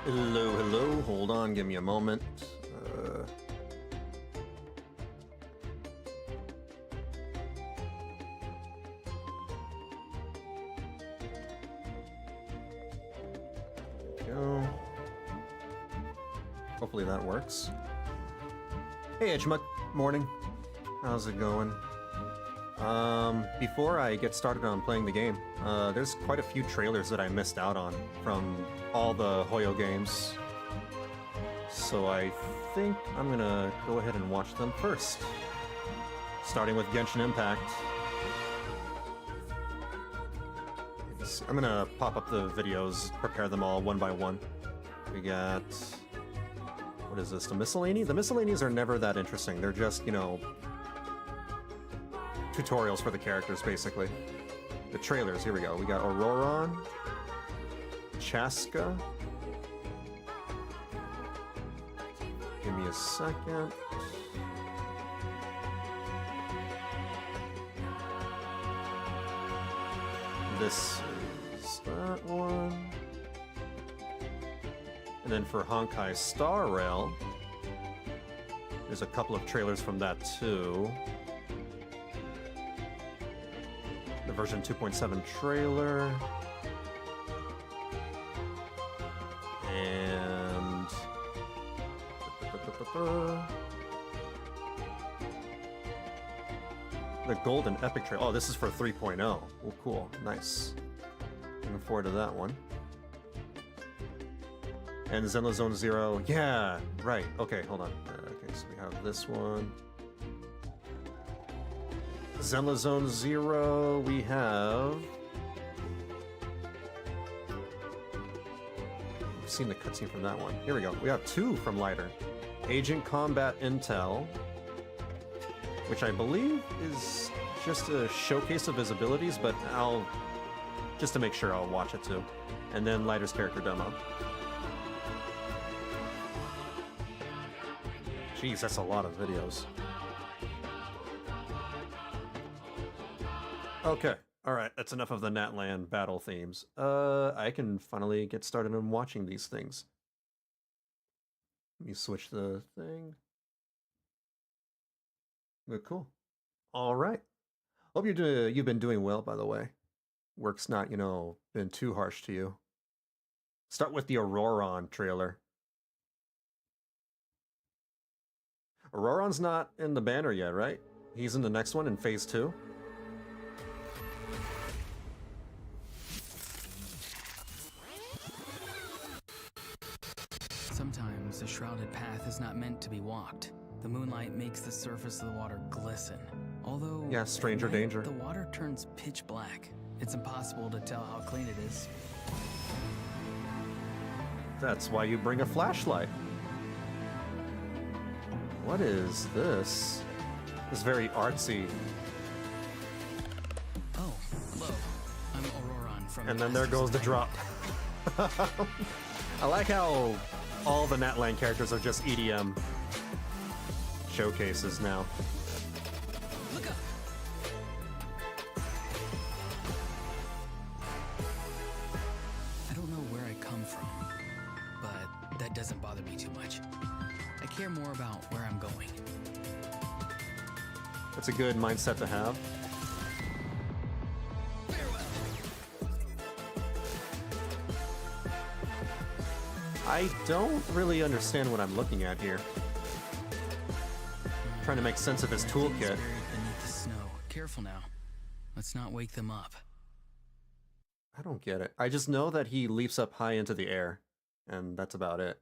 Hello, hello. Hold on, give me a moment. Go. Hopefully that works. Hey, Edgemuck. Morning. How's it going? Before I get started on playing the game, there's quite a few trailers that I missed out on from all the Hoyo games. So I think I'm gonna go ahead and watch them first. Starting with Genshin Impact. I'm gonna pop up the videos, prepare them all one by one. We got... what is this? The miscellany? The miscellanies are never that interesting. They're just, you know, tutorials for the characters, basically. The trailers, here we go. We got Auroron, Chasca. Give me a second. This is that one. And then for Honkai Star Rail, there's a couple of trailers from that too. The version 2.7 trailer. And... the Golden Epic trailer. Oh, this is for 3.0. Oh, cool. Nice. Looking forward to that one. And Zenless Zone Zero. Yeah, right. Okay, hold on. Okay, so we have this one. Zenless Zone Zero, we have... I've seen the cutscene from that one. Here we go. We have two from Lighter. Agent Combat Intel, which I believe is just a showcase of his abilities, but I'll... just to make sure, I'll watch it too. And then Lighter's character demo. Jeez, that's a lot of videos. Okay, alright, that's enough of the Natlan battle themes. I can finally get started on watching these things. Let me switch the thing. Good, cool. Alright. Hope you've been doing well, by the way. Work's not, you know, been too harsh to you. Start with the Auroron trailer. Auroron's not in the banner yet, right? He's in the next one in Phase 2. Sometimes a shrouded path is not meant to be walked. The moonlight makes the surface of the water glisten. Although, yeah, stranger at night, danger. The water turns pitch black. It's impossible to tell how clean it is. That's why you bring a flashlight. What is this? It's very artsy. Oh, hello. I'm Auroron from... And then there goes the drop. I like how all the Natlan characters are just EDM showcases now. Look up! I don't know where I come from, but that doesn't bother me too much. I care more about where I'm going. That's a good mindset to have. I don't really understand what I'm looking at here. Trying to make sense of his toolkit. Buried beneath the snow. Careful now. Let's not wake them up. I don't get it. I just know that he leaps up high into the air, and that's about it.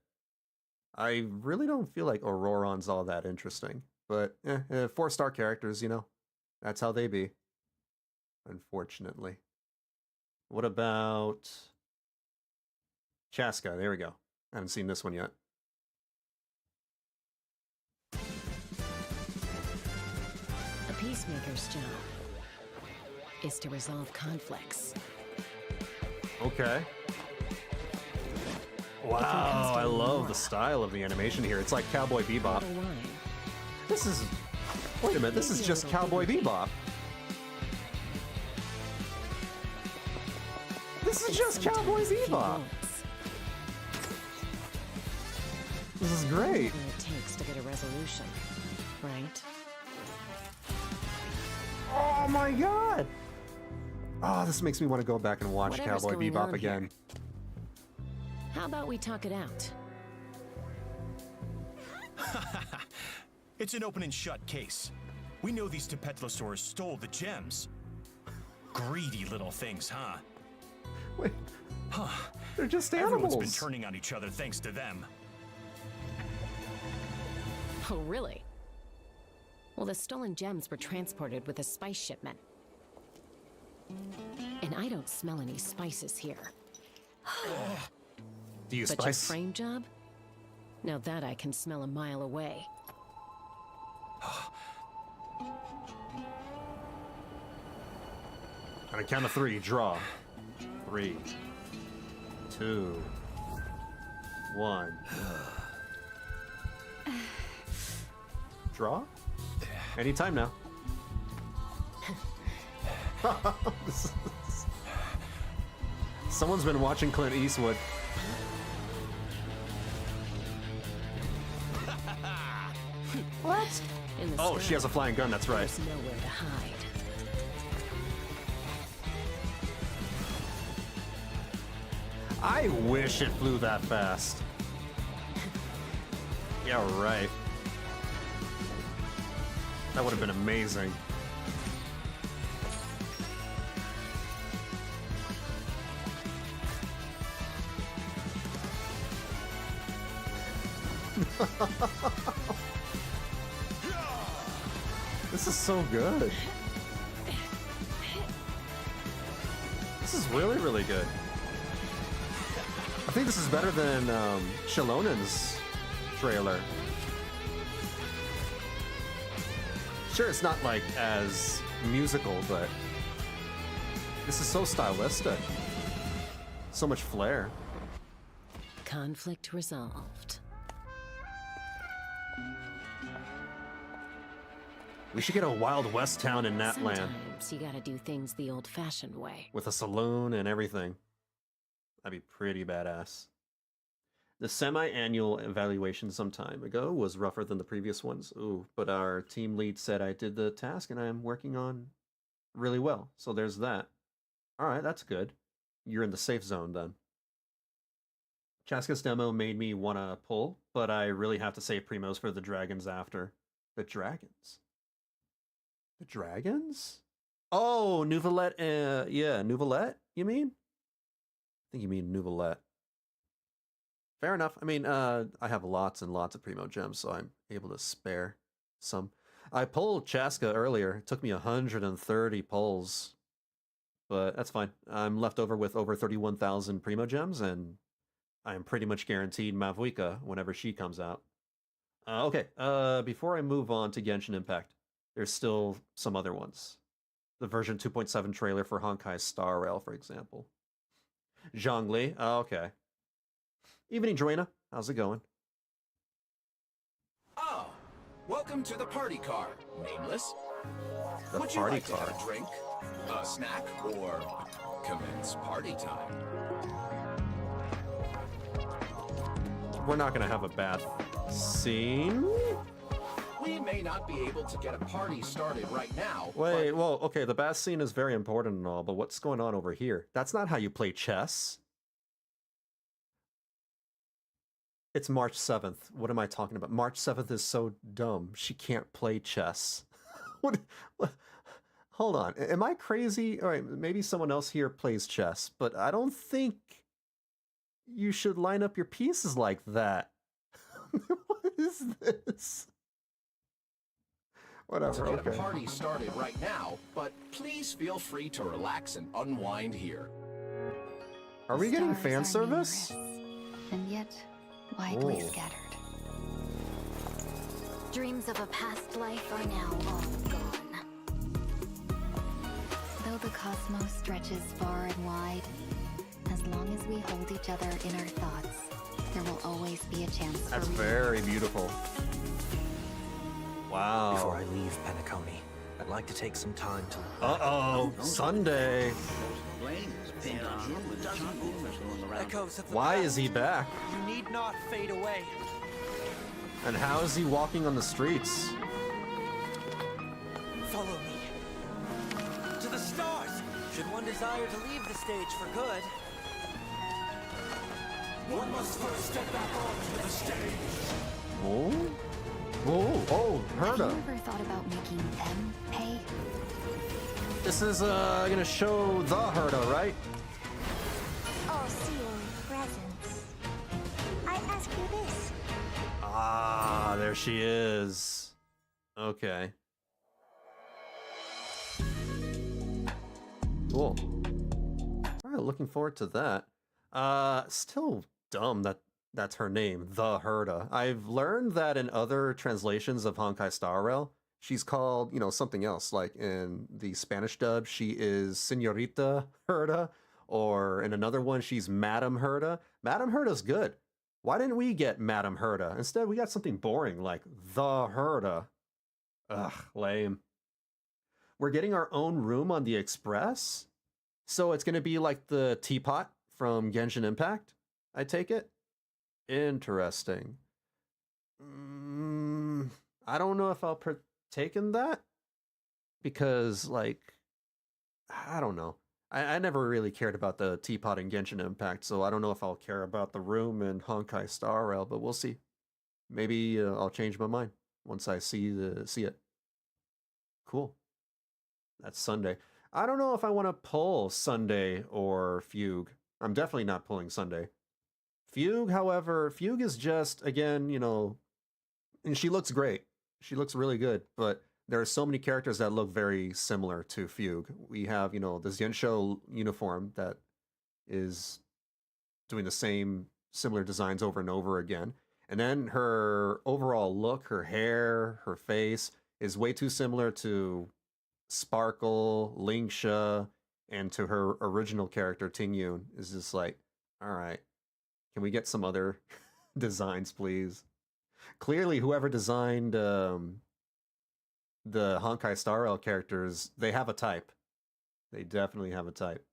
I really don't feel like Auroron's all that interesting, but 4-star characters, you know, that's how they be, unfortunately. What about Chasca? There we go. I haven't seen this one yet. A peacemaker's job is to resolve conflicts. Okay. Wow, I love the style of the animation here. It's like Cowboy Bebop. This is... wait a minute, this is just Cowboy Bebop. This is just Cowboy Bebop. This is great. Whatever it takes to get a resolution, right? Oh my god! Oh, this makes me want to go back and watch Whatever's Cowboy going Bebop on again. How about we talk it out? It's an open and shut case. We know these Tepetlosaurs stole the gems. Greedy little things, huh? Wait, they're just Everyone's animals. been turning on each other thanks to them. Oh, really? Well, the stolen gems were transported with a spice shipment. And I don't smell any spices here. Do you But spice? your frame job? Now that I can smell a mile away. On a count of 3, draw. 3, 2, 1. Draw? Anytime now. Someone's been watching Clint Eastwood. What? In the Oh, sky, she has a flying gun, that's right. there's nowhere to hide. I wish it flew that fast. Yeah, right. That would have been amazing. This is so good. This is really, really good. I think this is better than Shalonen's trailer. Sure, it's not like as musical, but this is so stylistic. So much flair. Conflict resolved. We should get a Wild West town in Natlan Sometimes you gotta do things the old-fashioned way. with a saloon and everything. That'd be pretty badass. The semi-annual evaluation some time ago was rougher than the previous ones. Ooh, but our team lead said I did the task and I am working on really well. So there's that. All right, that's good. You're in the safe zone then. Chasca's demo made me want to pull, but I really have to save Primos for the dragons after. The dragons? The dragons? Oh, Nouvelette, yeah, Nouvelette, you mean? I think you mean Nouvelette. Fair enough. I mean, I have lots and lots of Primo gems, so I'm able to spare some. I pulled Chasca earlier. It took me 130 pulls, but that's fine. I'm left over with over 31,000 Primo gems, and I'm pretty much guaranteed Mavuika whenever she comes out. Okay, before I move on to Genshin Impact, there's still some other ones. The version 2.7 trailer for Honkai's Star Rail, for example. Zhongli, okay. Evening, Joanna. How's it going? Oh, welcome to the party car, nameless. The Would you party like to car. have a drink, a snack, or commence party time? We're not gonna have a bath scene. We may not be able to get a party started right now. Wait, well, okay, the bath scene is very important and all, but what's going on over here? That's not how you play chess. It's March 7th. What am I talking about? March 7th is so dumb. She can't play chess. what? Hold on. Am I crazy? All right, maybe someone else here plays chess, but I don't think you should line up your pieces like that. What is this? Whatever, To get okay. a party started right now, but please feel free to relax and unwind here. Are we getting Stars fan are service? numerous, and yet widely Oh. scattered. Dreams of a past life are now all gone. Though the cosmos stretches far and wide, as long as we hold each other in our thoughts, there will always be a chance That's for very beautiful. Wow. Before I leave Penacony, I'd like to take some time to... Uh-oh, Sunday. Echoes of the Why past. is he back? You need not fade away. And how is he walking on the streets? Follow me. To the stars! Should one desire to leave the stage for good. One must first step back onto the stage. Oh? Oh, Have you Herda. ever thought about making them pay? This is gonna show the Herda, right? I'll see your presents. I ask you this. Ah, there she is. Okay. Cool. All right, looking forward to that. Still dumb that that's her name, the Herda. I've learned that in other translations of Honkai Star Rail, she's called, something else. Like in the Spanish dub, she is Señorita Herda, or in another one, she's Madam Herda. Madam Herda's good. Why didn't we get Madam Herda? Instead, we got something boring like the Herda. Ugh, lame. We're getting our own room on the Express? So it's going to be like the teapot from Genshin Impact, I take it? Interesting. I don't know if I'll partake in that. Because, I don't know. I never really cared about the teapot in Genshin Impact, so I don't know if I'll care about the room in Honkai Star Rail, but we'll see. Maybe I'll change my mind once I see it. Cool. That's Sunday. I don't know if I want to pull Sunday or Fugue. I'm definitely not pulling Sunday. Fugue, however, Fugue is just, again, and she looks great. She looks really good, but there are so many characters that look very similar to Fugue. We have, the Zensho uniform that is doing the same similar designs over and over again. And then her overall look, her hair, her face is way too similar to Sparkle, Linksha, and to her original character, Tingyun. Is just like, all right, can we get some other designs, please? Clearly, whoever designed the Honkai Star Rail characters, they have a type. They definitely have a type.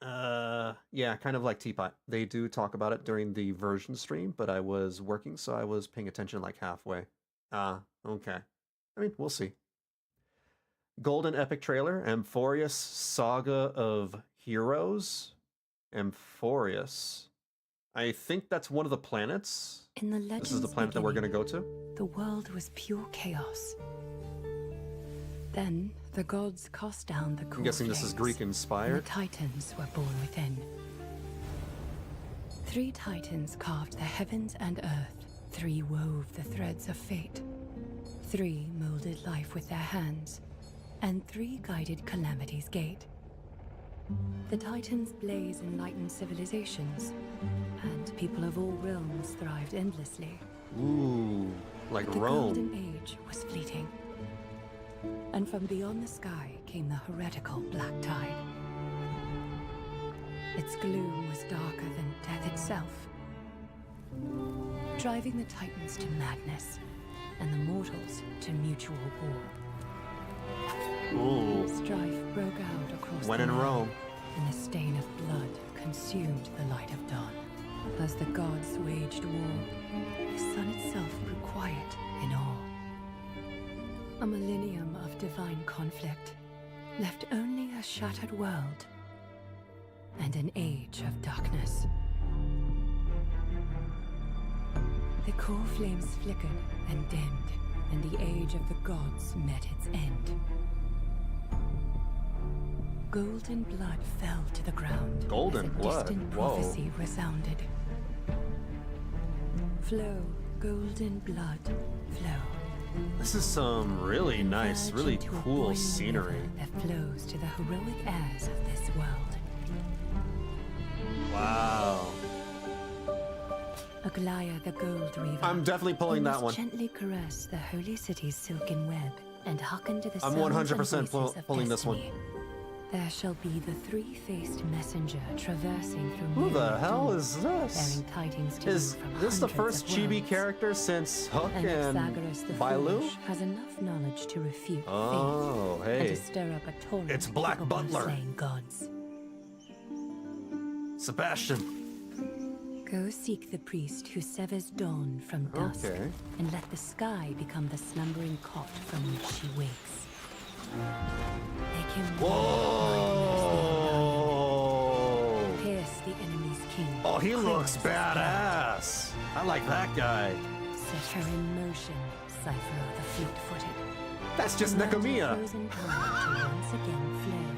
Yeah, kind of like Teapot. They do talk about it during the version stream, but I was working, so I was paying attention like halfway. Okay. I mean, we'll see. Golden Epic trailer, Amphorius Saga of Heroes. Amphorius. I think that's one of the planets. In the legends This is the planet that we're going to go to? The world was pure chaos. Then the gods cast down the core I'm guessing this is flames, Greek and inspired. the titans were born within. 3 titans carved the heavens and earth. 3 wove the threads of fate. 3 molded life with their hands. And 3 guided calamity's gate. The titans' blaze enlightened civilizations, and people of all realms thrived endlessly. Ooh, like But the Rome. golden age was fleeting. And from beyond the sky came the heretical black tide. Its gloom was darker than death itself, driving the titans to madness and the mortals to mutual war. Ooh, Strife broke out across when the in land, Rome. and the stain of blood consumed the light of dawn. As the gods waged war, the sun itself grew quiet in awe. A millennium of divine conflict left only a shattered world and an age of darkness. The core flames flickered and dimmed, and the age of the gods met its end. Golden blood fell to the ground. Golden as a blood? distant Whoa. prophecy resounded. Flow, golden blood, flow. This is some really nice, Converge really into a cool boiling scenery. river that flows to the heroic heirs of this world. Wow. Aglaya the Gold Weaver. I'm definitely pulling that one. Gently caress the holy city's silken web and hearken to the I'm sounds 100% and voices of pulling this one. destiny. There shall be the 3-faced messenger traversing through Who the myriad hell doors, is this? bearing tidings to Is you from this the hundreds first of chibi worlds. character since Hook and Anaxagoras the Bailu? Foolish has enough knowledge to refute Oh, fate and hey. to stir up a torrent It's Black capable of Butler. slaying gods. Sebastian. Go seek the priest who severs dawn from dusk, Okay. and let the sky become the slumbering cot from which she wakes. Make him Whoa! pierce the enemy's king. Oh, he looks cleanse his badass. I like that guy. Set her in motion, Cypher the fleet-footed. That's just Command the Nekomiya. frozen tide to once again flow.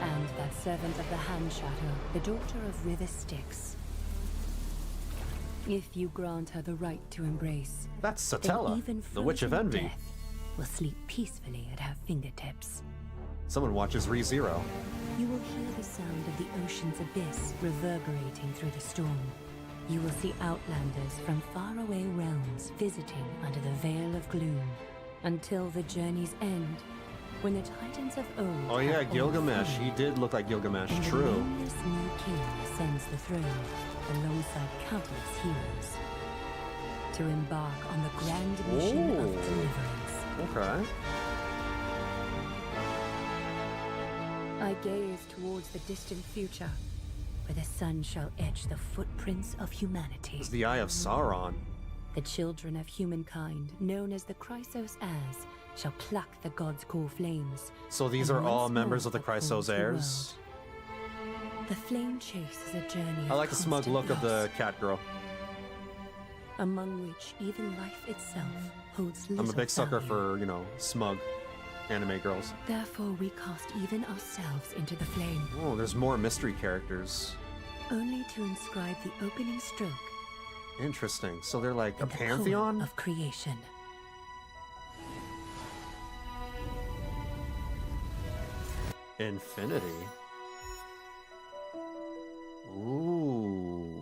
And that servant of the Hand Shadow, the daughter of River Styx. If you grant her the right to embrace, That's then Satella, even the Witch of frozen Envy. death will sleep peacefully at her fingertips. Someone watches ReZero. You will hear the sound of the ocean's abyss reverberating through the storm. You will see outlanders from faraway realms visiting under the veil of gloom, until the journey's end, when the titans of old. Oh yeah, have all Gilgamesh. fallen, He did look like Gilgamesh. and the True. nameless new king ascends the throne, alongside countless heroes, to embark on the grand mission of Ooh. deliverance. Okay. I gaze towards the distant future, where the sun shall etch the footprints of humanity. It's the Eye of Sauron. The children of humankind, known as the Chrysos heirs, shall pluck the god's core flames. So these and are all once members more of the uphold Chrysos the heirs. world. The flame chase is a journey I of like the smug constant look of the loss, cat girl. among which even life itself holds little I'm a big sucker value. for, you know, smug anime girls. Therefore we cast even ourselves into the flame, Oh, there's more mystery characters. only to inscribe the opening stroke Interesting. So they're like a in the poem pantheon? of creation. Infinity. Ooh.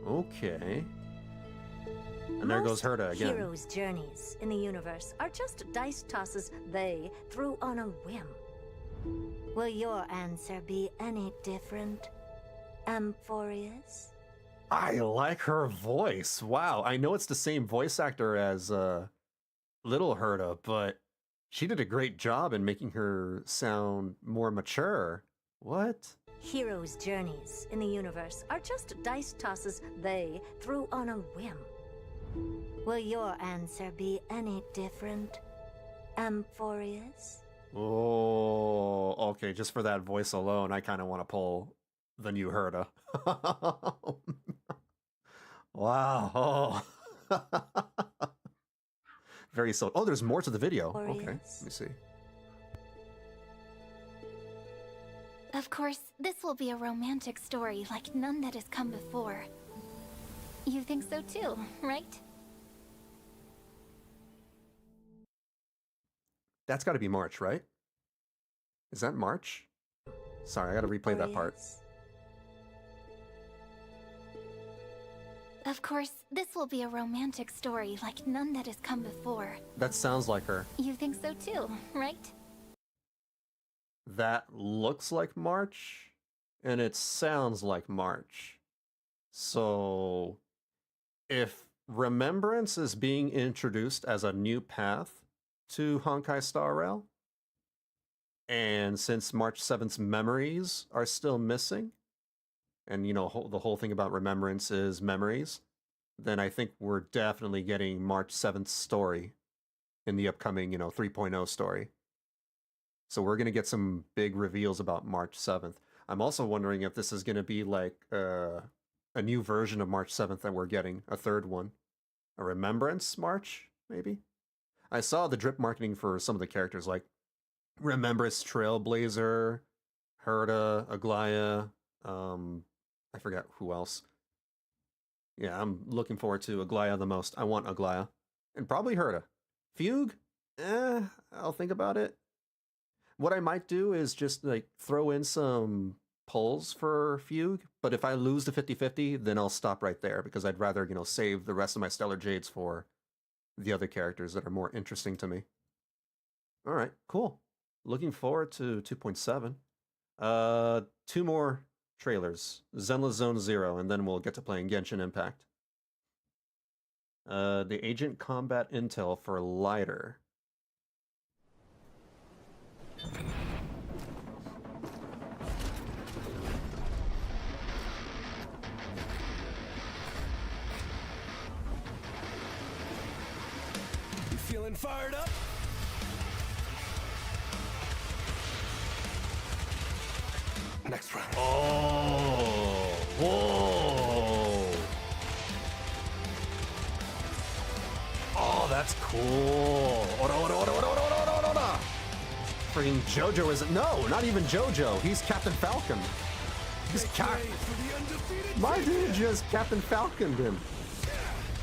Okay. And there goes Herta again. Heroes' journeys in the universe are just dice tosses they threw on a whim. Will your answer be any different, Amphorius? I like her voice. Wow. I know it's the same voice actor as Little Herta, but she did a great job in making her sound more mature. What? Heroes' journeys in the universe are just dice tosses they threw on a whim. Will your answer be any different, Amphorius? Oh, okay. Just for that voice alone, I kind of want to pull the new Herta. Wow. Oh. Very so. Oh, there's more to the video. Okay, let me see. Of course, this will be a romantic story like none that has come before. You think so too, right? That's got to be March, right? Is that March? Sorry, I got to replay that part. Of course, this will be a romantic story like none that has come before. That sounds like her. You think so too, right? That looks like March, and it sounds like March. So, if Remembrance is being introduced as a new path to Honkai Star Rail, and since March 7th's memories are still missing, and you know, the whole thing about Remembrance is memories, then I think we're definitely getting March 7th story in the upcoming, you know, 3.0 story. So we're going to get some big reveals about March 7th. I'm also wondering if this is going to be like a new version of March 7th that we're getting, a third one. A Remembrance March, maybe? I saw the drip marketing for some of the characters, like Remembrance Trailblazer, Herta, Aglaya, I forgot who else. Yeah, I'm looking forward to Aglaya the most. I want Aglaya. And probably Herta. Fugue? I'll think about it. What I might do is just like throw in some pulls for Fugue, but if I lose the 50-50, then I'll stop right there because I'd rather, you know, save the rest of my Stellar Jades for the other characters that are more interesting to me. All right, cool. Looking forward to 2.7. 2 more trailers. Zenless Zone 0, and then we'll get to playing Genshin Impact. The agent combat intel for Lighter. Everyone fired up? Next round. Oh, whoa. Oh, that's cool. Freaking JoJo isn't. No, not even JoJo. He's Captain Falcon. He's My dude just Captain Falconed him.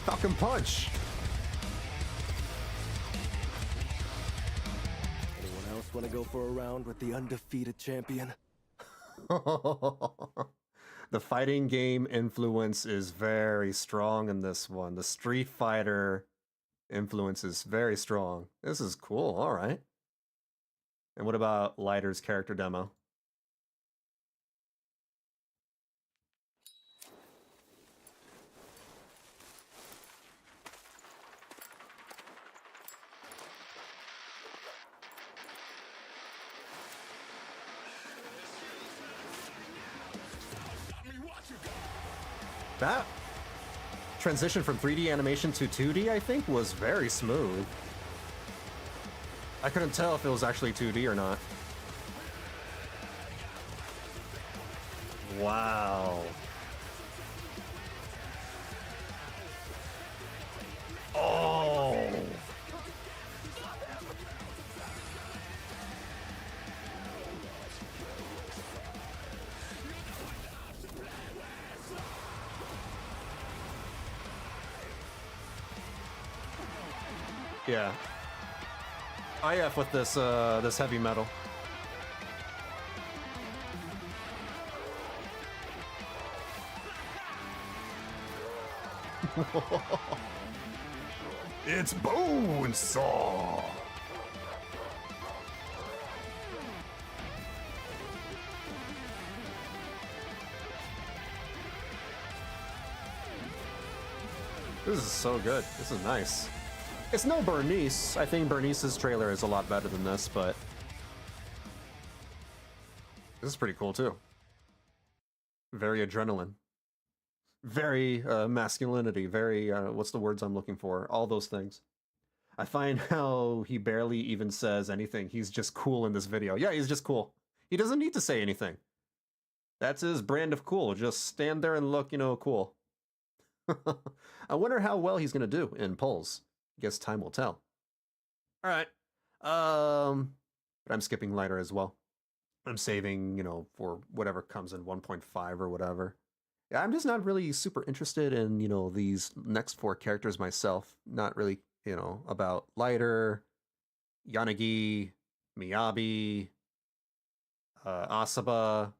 Falcon Punch. Anyone else want to go for a round with the undefeated champion? The fighting game influence is very strong in this one. The Street Fighter influence is very strong. This is cool. All right. And what about Lighter's character demo? That transition from 3D animation to 2D, I think, was very smooth. I couldn't tell if it was actually 2D or not. Wow. Oh. Yeah. IF with this this heavy metal. It's Bonesaw. This is so good. This is nice. It's no Bernice. I think Bernice's trailer is a lot better than this, but this is pretty cool too. Very adrenaline. Very masculinity. Very, what's the words I'm looking for? All those things. I find how he barely even says anything. He's just cool in this video. Yeah, he's just cool. He doesn't need to say anything. That's his brand of cool. Just stand there and look, you know, cool. I wonder how well he's going to do in polls. Guess time will tell. All right. But I'm skipping Lighter as well. I'm saving, you know, for whatever comes in 1.5 or whatever. Yeah, I'm just not really super interested in, you know, these next 4 characters myself. Not really, you know, about Lighter, Yanagi, Miyabi, Asaba.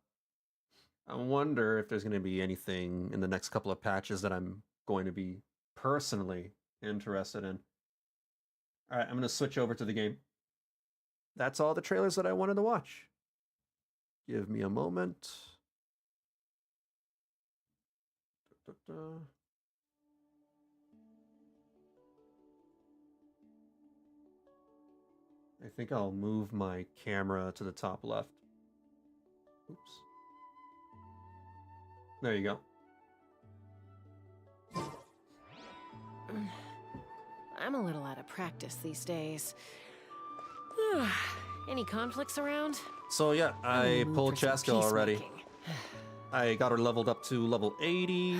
I wonder if there's going to be anything in the next couple of patches that I'm going to be personally interested in. All right, I'm going to switch over to the game. That's all the trailers that I wanted to watch. Give me a moment. I think I'll move my camera to the top left. Oops. There you go. I'm a little out of practice these days. Any conflicts around? So yeah, I pulled Chasca already. Peacemaking. I got her leveled up to level 80.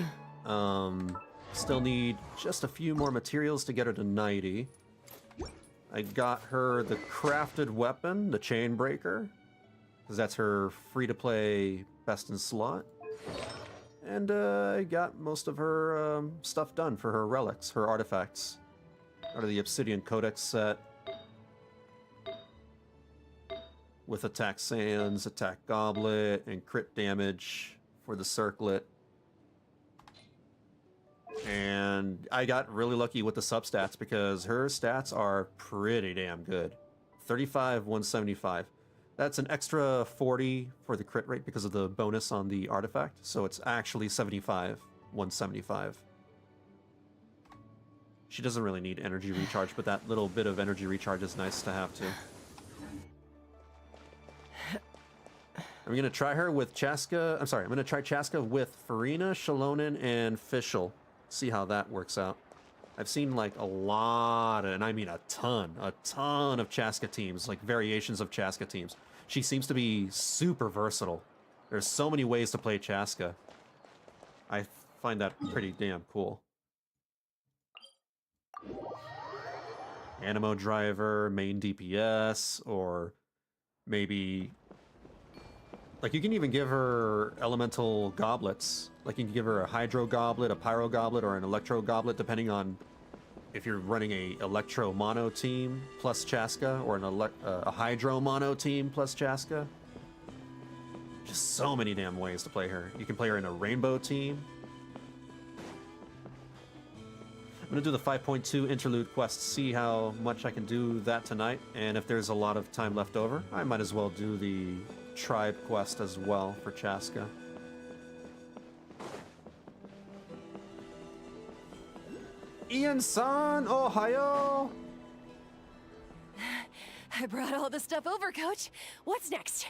Still need just a few more materials to get her to 90. I got her the crafted weapon, the chain breaker, because that's her free-to-play best in slot. And I got most of her stuff done for her relics, her artifacts. Out of the Obsidian Codex set. With attack sands, attack goblet, and crit damage for the circlet. And I got really lucky with the substats because her stats are pretty damn good. 35, 175. That's an extra 40 for the crit rate because of the bonus on the artifact. So it's actually 75, 175. She doesn't really need energy recharge, but that little bit of energy recharge is nice to have too. I'm going to try her with Chasca. I'm sorry, I'm going to try Chasca with Farina, Shalonen, and Fischl. See how that works out. I've seen like a lot, and I mean a ton of Chasca teams, like variations of Chasca teams. She seems to be super versatile. There's so many ways to play Chasca. I find that pretty damn cool. Animo driver, main DPS, or maybe... Like, you can even give her elemental goblets. Like, you can give her a hydro goblet, a pyro goblet, or an electro goblet, depending on if you're running a electro mono team plus Chasca, or a hydro mono team plus Chasca. Just so many damn ways to play her. You can play her in a rainbow team. I'm gonna do the 5.2 interlude quest, see how much I can do that tonight, and if there's a lot of time left over, I might as well do the tribe quest as well for Chasca. Ian-san, Ohio! I brought all the stuff over, Coach. What's next?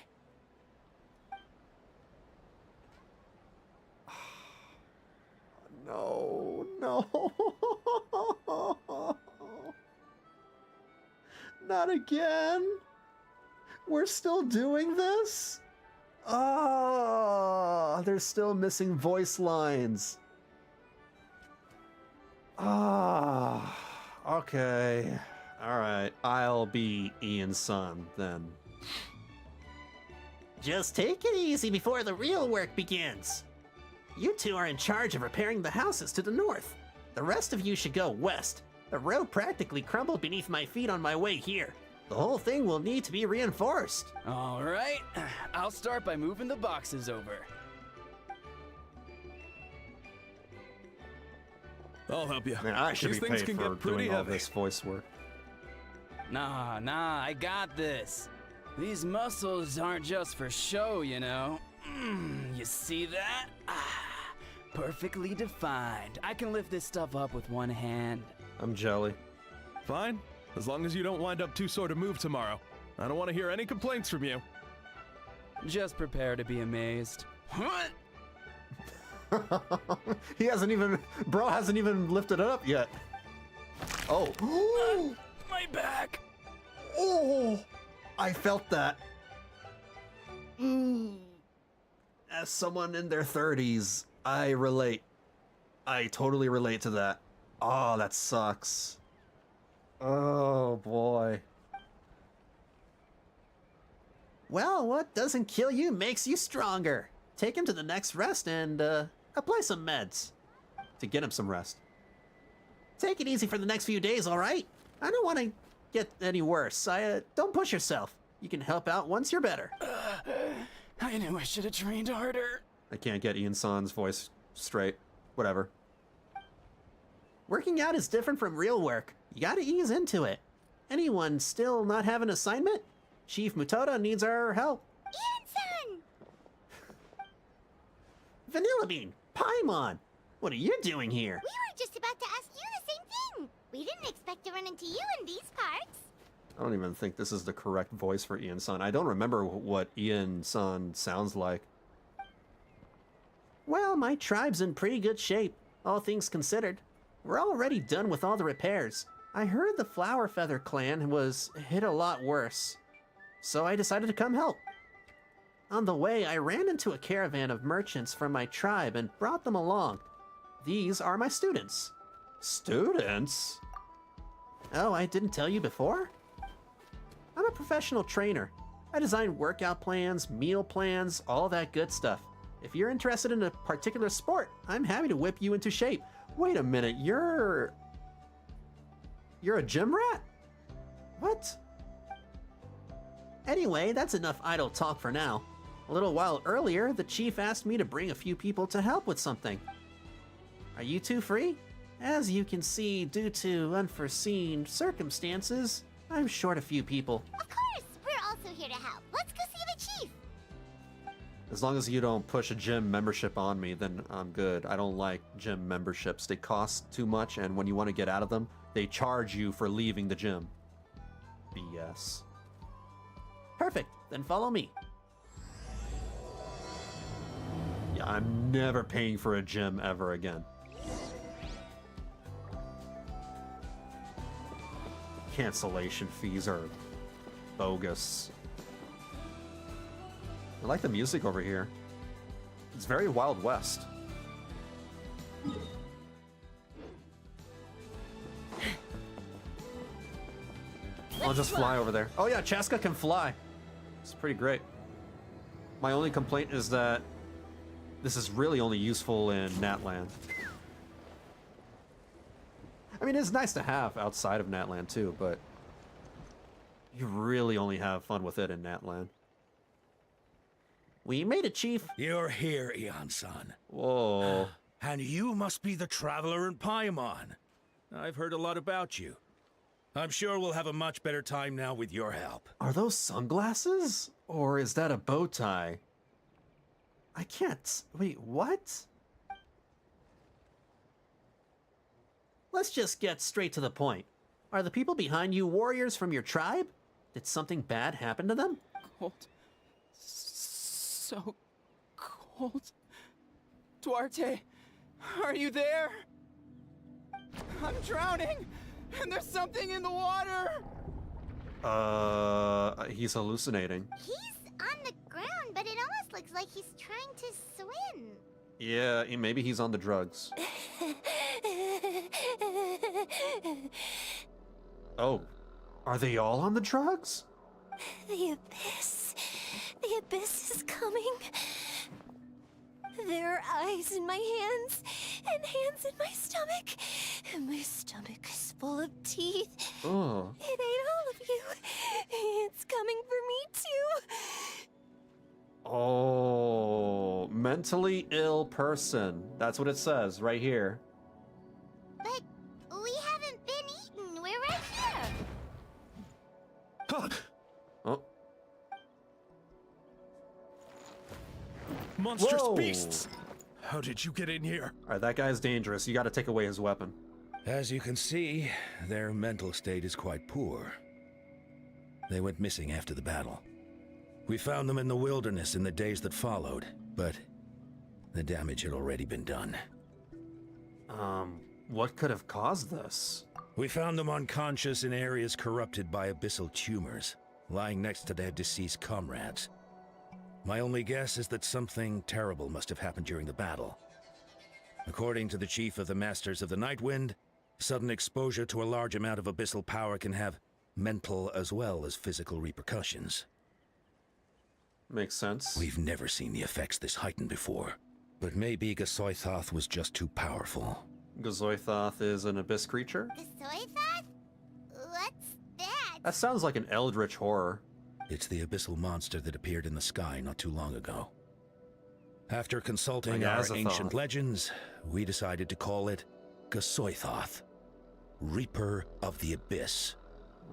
No. Not again. We're still doing this? Ah, they're still missing voice lines. Ah, okay. All right, I'll be Ian's son then. Just take it easy before the real work begins. You two are in charge of repairing the houses to the north. The rest of you should go west. The road practically crumbled beneath my feet on my way here. The whole thing will need to be reinforced. All right, I'll start by moving the boxes over. I'll help you. Man, I should These be things paid can for get pretty doing all heavy. this voice work. Nah, I got this. These muscles aren't just for show, you know. You see that? Perfectly defined. I can lift this stuff up with one hand. I'm jelly. Fine, as long as you don't wind up too sore to move tomorrow. I don't want to hear any complaints from you. Just prepare to be amazed. What? Bro hasn't even lifted it up yet. Oh. My back. Oh, I felt that. As someone in their 30s, I relate. I totally relate to that. Oh, that sucks. Oh, boy. Well, what doesn't kill you makes you stronger. Take him to the next rest and apply some meds. To get him some rest. Take it easy for the next few days, all right? I don't want to get any worse. Don't push yourself. You can help out once you're better. I knew I should have trained harder. I can't get Ian-san's voice straight. Whatever. Working out is different from real work. You gotta ease into it. Anyone still not have an assignment? Chief Mutoda needs our help. Ian-san! Vanillabean, Paimon, what are you doing here? We were just about to ask you the same thing. We didn't expect to run into you in these parts. I don't even think this is the correct voice for Ian-san. I don't remember what Ian-san sounds like. Well, my tribe's in pretty good shape, all things considered. We're already done with all the repairs. I heard the Flower Feather clan was hit a lot worse, so I decided to come help. On the way, I ran into a caravan of merchants from my tribe and brought them along. These are my students. Students? Oh, I didn't tell you before? I'm a professional trainer. I design workout plans, meal plans, all that good stuff. If you're interested in a particular sport, I'm happy to whip you into shape. Wait a minute, you're a gym rat? What? Anyway, that's enough idle talk for now. A little while earlier, the chief asked me to bring a few people to help with something. Are you two free? As you can see, due to unforeseen circumstances, I'm short a few people. Of course, we're also here to help. Let's go see the chief. As long as you don't push a gym membership on me, then I'm good. I don't like gym memberships. They cost too much, and when you want to get out of them, they charge you for leaving the gym. BS. Perfect, then follow me. Yeah, I'm never paying for a gym ever again. cancellation fees are bogus. I like the music over here. It's very Wild West. I'll just fly over there. Oh yeah, Chasca can fly. It's pretty great. My only complaint is that this is really only useful in Natlan. I mean, it's nice to have outside of Natlan too, but you really only have fun with it in Natlan. We made it, Chief. You're here, Eon-san. Whoa. And you must be the traveler in Paimon. I've heard a lot about you. I'm sure we'll have a much better time now with your help. Are those sunglasses? Or is that a bow tie? I can't... Wait, what? Let's just get straight to the point. Are the people behind you warriors from your tribe? Did something bad happen to them? Cold. So cold. Duarte, are you there? I'm drowning, and there's something in the water. He's hallucinating. He's on the ground, but it almost looks like he's trying to swim. Yeah, maybe he's on the drugs. Oh, are they all on the drugs? The abyss. The abyss is coming. There are eyes in my hands, and hands in my stomach. And my stomach is full of teeth. Oh. It ate all of you. It's coming for me too. Oh, mentally ill person. That's what it says right here. But we haven't been eaten. We're right here. Oh. Monstrous Whoa. beasts! How did you get in here? Alright, that guy's dangerous. You gotta take away his weapon. As you can see, their mental state is quite poor. They went missing after the battle. We found them in the wilderness in the days that followed, but the damage had already been done. What could have caused this? We found them unconscious in areas corrupted by abyssal tumors, lying next to their deceased comrades. My only guess is that something terrible must have happened during the battle. According to the chief of the Masters of the Nightwind, sudden exposure to a large amount of abyssal power can have mental as well as physical repercussions. Makes sense. We've never seen the effects this heightened before, but maybe Gasoithoth was just too powerful. Gazoithoth is an abyss creature? Gasoithoth? What's that? That sounds like an eldritch horror. It's the abyssal monster that appeared in the sky not too long ago. After consulting Like our Azathoth. ancient legends, we decided to call it Gasoithoth, Reaper of the Abyss.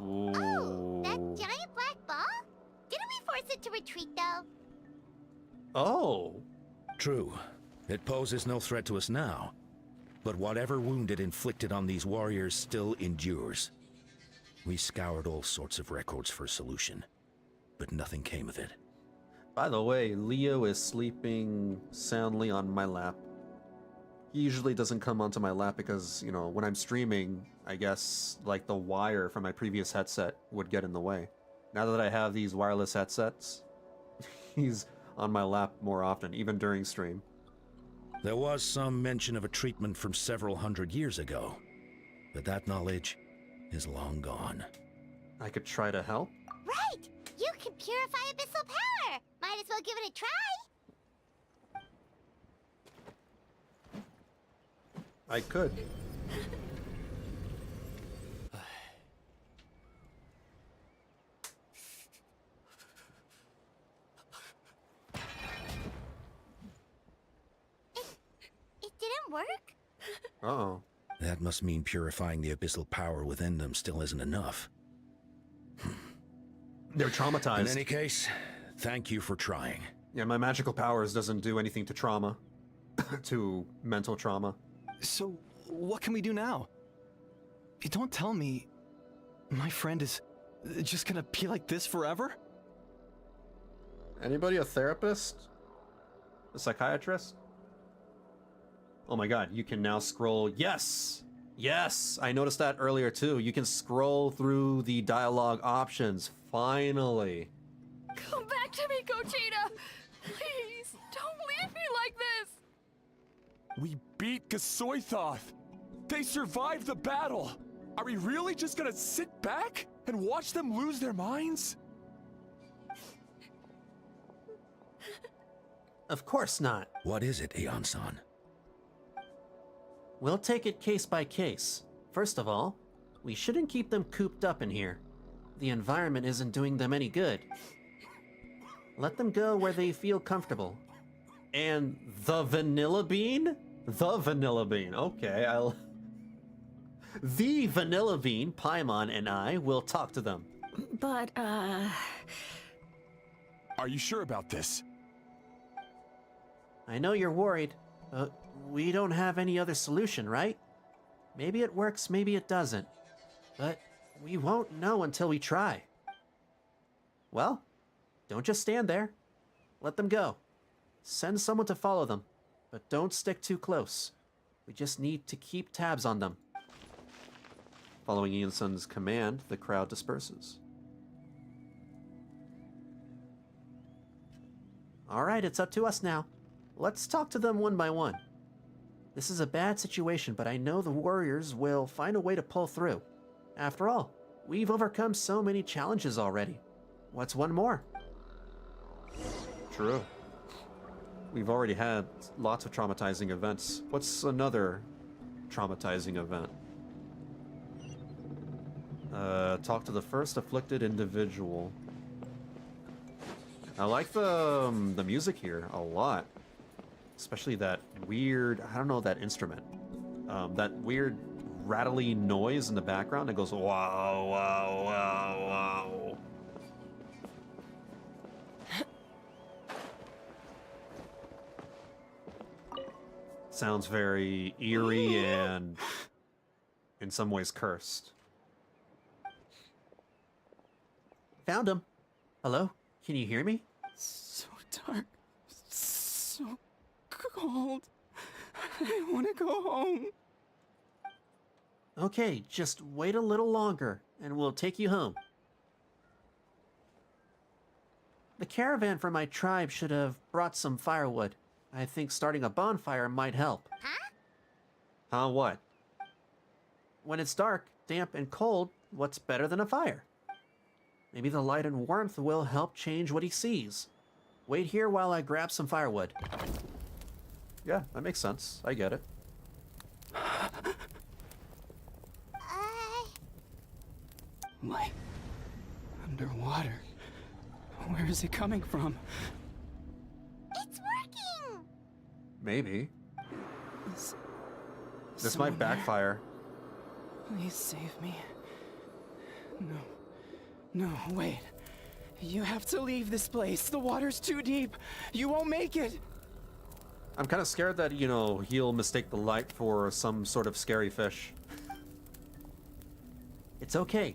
Ooh. Oh, that giant black ball? Didn't we force it to retreat, though? Oh. True. It poses no threat to us now, but whatever wound it inflicted on these warriors still endures. We scoured all sorts of records for a solution, but nothing came of it. By the way, Leo is sleeping soundly on my lap. He usually doesn't come onto my lap because, you know, when I'm streaming, I guess, like, the wire from my previous headset would get in the way. Now that I have these wireless headsets, he's on my lap more often, even during stream. There was some mention of a treatment from several hundred years ago, but that knowledge is long gone. I could try to help? Right! You can purify abyssal power! Might as well give it a try! I could. It didn't work? Uh-oh. That must mean purifying the abyssal power within them still isn't enough. They're traumatized. In any case, thank you for trying. Yeah, my magical powers doesn't do anything to trauma. To mental trauma. So, what can we do now? You don't tell me my friend is just gonna be like this forever? Anybody a therapist? A psychiatrist? Oh my god, you can now scroll. Yes! Yes, I noticed that earlier too. You can scroll through the dialogue options. Finally. Come back to me, Gogeta! Please, don't leave me like this! We beat Gasoithoth! They survived the battle! Are we really just gonna sit back and watch them lose their minds? Of course not. What is it, Aeon-san? We'll take it case by case. First of all, we shouldn't keep them cooped up in here. The environment isn't doing them any good. Let them go where they feel comfortable. And the Vanillabean? The Vanillabean. Okay, The Vanillabean, Paimon, and I will talk to them. But, Are you sure about this? I know you're worried, but we don't have any other solution, right? Maybe it works, maybe it doesn't. But we won't know until we try. Well, don't just stand there. Let them go. Send someone to follow them, but don't stick too close. We just need to keep tabs on them. Following Ian-san's command, the crowd disperses. All right, it's up to us now. Let's talk to them one by one. This is a bad situation, but I know the warriors will find a way to pull through. After all, we've overcome so many challenges already. What's one more? True. We've already had lots of traumatizing events. What's another traumatizing event? Talk to the first afflicted individual. I like the music here a lot. Especially that weird, I don't know, that instrument. That weird rattly noise in the background. It goes, wow, wow, wow, wow. Sounds very eerie and in some ways cursed. Found him. Hello? Can you hear me? So dark. So cold. I want to go home. Okay, just wait a little longer, and we'll take you home. The caravan from my tribe should have brought some firewood. I think starting a bonfire might help. Huh, what? When it's dark, damp, and cold, what's better than a fire? Maybe the light and warmth will help change what he sees. Wait here while I grab some firewood. Yeah, that makes sense. I get it. Light. Underwater. Where is it coming from? It's working! Maybe. Is This someone might backfire. there? Please save me. No, wait. You have to leave this place. The water's too deep. You won't make it. I'm kind of scared that, he'll mistake the light for some sort of scary fish. It's okay.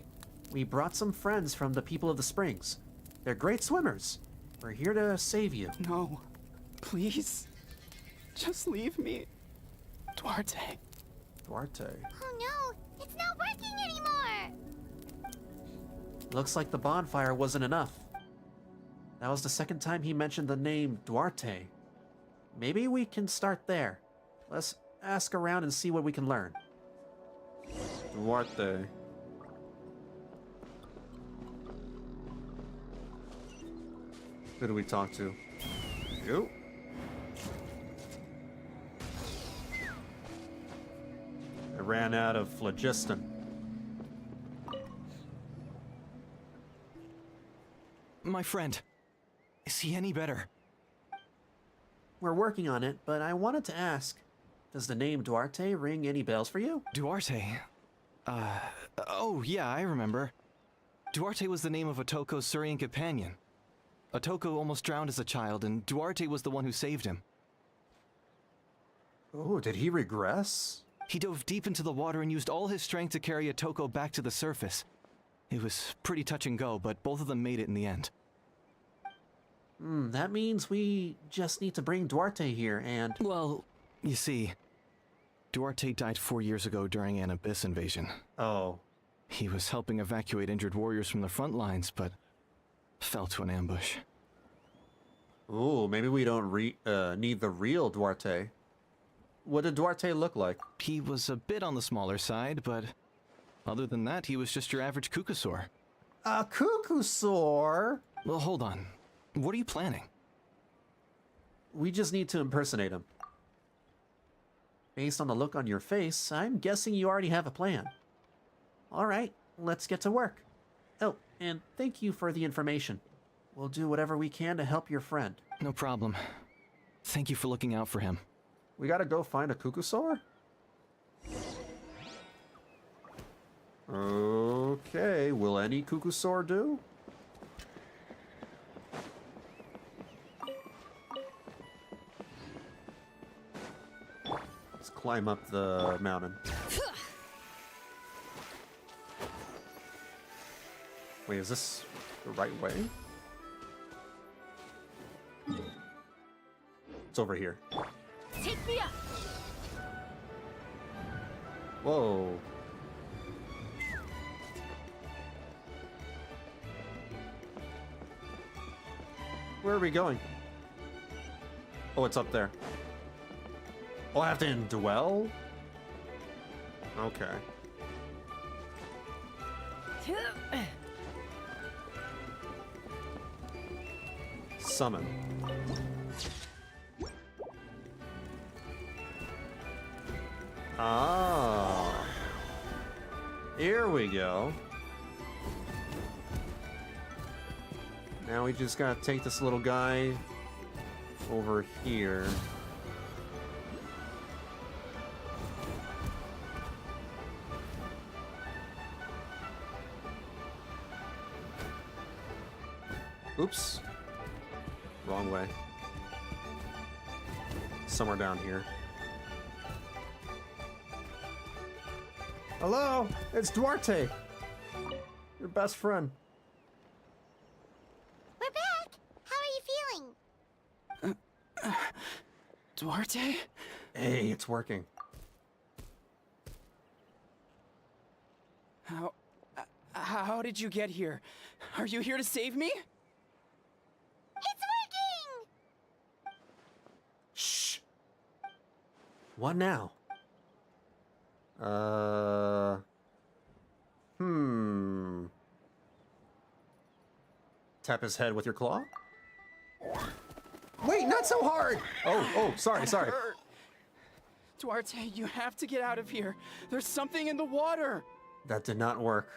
We brought some friends from the people of the springs. They're great swimmers. We're here to save you. No, please. Just leave me. Duarte. Duarte. Oh no, it's not working anymore! Looks like the bonfire wasn't enough. That was the second time he mentioned the name Duarte. Maybe we can start there. Let's ask around and see what we can learn. Duarte. Who do we talk to? You? I ran out of phlogiston. My friend, is he any better? We're working on it, but I wanted to ask, does the name Duarte ring any bells for you? Duarte? Oh yeah, I remember. Duarte was the name of Otoko's Surian companion. Otoko almost drowned as a child, and Duarte was the one who saved him. Oh, did he regress? He dove deep into the water and used all his strength to carry Otoko back to the surface. It was pretty touch and go, but both of them made it in the end. That means we just need to bring Duarte here and... Well, you see, Duarte died 4 years ago during an Abyss invasion. Oh. He was helping evacuate injured warriors from the front lines, but fell to an ambush. Ooh, maybe we don't need the real Duarte. What did Duarte look like? He was a bit on the smaller side, but other than that, he was just your average Kukusaur. A Kukusaur? Well, hold on. What are you planning? We just need to impersonate him. Based on the look on your face, I'm guessing you already have a plan. All right, let's get to work. Oh, and thank you for the information. We'll do whatever we can to help your friend. No problem. Thank you for looking out for him. We gotta go find a Kukusaur? Okay, will any Kukusaur do? Let's climb up the mountain. Wait, is this the right way? It's over here. Take me up. Whoa. Where are we going? Oh, it's up there. Oh, I have to indwell? Okay. Summon. Ah. Here we go. Now we just gotta take this little guy over here. Oops. Wrong way. Somewhere down here. Hello, it's Duarte. Your best friend. We're back. How are you feeling? Duarte? Hey, it's working. How did you get here? Are you here to save me? It's working! Shh. What now? Tap his head with your claw? Wait, not so hard! Oh, sorry. Duarte, you have to get out of here. There's something in the water. That did not work.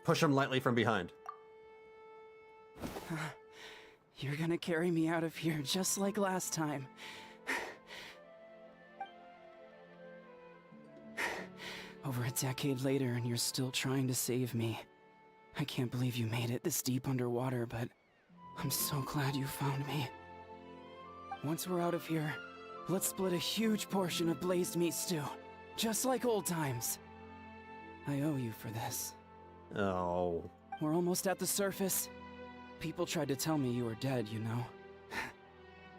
Push him lightly from behind. You're gonna carry me out of here just like last time. Over a decade later, and you're still trying to save me. I can't believe you made it this deep underwater, but I'm so glad you found me. Once we're out of here, let's split a huge portion of blazed meat stew, just like old times. I owe you for this. Oh. We're almost at the surface. People tried to tell me you were dead, you know?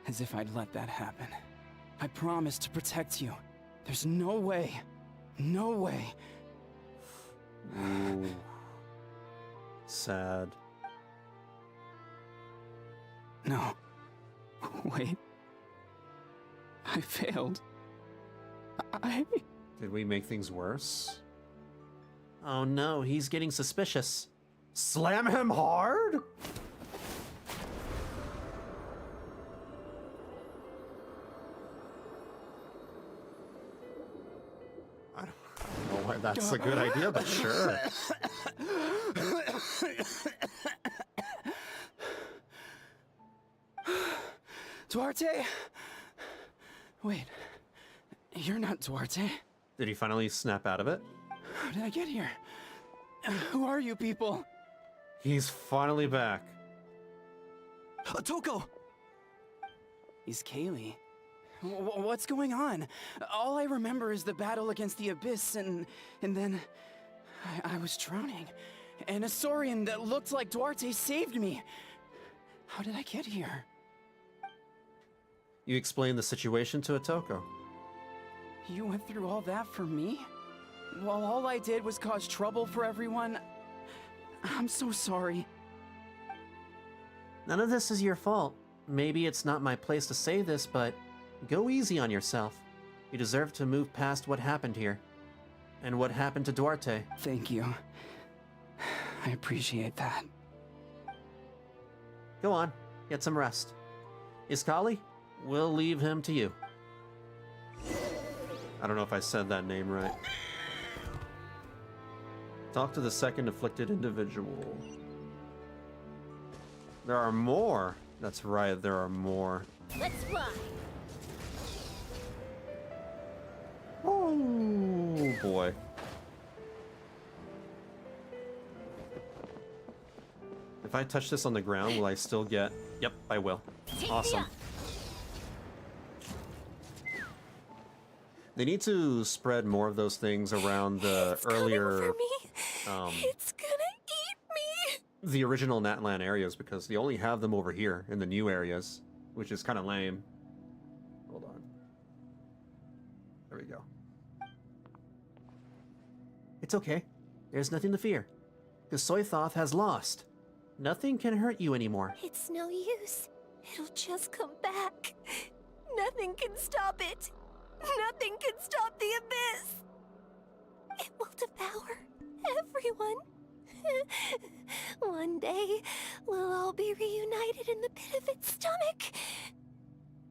As if I'd let that happen. I promised to protect you. There's no way. No way. Ooh. Sad. No. Wait. I failed. Did we make things worse? Oh no, he's getting suspicious. Slam him hard? I don't know why that's a good idea, but sure. Duarte? Wait. You're not Duarte. Did he finally snap out of it? How did I get here? Who are you people? He's finally back. Toko! He's Kaylee. What's going on? All I remember is the battle against the Abyss, and then I was drowning. And a Saurian that looked like Duarte saved me. How did I get here? You explained the situation to Otoko. You went through all that for me? While all I did was cause trouble for everyone? I'm so sorry. None of this is your fault. Maybe it's not my place to say this, but go easy on yourself. You deserve to move past what happened here. And what happened to Duarte. Thank you. I appreciate that. Go on, get some rest. Iskali, we'll leave him to you. I don't know if I said that name right. Talk to the second afflicted individual. There are more. That's right, there are more. Let's fly. Oh boy. If I touch this on the ground, will I still get... Yep, I will. Awesome. They need to spread more of those things around the earlier... It's gonna eat me! The original Natlan areas, because they only have them over here in the new areas, which is kind of lame. Hold on. There we go. It's okay. There's nothing to fear. Gasoithoth has lost. Nothing can hurt you anymore. It's no use. It'll just come back. Nothing can stop it. Nothing can stop the abyss. It will devour everyone. One day, we'll all be reunited in the pit of its stomach.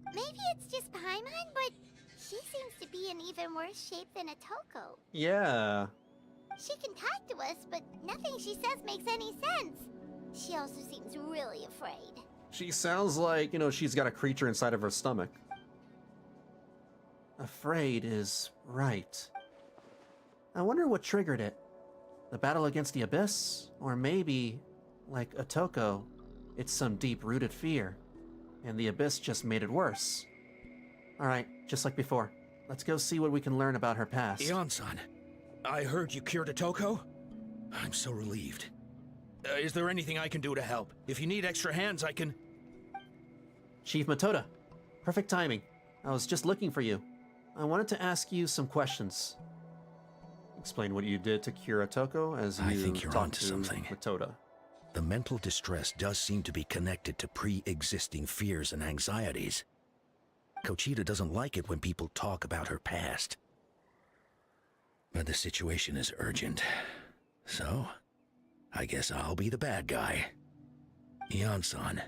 Maybe it's just Paimon, but she seems to be in even worse shape than Otoko. Yeah. She can talk to us, but nothing she says makes any sense. She also seems really afraid. She sounds like, you know, she's got a creature inside of her stomach. Afraid is right. I wonder what triggered it. The battle against the Abyss? Or maybe, like Otoko, it's some deep-rooted fear. And the Abyss just made it worse. Alright, just like before. Let's go see what we can learn about her past. Ion-san, I heard you cured Otoko? I'm so relieved. Is there anything I can do to help? If you need extra hands, I can... Chief Matoda, perfect timing. I was just looking for you. I wanted to ask you some questions. Explain what you did to cure Otoko as you I think you're talked onto to something. Matoda. The mental distress does seem to be connected to pre-existing fears and anxieties. Kochita doesn't like it when people talk about her past. But the situation is urgent. So, I guess I'll be the bad guy. Ion-san,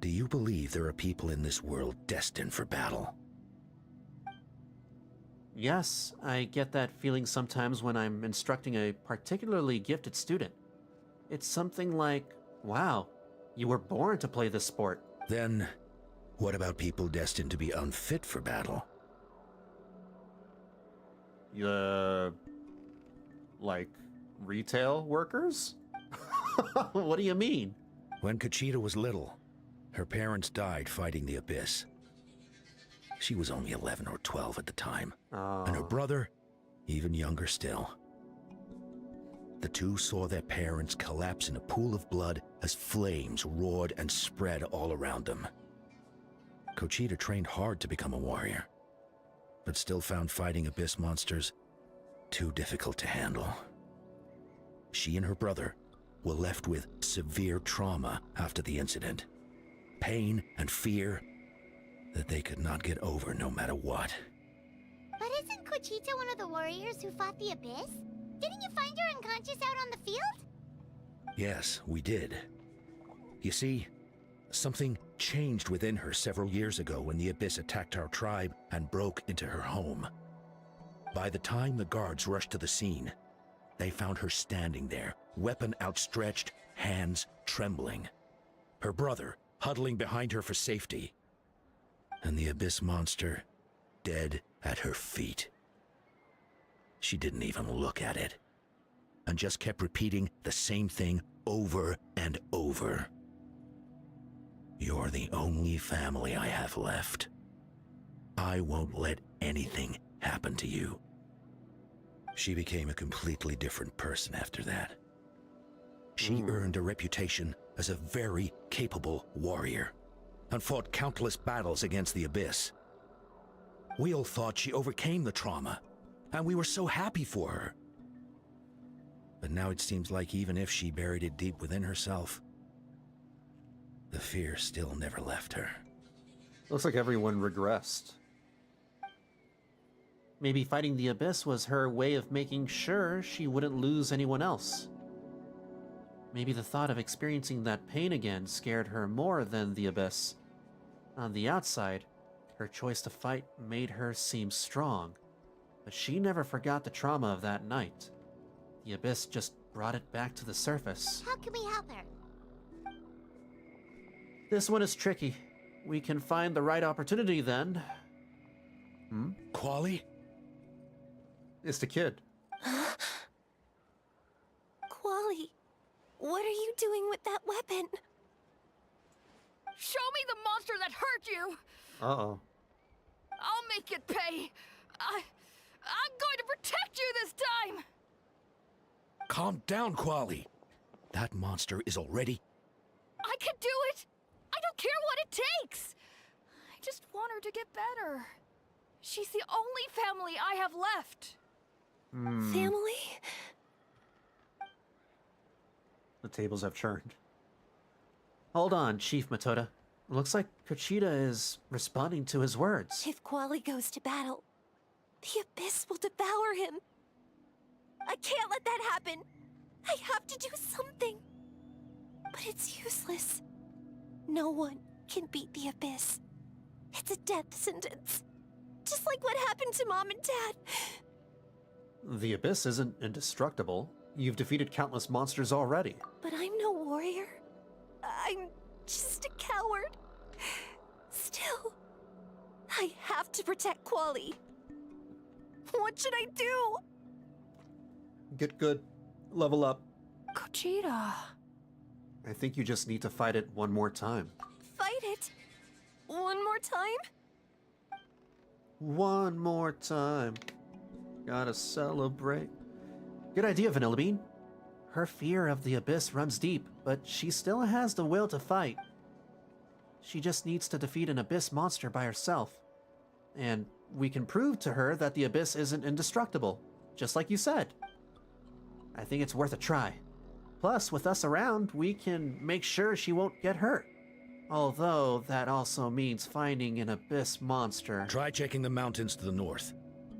do you believe there are people in this world destined for battle? Yes, I get that feeling sometimes when I'm instructing a particularly gifted student. It's something like, wow, you were born to play this sport. Then, what about people destined to be unfit for battle? Like, retail workers? What do you mean? When Kochita was little, her parents died fighting the Abyss. She was only 11 or 12 at the time, and her brother, even younger still. The two saw their parents collapse in a pool of blood as flames roared and spread all around them. Kochita trained hard to become a warrior, but still found fighting Abyss monsters too difficult to handle. She and her brother were left with severe trauma after the incident. Pain and fear that they could not get over no matter what. But isn't Kochita one of the warriors who fought the Abyss? Didn't you find her unconscious out on the field? Yes, we did. You see, something changed within her several years ago when the Abyss attacked our tribe and broke into her home. By the time the guards rushed to the scene, they found her standing there, weapon outstretched, hands trembling. Her brother huddling behind her for safety. And the Abyss monster dead at her feet. She didn't even look at it, and just kept repeating the same thing over and over. You're the only family I have left. I won't let anything happen to you. She became a completely different person after that. She earned a reputation as a very capable warrior. and fought countless battles against the Abyss. We all thought she overcame the trauma, and we were so happy for her. But now it seems like even if she buried it deep within herself, the fear still never left her. Looks like everyone regressed. Maybe fighting the Abyss was her way of making sure she wouldn't lose anyone else. Maybe the thought of experiencing that pain again scared her more than the Abyss. On the outside, her choice to fight made her seem strong, but she never forgot the trauma of that night. The Abyss just brought it back to the surface. How can we help her? This one is tricky. We can find the right opportunity then. Quali? It's the kid. Quali, what are you doing with that weapon? Show me the monster that hurt you! Uh-oh. I'll make it pay! I'm going to protect you this time! Calm down, Quali. That monster is already... I can do it! I don't care what it takes! I just want her to get better. She's the only family I have left. Family? The tables have turned. Hold on, Chief Matoda. Looks like Kuchita is responding to his words. If Quali goes to battle, the Abyss will devour him. I can't let that happen. I have to do something. But it's useless. No one can beat the Abyss. It's a death sentence. Just like what happened to Mom and Dad. The Abyss isn't indestructible. You've defeated countless monsters already. But I'm no warrior. I'm just a coward. Still, I have to protect Quali. What should I do? Get good. Level up. Kuchita. I think you just need to fight it one more time. Fight it? One more time? One more time. Gotta celebrate. Good idea, Vanillabean. Her fear of the Abyss runs deep, but she still has the will to fight. She just needs to defeat an Abyss monster by herself. And we can prove to her that the Abyss isn't indestructible, just like you said. I think it's worth a try. Plus, with us around, we can make sure she won't get hurt. Although, that also means finding an Abyss monster. Try checking the mountains to the north.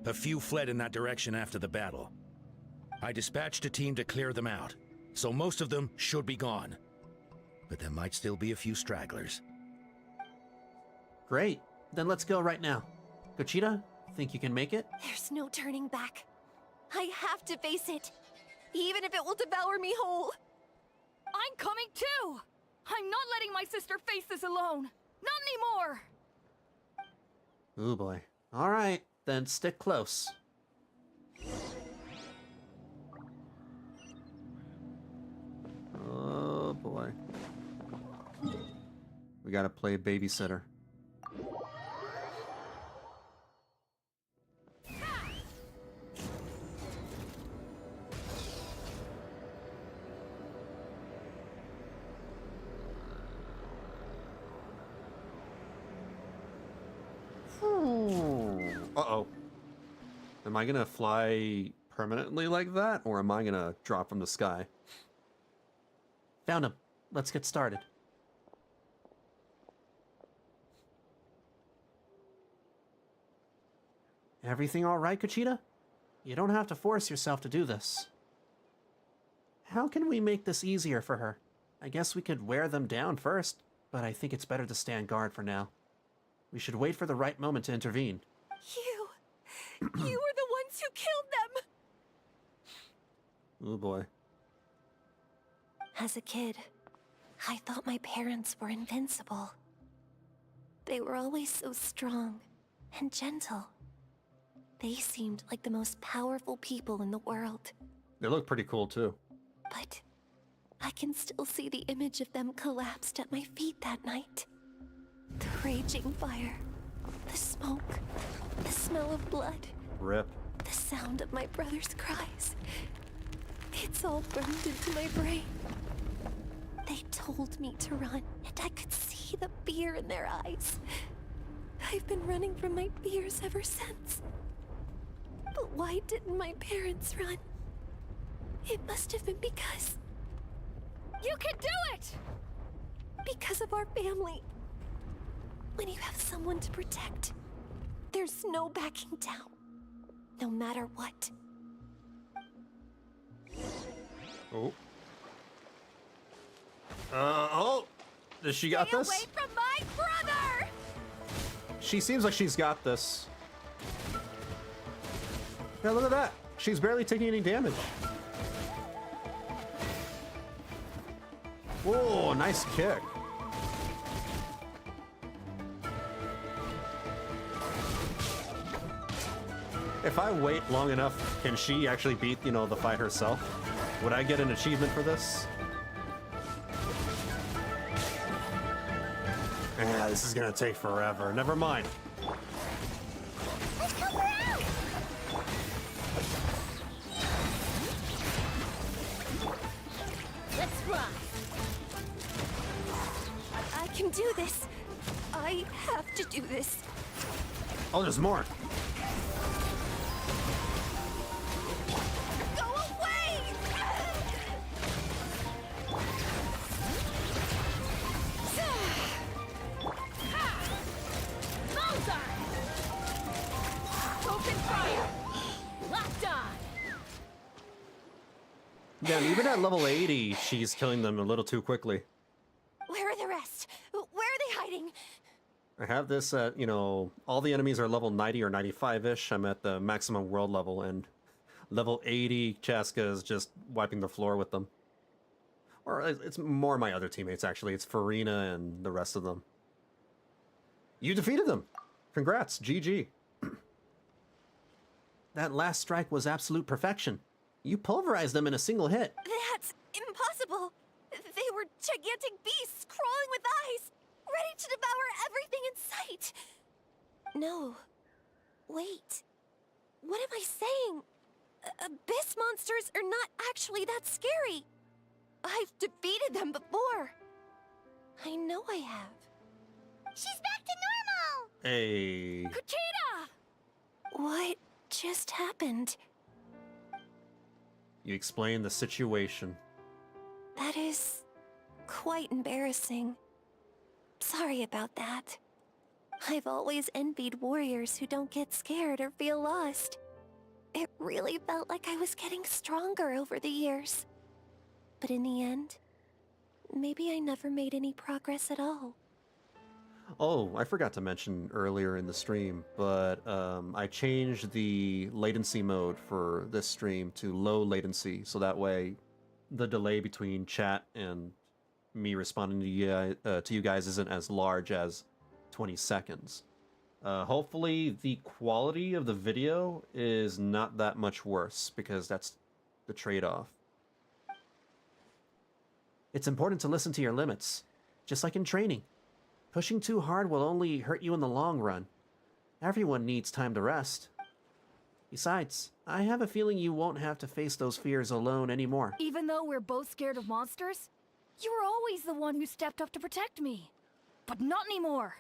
A few fled in that direction after the battle. I dispatched a team to clear them out, so most of them should be gone. But there might still be a few stragglers. Great. Then let's go right now. Kuchita, think you can make it? There's no turning back. I have to face it. Even if it will devour me whole. I'm coming too! I'm not letting my sister face this alone. Not anymore! Ooh boy. Alright, then stick close. Oh boy. We gotta play babysitter. Uh-oh. Am I gonna fly permanently like that, or am I gonna drop from the sky? Found him. Let's get started. Everything all right, Kuchita? You don't have to force yourself to do this. How can we make this easier for her? I guess we could wear them down first, but I think it's better to stand guard for now. We should wait for the right moment to intervene. You were the ones who killed them! Oh boy. As a kid, I thought my parents were invincible. They were always so strong and gentle. They seemed like the most powerful people in the world. They look pretty cool too. But I can still see the image of them collapsed at my feet that night. The raging fire, the smoke, the smell of blood. Rip. The sound of my brother's cries. It's all burned into my brain. They told me to run, and I could see see the fear in their eyes. I've been running from my fears ever since. But why didn't my parents run? It must have been because... You can do it! Because of our family. When you have someone to protect, there's no backing down. No matter what. Oh. Oh! Does she got this? Stay away from my brother! She seems like she's got this. Yeah, look at that. She's barely taking any damage. Whoa, nice kick. If I wait long enough, can she actually beat, you know, the fight herself? Would I get an achievement for this? Yeah, this is gonna take forever. Never mind. Let's help her out! Let's run. I can do this. I have to do this. Oh, there's more. Go away! Bullseye! Open fire! Locked on! Yeah, and even at level 80, she's killing them a little too quickly. Where are the rest? Where are they hiding? I have this at, you know, all the enemies are level 90 or 95-ish. I'm at the maximum world level, and level 80 Chasca is just wiping the floor with them. Or it's more my other teammates, actually. It's Farina and the rest of them. You defeated them! Congrats, GG. That last strike was absolute perfection. You pulverized them in a single hit. That's impossible. They were gigantic beasts crawling with eyes, ready to devour everything in sight. No. Wait. What am I saying? Abyss monsters are not actually that scary. I've defeated them before. I know I have. She's back to normal! Hey. Kuchita! What just happened? You explain the situation. That is quite embarrassing. Sorry about that. I've always envied warriors who don't get scared or feel lost. It really felt like I was getting stronger over the years. But in the end, maybe I never made any progress at all. Oh, I forgot to mention earlier in the stream, but I changed the latency mode for this stream to low latency, so that way the delay between chat and me responding to you guys isn't as large as 20 seconds. Hopefully the quality of the video is not that much worse, because that's the trade-off. It's important to listen to your limits, just like in training. Pushing too hard will only hurt you in the long run. Everyone needs time to rest. Besides, I have a feeling you won't have to face those fears alone anymore. Even though we're both scared of monsters, you were always the one who stepped up to protect me. But not anymore.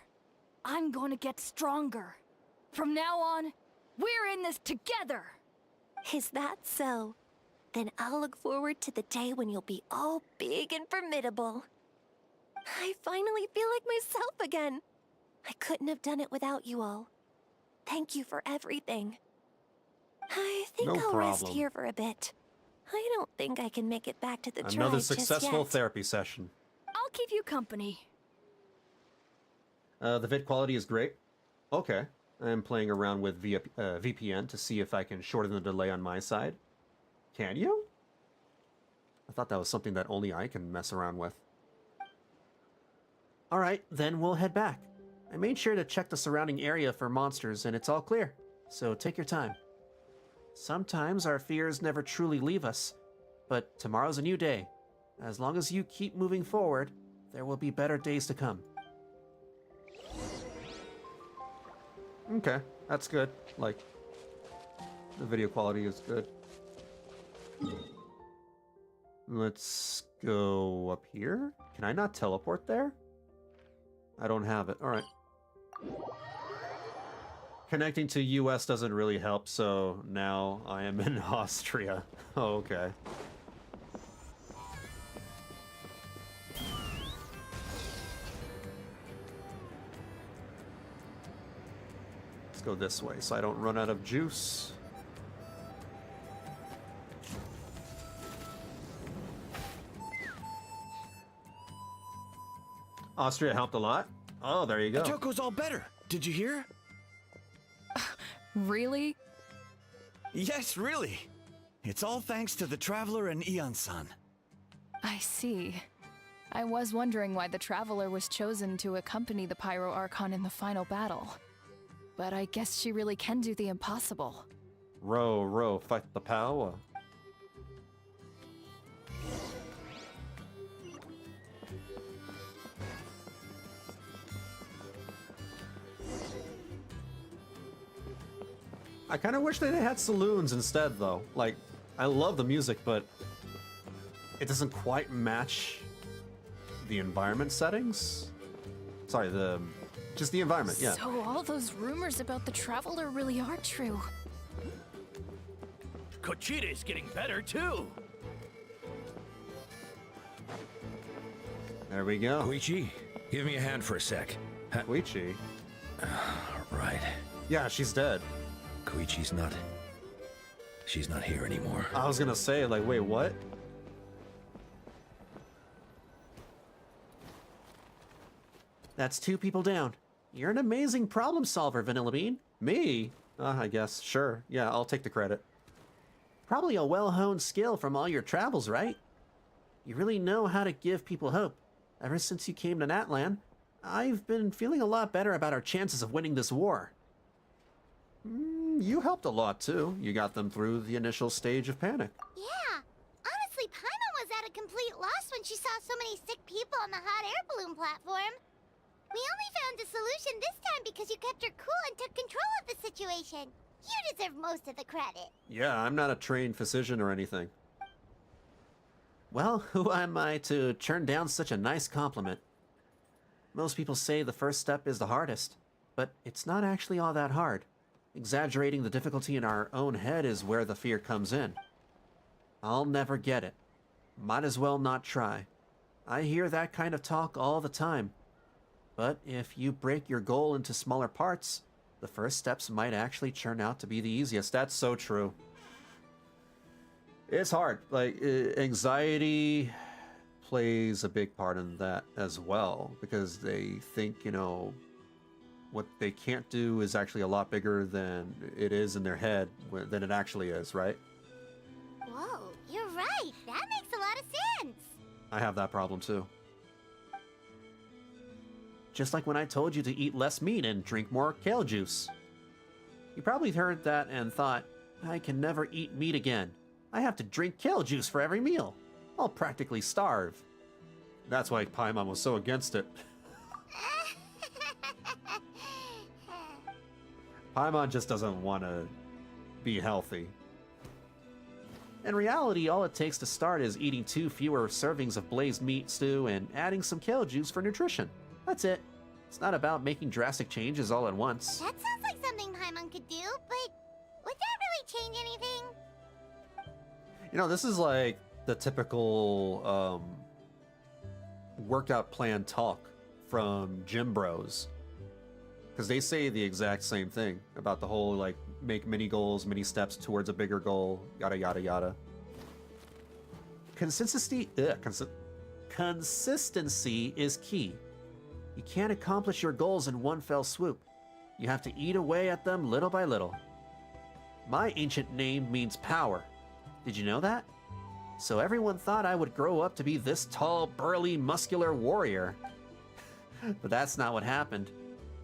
I'm going to get stronger. From now on, we're in this together. Is that so? Then I'll look forward to the day when you'll be all big and formidable. I finally feel like myself again. I couldn't have done it without you all. Thank you for everything. I think No I'll rest problem. here for a bit. I don't think I can make it back to the tribe Another just successful yet. therapy session. I'll keep you company. The vid quality is great. Okay. I'm playing around with VPN to see if I can shorten the delay on my side. Can you? I thought that was something that only I can mess around with. Alright, then we'll head back. I made sure to check the surrounding area for monsters and it's all clear, so take your time. Sometimes our fears never truly leave us, but tomorrow's a new day. As long as you keep moving forward, there will be better days to come. Okay, that's good. Like, the video quality is good. Let's go up here. Can I not teleport there? I don't have it. Alright. Connecting to US doesn't really help, so now I am in Austria. Oh, okay. Let's go this way so I don't run out of juice. Austria helped a lot. Oh, there you go. Otoko's all better. Did you hear? Really? Yes, really. It's all thanks to the Traveler and Eon-san. I see. I was wondering why the Traveler was chosen to accompany the Pyro Archon in the final battle. But I guess she really can do the impossible. Row, row, fight the power. I kind of wish they had saloons instead, though. Like, I love the music, but it doesn't quite match the environment settings. Sorry, just the environment, yeah. So all those rumors about the Traveler really are true. Kochida's getting better, too. There we go. Koichi, give me a hand for a sec. Koichi? Right. Yeah, she's dead. Koichi's not... She's not here anymore. I was gonna say, like, wait, what? That's 2 people down. You're an amazing problem solver, Vanillabean. Me? I guess. Sure. Yeah, I'll take the credit. Probably a well-honed skill from all your travels, right? You really know how to give people hope. Ever since you came to Natlan, I've been feeling a lot better about our chances of winning this war. You helped a lot, too. You got them through the initial stage of panic. Yeah. Honestly, Paimon was at a complete loss when she saw so many sick people on the hot air balloon platform. We only found a solution this time because you kept her cool and took control of the situation. You deserve most of the credit. Yeah, I'm not a trained physician or anything. Well, who am I to turn down such a nice compliment? Most people say the first step is the hardest, but it's not actually all that hard. Exaggerating the difficulty in our own head is where the fear comes in. I'll never get it. Might as well not try. I hear that kind of talk all the time. But if you break your goal into smaller parts, the first steps might actually turn out to be the easiest. That's so true. It's hard. Like, anxiety plays a big part in that as well, because they think, you know, what they can't do is actually a lot bigger than it is in their head, than it actually is, right? Whoa, you're right. That makes a lot of sense. I have that problem too. Just like when I told you to eat less meat and drink more kale juice. You probably heard that and thought, I can never eat meat again. I have to drink kale juice for every meal. I'll practically starve. That's why Paimon was so against it. Paimon just doesn't want to be healthy. In reality, all it takes to start is eating 2 fewer servings of blazed meat stew and adding some kale juice for nutrition. That's it. It's not about making drastic changes all at once. That sounds like something Paimon could do, but would that really change anything? You know, this is like the typical worked out plan talk from gym bros. Because they say the exact same thing about the whole, like, make mini goals, mini steps towards a bigger goal, yada, yada, yada. Consistency is key. You can't accomplish your goals in one fell swoop. You have to eat away at them little by little. My ancient name means power. Did you know that? So everyone thought I would grow up to be this tall, burly, muscular warrior. But that's not what happened.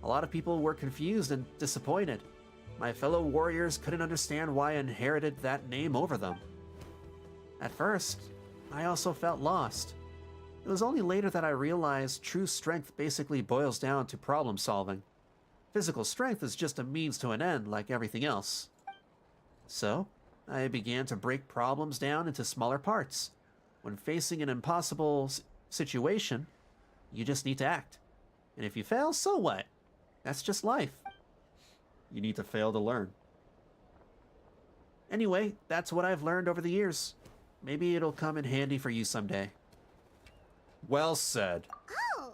A lot of people were confused and disappointed. My fellow warriors couldn't understand why I inherited that name over them. At first, I also felt lost. It was only later that I realized true strength basically boils down to problem solving. Physical strength is just a means to an end like everything else. So, I began to break problems down into smaller parts. When facing an impossible situation, you just need to act. And if you fail, so what? That's just life. You need to fail to learn. Anyway, that's what I've learned over the years. Maybe it'll come in handy for you someday. Well said. Oh,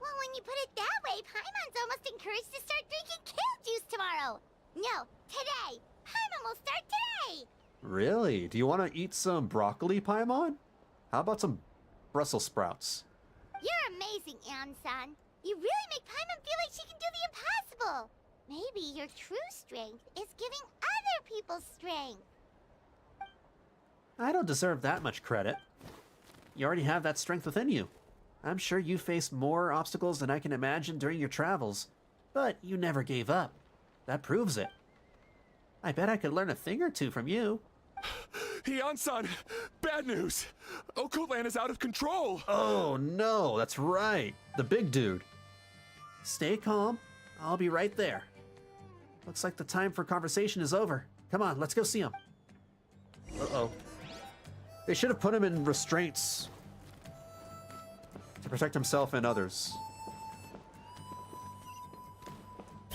well, when you put it that way, Paimon's almost encouraged to start drinking kale juice tomorrow. No, today. Paimon will start today. Really? Do you want to eat some broccoli, Paimon? How about some Brussels sprouts? You're amazing, Ansan. You really make Paimon feel like she can do the impossible. Maybe your true strength is giving other people strength. I don't deserve that much credit. You already have that strength within you. I'm sure you faced more obstacles than I can imagine during your travels, but you never gave up. That proves it. I bet I could learn a thing or two from you. Ansan, bad news. Okoland is out of control. Oh no, that's right. The big dude. Stay calm. I'll be right there. Looks like the time for conversation is over. Come on, let's go see him. Uh-oh. They should have put him in restraints to protect himself and others.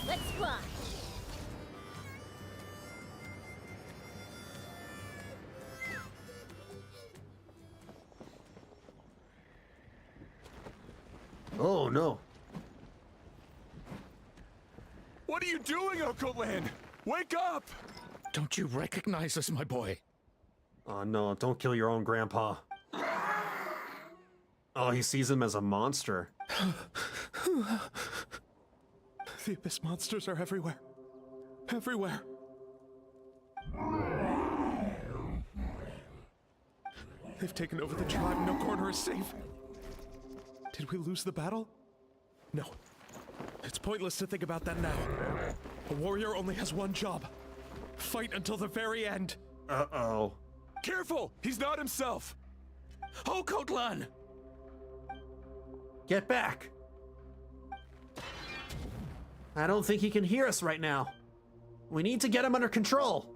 Let's fly. Oh no. What are you doing, Okoland? Wake up! Don't you recognize us, my boy? Oh no, don't kill your own grandpa. Oh, he sees him as a monster. The Abyss monsters are everywhere. Everywhere. They've taken over the tribe. No corner is safe. Did we lose the battle? No. It's pointless to think about that now. A warrior only has one job. Fight until the very end. Uh-oh. Careful! He's not himself! Oh, Kotlan! Get back! I don't think he can hear us right now. We need to get him under control.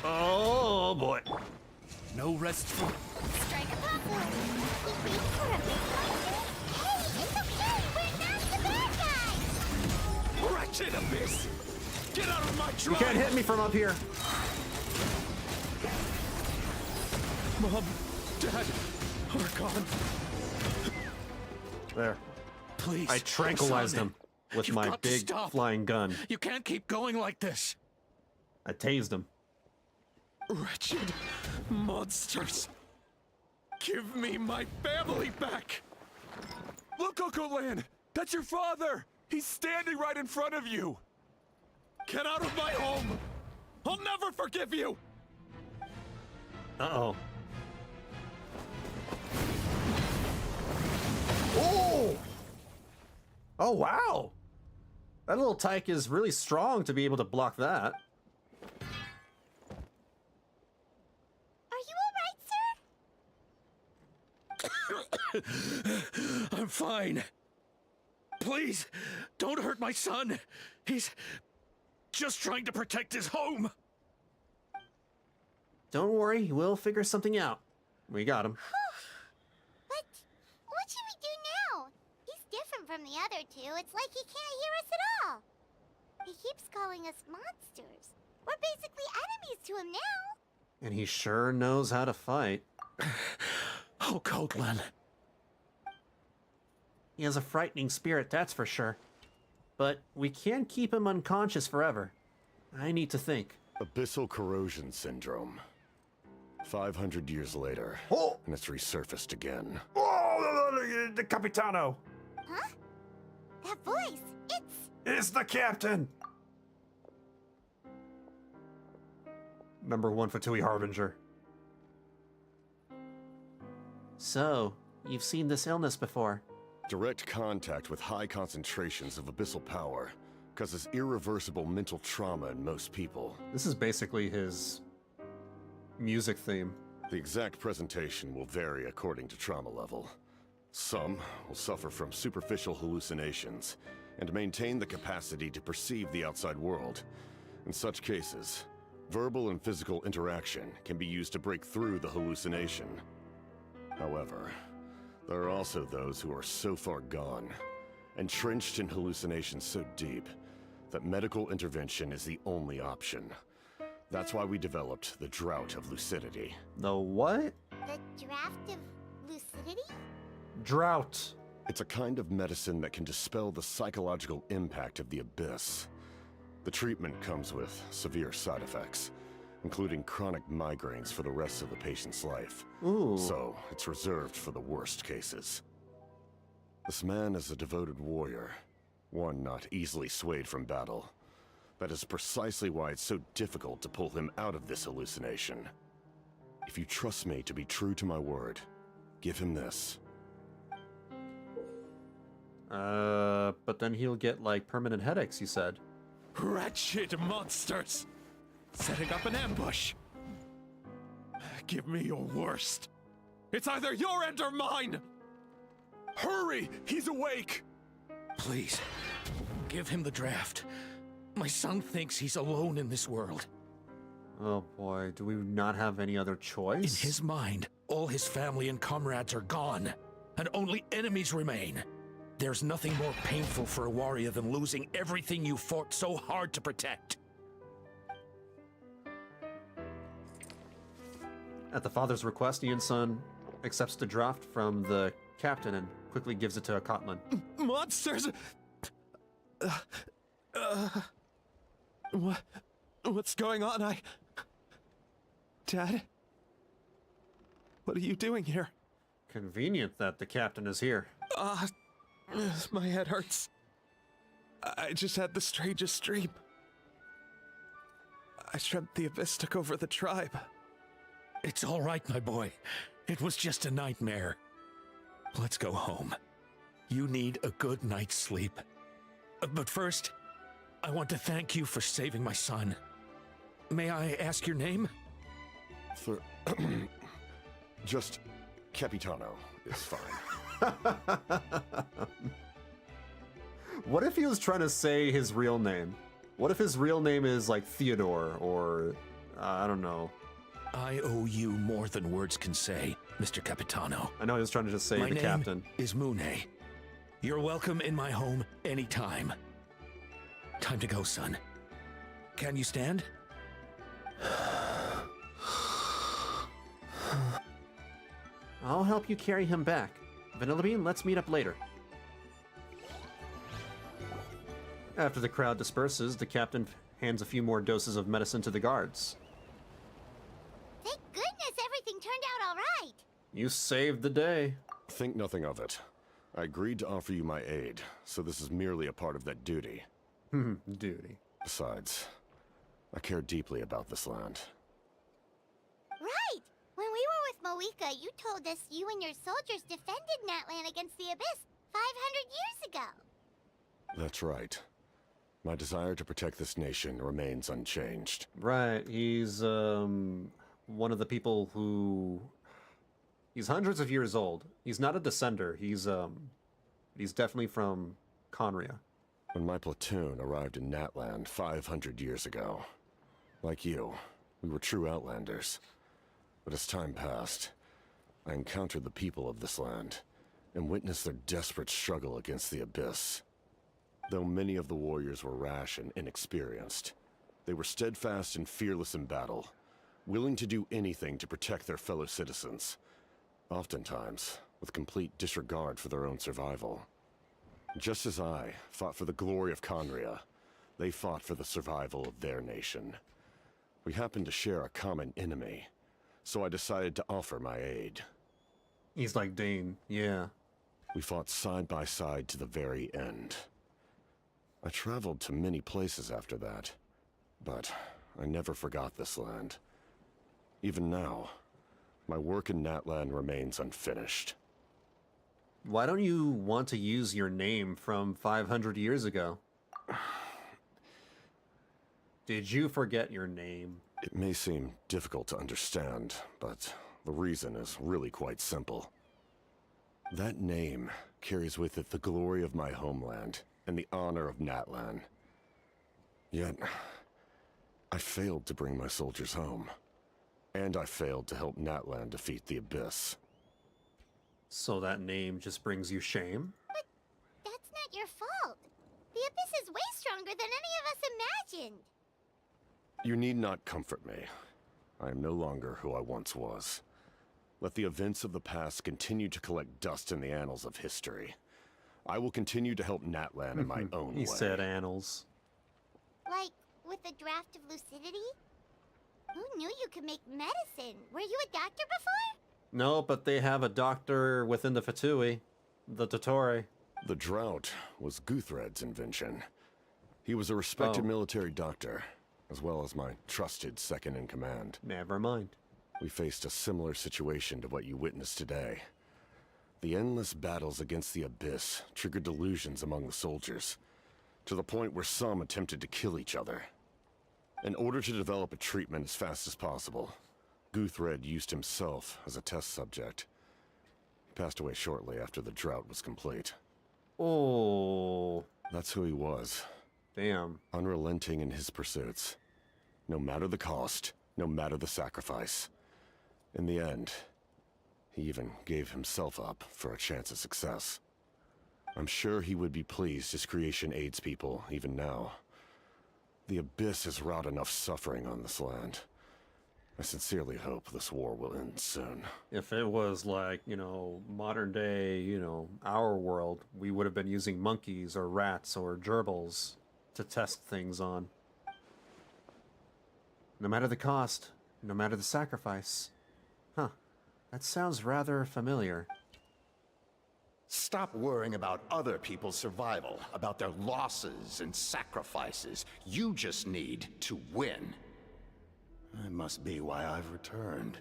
Oh boy. No rest for... Strike a pop. Keep waiting for him. Hey, it's okay. We're not the bad guys. Wretched Abyss! Get out of my You tribe! can't hit me from up here. Mom, Dad, Archon. There. Please. I tranquilized son, him with you've my got to big stop. flying gun. You can't keep going like this. I tased him. Wretched monsters! Give me my family back! Look, Okoland! That's your father! He's standing right in front of you! Get out of my home! I'll never forgive you! Uh-oh. Oh! Oh, wow! That little tyke is really strong to be able to block that. Are you alright, sir? I'm fine. Please, don't hurt my son. He's just trying to protect his home. Don't worry, we'll figure something out. We got him. But what should we do now? He's different from the other two. It's like he can't hear us at all. He keeps calling us monsters. We're basically enemies to him now. And he sure knows how to fight. Oh, Kotlan. He has a frightening spirit, that's for sure. But we can't keep him unconscious forever. I need to think. Abyssal corrosion syndrome. 500 years later, and it's resurfaced again. Oh, the Capitano! Huh? That voice, It's the captain! Number 1 Fatui Harbinger. So, you've seen this illness before. Direct contact with high concentrations of abyssal power causes irreversible mental trauma in most people. This is basically his music theme. The exact presentation will vary according to trauma level. Some will suffer from superficial hallucinations and maintain the capacity to perceive the outside world. In such cases, verbal and physical interaction can be used to break through the hallucination. However, There are also those who are so far gone, entrenched in hallucinations so deep, that medical intervention is the only option. That's why we developed the Drought of Lucidity. The what? The draft of lucidity? Drought. It's a kind of medicine that can dispel the psychological impact of the abyss. The treatment comes with severe side effects, including chronic migraines for the rest of the patient's life. Ooh. So, it's reserved for the worst cases. This man is a devoted warrior, one not easily swayed from battle. That is precisely why it's so difficult to pull him out of this hallucination. If you trust me to be true to my word, give him this. But then he'll get, like, permanent headaches, you said. Wretched monsters! Setting up an ambush! Give me your worst. It's either your end or mine! Hurry! He's awake! Please, give him the draft. My son thinks he's alone in this world. Oh boy, do we not have any other choice? In his mind, all his family and comrades are gone, and only enemies remain. There's nothing more painful for a warrior than losing everything you fought so hard to protect. At the father's request, Ian's son accepts the draft from the captain and quickly gives it to Kotlin. Monsters! What's going on? Dad? What are you doing here? Convenient that the captain is here. My head hurts. I just had the strangest dream. I dreamt the Abyss took over the tribe. It's all right, my boy. It was just a nightmare. Let's go home. You need a good night's sleep. But first, I want to thank you for saving my son. May I ask your name? Just Capitano is fine. What if he was trying to say his real name? What if his real name is like Theodore or I don't know. I owe you more than words can say, Mr. Capitano. I know he was trying to just say my the name captain. Is Mune. You're welcome in my home anytime. Time to go, son. Can you stand? I'll help you carry him back. Vanillabean, let's meet up later. After the crowd disperses, the captain hands a few more doses of medicine to the guards. Thank goodness everything turned out all right. You saved the day. Think nothing of it. I agreed to offer you my aid, so this is merely a part of that duty. Duty. Besides, I care deeply about this land. Right! When we were with Moika, you told us you and your soldiers defended Natlan against the Abyss 500 years ago. That's right. My desire to protect this nation remains unchanged. Right, he's one of the people who... He's hundreds of years old. He's not a descender. He's definitely from Conria. When my platoon arrived in Natlan 500 years ago, like you, we were true outlanders. But as time passed, I encountered the people of this land and witnessed their desperate struggle against the Abyss. Though many of the warriors were rash and inexperienced, they were steadfast and fearless in battle, willing to do anything to protect their fellow citizens, oftentimes with complete disregard for their own survival. Just as I fought for the glory of Conria, they fought for the survival of their nation. We happened to share a common enemy, so I decided to offer my aid. He's like Dane, yeah. We fought side by side to the very end. I traveled to many places after that, but I never forgot this land. Even now, my work in Natlan remains unfinished. Why don't you want to use your name from 500 years ago? Did you forget your name? It may seem difficult to understand, but the reason is really quite simple. That name carries with it the glory of my homeland and the honor of Natlan. Yet, I failed to bring my soldiers home. And I failed to help Natlan defeat the Abyss. So that name just brings you shame? That's not your fault. The Abyss is way stronger than any of us imagined. You need not comfort me. I am no longer who I once was. Let the events of the past continue to collect dust in the annals of history. I will continue to help Natlan in my own way. He said annals. Like, with the draft of lucidity? Who knew you could make medicine? Were you a doctor before? No, but they have a doctor within the Fatui, the Totore. The drought was Guthred's invention. He was a respected military doctor, as well as my trusted second-in-command. Never mind. We faced a similar situation to what you witnessed today. The endless battles against the Abyss triggered delusions among the soldiers, to the point where some attempted to kill each other. In order to develop a treatment as fast as possible, Guthred used himself as a test subject. He passed away shortly after the drought was complete. Oh. That's who he was. Damn. Unrelenting in his pursuits. No matter the cost, no matter the sacrifice. In the end, he even gave himself up for a chance at success. I'm sure he would be pleased his creation aids people even now. The Abyss has wrought enough suffering on this land. I sincerely hope this war will end soon. If it was like, modern day, our world, we would have been using monkeys or rats or gerbils to test things on. No matter the cost, no matter the sacrifice. Huh. That sounds rather familiar. Stop worrying about other people's survival, about their losses and sacrifices. You just need to win. That must be why I've returned.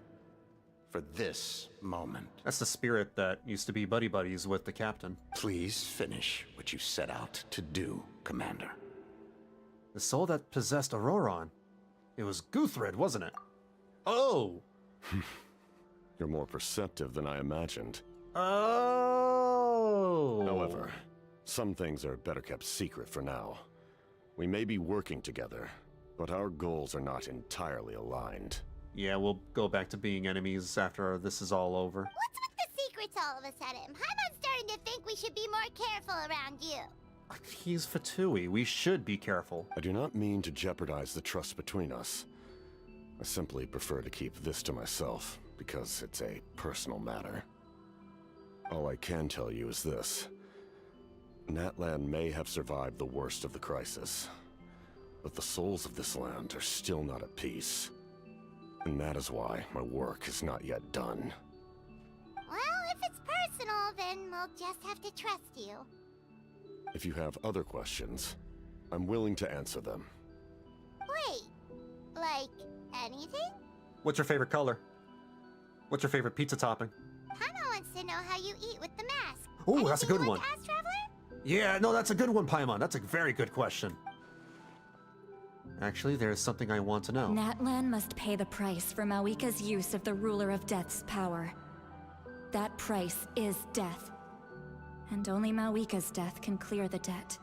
For this moment. That's the spirit that used to be buddy-buddies with the captain. Please finish what you set out to do, Commander. The soul that possessed Auroron. It was Guthred, wasn't it? Oh! You're more perceptive than I imagined. Oh! However, some things are better kept secret for now. We may be working together, but our goals are not entirely aligned. Yeah, we'll go back to being enemies after this is all over. What's with the secrets all of a sudden? Paimon's starting to think we should be more careful around you. He's Fatui. We should be careful. I do not mean to jeopardize the trust between us. I simply prefer to keep this to myself, because it's a personal matter. All I can tell you is this. Natlan may have survived the worst of the crisis, but the souls of this land are still not at peace. And that is why my work is not yet done. Well, if it's personal, then we'll just have to trust you. If you have other questions, I'm willing to answer them. Wait, like anything? What's your favorite color? What's your favorite pizza topping? Paimon wants to know how you eat with the mask. Oh, that's a good one. Past Traveler? Yeah, no, that's a good one, Paimon. That's a very good question. Actually, there's something I want to know. Natlan must pay the price for Mawika's use of the Ruler of Death's power. That price is death. And only Mawika's death can clear the debt.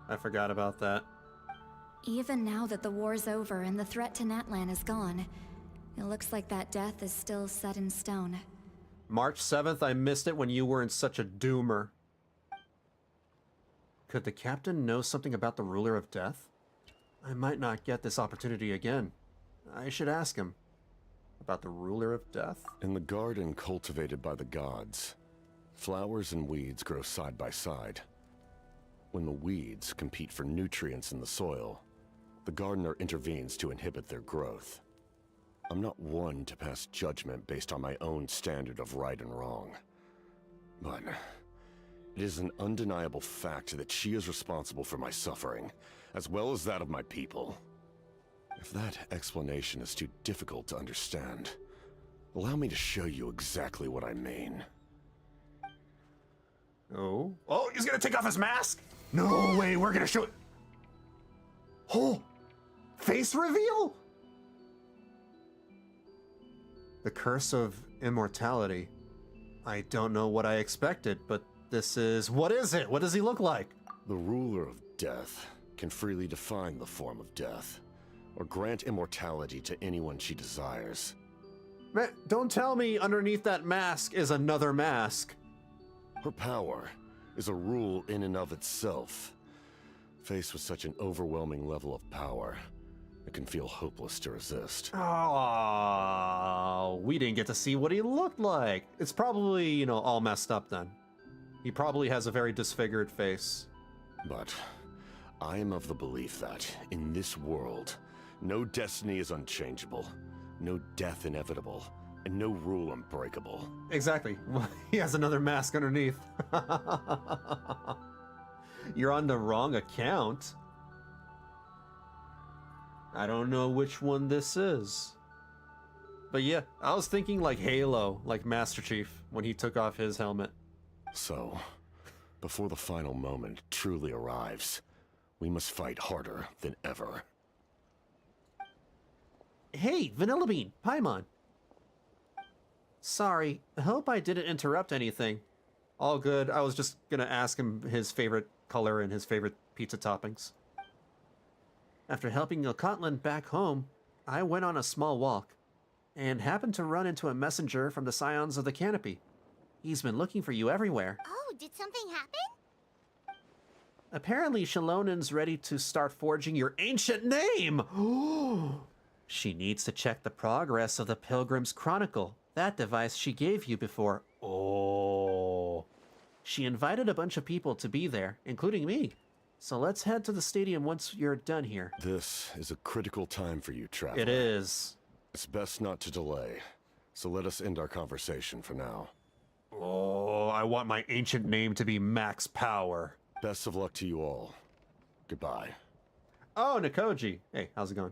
I forgot about that. Even now that the war's over and the threat to Natlan is gone, it looks like that death is still set in stone. March 7th, I missed it when you were in such a doomer. Could the captain know something about the Ruler of Death? I might not get this opportunity again. I should ask him. About the Ruler of Death? In the garden cultivated by the gods, flowers and weeds grow side by side. When the weeds compete for nutrients in the soil, the gardener intervenes to inhibit their growth. I'm not one to pass judgment based on my own standard of right and wrong. But it is an undeniable fact that she is responsible for my suffering, as well as that of my people. If that explanation is too difficult to understand, allow me to show you exactly what I mean. Oh? Oh, he's gonna take off his mask? No way, we're gonna show it. Oh! Face reveal? The Curse of Immortality. I don't know what I expected, but this is... What is it? What does he look like? The Ruler of Death can freely define the form of death, or grant immortality to anyone she desires. Man, don't tell me underneath that mask is another mask. Her power is a rule in and of itself. Faced with such an overwhelming level of power, it can feel hopeless to resist. Oh, we didn't get to see what he looked like. It's probably, you know, all messed up then. He probably has a very disfigured face. But I am of the belief that, in this world, no destiny is unchangeable, no death inevitable, and no rule unbreakable. Exactly. He has another mask underneath. You're on the wrong account. I don't know which one this is. But yeah, I was thinking like Halo, like Master Chief, when he took off his helmet. So, before the final moment truly arrives, we must fight harder than ever. Hey, Vanillabean, Paimon. Sorry, I hope I didn't interrupt anything. All good. I was just gonna ask him his favorite color and his favorite pizza toppings. After helping Natlan back home, I went on a small walk, and happened to run into a messenger from the Scions of the Canopy. He's been looking for you everywhere. Oh, did something happen? Apparently, Shalonen's ready to start forging your ancient name! She needs to check the progress of the Pilgrim's Chronicle, that device she gave you before. Oh. She invited a bunch of people to be there, including me. So let's head to the stadium once you're done here. This is a critical time for you, Traveler. It is. It's best not to delay, so let us end our conversation for now. Oh, I want my ancient name to be Max Power. Best of luck to you all. Goodbye. Oh, Nikoji. Hey, how's it going?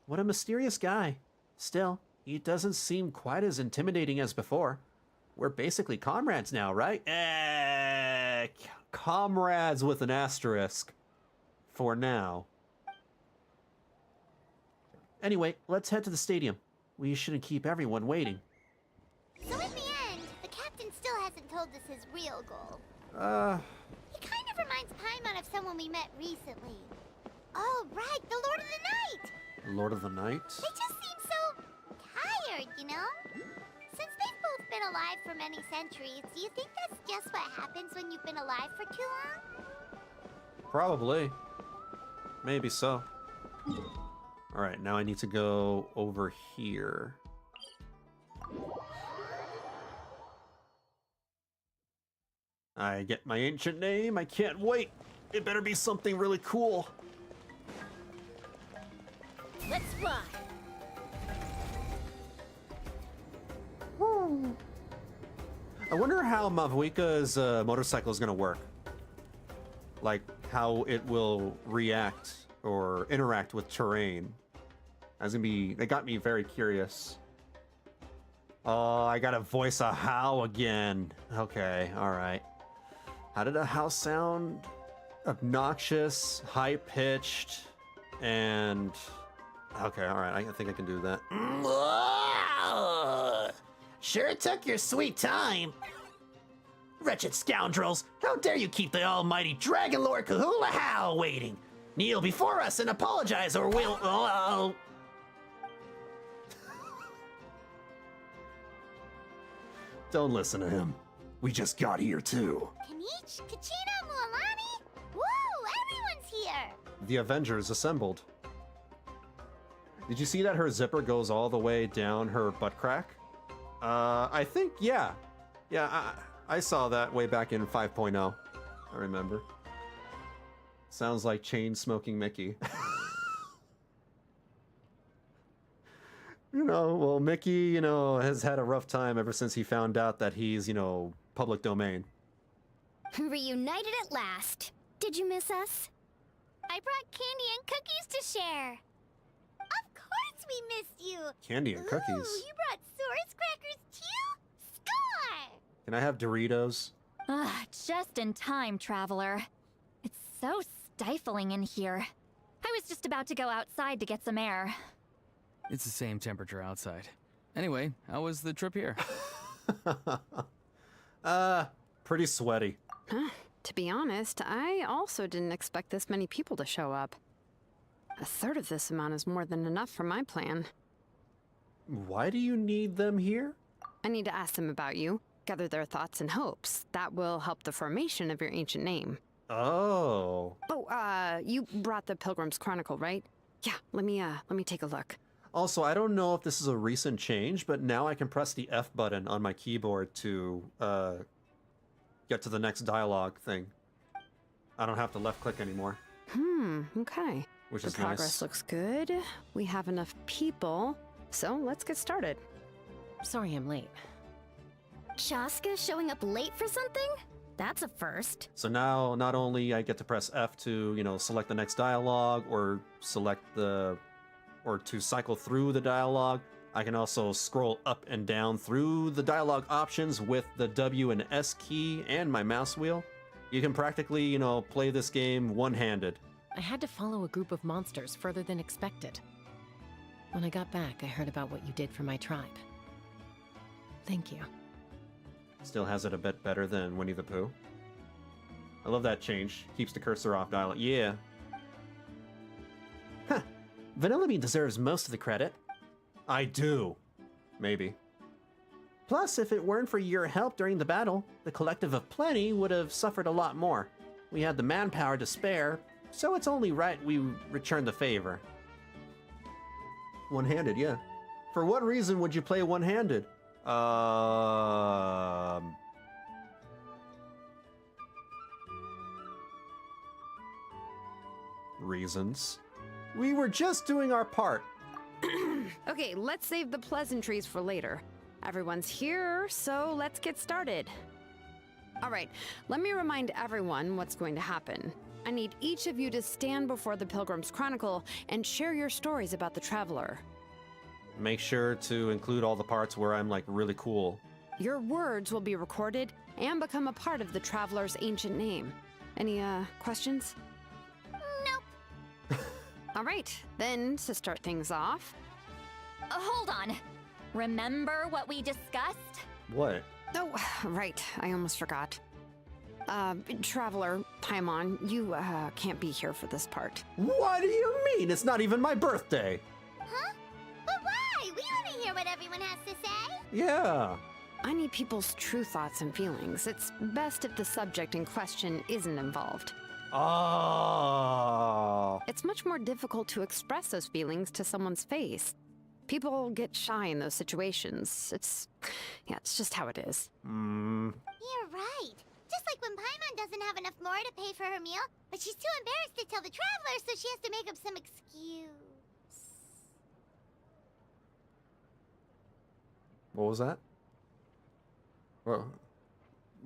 What a mysterious guy. Still, he doesn't seem quite as intimidating as before. We're basically comrades now, right? Comrades with an asterisk. For now. Anyway, let's head to the stadium. We shouldn't keep everyone waiting. So in the end, the captain still hasn't told us his real goal. He kind of reminds Paimon of someone we met recently. Oh, right, the Lord of the Night! Lord of the Night? They just seem so tired, you know? Since they've both been alive for many centuries, do you think that's just what happens when you've been alive for too long? Probably. Maybe so. Alright, now I need to go over here. I get my ancient name. I can't wait. It better be something really cool. Let's fly. I wonder how Mavuika's motorcycle is going to work. Like, how it will react or interact with terrain. That got me very curious. Oh, I gotta voice a how again. Okay, alright. How did a how sound? Obnoxious, high-pitched, and... Okay, alright, I think I can do that. Sure took your sweet time. Wretched scoundrels, how dare you keep the almighty Dragon Lord Kahula How waiting? Kneel before us and apologize or we'll... Don't listen to him. We just got here too. Kanich, Kachina, Mualani? Woo! Everyone's here! The Avengers assembled. Did you see that her zipper goes all the way down her butt crack? I think, yeah. Yeah, I saw that way back in 5.0. I remember. Sounds like chain-smoking Mickey. Well, Mickey, has had a rough time ever since he found out that he's, public domain. Reunited at last. Did you miss us? I brought candy and cookies to share. Of course we missed you! Candy and cookies? Ooh, you brought Source crackers too? Score! Can I have Doritos? Just in time, Traveler. It's so stifling in here. I was just about to go outside to get some air. It's the same temperature outside. Anyway, how was the trip here? Pretty sweaty. Huh? To be honest, I also didn't expect this many people to show up. A third of this amount is more than enough for my plan. Why do you need them here? I need to ask them about you, gather their thoughts and hopes. That will help the formation of your ancient name. Oh. Oh, you brought the Pilgrim's Chronicle, right? Yeah, let me take a look. Also, I don't know if this is a recent change, but now I can press the F button on my keyboard to get to the next dialogue thing. I don't have to left click anymore. Okay. Which the is progress nice. looks good. We have enough people, so let's get started. Sorry I'm late. Chasca showing up late for something? That's a first. So now, not only I get to press F to, select the next dialogue or or to cycle through the dialogue, I can also scroll up and down through the dialogue options with the W and S key and my mouse wheel. You can practically, play this game one-handed. I had to follow a group of monsters further than expected. When I got back, I heard about what you did for my tribe. Thank you. Still has it a bit better than Winnie the Pooh. I love that change. Keeps the cursor off dialogue. Yeah. Huh. Vanillabean deserves most of the credit. I do. Maybe. Plus, if it weren't for your help during the battle, the Collective of Plenty would have suffered a lot more. We had the manpower to spare, so it's only right we return the favor. One-handed, yeah. For what reason would you play one-handed? Reasons. We were just doing our part. Okay, let's save the pleasantries for later. Everyone's here, so let's get started. All right, let me remind everyone what's going to happen. I need each of you to stand before the Pilgrim's Chronicle and share your stories about the Traveler. Make sure to include all the parts where I'm like really cool. Your words will be recorded and become a part of the Traveler's ancient name. Any, questions? Nope. All right, then to start things off. Hold on. Remember what we discussed? What? Oh, right, I almost forgot. Traveler, Paimon, you, can't be here for this part. What do you mean? It's not even my birthday. Huh? But why? We want to hear what everyone has to say. Yeah. I need people's true thoughts and feelings. It's best if the subject in question isn't involved. Oh. It's much more difficult to express those feelings to someone's face. People get shy in those situations. It's just how it is. You're right. Just like when Paimon doesn't have enough more to pay for her meal, but she's too embarrassed to tell the Traveler, so she has to make up some excuse. What was that? Well,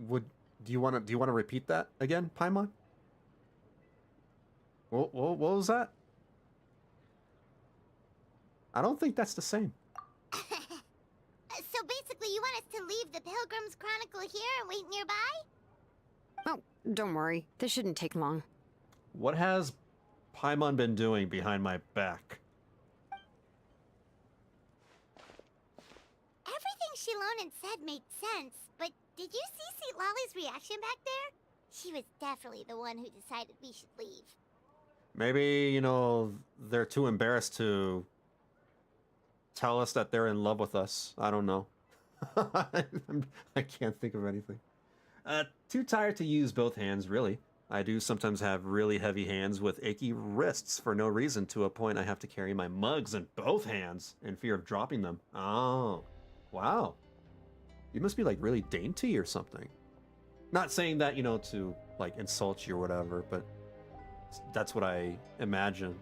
do you want to repeat that again, Paimon? What was that? I don't think that's the same. So basically, you want us to leave the Pilgrim's Chronicle here and wait nearby? Oh, don't worry. This shouldn't take long. What has Paimon been doing behind my back? Everything Shilonen said made sense, but did you see St. Lolly's reaction back there? She was definitely the one who decided we should leave. Maybe, they're too embarrassed to tell us that they're in love with us. I don't know. I can't think of anything. Too tired to use both hands, really. I do sometimes have really heavy hands with achy wrists for no reason, to a point I have to carry my mugs in both hands in fear of dropping them. Oh, wow. You must be like really dainty or something. Not saying that, to like insult you or whatever, but that's what I imagine.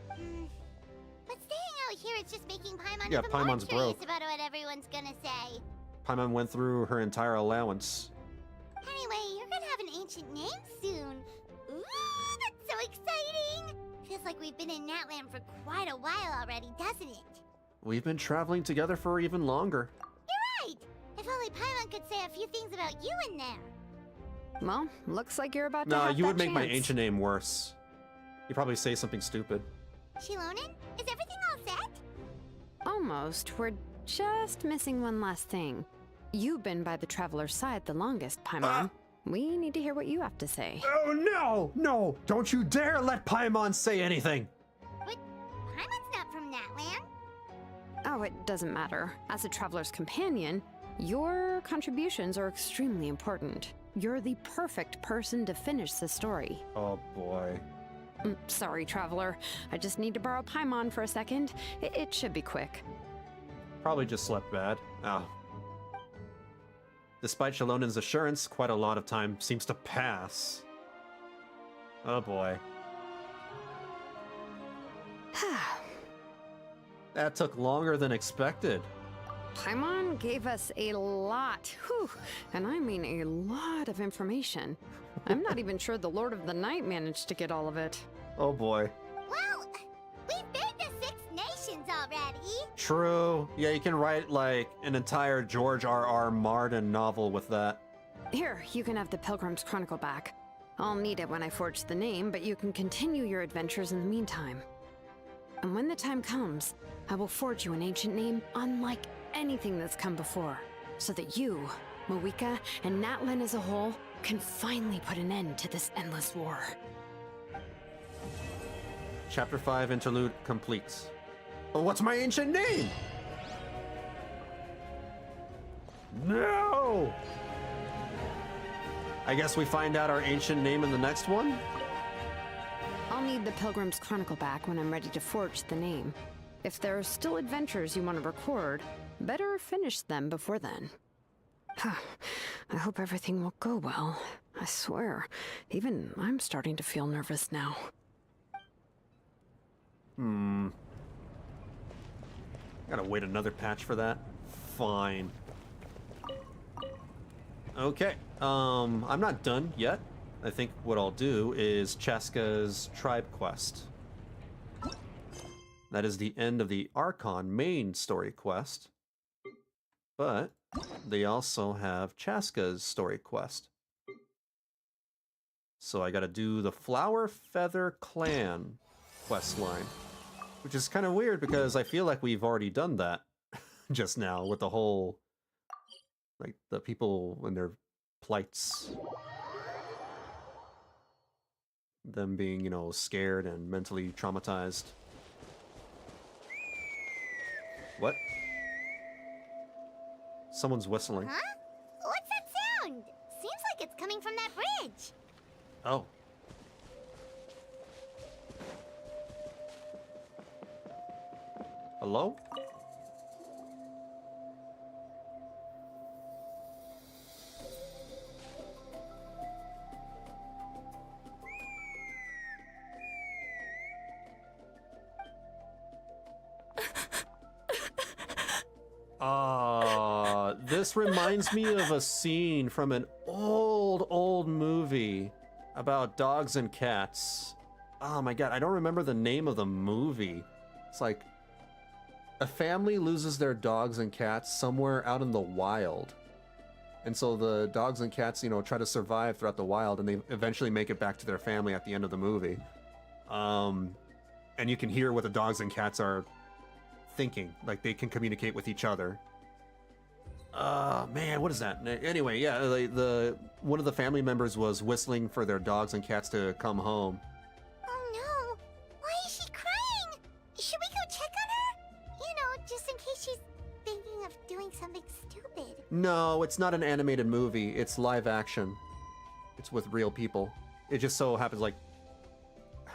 But staying out here is just making Paimon Yeah, even Paimon's more curious broke. about what everyone's gonna say. Paimon went through her entire allowance. Anyway, you're gonna have an ancient name soon. Ooh, that's so exciting! Feels like we've been in Natlan for quite a while already, doesn't it? We've been traveling together for even longer. You're right! If only Paimon could say a few things about you in there. Well, looks like you're about to Nah, have you that would make my chance. ancient name worse. You'd probably say something stupid. Shilonen, is everything all set? Almost. We're just missing one last thing. You've been by the Traveler's side the longest, Paimon. We need to hear what you have to say. Oh no! No! Don't you dare let Paimon say anything! But Paimon's not from Natlan. Oh, it doesn't matter. As a traveler's companion, your contributions are extremely important. You're the perfect person to finish the story. Oh boy. Sorry, traveler. I just need to borrow Paimon for a second. It should be quick. Probably just slept bad. Oh. Despite Shalonen's assurance, quite a lot of time seems to pass. Oh boy. That took longer than expected. Paimon gave us a lot, whew, and I mean a lot of information. I'm not even sure the Lord of the Night managed to get all of it. Oh boy. Well, we've been to 6 nations already. True. Yeah, you can write like an entire George R.R. Martin novel with that. Here, you can have the Pilgrim's Chronicle back. I'll need it when I forge the name, but you can continue your adventures in the meantime. And when the time comes, I will forge you an ancient name unlike anything that's come before, so that you, Mawika, and Natlan as a whole can finally put an end to this endless war. Chapter 5 Interlude completes. Oh, what's my ancient name? No! I guess we find out our ancient name in the next one? I'll need the Pilgrim's Chronicle back when I'm ready to forge the name. If there are still adventures you want to record, better finish them before then. I hope everything will go well. I swear, even I'm starting to feel nervous now. Gotta wait another patch for that? Fine. Okay, I'm not done yet. I think what I'll do is Chasca's tribe quest. That is the end of the Archon main story quest. But they also have Chasca's story quest. So I gotta do the Flower Feather Clan quest line. Which is kind of weird because I feel like we've already done that just now with the whole, like, the people and their plights. Them being, you know, scared and mentally traumatized. What? Someone's whistling. Huh? What's that sound? Seems like it's coming from that bridge. Oh. Hello? This reminds me of a scene from an old movie about dogs and cats. Oh my god, I don't remember the name of the movie. It's like a family loses their dogs and cats somewhere out in the wild. And so the dogs and cats, you know, try to survive throughout the wild, and they eventually make it back to their family at the end of the movie. And you can hear what the dogs and cats are thinking. Like, they can communicate with each other. Man, what is that? Anyway, yeah, the one of the family members was whistling for their dogs and cats to come home. Oh no! Why is she crying? Should we go check on her? You know, just in case she's thinking of doing something stupid. No, it's not an animated movie. It's live action. It's with real people. It just so happens, like,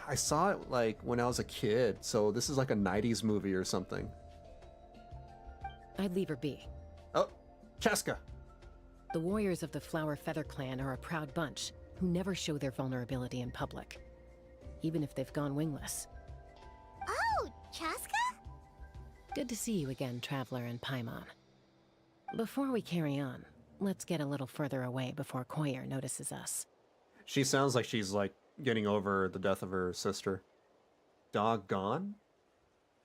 I saw it, like, when I was a kid, so this is like a 90s movie or something. I'd leave her be. Oh, Chasca! The warriors of the Flower Feather Clan are a proud bunch who never show their vulnerability in public, even if they've gone wingless. Oh, Chasca? Good to see you again, Traveler and Paimon. Before we carry on, let's get a little further away before Koyer notices us. She sounds like she's, like, getting over the death of her sister. Doggone?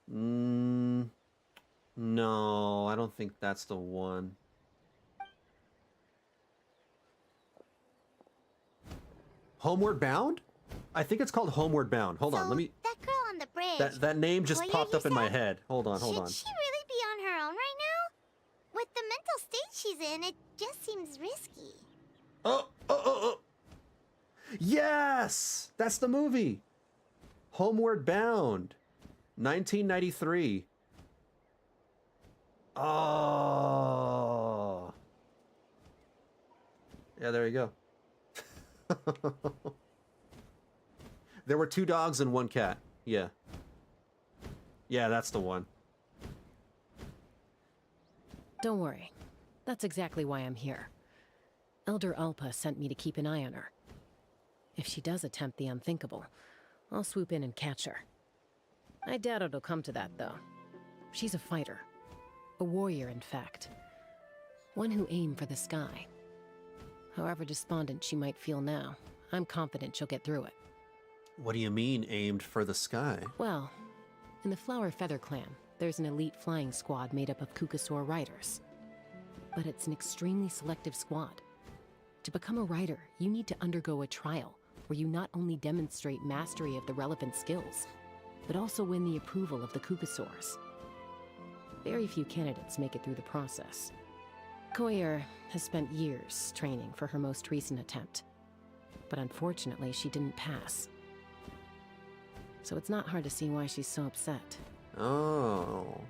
No, I don't think that's the one. Homeward Bound? I think it's called Homeward Bound. Hold on, let me... That girl on the bridge. That name just Koyer, popped up you in my said? head. Hold on. Should she really be on her own right now? With the mental state she's in, it just seems risky. Oh! Yes! That's the movie! Homeward Bound. 1993. Oh. Yeah, there you go. There were 2 dogs and 1 cat. Yeah. Yeah, that's the one. Don't worry. That's exactly why I'm here. Elder Alpa sent me to keep an eye on her. If she does attempt the unthinkable, I'll swoop in and catch her. I doubt it'll come to that, though. She's a fighter. A warrior, in fact. One who aimed for the sky. However despondent she might feel now, I'm confident she'll get through it. What do you mean, aimed for the sky? Well, in the Flower Feather clan, there's an elite flying squad made up of Kukasaur riders. But it's an extremely selective squad. To become a rider, you need to undergo a trial where you not only demonstrate mastery of the relevant skills, but also win the approval of the Kukasaurs. Very few candidates make it through the process. Koyer has spent years training for her most recent attempt, but unfortunately she didn't pass. So it's not hard to see why she's so upset. Oh.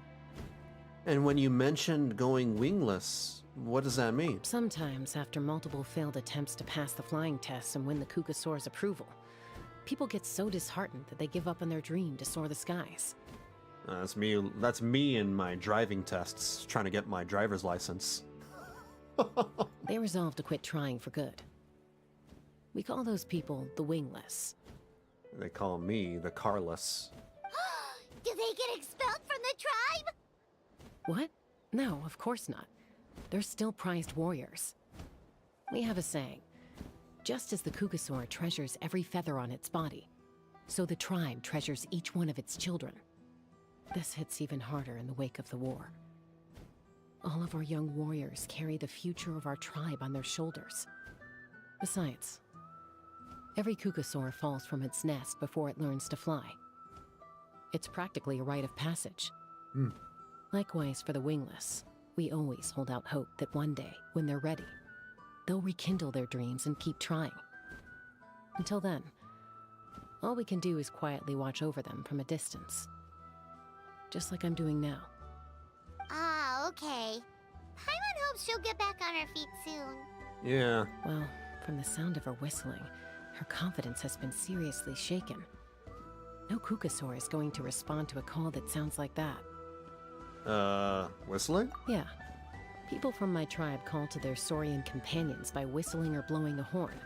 And when you mentioned going wingless, what does that mean? Sometimes, after multiple failed attempts to pass the flying test and win the Kukasaur's approval, people get so disheartened that they give up on their dream to soar the skies. That's me in my driving tests, trying to get my driver's license. They resolve to quit trying for good. We call those people the wingless. They call me the carless. Do they get expelled from the tribe? What? No, of course not. They're still prized warriors. We have a saying. Just as the Kukasaur treasures every feather on its body, so the tribe treasures each one of its children. This hits even harder in the wake of the war. All of our young warriors carry the future of our tribe on their shoulders. Besides, every Kukasaur falls from its nest before it learns to fly. It's practically a rite of passage. Likewise for the wingless, we always hold out hope that one day, when they're ready, they'll rekindle their dreams and keep trying. Until then, all we can do is quietly watch over them from a distance. Just like I'm doing now. Ah, okay. Paimon hopes she'll get back on her feet soon. Yeah. Well, from the sound of her whistling, her confidence has been seriously shaken. No Kukasaur is going to respond to a call that sounds like that. Whistling? Yeah. People from my tribe call to their saurian companions by whistling or blowing a horn.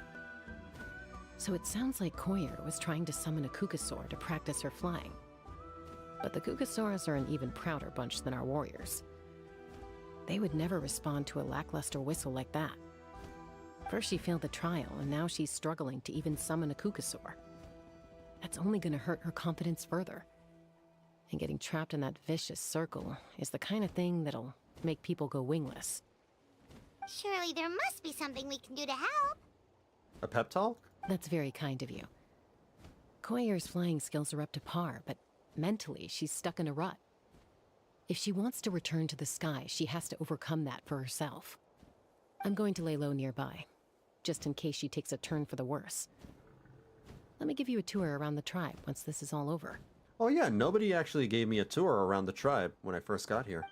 So it sounds like Koyer was trying to summon a Kukasaur to practice her flying. But the Kukasaurs are an even prouder bunch than our warriors. They would never respond to a lackluster whistle like that. First she failed the trial, and now she's struggling to even summon a Kukasaur. That's only gonna hurt her confidence further. And getting trapped in that vicious circle is the kind of thing that'll make people go wingless. Surely there must be something we can do to help. A pep talk? That's very kind of you. Koyer's flying skills are up to par, but mentally she's stuck in a rut. If she wants to return to the sky, she has to overcome that for herself. I'm going to lay low nearby, just in case she takes a turn for the worse. Let me give you a tour around the tribe once this is all over. Oh yeah, nobody actually gave me a tour around the tribe when I first got here.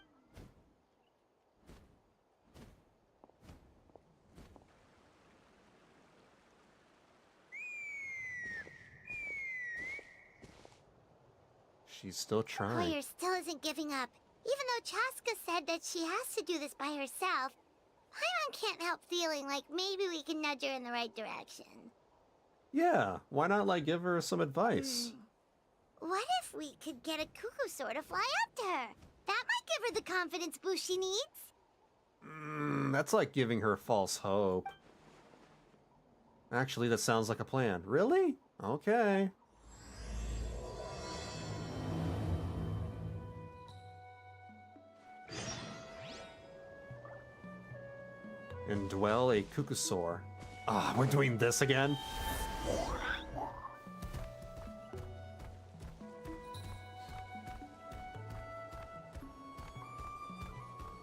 She's still trying. Koyer still isn't giving up. Even though Chasca said that she has to do this by herself, Paimon can't help feeling like maybe we can nudge her in the right direction. Yeah, why not, like, give her some advice? What if we could get a Kukasaur to fly up to her? That might give her the confidence boost she needs. That's like giving her false hope. Actually, that sounds like a plan. Really? Okay. Indwell a Kukasaur. Ah, we're doing this again?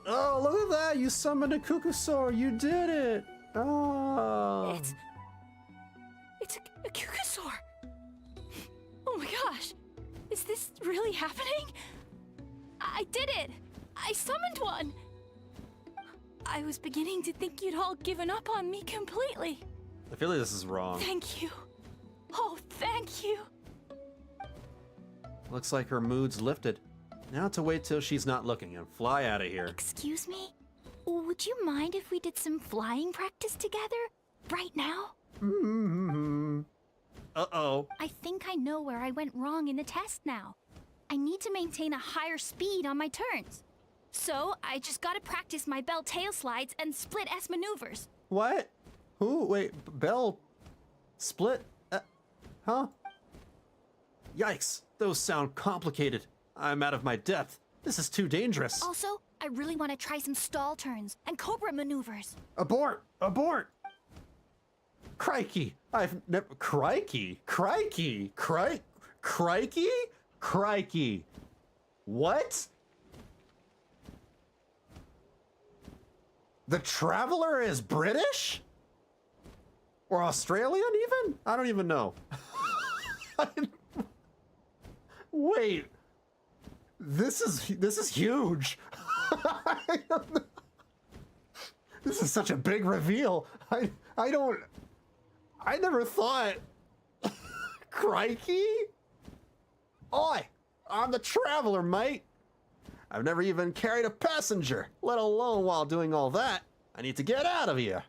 Oh, look at that! You summoned a Kukasaur! You did it! Oh. It's a Kukasaur. Oh my gosh. Is this really happening? I did it. I summoned one. I was beginning to think you'd all given up on me completely. I feel like this is wrong. Thank you. Oh, thank you. Looks like her mood's lifted. Now to wait till she's not looking and fly out of here. Excuse me? Would you mind if we did some flying practice together? Right now? Uh-oh. I think I know where I went wrong in the test now. I need to maintain a higher speed on my turns. So, I just gotta practice my bell tail slides and split S maneuvers. What? Who? Wait, Bell... Split? Huh? Yikes, those sound complicated. I'm out of my depth. This is too dangerous. Also, I really want to try some stall turns and cobra maneuvers. Abort! Abort! Crikey! I've never... Crikey! Crikey! Crikey? Crikey! What? The Traveler is British? Or Australian even? I don't even know. Wait. This is huge. This is such a big reveal. I never thought. Crikey? Oi, I'm the Traveler, mate. I've never even carried a passenger, let alone while doing all that. I need to get out of here.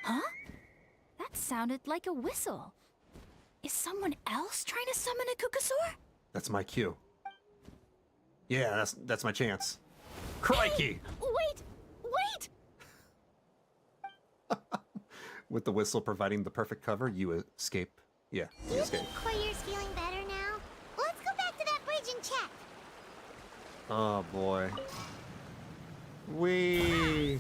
Huh? That sounded like a whistle. Is someone else trying to summon a Kukasaur? That's my cue. Yeah, that's my chance. Crikey! Wait! Wait! With the whistle providing the perfect cover, you escape. Yeah, Do you you escape. think Koyer's feeling better now? Let's go back to that bridge and check. Oh boy. Wee.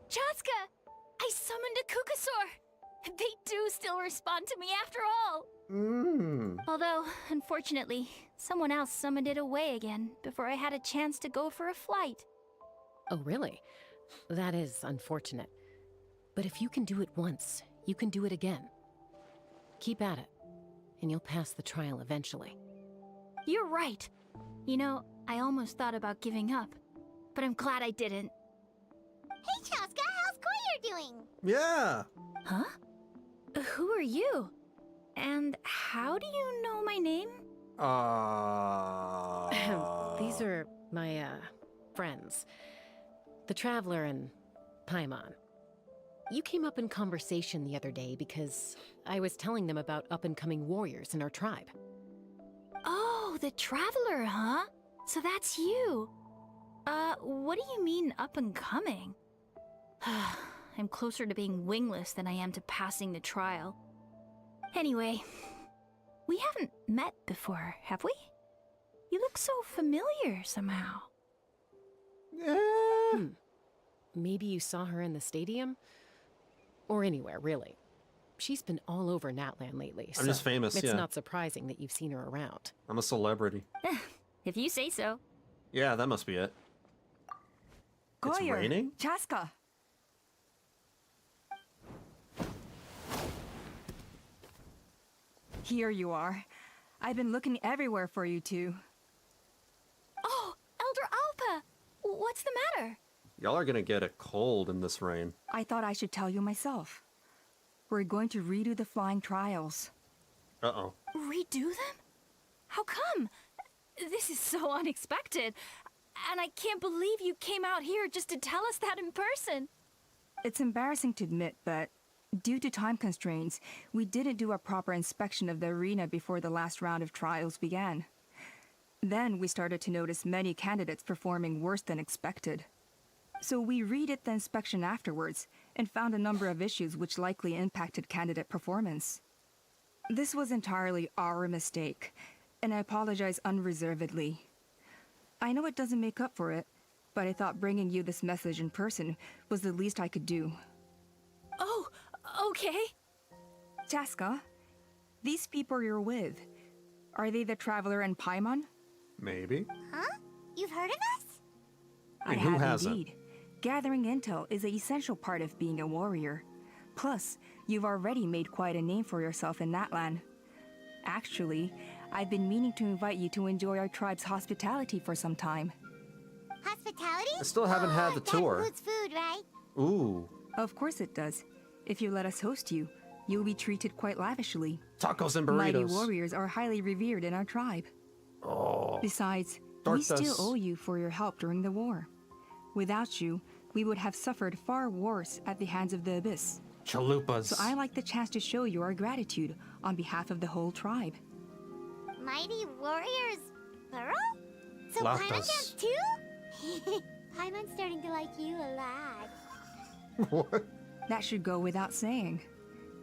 Chasca! I summoned a Kukasaur! They do still respond to me after all! Although, unfortunately, someone else summoned it away again before I had a chance to go for a flight. Oh, really? That is unfortunate. But if you can do it once, you can do it again. Keep at it, and you'll pass the trial eventually. You're right. You know, I almost thought about giving up, but I'm glad I didn't. Hey, Chasca, how's Koyer doing? Yeah. Huh? Who are you? And how do you know my name? These are my, friends. The Traveler and Paimon. You came up in conversation the other day because I was telling them about up-and-coming warriors in our tribe. Oh, the Traveler, huh? So that's you. What do you mean up-and-coming? I'm closer to being wingless than I am to passing the trial. Anyway, we haven't met before, have we? You look so familiar somehow. Maybe you saw her in the stadium? Or anywhere, really. She's been all over Natlan lately, I'm just famous, it's yeah. not surprising that you've seen her around. I'm a celebrity. If you say so. Yeah, that must be it. It's Koyer, raining? Chasca. Here you are. I've been looking everywhere for you two. Oh, Elder Alpa! What's the matter? Y'all are gonna get a cold in this rain. I thought I should tell you myself. We're going to redo the flying trials. Uh-oh. Redo them? How come? This is so unexpected. And I can't believe you came out here just to tell us that in person. It's embarrassing to admit, but due to time constraints, we didn't do a proper inspection of the arena before the last round of trials began. Then we started to notice many candidates performing worse than expected. So we redid the inspection afterwards and found a number of issues which likely impacted candidate performance. This was entirely our mistake, and I apologize unreservedly. I know it doesn't make up for it, but I thought bringing you this message in person was the least I could do. Oh, okay. Chasca, These people you're with, are they the Traveler and Paimon? Maybe. Huh? You've heard of us? And who have hasn't? indeed. Gathering intel is an essential part of being a warrior. Plus, you've already made quite a name for yourself in Natlan. Actually, I've been meaning to invite you to enjoy our tribe's hospitality for some time. Hospitality? I still haven't had the tour. That includes food, right? Ooh. Of course it does. If you let us host you, you'll be treated quite lavishly. Tacos and Mighty burritos. warriors are highly revered in our tribe. Oh. Besides, we Tortas. still owe you for your help during the war. Without you, we would have suffered far worse at the hands of the Abyss. Chalupas. So I like the chance to show you our gratitude on behalf of the whole tribe. Mighty warriors, plural? So Flautas. Paimon dance too? Paimon's starting to like you a lot. What? That should go without saying.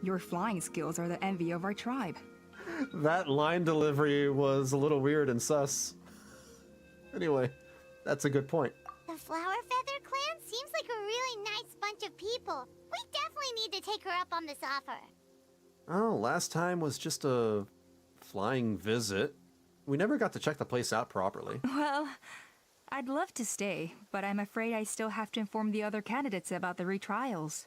Your flying skills are the envy of our tribe. That line delivery was a little weird and sus. Anyway, that's a good point. The Flower Feather clan seems like a really nice bunch of people. We definitely need to take her up on this offer. Oh, last time was just a flying visit. We never got to check the place out properly. Well, I'd love to stay, but I'm afraid I still have to inform the other candidates about the retrials.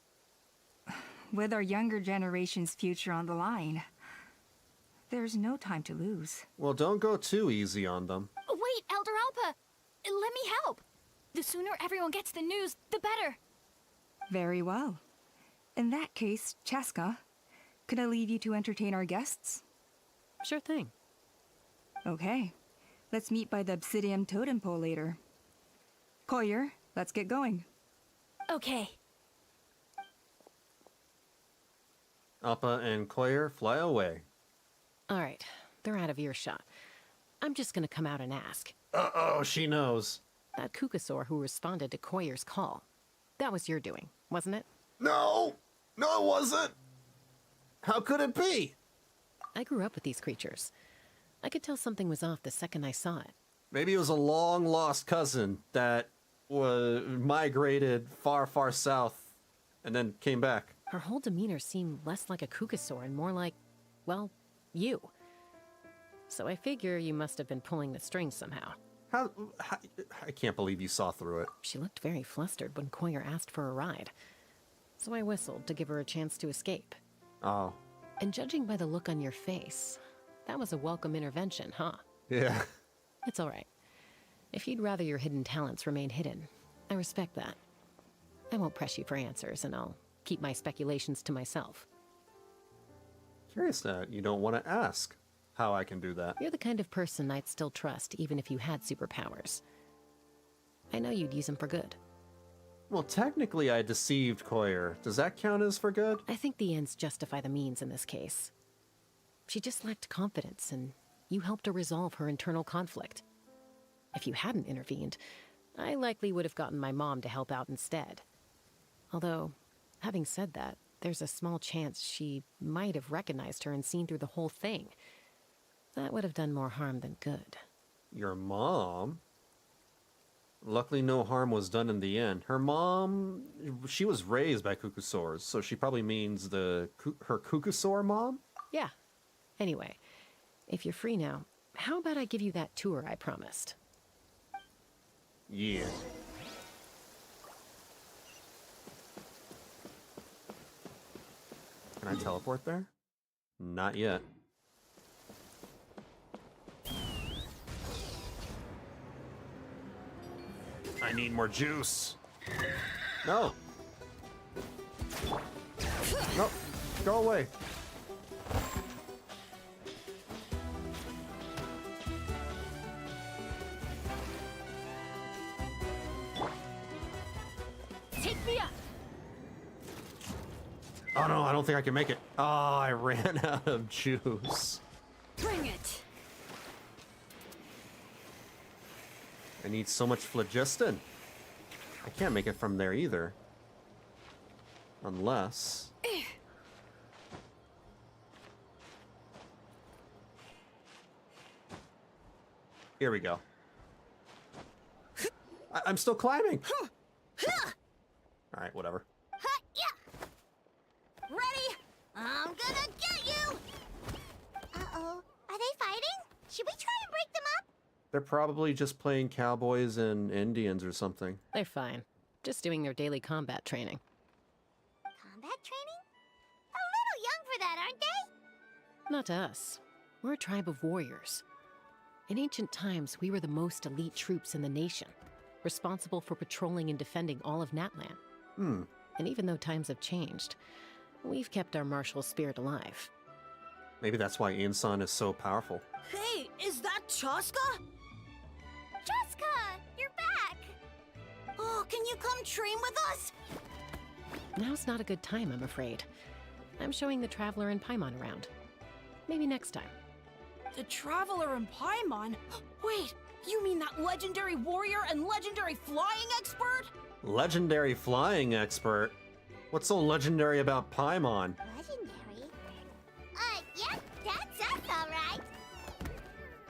With our younger generation's future on the line, there's no time to lose. Well, don't go too easy on them. Wait, Elder Alpa! Let me help! The sooner everyone gets the news, the better! Very well. In that case, Chasca, could I leave you to entertain our guests? Sure thing. Okay. Let's meet by the Obsidian Totem Pole later. Collier, let's get going. Okay. Appa and Koyer fly away. All right, they're out of earshot. I'm just gonna come out and ask. Uh-oh, she knows. That Kukasaur who responded to Koyer's call. That was your doing, wasn't it? No! No, it wasn't! How could it be? I grew up with these creatures. I could tell something was off the second I saw it. Maybe it was a long-lost cousin that migrated far, far south and then came back. Her whole demeanor seemed less like a Kukasaur and more like, well, you. So I figure you must have been pulling the strings somehow. How I can't believe you saw through it. She looked very flustered when Koyer asked for a ride. So I whistled to give her a chance to escape. Oh. And judging by the look on your face, that was a welcome intervention, huh? Yeah. It's all right. If you'd rather your hidden talents remain hidden, I respect that. I won't press you for answers, and I'll keep my speculations to myself. Curious that you don't want to ask how I can do that. You're the kind of person I'd still trust even if you had superpowers. I know you'd use them for good. Well, technically I deceived Koyer. Does that count as for good? I think the ends justify the means in this case. She just lacked confidence, and you helped her resolve her internal conflict. If you hadn't intervened, I likely would have gotten my mom to help out instead. Although, having said that, there's a small chance she might have recognized her and seen through the whole thing. That would have done more harm than good. Your mom? Luckily no harm was done in the end. Her mom, she was raised by Kukusaurs, so she probably means her Kukusaur mom? Yeah. Anyway, if you're free now, how about I give you that tour I promised? Yeah. Can I teleport there? Not yet. I need more juice. No. No. Go away. Take me up! Oh no, I don't think I can make it. Oh, I ran out of juice. Bring it! I need so much phlogiston. I can't make it from there either. Unless... Here we go. I'm still climbing! Alright, whatever. Ready? I'm gonna get you! Should we try and break them up? They're probably just playing cowboys and Indians or something. They're fine. Just doing their daily combat training. Combat training? A little young for that, aren't they? Not to us. We're a tribe of warriors. In ancient times, we were the most elite troops in the nation, responsible for patrolling and defending all of Natlan. And even though times have changed, we've kept our martial spirit alive. Maybe that's why Insan is so powerful. Hey, is that Chasca? Chasca, you're back! Oh, can you come train with us? Now's not a good time, I'm afraid. I'm showing the Traveler and Paimon around. Maybe next time. The Traveler and Paimon? Wait, you mean that legendary warrior and legendary flying expert? Legendary flying expert? What's so legendary about Paimon? Legendary? Yep, that's us, alright.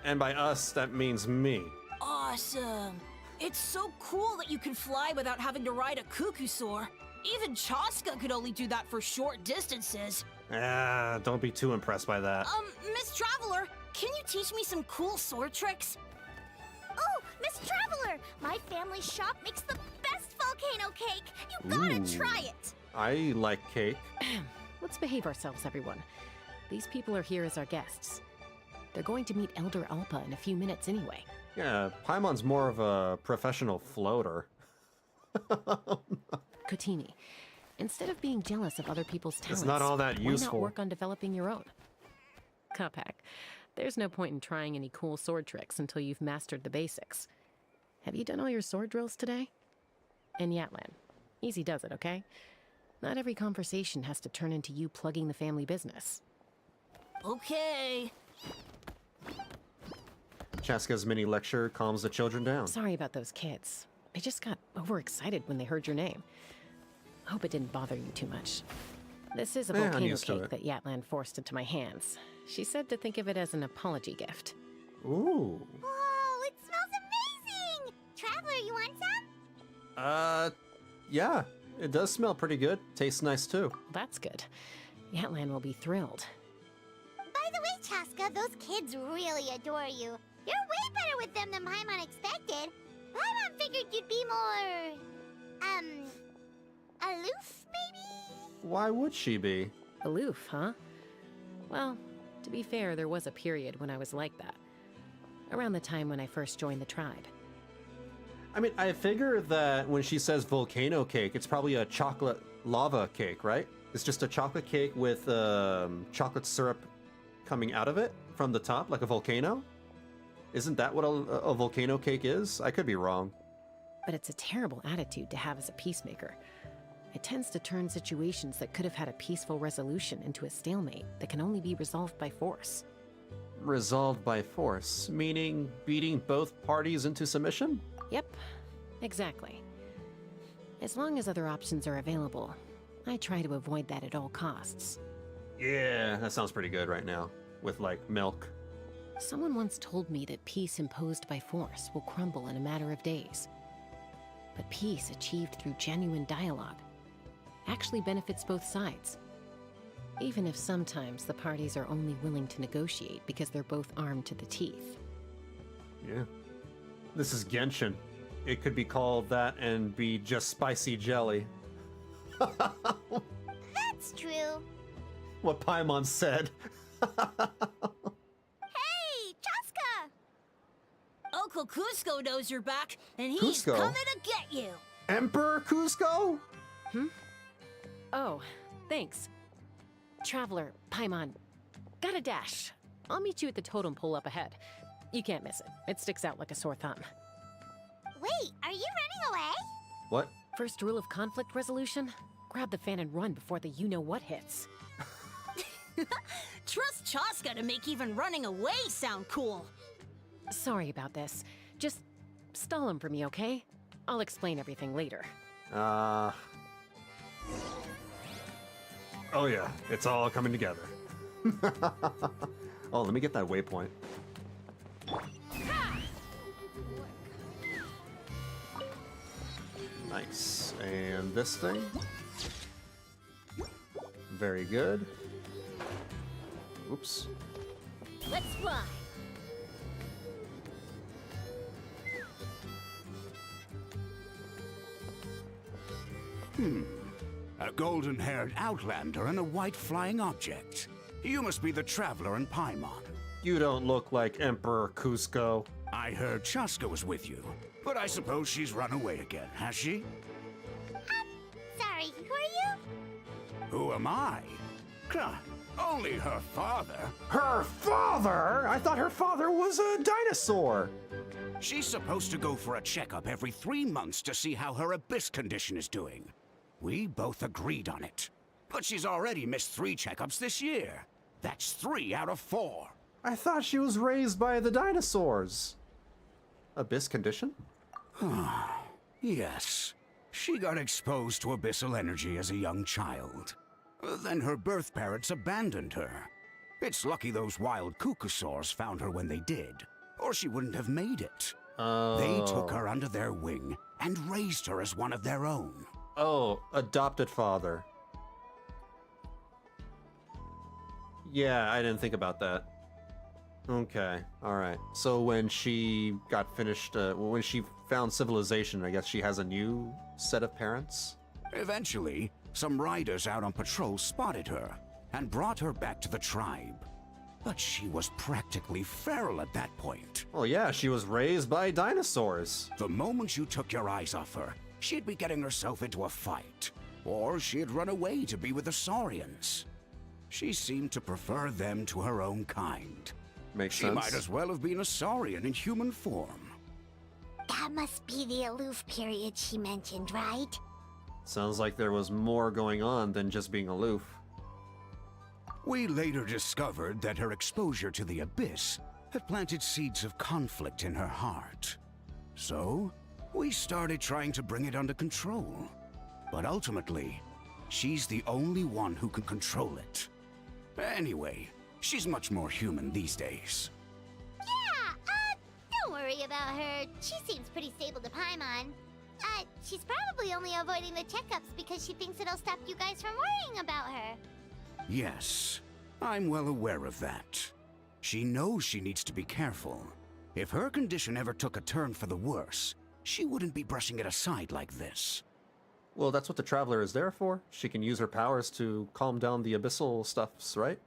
And by us, that means me. Awesome. It's so cool that you can fly without having to ride a cuckoosaur. Even Chasca could only do that for short distances. Ah, don't be too impressed by that. Miss Traveler, can you teach me some cool sword tricks? Oh, Miss Traveler! My family's shop makes the best volcano cake! You gotta try it! I like cake. Let's behave ourselves, everyone. These people are here as our guests. They're going to meet Elder Alpa in a few minutes anyway. Yeah, Paimon's more of a professional floater. Kotini, instead of being jealous of other people's talents, It's not all that why useful. not work on developing your own? Kapak, there's no point in trying any cool sword tricks until you've mastered the basics. Have you done all your sword drills today? And Yatlan, easy does it, okay? Not every conversation has to turn into you plugging the family business. Okay. Chasca's mini lecture calms the children down. Sorry about those kids. They just got overexcited when they heard your name. Hope it didn't bother you too much. This is a I'm volcano used to cake it. that Yatlan forced into my hands. She said to think of it as an apology gift. Ooh. Whoa, it smells amazing! Traveler, you want some? Yeah. It does smell pretty good. Tastes nice too. That's good. Yatlan will be thrilled. By the way, Chasca, those kids really adore you. You're way better with them than Paimon expected. Paimon figured you'd be more... aloof, maybe? Why would she be? Aloof, huh? Well, to be fair, there was a period when I was like that. Around the time when I first joined the tribe. I mean, I figure that when she says volcano cake, it's probably a chocolate lava cake, right? It's just a chocolate cake with chocolate syrup coming out of it from the top, like a volcano? Isn't that what a volcano cake is? I could be wrong. But it's a terrible attitude to have as a peacemaker. It tends to turn situations that could have had a peaceful resolution into a stalemate that can only be resolved by force. Resolved by force, meaning beating both parties into submission? Yep, exactly. As long as other options are available, I try to avoid that at all costs. Yeah, that sounds pretty good right now. With, like, milk. Someone once told me that peace imposed by force will crumble in a matter of days. But peace achieved through genuine dialogue actually benefits both sides. Even if sometimes the parties are only willing to negotiate because they're both armed to the teeth. Yeah. This is Genshin. It could be called that and be just spicy jelly. That's true. What Paimon said. Hey, Chasca! Uncle Cusco knows you're back, and he's Cusco? coming to get you. Emperor Cusco? Oh, thanks. Traveler, Paimon, got a dash. I'll meet you at the totem pole up ahead. You can't miss it. It sticks out like a sore thumb. Wait, are you running away? What? First rule of conflict resolution? Grab the fan and run before the you-know-what hits. Trust Chasca to make even running away sound cool. Sorry about this. Just stall him for me, okay? I'll explain everything later. Oh yeah, it's all coming together. Oh, let me get that waypoint. Nice. And this thing. Very good. Oops. Let's fly. A golden-haired outlander and a white flying object. You must be the traveler in Paimon. You don't look like Emperor Cusco. I heard Chasca was with you, but I suppose she's run away again, has she? Sorry, who are you? Who am I? Only her father. Her father? I thought her father was a dinosaur. She's supposed to go for a checkup every 3 months to see how her abyss condition is doing. We both agreed on it. But she's already missed 3 checkups this year. That's 3 out of 4. I thought she was raised by the dinosaurs. Abyss condition? Yes. She got exposed to abyssal energy as a young child. Then her birth parents abandoned her. It's lucky those wild cucosaurs found her when they did, or she wouldn't have made it. They took her under their wing and raised her as one of their own. Oh, adopted father. Yeah, I didn't think about that. Okay, alright. So when she got finished, when she found civilization, I guess she has a new set of parents? Eventually, some riders out on patrol spotted her and brought her back to the tribe. But she was practically feral at that point. Well, yeah, she was raised by dinosaurs. The moment you took your eyes off her, she'd be getting herself into a fight. Or she'd run away to be with the Saurians. She seemed to prefer them to her own kind. Makes sense. She might as well have been a Saurian in human form. That must be the aloof period she mentioned, right? Sounds like there was more going on than just being aloof. We later discovered that her exposure to the abyss had planted seeds of conflict in her heart. So, we started trying to bring it under control. But ultimately, she's the only one who can control it. Anyway, she's much more human these days. Yeah, don't worry about her. She seems pretty stable to Paimon. She's probably only avoiding the checkups because she thinks it'll stop you guys from worrying about her. Yes, I'm well aware of that. She knows she needs to be careful. If her condition ever took a turn for the worse, she wouldn't be brushing it aside like this. Well, that's what the Traveler is there for. She can use her powers to calm down the abyssal stuffs, right?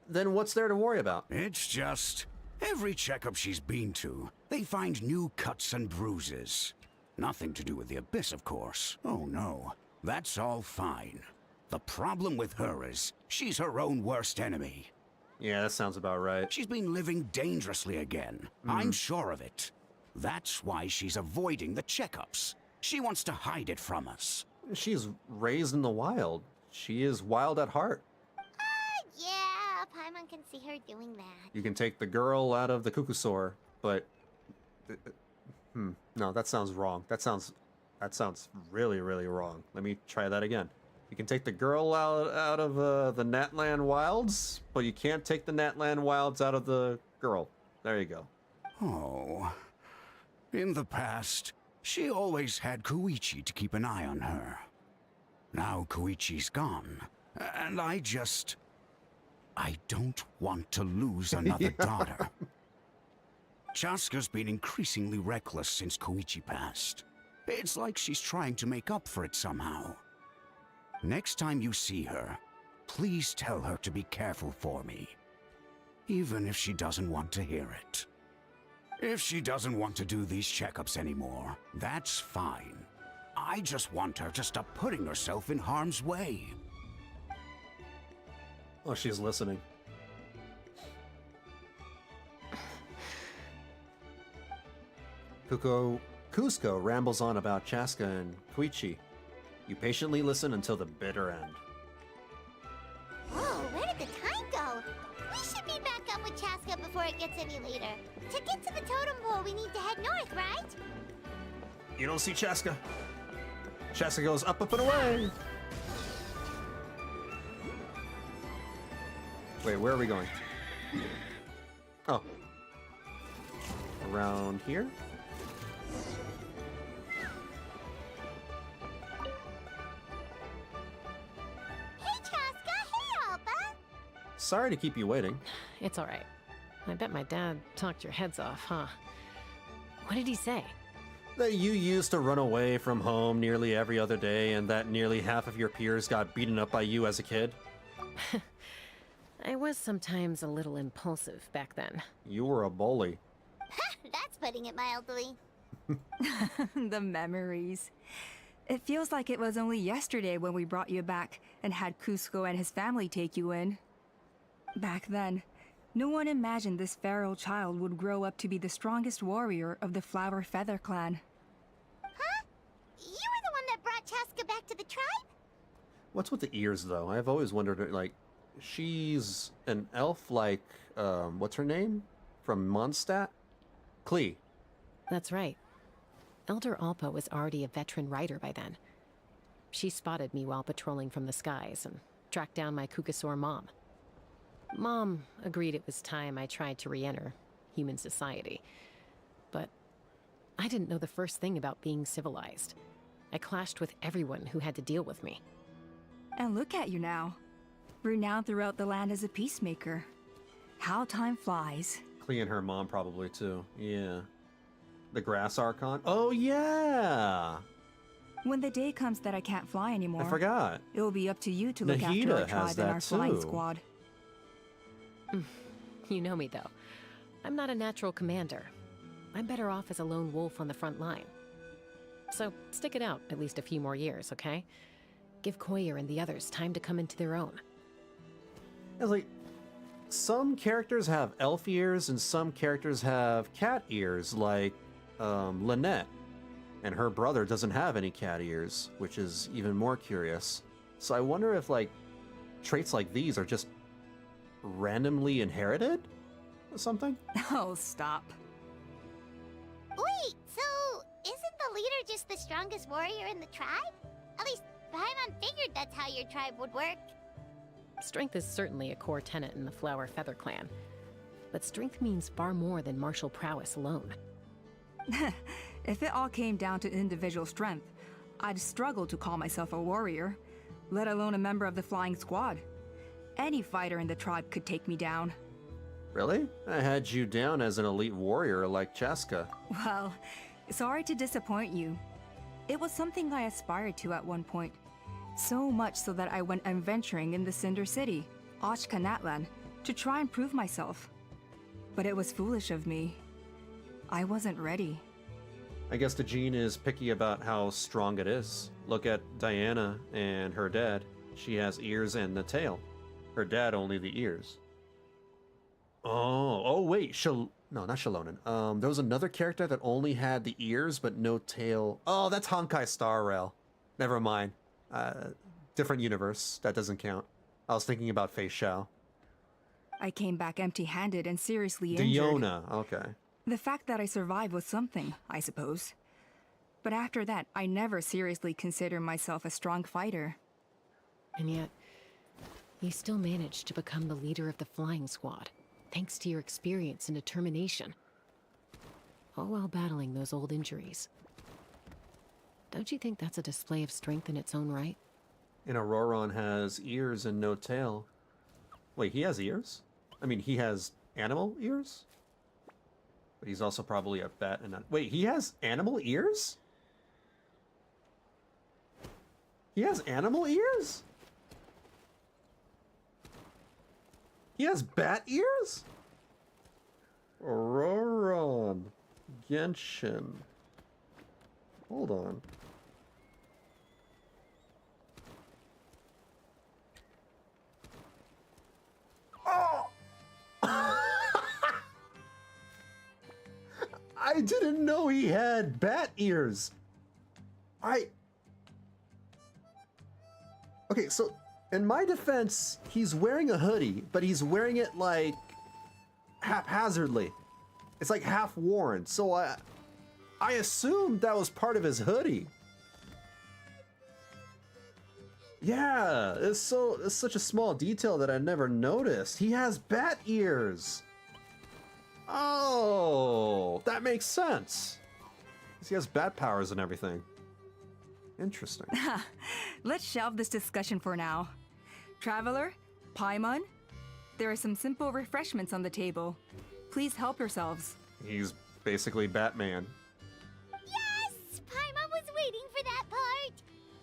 Then what's there to worry about? It's just, every checkup she's been to, they find new cuts and bruises. Nothing to do with the abyss, of course. Oh no, that's all fine. The problem with her is, she's her own worst enemy. Yeah, that sounds about right. She's been living dangerously again. I'm sure of it. That's why she's avoiding the checkups. She wants to hide it from us. She's raised in the wild. She is wild at heart. Yeah, Paimon can see her doing that. You can take the girl out of the cuckoosaur, but... No, that sounds wrong. That sounds really, really wrong. Let me try that again. You can take the girl out of the Natlan wilds, but you can't take the Natlan wilds out of the girl. There you go. Oh. In the past, she always had Koichi to keep an eye on her. Now Koichi's gone, and I don't want to lose another daughter. Chasca's been increasingly reckless since Koichi passed. It's like she's trying to make up for it somehow. Next time you see her, please tell her to be careful for me. Even if she doesn't want to hear it. If she doesn't want to do these checkups anymore, that's fine. I just want her to stop putting herself in harm's way. Oh, she's listening. Cusco rambles on about Chasca and Koichi. You patiently listen until the bitter end. Whoa, where did the time go? We should be back up with Chasca before it gets any later. To get to the totem pole, we need to head north, right? You don't see Chasca. Chasca goes up, up, and away. Wait, where are we going? Oh. Around here? Sorry to keep you waiting. It's all right. I bet my dad talked your heads off, huh? What did he say? That you used to run away from home nearly every other day and that nearly half of your peers got beaten up by you as a kid? I was sometimes a little impulsive back then. You were a bully. That's putting it mildly. The memories. It feels like it was only yesterday when we brought you back and had Cusco and his family take you in. Back then, no one imagined this feral child would grow up to be the strongest warrior of the Flower Feather clan. Huh? You were the one that brought Chasca back to the tribe? What's with the ears, though? I've always wondered, like, she's an elf like, what's her name? From Mondstadt? Klee. That's right. Elder Alpa was already a veteran rider by then. She spotted me while patrolling from the skies and tracked down my Kukasaur mom. Mom agreed it was time I tried to re-enter human society. But I didn't know the first thing about being civilized. I clashed with everyone who had to deal with me. And look at you now. Renowned throughout the land as a peacemaker. How time flies. Klee and her mom probably, too. Yeah. The grass Archon? Oh, yeah! When the day comes that I can't fly anymore, I forgot. It will be up to you to look after Nahida our has tribe and that our flying too. squad. You know me, though. I'm not a natural commander. I'm better off as a lone wolf on the front line. So stick it out at least a few more years, okay? Give Koyer and the others time to come into their own. It's like, some characters have elf ears and some characters have cat ears, like Lynette. And her brother doesn't have any cat ears, which is even more curious. So I wonder if, like, traits like these are just randomly inherited or something? Oh, stop. Wait, so isn't the leader just the strongest warrior in the tribe? At least Paimon figured that's how your tribe would work. Strength is certainly a core tenet in the Flower Feather clan. But strength means far more than martial prowess alone. If it all came down to individual strength, I'd struggle to call myself a warrior, let alone a member of the flying squad. Any fighter in the tribe could take me down. Really? I had you down as an elite warrior like Chasca. Well, sorry to disappoint you. It was something I aspired to at one point. So much so that I went adventuring in the Cinder City, Natlan, to try and prove myself. But it was foolish of me. I wasn't ready. I guess the gene is picky about how strong it is. Look at Diana and her dad. She has ears and the tail. Her dad only the ears. Oh wait, no, not Shalonen. There was another character that only had the ears but no tail. Oh, that's Honkai Star Rail. Never mind. Different universe. That doesn't count. I was thinking about Fei Xiao. I came back empty-handed and seriously injured. Diona, okay. The fact that I survived was something, I suppose. But after that, I never seriously considered myself a strong fighter. And yet, you still managed to become the leader of the flying squad, thanks to your experience and determination. All while battling those old injuries. Don't you think that's a display of strength in its own right? And Auroron has ears and no tail. Wait, he has ears? I mean, he has animal ears? But he's also probably a bat and not... Wait, he has animal ears? He has animal ears? He has bat ears? Auroron. Genshin. Hold on. Oh! I didn't know he had bat ears. Okay, so in my defense, he's wearing a hoodie, but he's wearing it like haphazardly. It's like half worn. So I assumed that was part of his hoodie. Yeah, it's such a small detail that I never noticed. He has bat ears. Oh, that makes sense. 'Cause he has bat powers and everything. Interesting. Let's shelve this discussion for now. Traveler, Paimon, there are some simple refreshments on the table. Please help yourselves. He's basically Batman. Yes!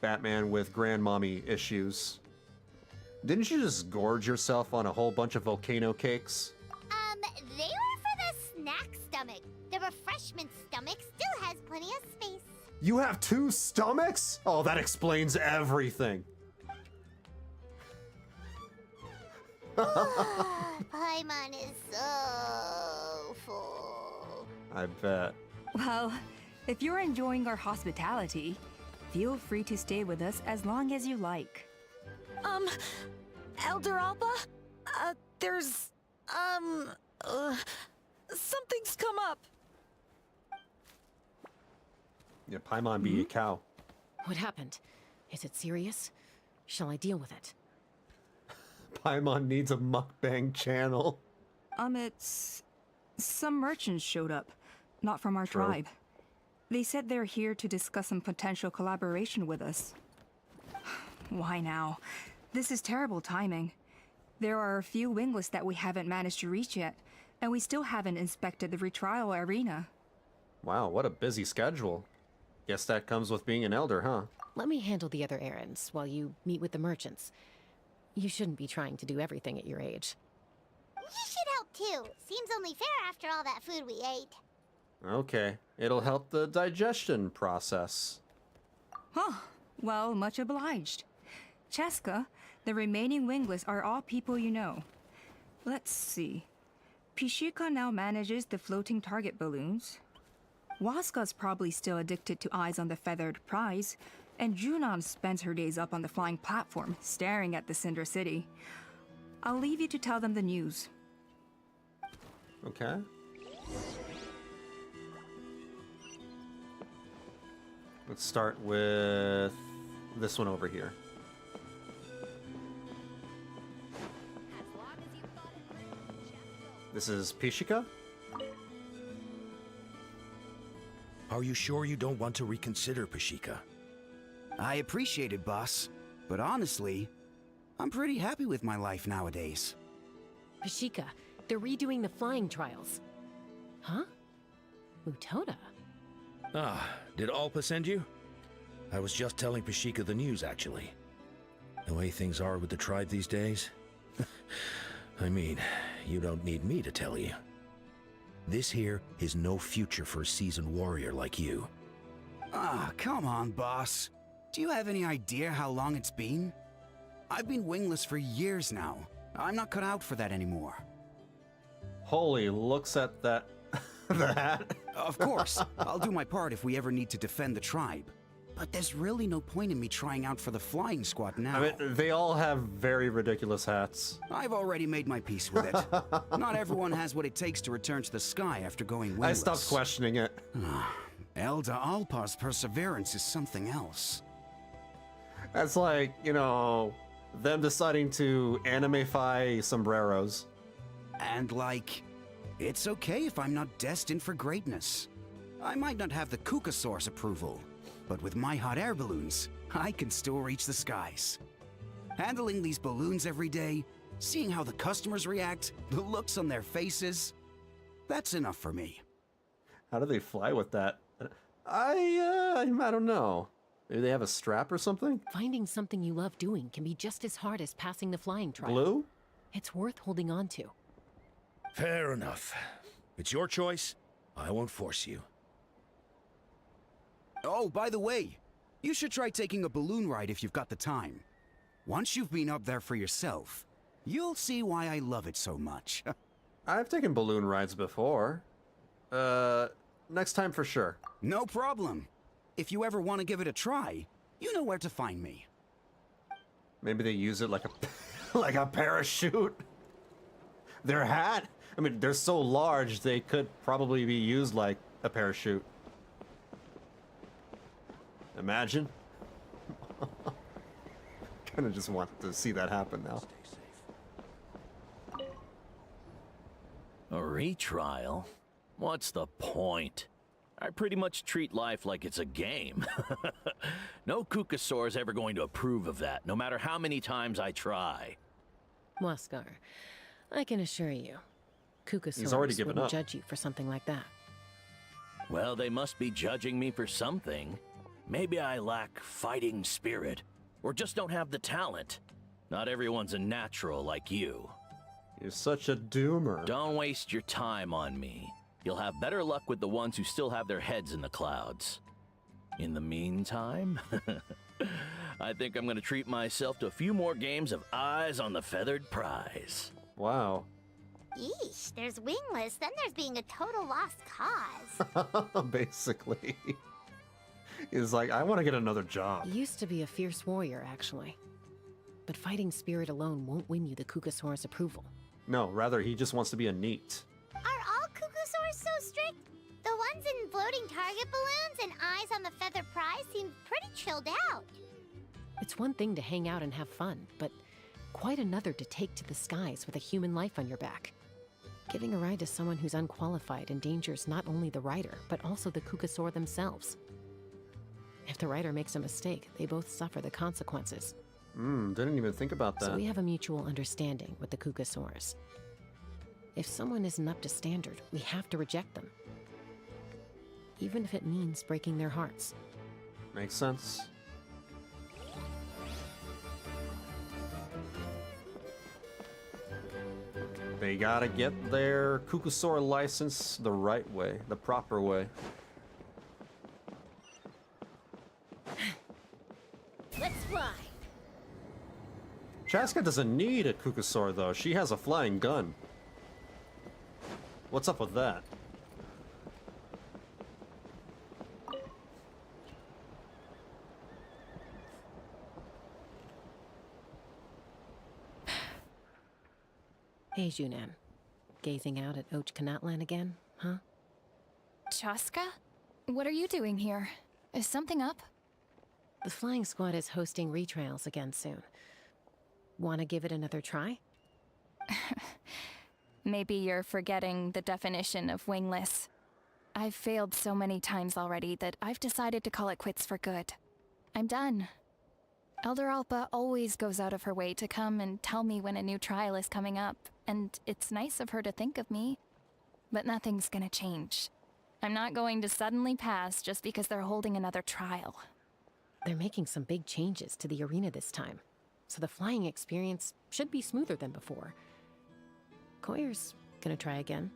Batman with grandmommy issues. Didn't you just gorge yourself on a whole bunch of volcano cakes? They were for the snack stomach. The refreshment stomach still has plenty of space. You have 2 stomachs? Oh, that explains everything. Paimon is so full. I bet. Well, if you're enjoying our hospitality, feel free to stay with us as long as you like. Elder Alba? There's, something's come up. Yeah, Paimon be a cow. What happened? Is it serious? Shall I deal with it? Paimon needs a mukbang channel. It's... Some merchants showed up. Not from our True. tribe. They said they're here to discuss some potential collaboration with us. Why now? This is terrible timing. There are a few wingless that we haven't managed to reach yet, and we still haven't inspected the retrial arena. Wow, what a busy schedule. Guess that comes with being an elder, huh? Let me handle the other errands while you meet with the merchants. You shouldn't be trying to do everything at your age. You should help too. Seems only fair after all that food we ate. Okay, it'll help the digestion process. Huh. Well, much obliged. Chasca, the remaining wingless are all people you know. Let's see. Pishika now manages the floating target balloons. Waska's probably still addicted to eyes on the feathered prize, and Junon spends her days up on the flying platform, staring at the Cinder City. I'll leave you to tell them the news. Okay. Let's start with this one over here. This is Pishika? Are you sure you don't want to reconsider, Pashika? I appreciate it, boss. But honestly, I'm pretty happy with my life nowadays. Pashika, they're redoing the flying trials. Huh? Mutoda? Ah, did Alpa send you? I was just telling Pashika the news, actually. The way things are with the tribe these days. I mean, you don't need me to tell you. This here is no future for a seasoned warrior like you. Ah, come on, boss. Do you have any idea how long it's been? I've been wingless for years now. I'm not cut out for that anymore. Holy, looks at that... that. Of course, I'll do my part if we ever need to defend the tribe. But there's really no point in me trying out for the flying squad now. I mean, they all have very ridiculous hats. I've already made my peace with it. Not everyone has what it takes to return to the sky after going wingless. I stopped questioning it. Elder Alpa's perseverance is something else. That's like, you know, them deciding to animefy sombreros. And like, it's okay if I'm not destined for greatness. I might not have the Kukasaur's approval, but with my hot air balloons, I can still reach the skies. Handling these balloons every day, seeing how the customers react, the looks on their faces, that's enough for me. How do they fly with that? I don't know. Maybe they have a strap or something? Finding something you love doing can be just as hard as passing the flying trial. Blue? It's worth holding on to. Fair enough. It's your choice. I won't force you. Oh, by the way, you should try taking a balloon ride if you've got the time. Once you've been up there for yourself, you'll see why I love it so much. I've taken balloon rides before. Next time for sure. No problem. If you ever want to give it a try, you know where to find me. Maybe they use it like a like a parachute. Their hat? I mean, they're so large, they could probably be used like a parachute. Imagine. Kinda just want to see that happen now. A retrial? What's the point? I pretty much treat life like it's a game. No Kukasaur's ever going to approve of that, no matter how many times I try. Waskar, I can assure you, He's already Kukasaurus given wouldn't up. judge you for something like that. Well, they must be judging me for something. Maybe I lack fighting spirit, or just don't have the talent. Not everyone's a natural like you. You're such a doomer. Don't waste your time on me. You'll have better luck with the ones who still have their heads in the clouds. In the meantime, I think I'm gonna treat myself to a few more games of Eyes on the Feathered Prize. Wow. Yeesh, there's wingless, then there's being a total lost cause. Basically. He's like, I want to get another job. You used to be a fierce warrior, actually. But fighting spirit alone won't win you the Kukasaur's approval. No, rather he just wants to be a neat. Are all Kukasaurs so strict? The ones in floating target balloons and Eyes on the Feather Prize seem pretty chilled out. It's one thing to hang out and have fun, but quite another to take to the skies with a human life on your back. Giving a ride to someone who's unqualified endangers not only the rider, but also the Kukasaur themselves. If the rider makes a mistake, they both suffer the consequences. Didn't even think about that. So we have a mutual understanding with the Kukasaurs. If someone isn't up to standard, we have to reject them. Even if it means breaking their hearts. Makes sense. They gotta get their Kukasaur license the right way, the proper way. Let's fly. Chasca doesn't need a Kukasaur though, she has a flying gun. What's up with that? Hey, Junan. Gazing out at Natlan again, huh? Chasca? What are you doing here? Is something up? The flying squad is hosting retrials again soon. Wanna give it another try? Maybe you're forgetting the definition of wingless. I've failed so many times already that I've decided to call it quits for good. I'm done. Elder Alpa always goes out of her way to come and tell me when a new trial is coming up, and it's nice of her to think of me. But nothing's gonna change. I'm not going to suddenly pass just because they're holding another trial. They're making some big changes to the arena this time, so the flying experience should be smoother than before. Koyer's gonna try again.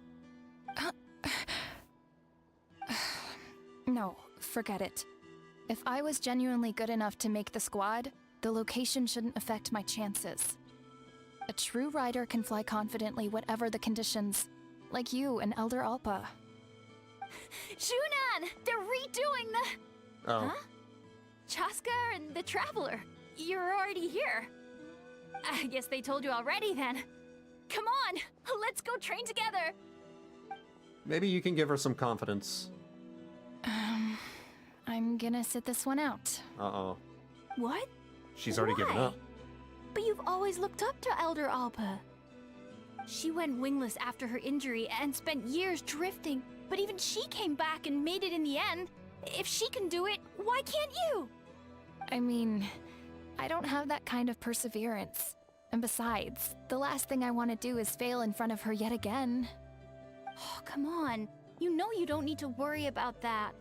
No, forget it. If I was genuinely good enough to make the squad, the location shouldn't affect my chances. A true rider can fly confidently whatever the conditions, like you and Elder Alpa. Junan! They're redoing the... Oh. Huh? Chasca and the Traveler. You're already here. I guess they told you already then. Come on, let's go train together. Maybe you can give her some confidence. I'm gonna sit this one out. Uh-oh. What? She's already given Why? up. But you've always looked up to Elder Alpa. She went wingless after her injury and spent years drifting, but even she came back and made it in the end. If she can do it, why can't you? I mean, I don't have that kind of perseverance. And besides, the last thing I want to do is fail in front of her yet again. Oh, come on. You know you don't need to worry about that.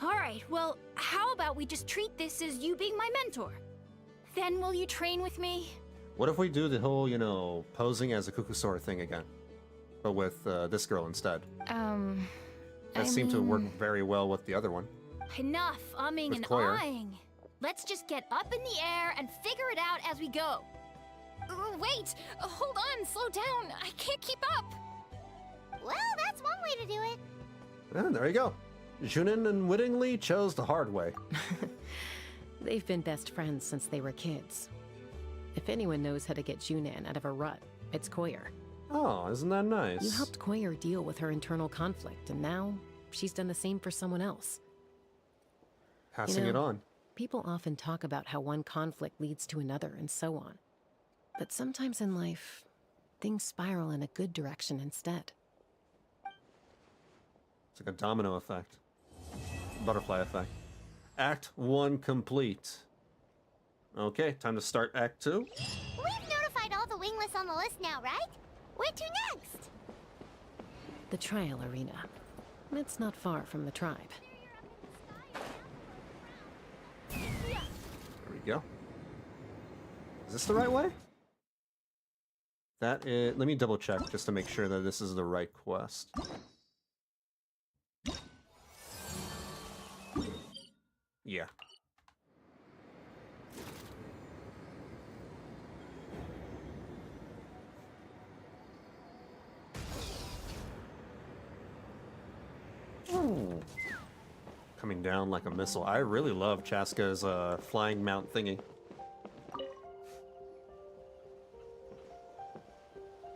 Alright, well, how about we just treat this as you being my mentor? Then will you train with me? What if we do the whole, you know, posing as a Kukasaur thing again? But with this girl instead. That seemed to work very well with the other one. Enough umming With and Koyer. ahhing. Let's just get up in the air and figure it out as we go. Wait! Hold on, slow down. I can't keep up. Well, that's one way to do it. And there you go. Junin unwittingly chose the hard way. They've been best friends since they were kids. If anyone knows how to get Junan out of a rut, it's Koyer. Oh, isn't that nice? You helped Koyer deal with her internal conflict, and now she's done the same for someone else. Passing You it know, on. People often talk about how one conflict leads to another and so on. But sometimes in life, things spiral in a good direction instead. It's like a domino effect. Butterfly effect. Act 1 complete. Okay, time to start Act 2. We've notified all the wingless on the list now, right? Where to next? The trial arena. It's not far from the tribe. we go. Is this the right way? That is... Let me double check just to make sure that this is the right quest. Yeah. Ooh. Coming down like a missile. I really love Chasca's flying mount thingy.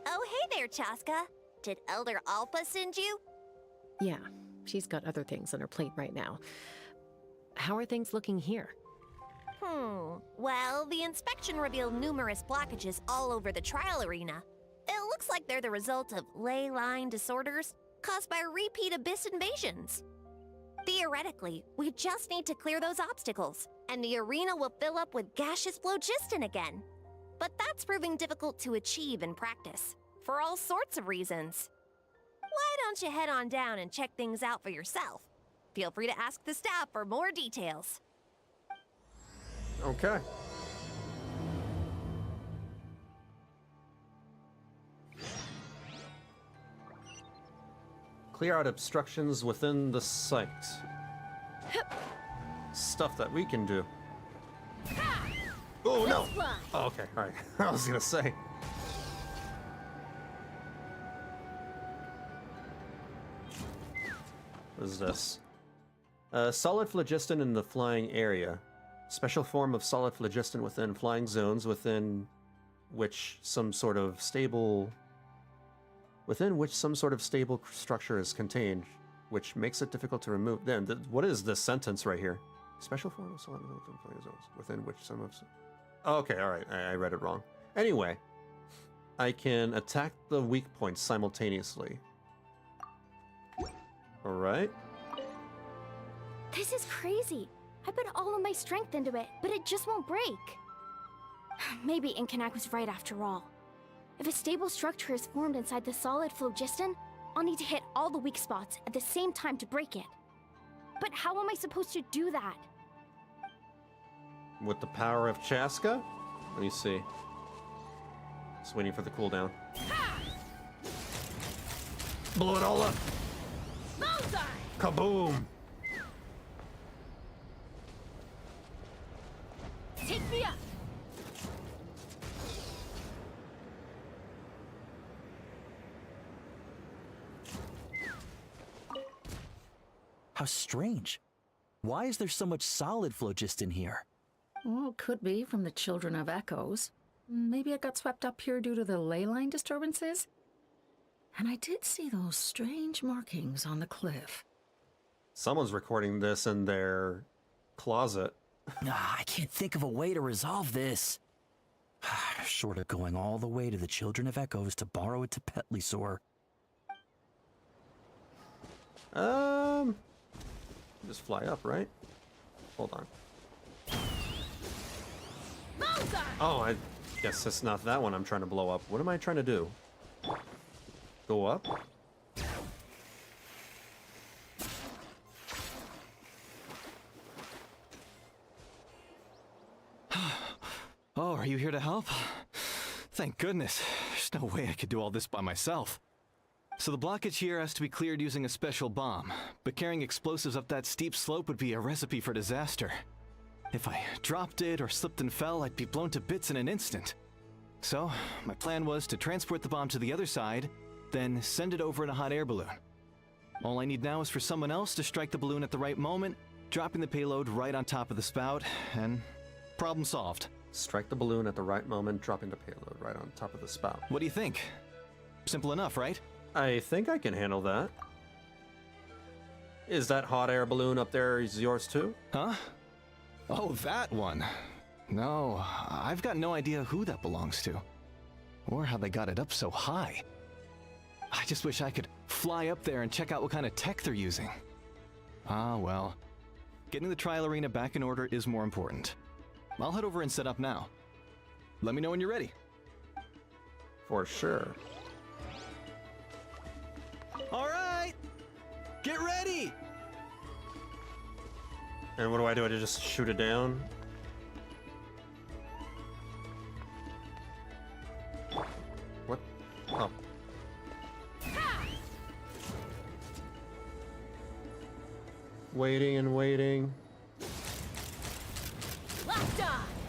Oh, hey there, Chasca. Did Elder Alpha send you? Yeah, she's got other things on her plate right now. How are things looking here? Well, the inspection revealed numerous blockages all over the trial arena. It looks like they're the result of ley line disorders caused by repeat abyss invasions. Theoretically, we just need to clear those obstacles, and the arena will fill up with gaseous phlogiston again. But that's proving difficult to achieve in practice, for all sorts of reasons. Why don't you head on down and check things out for yourself? Feel free to ask the staff for more details. Okay. Clear out obstructions within the site. Stuff that we can do. Oh no! Oh, okay, alright. I was gonna say. What is this? Solid phlogiston in the flying area. Special form of solid phlogiston within flying zones within which some sort of stable structure is contained, which makes it difficult to remove. Then, what is this sentence right here? Special form of solid within flying zones within which some of... Oh, okay, alright, I read it wrong. Anyway, I can attack the weak points simultaneously. Alright. This is crazy. I put all of my strength into it, but it just won't break. Maybe Inkanak was right after all. If a stable structure is formed inside the solid phlogiston, I'll need to hit all the weak spots at the same time to break it. But how am I supposed to do that? With the power of Chasca? Let me see. Just waiting for the cooldown. Blow it all up! Kaboom! Take me up! How strange. Why is there so much solid phlogiston here? Well, could be from the Children of Echoes. Maybe it got swept up here due to the ley line disturbances? And I did see those strange markings on the cliff. Someone's recording this in their closet. I can't think of a way to resolve this. Short of going all the way to the Children of Echoes to borrow it to Petlisaur. Just fly up, right? Hold on. Oh, I guess it's not that one I'm trying to blow up. What am I trying to do? Go up? Oh, are you here to help? Thank goodness. There's no way I could do all this by myself. So the blockage here has to be cleared using a special bomb, but carrying explosives up that steep slope would be a recipe for disaster. If I dropped it or slipped and fell, I'd be blown to bits in an instant. So, my plan was to transport the bomb to the other side, then send it over in a hot air balloon. All I need now is for someone else to strike the balloon at the right moment, dropping the payload right on top of the spout, and problem solved. Strike the balloon at the right moment, dropping the payload right on top of the spout. What do you think? Simple enough, right? I think I can handle that. Is that hot air balloon up there yours too? Huh? Oh, that one. No, I've got no idea who that belongs to. Or how they got it up so high. I just wish I could fly up there and check out what kind of tech they're using. Ah, well. Getting the trial arena back in order is more important. I'll head over and set up now. Let me know when you're ready. For sure. All right! Get ready! And what do? I just shoot it down? What? Oh. Waiting and waiting.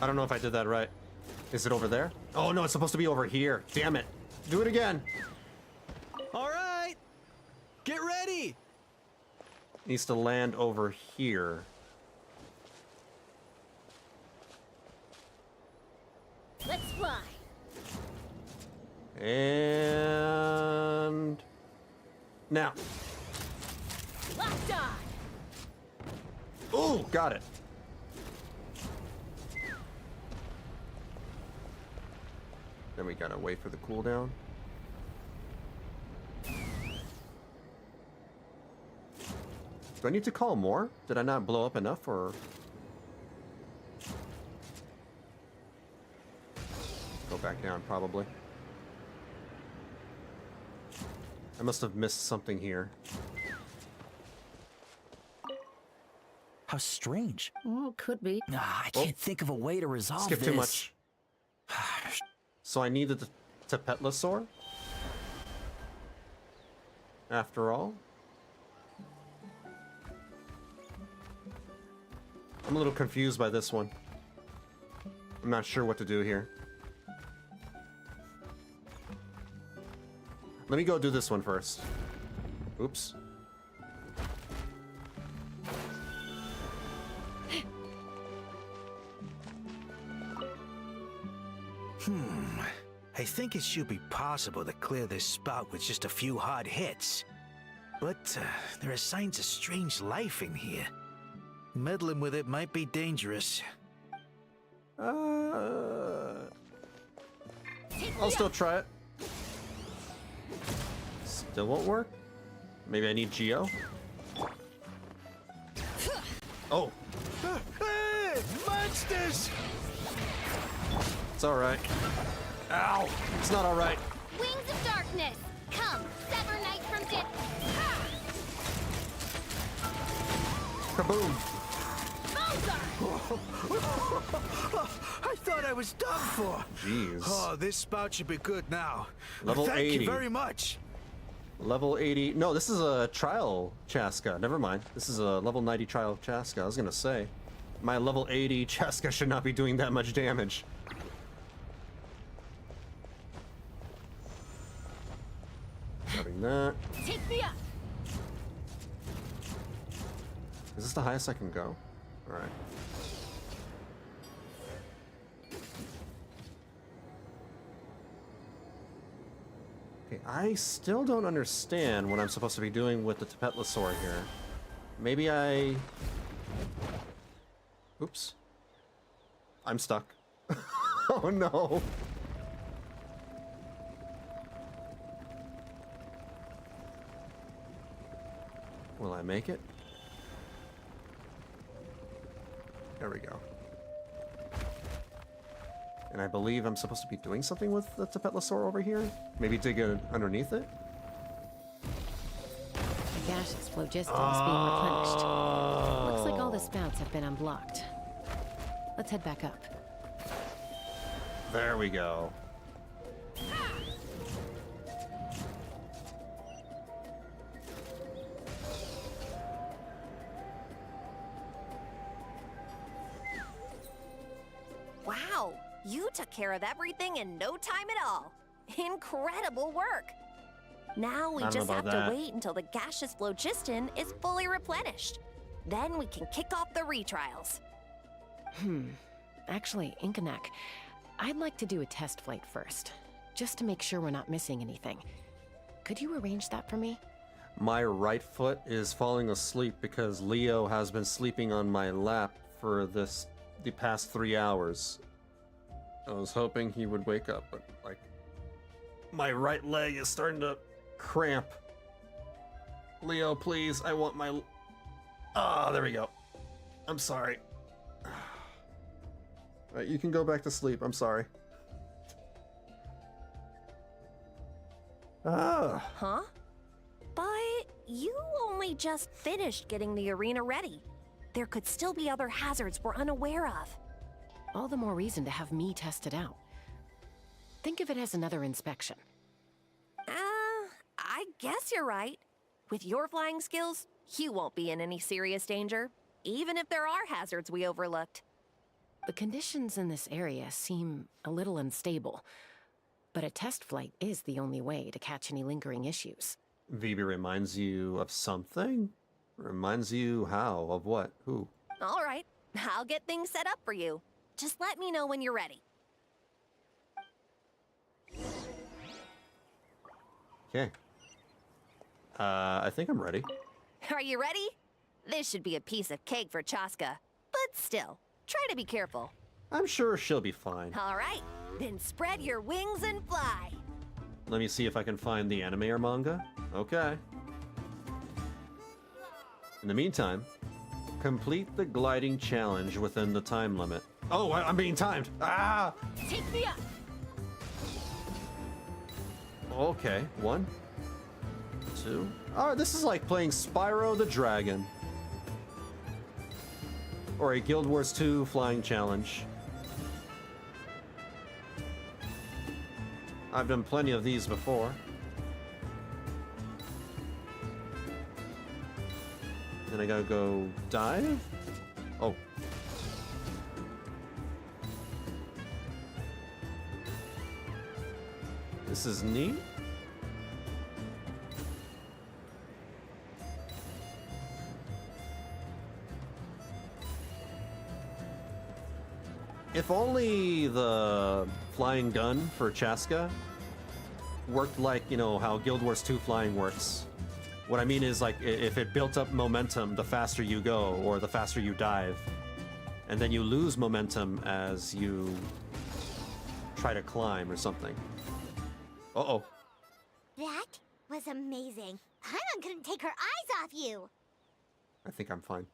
I don't know if I did that right. Is it over there? Oh no, it's supposed to be over here. Damn it. Do it again. All right. Get ready. Needs to land over here. Let's fly. And now. Locked on. Oh, got it. Then we gotta wait for the cooldown. Do I need to call more? Did I not blow up enough, or? Go back down, probably. I must have missed something here. How strange. Oh, could be. I can't think of a way to resolve Skip this. too much. So I needed the Tapetlosaur? After all? I'm a little confused by this one. I'm not sure what to do here. Let me go do this one first. Oops. I think it should be possible to clear this spout with just a few hard hits. But there are signs of strange life in here. Meddling with it might be dangerous. I'll still try it. Still won't work? Maybe I need Geo? Oh! Hey! Monsters! It's alright. Ow! It's not alright. Wings of darkness. Come, sever night from dip. Kaboom! I thought I was done for. Jeez. Oh, this spout should be good now. Level Thank 80. you very much. Level 80. No, this is a trial Chasca. Never mind. This is a level 90 trial Chasca. I was gonna say. My level 80 Chasca should not be doing that much damage. Grabbing that. Take me up. Is this the highest I can go? Alright. Okay, I still don't understand what I'm supposed to be doing with the Tapetlosaur here. Maybe I... Oops. I'm stuck. Oh no! Will I make it? There we go. And I believe I'm supposed to be doing something with the Tapetlosaur over here? Maybe dig underneath it? The gaseous phlogiston is being replenished. Looks like all the spouts have been unblocked. Let's head back up. There we go. Wow, you took care of everything in no time at all. Incredible work. Now we I don't just know have about to that. wait until the gaseous phlogiston is fully replenished. Then we can kick off the retrials. Actually, Inkanak, I'd like to do a test flight first, just to make sure we're not missing anything. Could you arrange that for me? My right foot is falling asleep because Leo has been sleeping on my lap for the past 3 hours. I was hoping he would wake up, but like my right leg is starting to cramp. Leo, please, I want my... Ah, there we go. I'm sorry. Alright, you can go back to sleep. I'm sorry. Ah. Huh? But you only just finished getting the arena ready. There could still be other hazards we're unaware of. All the more reason to have me test it out. Think of it as another inspection. I guess you're right. With your flying skills, you won't be in any serious danger, even if there are hazards we overlooked. The conditions in this area seem a little unstable, but a test flight is the only way to catch any lingering issues. VB reminds you of something? Reminds you how? Of what? Who? All right, I'll get things set up for you. Just let me know when you're ready. Okay. I think I'm ready. Are you ready? This should be a piece of cake for Chasca, but still, try to be careful. I'm sure she'll be fine. All right, then spread your wings and fly. Let me see if I can find the anime or manga. Okay. In the meantime, complete the gliding challenge within the time limit. Oh, I'm being timed. Ah! Take me up. Okay, 1, 2. Oh, this is like playing Spyro the Dragon. Or a Guild Wars 2 flying challenge. I've done plenty of these before. Then I gotta go dive? Oh. This is neat. If only the flying gun for Chasca worked like, you know, how Guild Wars 2 flying works. What I mean is, like, if it built up momentum the faster you go or the faster you dive, and then you lose momentum as you try to climb or something. Uh-oh. That was amazing. Paimon couldn't take her eyes off you. I think I'm fine.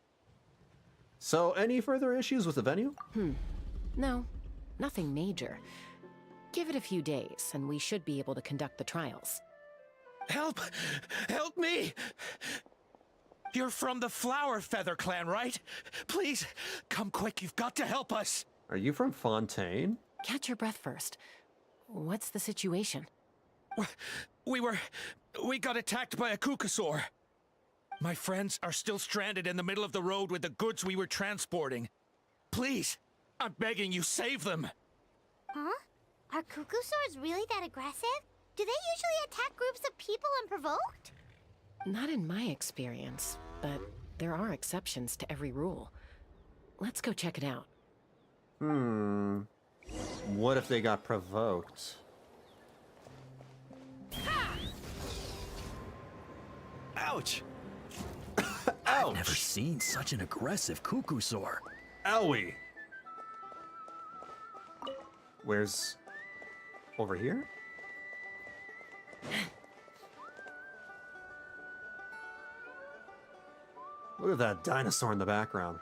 So, any further issues with the venue? No, nothing major. Give it a few days, and we should be able to conduct the trials. Help! Help me! You're from the Flower Feather clan, right? Please, come quick, you've got to help us! Are you from Fontaine? Catch your breath first. What's the situation? We got attacked by a Kukasaur. My friends are still stranded in the middle of the road with the goods we were transporting. Please, I'm begging you, save them! Huh? Are Kukusaurs really that aggressive? Do they usually attack groups of people unprovoked? Not in my experience, but there are exceptions to every rule. Let's go check it out. What if they got provoked? Ouch! Ouch! I've never seen such an aggressive Kukusaur. Owie! Where's... over here? Look at that dinosaur in the background.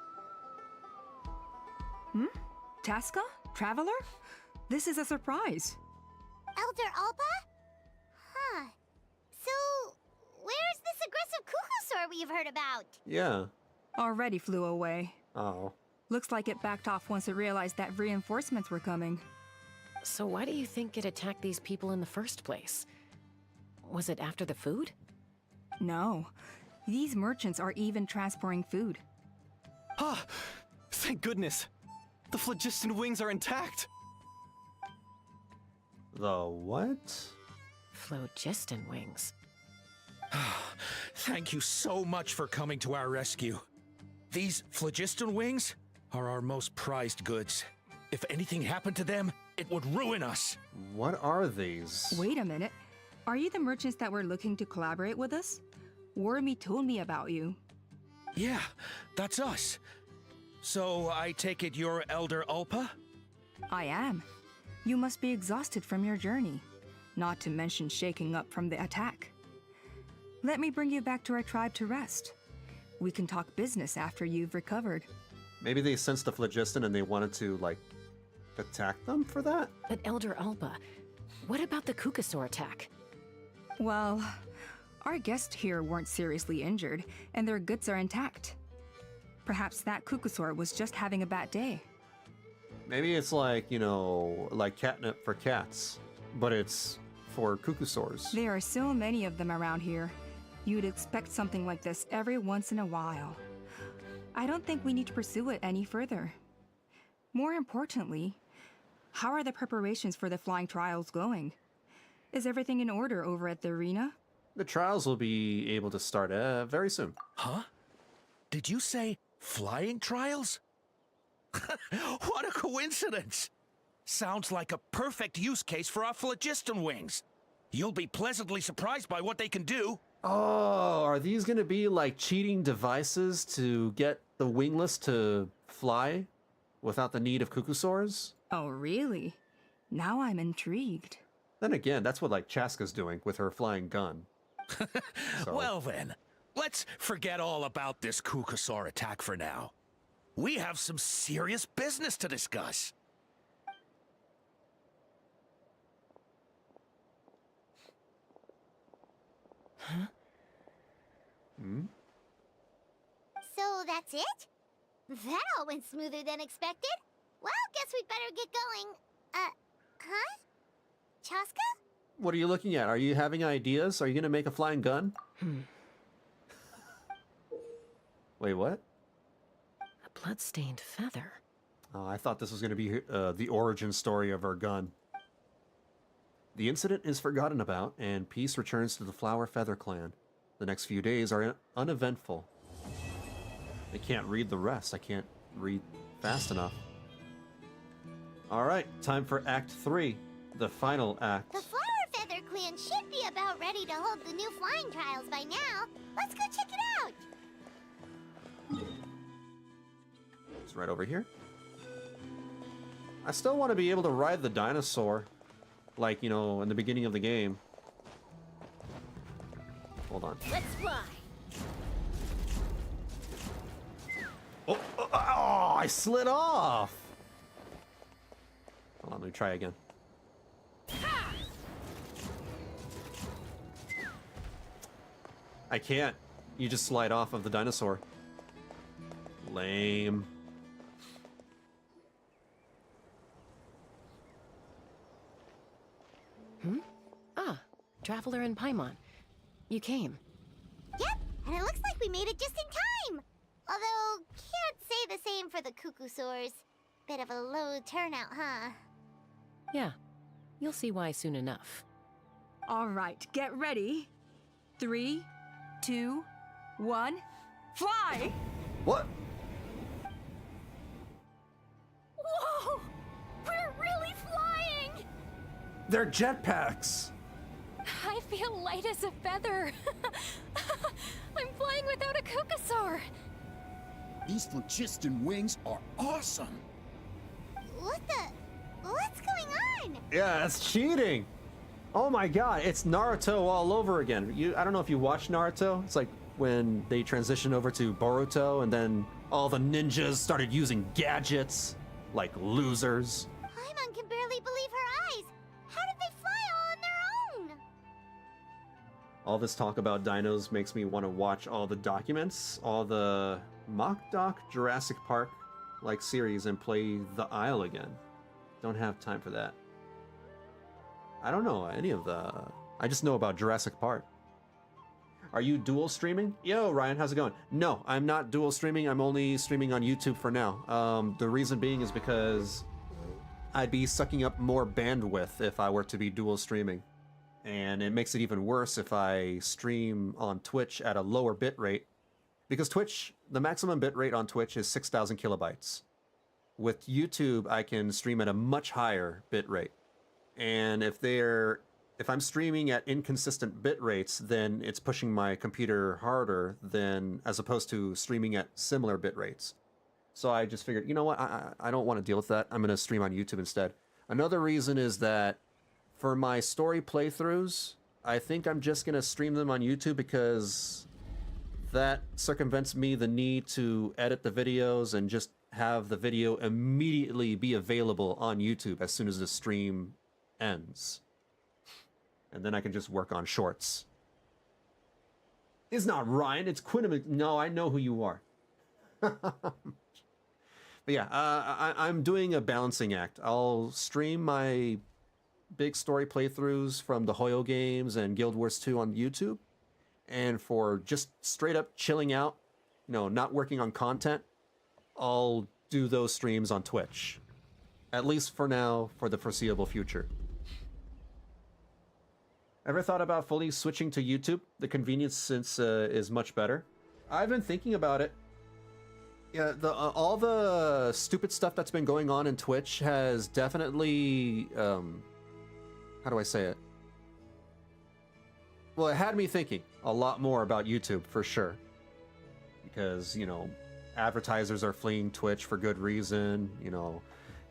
Chasca? Traveler? This is a surprise. Elder Alba? Huh. So, where's this aggressive Kukusaur we've heard about? Yeah. Already flew away. Oh. Looks like it backed off once it realized that reinforcements were coming. So why do you think it attacked these people in the first place? Was it after the food? No. These merchants are even transporting food. Ah! Thank goodness! The phlogiston wings are intact! The what? Phlogiston wings. Thank you so much for coming to our rescue. These phlogiston wings are our most prized goods. If anything happened to them, it would ruin us. What are these? Wait a minute. Are you the merchants that were looking to collaborate with us? Wormy told me about you. Yeah, that's us. So I take it you're Elder Ulpa? I am. You must be exhausted from your journey, not to mention shaking up from the attack. Let me bring you back to our tribe to rest. We can talk business after you've recovered. Maybe they sensed the phlogiston and they wanted to, like, attack them for that? But Elder Alba, what about the Kukusaur attack? Well, our guests here weren't seriously injured, and their goods are intact. Perhaps that Kukusaur was just having a bad day. Maybe it's like, you know, like catnip for cats. But it's for cuckoosaurs. There are so many of them around here. You'd expect something like this every once in a while. I don't think we need to pursue it any further. More importantly, how are the preparations for the flying trials going? Is everything in order over at the arena? The trials will be able to start very soon. Huh? Did you say flying trials? What a coincidence! Sounds like a perfect use case for our phlogiston wings. You'll be pleasantly surprised by what they can do. Oh, are these going to be like cheating devices to get the wingless to fly without the need of cuckoosaurs? Oh, really? Now I'm intrigued. Then again, that's what like Chasca's doing with her flying gun. So. Well then, let's forget all about this cuckoosaur attack for now. We have some serious business to discuss. Huh? So that's it? That all went smoother than expected. Well, guess we'd better get going. Huh? Chasca? What are you looking at? Are you having ideas? Are you going to make a flying gun? Wait, what? A blood-stained feather. Oh, I thought this was going to be the origin story of our gun. The incident is forgotten about, and peace returns to the Flower Feather clan. The next few days are uneventful. I can't read the rest. I can't read fast enough. Alright, time for Act 3, the final act. The Flower Feather clan should be about ready to hold the new flying trials by now. Let's go check it out. It's right over here. I still want to be able to ride the dinosaur, like, you know, in the beginning of the game. Hold on. Let's fly. Oh, I slid off! Hold on, let me try again. I can't. You just slide off of the dinosaur. Lame. Ah, Traveler and Paimon. You came. Yep, and it looks like we made it just in time. Although, can't say the same for the cuckoosaurs. Bit of a low turnout, huh? Yeah, you'll see why soon enough. All right, get ready. 3, 2, 1, fly! What? Whoa! We're really flying! They're jetpacks! I feel light as a feather. I'm flying without a cuckoosaur. These phlogiston wings are awesome. What's going on? Yeah, that's cheating! Oh my god, it's Naruto all over again. I don't know if you watch Naruto. It's like when they transition over to Boruto and then all the ninjas started using gadgets like losers. Paimon can barely believe her eyes. How did they fly all on their own? All this talk about dinos makes me want to watch all the documents, all the mock doc Jurassic Park like series and play The Isle again. Don't have time for that. I don't know any of the... I just know about Jurassic Park. Are you dual streaming? Yo, Ryan, how's it going? No, I'm not dual streaming. I'm only streaming on YouTube for now. The reason being is because I'd be sucking up more bandwidth if I were to be dual streaming. And it makes it even worse if I stream on Twitch at a lower bitrate. Because Twitch, the maximum bitrate on Twitch is 6,000 kilobytes. With YouTube, I can stream at a much higher bitrate. And if I'm streaming at inconsistent bit rates, then it's pushing my computer harder than as opposed to streaming at similar bit rates. So I just figured, you know what, I don't want to deal with that. I'm going to stream on YouTube instead. Another reason is that for my story playthroughs, I think I'm just going to stream them on YouTube because that circumvents me the need to edit the videos and just have the video immediately be available on YouTube as soon as the stream ends. And then I can just work on shorts. It's not Ryan, it's Quinn. No, I know who you are. But yeah, I'm doing a balancing act. I'll stream my big story playthroughs from the Hoyo games and Guild Wars 2 on YouTube. And for just straight up chilling out, you know, not working on content, I'll do those streams on Twitch. At least for now, for the foreseeable future. Ever thought about fully switching to YouTube? The convenience since is much better. I've been thinking about it. Yeah, all the stupid stuff that's been going on in Twitch has definitely, how do I say it? Well, it had me thinking a lot more about YouTube for sure. Because, you know, advertisers are fleeing Twitch for good reason. You know,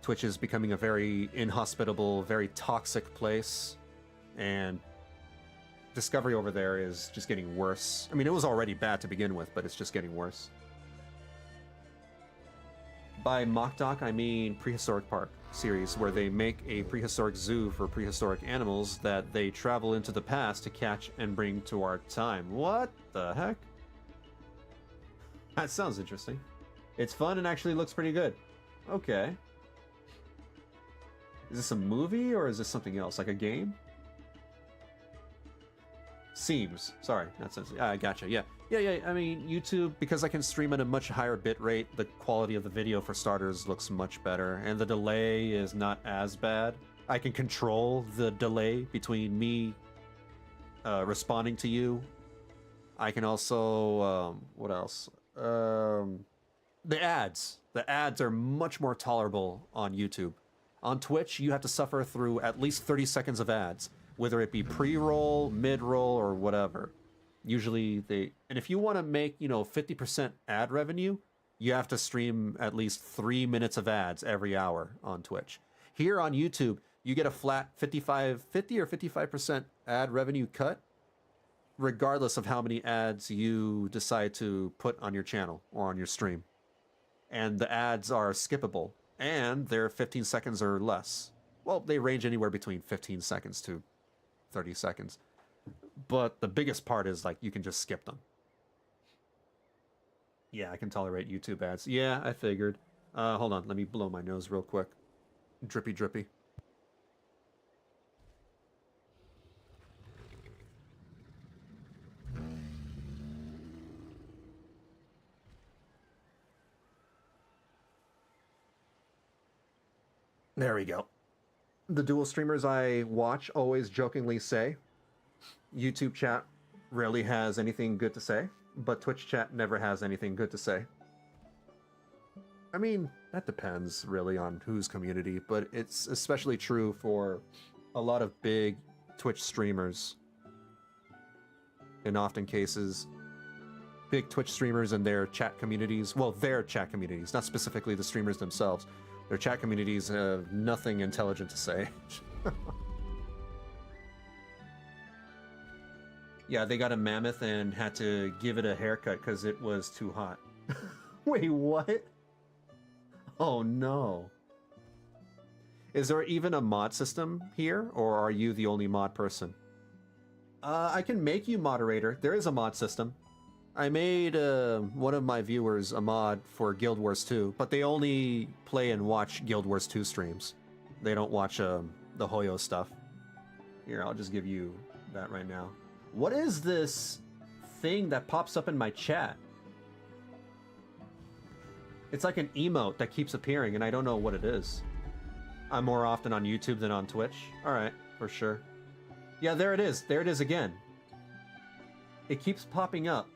Twitch is becoming a very inhospitable, very toxic place. And discovery over there is just getting worse. I mean, it was already bad to begin with, but it's just getting worse. By mock doc, I mean Prehistoric Park series, where they make a prehistoric zoo for prehistoric animals that they travel into the past to catch and bring to our time. What the heck? That sounds interesting. It's fun and actually looks pretty good. Okay. Is this a movie or is this something else? Like a game? Seems. Sorry, not sensitive. I gotcha. Yeah. I mean, YouTube, because I can stream at a much higher bit rate, the quality of the video for starters looks much better, and the delay is not as bad. I can control the delay between me responding to you. I can also, what else? The ads. The ads are much more tolerable on YouTube. On Twitch, you have to suffer through at least 30 seconds of ads, whether it be pre-roll, mid-roll, or whatever. Usually and if you want to make, you know, 50% ad revenue, you have to stream at least 3 minutes of ads every hour on Twitch. Here on YouTube, you get a flat 50 or 55% ad revenue cut, regardless of how many ads you decide to put on your channel or on your stream. And the ads are skippable, and they're 15 seconds or less. Well, they range anywhere between 15 seconds to 30 seconds. But the biggest part is, like, you can just skip them. Yeah, I can tolerate YouTube ads. Yeah, I figured. Hold on, let me blow my nose real quick. Drippy, drippy. There we go. The dual streamers I watch always jokingly say, YouTube chat rarely has anything good to say, but Twitch chat never has anything good to say. I mean, that depends really on whose community, but it's especially true for a lot of big Twitch streamers. In often cases, big Twitch streamers and their chat communities, well, their chat communities, not specifically the streamers themselves, their chat communities have nothing intelligent to say. Yeah, they got a mammoth and had to give it a haircut because it was too hot. Wait, what? Oh no. Is there even a mod system here, or are you the only mod person? I can make you moderator. There is a mod system. I made one of my viewers a mod for Guild Wars 2, but they only play and watch Guild Wars 2 streams. They don't watch the Hoyo stuff. Here, I'll just give you that right now. What is this thing that pops up in my chat? It's like an emote that keeps appearing, and I don't know what it is. I'm more often on YouTube than on Twitch. Alright, for sure. Yeah, there it is. There it is again. It keeps popping up.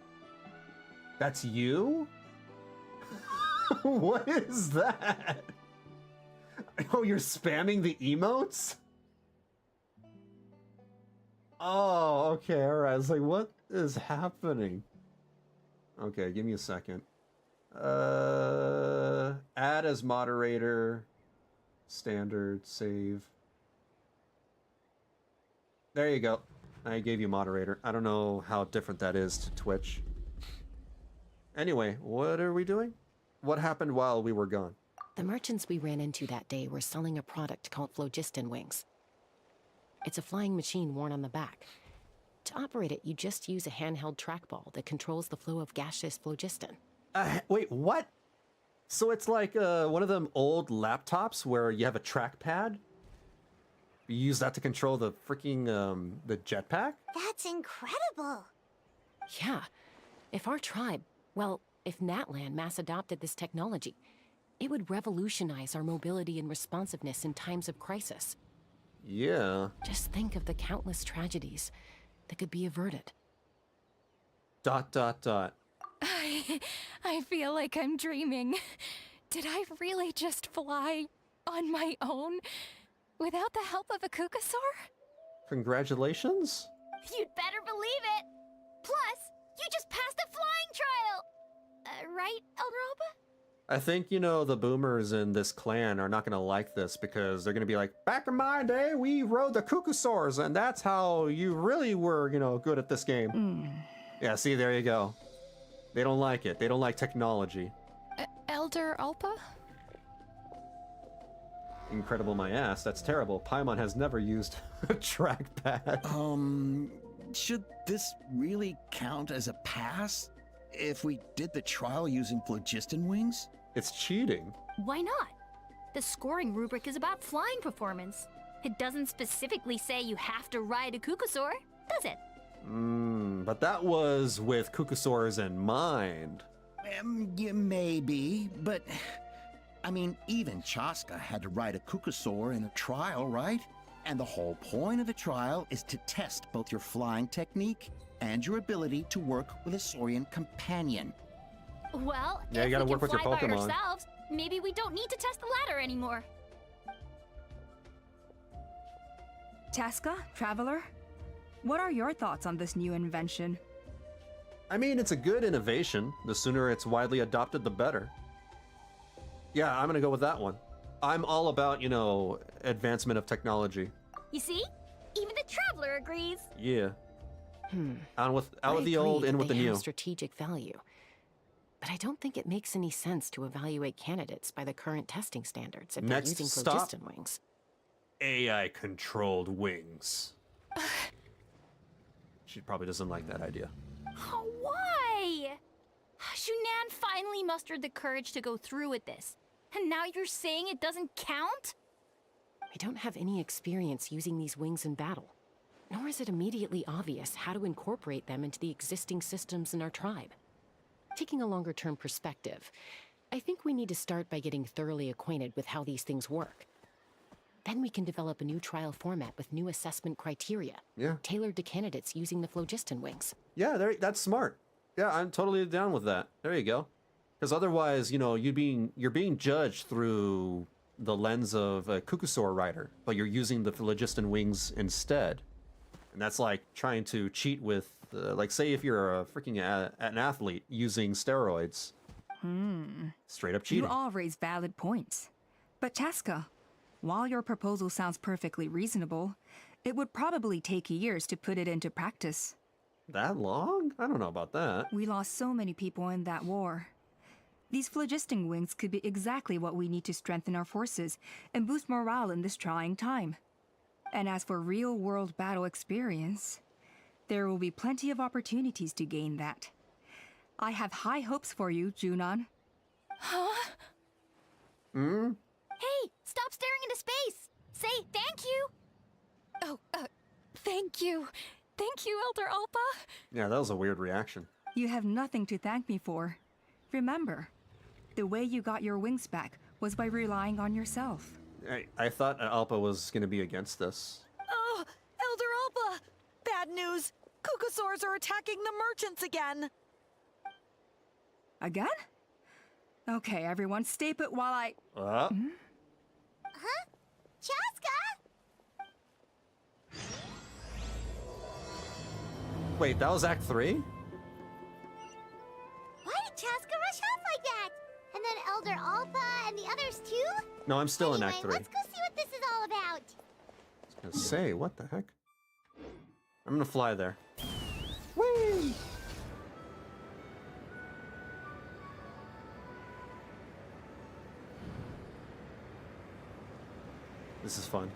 That's you? What is that? Oh, you're spamming the emotes? Oh, okay, alright. I was like, what is happening? Okay, give me a second. Add as moderator. Standard, save. There you go. I gave you moderator. I don't know how different that is to Twitch. Anyway, what are we doing? What happened while we were gone? The merchants we ran into that day were selling a product called phlogiston wings. It's a flying machine worn on the back. To operate it, you just use a handheld trackball that controls the flow of gaseous phlogiston. Wait, what? So it's like one of them old laptops where you have a trackpad You use that to control the freaking the jetpack? That's incredible. Yeah. If our tribe, well, if Natlan mass adopted this technology, it would revolutionize our mobility and responsiveness in times of crisis. Yeah. Just think of the countless tragedies that could be averted. ... I feel like I'm dreaming. Did I really just fly on my own without the help of a Kukasaur? Congratulations? You'd better believe it. Plus, you just passed a flying trial. Right, Elder Alba? I think, you know, the boomers in this clan are not going to like this because they're going to be like, back in my day, we rode the Kukusaurs, and that's how you really were, you know, good at this game. Yeah, see, there you go. They don't like it. They don't like technology. Elder Alpa? Incredible my ass. That's terrible. Paimon has never used a trackpad. Should this really count as a pass if we did the trial using phlogiston wings? It's cheating. Why not? The scoring rubric is about flying performance. It doesn't specifically say you have to ride a Kukusaur, does it? But that was with Kukusaurs in mind. Yeah, maybe, but I mean, even Chasca had to ride a Kukusaur in a trial, right? And the whole point of the trial is to test both your flying technique and your ability to work with a Saurian companion. Well, yeah, you if gotta we work can with your fly by Pokemon. ourselves, maybe we don't need to test the ladder anymore. Chasca, Traveler, what are your thoughts on this new invention? I mean, it's a good innovation. The sooner it's widely adopted, the better. Yeah, I'm gonna go with that one. I'm all about, you know, advancement of technology. You see? Even the Traveler agrees. Yeah. Out with I the agree old, in that with the they new. have strategic value. But I don't think it makes any sense to evaluate candidates by the current testing standards if Next they're using stop. phlogiston wings. AI-controlled wings. She probably doesn't like that idea. Oh, why? Shunan finally mustered the courage to go through with this. And now you're saying it doesn't count? We don't have any experience using these wings in battle, nor is it immediately obvious how to incorporate them into the existing systems in our tribe. Taking a longer-term perspective, I think we need to start by getting thoroughly acquainted with how these things work. Then we can develop a new trial format with new assessment criteria, Yeah. tailored to candidates using the phlogiston wings. Yeah, that's smart. Yeah, I'm totally down with that. There you go. Because otherwise, you know, you're being judged through the lens of a Kukusaur rider, but you're using the phlogiston wings instead. And that's like trying to cheat with, like, say if you're a freaking an athlete using steroids. Straight up cheating. You all raise valid points. But Chasca, while your proposal sounds perfectly reasonable, it would probably take years to put it into practice. That long? I don't know about that. We lost so many people in that war. These phlogiston wings could be exactly what we need to strengthen our forces and boost morale in this trying time. And as for real-world battle experience, there will be plenty of opportunities to gain that. I have high hopes for you, Junon. Huh? Hey, stop staring into space! Say thank you! Oh, thank you. Thank you, Elder Alpa. Yeah, that was a weird reaction. You have nothing to thank me for. Remember, the way you got your wings back was by relying on yourself. I thought Alpa was going to be against this. Oh, Elder Alpa! Bad news! Kukusaurs are attacking the merchants again! Again? Okay, everyone, stay put while I... Huh? Chasca? Wait, that was Act 3? Why did Chasca rush off like that? And then Elder Alpa and the others too? No, I'm still in Anyway, Act 3. let's go see what this is all about. I was gonna say, what the heck? I'm gonna fly there. Whee! This is fun.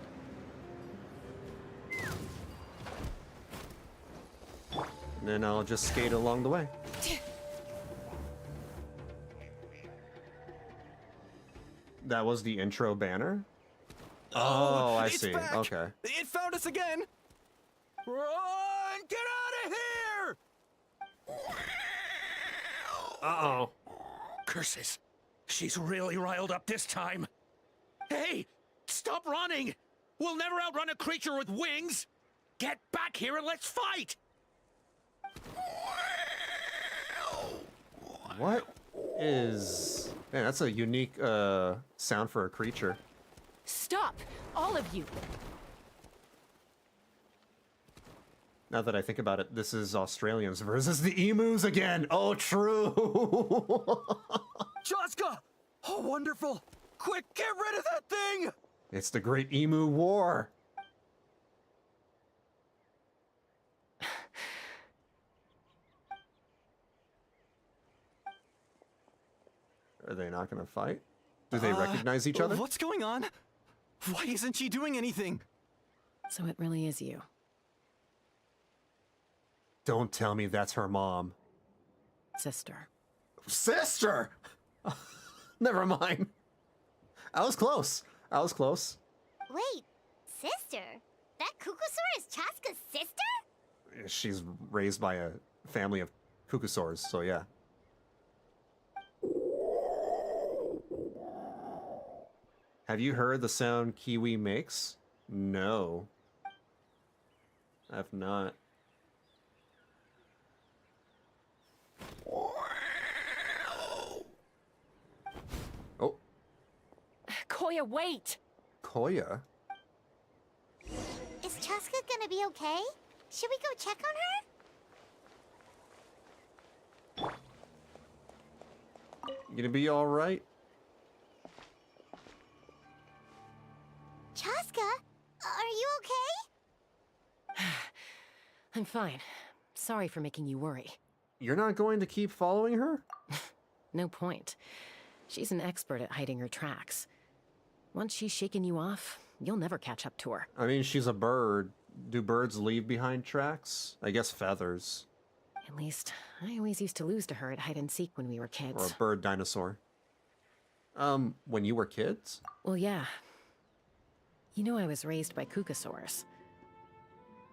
And then I'll just skate along the way. That was the intro banner? Oh, I it's see. back. Okay. It found us again. Run! Get out of here! Uh-oh. Curses. She's really riled up this time. Hey! Stop running! We'll never outrun a creature with wings! Get back here and let's fight! What is... Man, that's a unique sound for a creature. Stop! All of you! Now that I think about it, this is Australians versus the emus again! Oh, true! Chasca! Oh, wonderful! Quick, get rid of that thing! It's the Great Emu War! Are they not gonna fight? Do they recognize each other? What's going on? Why isn't she doing anything? So it really is you. Don't tell me that's her mom. Sister. Sister! Never mind. I was close. I was close. Wait, sister? That Kukusaur is Chasca's sister? She's raised by a family of Kukusaurs, so yeah. Have you heard the sound Kiwi makes? No. I've not. Oh. Koya, wait! Koya? Is Chasca gonna be okay? Should we go check on her? You gonna be alright? Chasca, are you okay? I'm fine. Sorry for making you worry. You're not going to keep following her? No point. She's an expert at hiding her tracks. Once she's shaken you off, you'll never catch up to her. I mean, she's a bird. Do birds leave behind tracks? I guess feathers. At least, I always used to lose to her at hide and seek when we were kids. Or a bird dinosaur. When you were kids? Well, yeah. You know I was raised by Kukusaurs.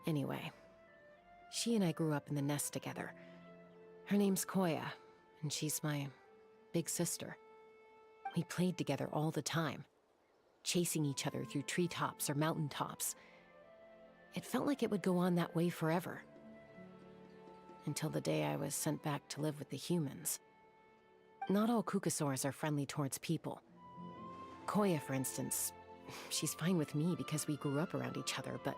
Anyway, she and I grew up in the nest together. Her name's Koya, and she's my big sister. We played together all the time, chasing each other through treetops or mountaintops. It felt like it would go on that way forever. Until the day I was sent back to live with the humans. Not all Kukusaurs are friendly towards people. Koya, for instance, she's fine with me because we grew up around each other, but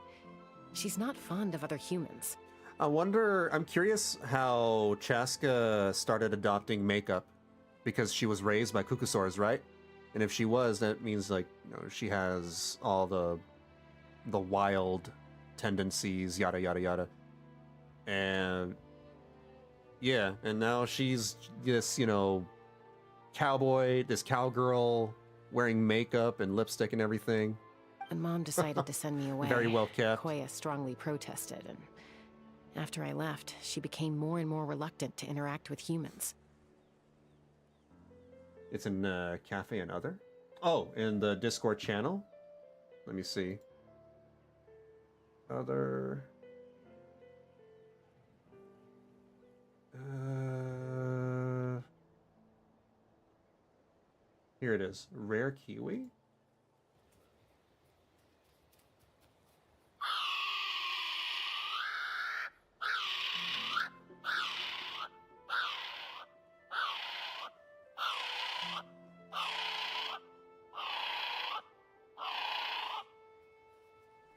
she's not fond of other humans. I'm curious how Chasca started adopting makeup, because she was raised by Kukusaurs, right? And if she was, that means, like, you know, she has all the wild tendencies, yada yada yada. And yeah, and now she's this, you know, cowboy, this cowgirl wearing makeup and lipstick and everything. When Mom decided to send me away, Very well kept. Koya strongly protested, and after I left, she became more and more reluctant to interact with humans. It's in Cafe and Other? Oh, in the Discord channel? Let me see. Other... Here it is. Rare Kiwi?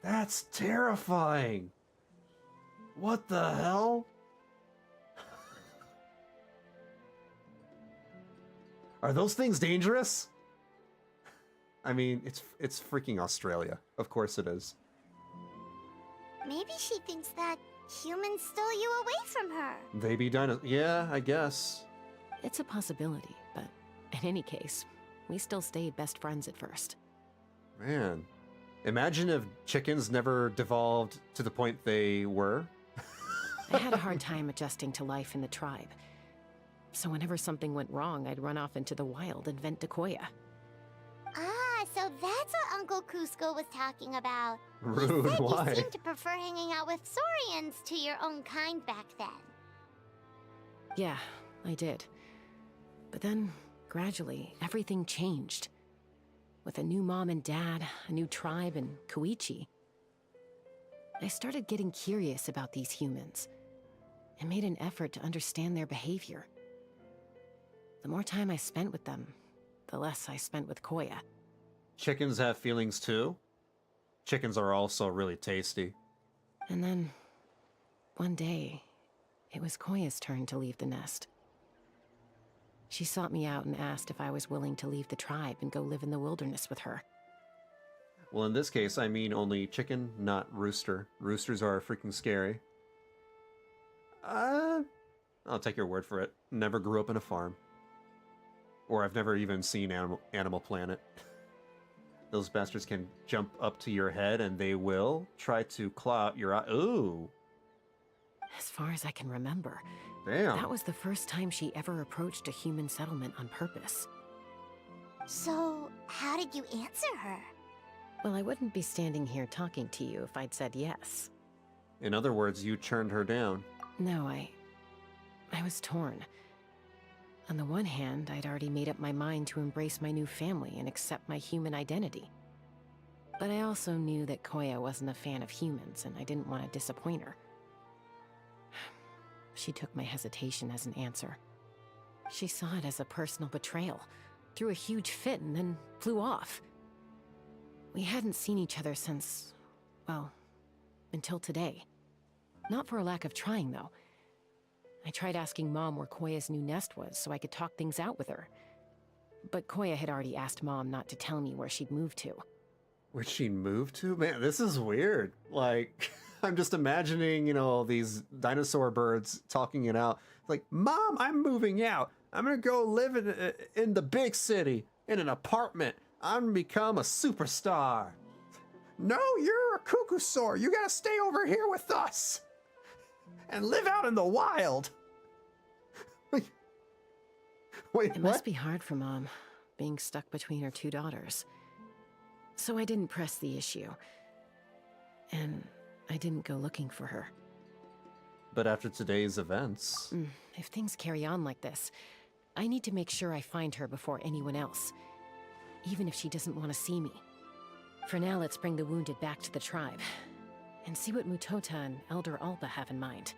That's terrifying! What the hell? Are those things dangerous? I mean, it's freaking Australia. Of course it is. Maybe she thinks that humans stole you away from her. They be done. Yeah, I guess. It's a possibility, but in any case, we still stayed best friends at first. Man, imagine if chickens never devolved to the point they were. I had a hard time adjusting to life in the tribe. So whenever something went wrong, I'd run off into the wild and vent to Koya. Ah, so that's what Uncle Cusco was talking about. Rude, He said why? you seemed to prefer hanging out with Saurians to your own kind back then. Yeah, I did. But then, gradually, everything changed. With a new mom and dad, a new tribe, and Koichi, I started getting curious about these humans and made an effort to understand their behavior. The more time I spent with them, the less I spent with Koya. Chickens have feelings too? Chickens are also really tasty. And then, one day, it was Koya's turn to leave the nest. She sought me out and asked if I was willing to leave the tribe and go live in the wilderness with her. Well, in this case, I mean only chicken, not rooster. Roosters are freaking scary. I'll take your word for it. Never grew up in a farm. Or I've never even seen Animal Planet. Those bastards can jump up to your head and they will try to claw out your eye. Ooh. As far as I can remember, damn. That was the first time she ever approached a human settlement on purpose. So, how did you answer her? Well, I wouldn't be standing here talking to you if I'd said yes. In other words, you turned her down. No, I was torn. On the one hand, I'd already made up my mind to embrace my new family and accept my human identity. But I also knew that Koya wasn't a fan of humans, and I didn't want to disappoint her. She took my hesitation as an answer. She saw it as a personal betrayal, threw a huge fit, and then flew off. We hadn't seen each other since, well, until today. Not for a lack of trying, though. I tried asking Mom where Koya's new nest was so I could talk things out with her. But Koya had already asked Mom not to tell me where she'd moved to. Where'd she move to? Man, this is weird. Like, I'm just imagining, you know, these dinosaur birds talking it out. Like, Mom, I'm moving out. I'm gonna go live in the big city, in an apartment. I'm gonna become a superstar. No, you're a cuckoosaur. You gotta stay over here with us and live out in the wild. Wait, it must be hard for Mom, being stuck between her two daughters. So I didn't press the issue. And I didn't go looking for her. But after today's events... If things carry on like this, I need to make sure I find her before anyone else. Even if she doesn't want to see me. For now, let's bring the wounded back to the tribe. And see what Mutota and Elder Alba have in mind.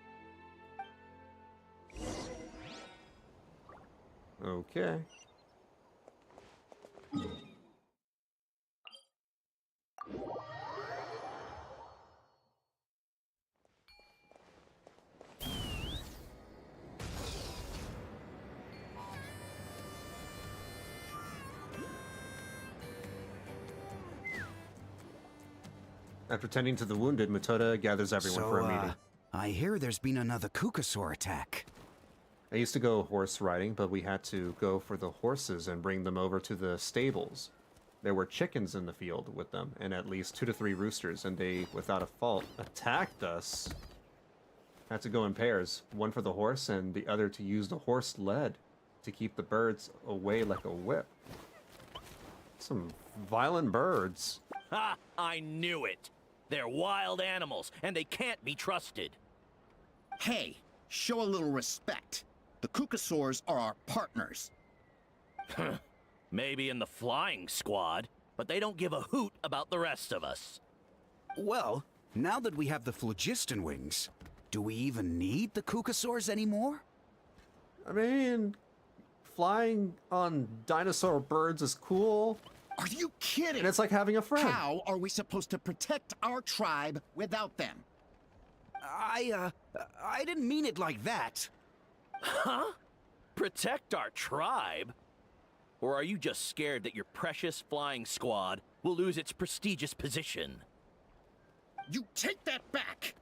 Okay. After tending to the wounded, Mutota gathers everyone for a meeting. I hear there's been another Kukasaur attack. I used to go horse riding, but we had to go for the horses and bring them over to the stables. There were chickens in the field with them, and at least 2 to 3 roosters, and they, without a fault, attacked us. Had to go in pairs, one for the horse and the other to use the horse lead to keep the birds away like a whip. Some violent birds. Ha! I knew it! They're wild animals, and they can't be trusted. Hey, show a little respect. The Kukasaurs are our partners. Maybe in the flying squad, but they don't give a hoot about the rest of us. Well, now that we have the phlogiston wings, do we even need the Kukasaurs anymore? I mean, flying on dinosaur birds is cool. Are you kidding? And it's like having a friend. How are we supposed to protect our tribe without them? I didn't mean it like that. Huh? Protect our tribe? Or are you just scared that your precious flying squad will lose its prestigious position? You take that back!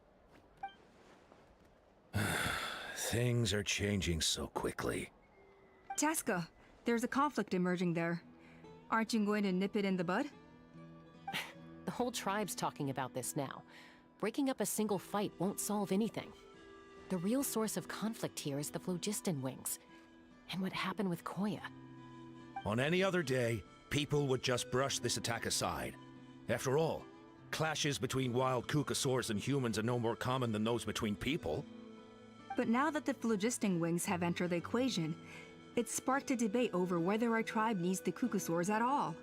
Things are changing so quickly. Chasca, there's a conflict emerging there. Aren't you going to nip it in the bud? The whole tribe's talking about this now. Breaking up a single fight won't solve anything. The real source of conflict here is the phlogiston wings. And what happened with Koya. On any other day, people would just brush this attack aside. After all, clashes between wild Kukasaurs and humans are no more common than those between people. But now that the phlogisting wings have entered the equation, it's sparked a debate over whether our tribe needs the Kukasaurs at all.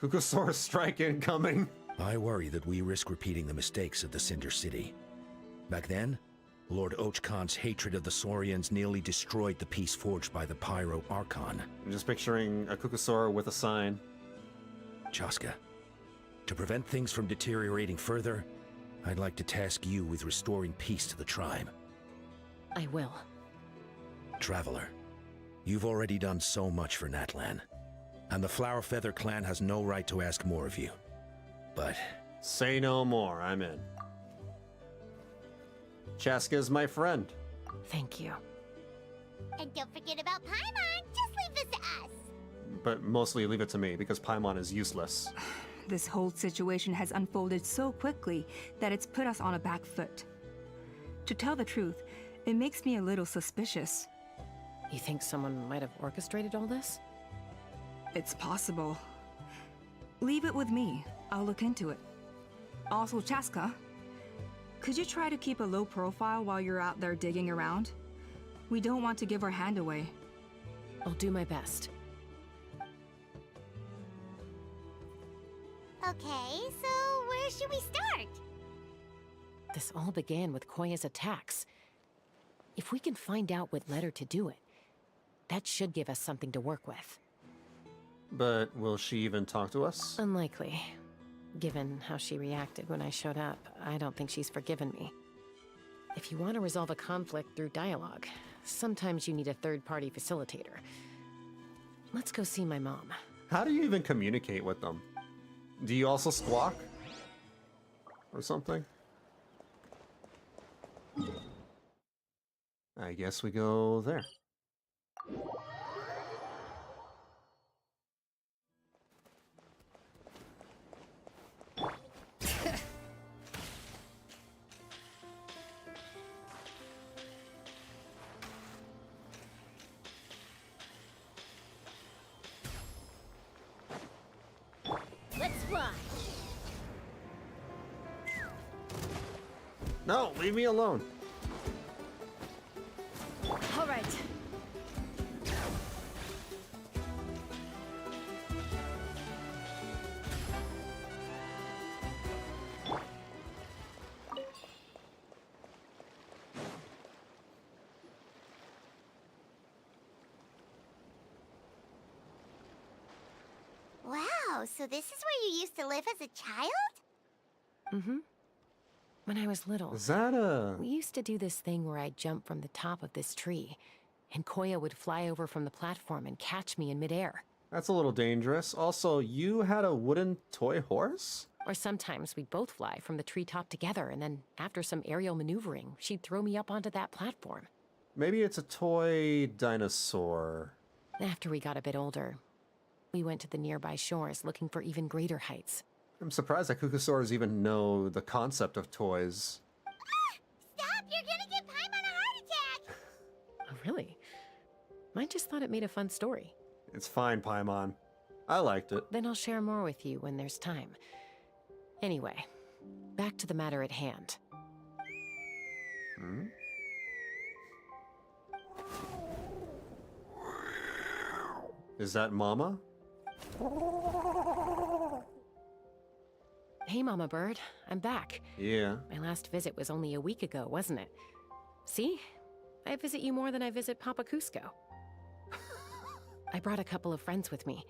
Kukasaur strike incoming. I worry that we risk repeating the mistakes of the Cinder City. Back then, Lord Ochkon's hatred of the Saurians nearly destroyed the peace forged by the Pyro Archon. I'm just picturing a Kukasaur with a sign. Chasca, to prevent things from deteriorating further, I'd like to task you with restoring peace to the tribe. I will. Traveler, you've already done so much for Natlan, and the Flower Feather clan has no right to ask more of you. But... say no more, I'm in. Chasca's my friend. Thank you. And don't forget about Paimon. Just leave this to us. But mostly leave it to me, because Paimon is useless. This whole situation has unfolded so quickly that it's put us on a back foot. To tell the truth, it makes me a little suspicious. You think someone might have orchestrated all this? It's possible. Leave it with me. I'll look into it. Also, Chasca, could you try to keep a low profile while you're out there digging around? We don't want to give our hand away. I'll do my best. Okay, so where should we start? This all began with Koya's attacks. If we can find out what led her to do it, that should give us something to work with. But will she even talk to us? Unlikely. Given how she reacted when I showed up, I don't think she's forgiven me. If you want to resolve a conflict through dialogue, sometimes you need a third-party facilitator. Let's go see my mom. How do you even communicate with them? Do you also squawk? Or something? I guess we go there. Let's fly. No, leave me alone. All right. Wow, so this is where you used to live as a child? Mm-hmm. When I was little, Is that a... we used to do this thing where I'd jump from the top of this tree, and Koya would fly over from the platform and catch me in midair. That's a little dangerous. Also, you had a wooden toy horse? Or sometimes we'd both fly from the treetop together, and then after some aerial maneuvering, she'd throw me up onto that platform. Maybe it's a toy dinosaur. After we got a bit older, we went to the nearby shores looking for even greater heights. I'm surprised that Kukasaurs even know the concept of toys. Stop! You're gonna give Paimon a heart attack! Oh, really? I just thought it made a fun story. It's fine, Paimon. I liked it. Then I'll share more with you when there's time. Anyway, back to the matter at hand. Hmm? Is that Mama? Hey, Mama Bird. I'm back. Yeah. My last visit was only a week ago, wasn't it? See? I visit you more than I visit Papa Cusco. I brought a couple of friends with me.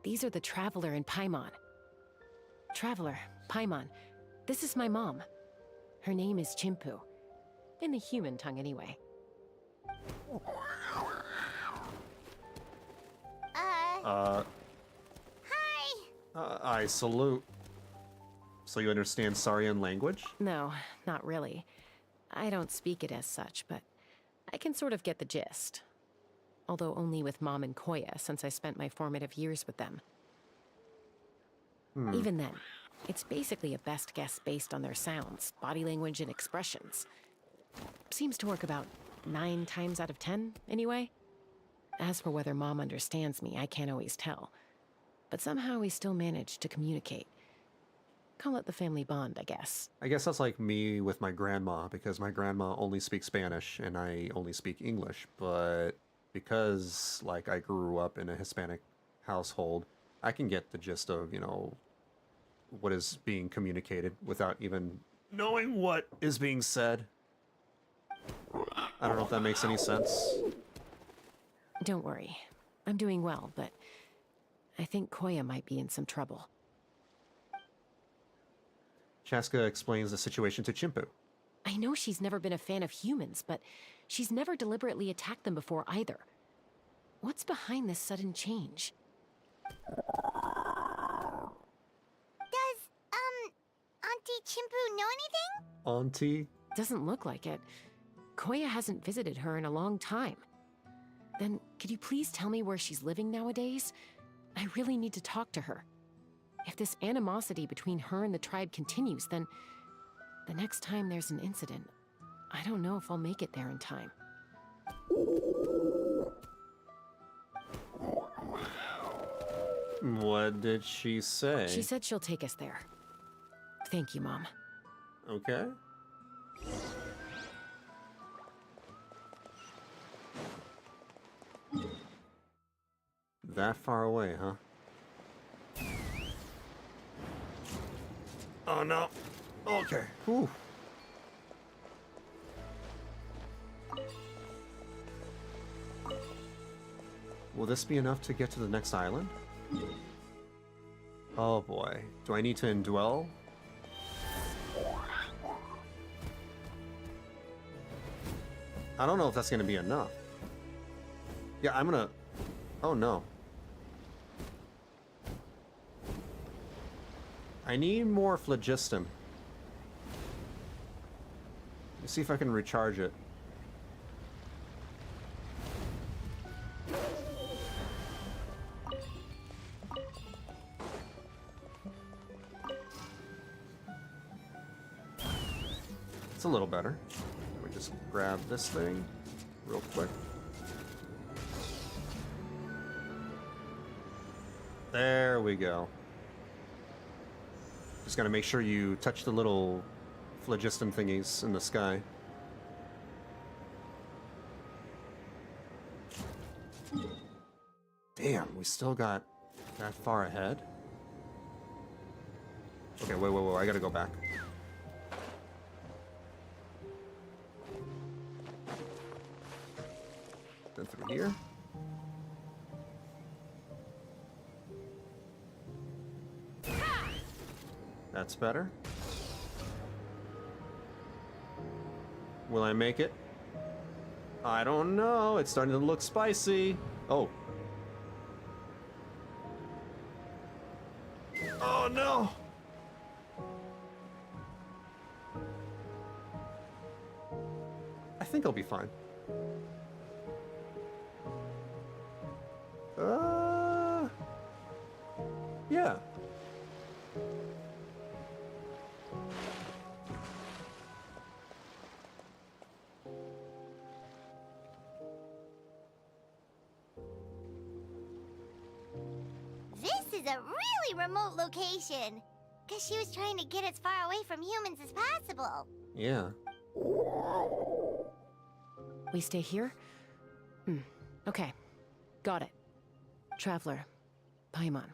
These are the Traveler and Paimon. Traveler, Paimon, this is my mom. Her name is Chimpu. In the human tongue, anyway. Hi. I salute. So you understand Saurian language? No, not really. I don't speak it as such, but I can sort of get the gist. Although only with Mom and Koya, since I spent my formative years with them. Even then, it's basically a best guess based on their sounds, body language, and expressions. Seems to work about 9 times out of 10, anyway. As for whether Mom understands me, I can't always tell. but somehow we still managed to communicate. Call it the family bond, I guess. I guess that's like me with my grandma, because my grandma only speaks Spanish and I only speak English, but because like I grew up in a Hispanic household, I can get the gist of, you know, what is being communicated without even knowing what is being said. I don't know if that makes any sense. Don't worry. I'm doing well, but I think Koya might be in some trouble. Chasca explains the situation to Chimpu. I know she's never been a fan of humans, but she's never deliberately attacked them before either. What's behind this sudden change? Does, Auntie Chimpu know anything? Auntie? Doesn't look like it. Koya hasn't visited her in a long time. Then, could you please tell me where she's living nowadays? I really need to talk to her. If this animosity between her and the tribe continues, then the next time there's an incident, I don't know if I'll make it there in time. What did she say? She said she'll take us there. Thank you, Mom. Okay. That far away, huh? Oh no. Okay. Whew. Will this be enough to get to the next island? Oh boy. Do I need to indwell? I don't know if that's gonna be enough. Yeah, I'm gonna... Oh no. I need more phlogiston. Let's see if I can recharge it. It's a little better. Let me just grab this thing real quick. There we go. Just gotta make sure you touch the little phlogiston thingies in the sky. Damn, we still got that far ahead? Okay, wait, I gotta go back. Then through here. That's better. Will I make it? I don't know. It's starting to look spicy. Oh. Oh no! I think I'll be fine. Yeah. This is a really remote location. Because she was trying to get as far away from humans as possible. Yeah. We stay here? Okay. Got it. Traveler. Paimon.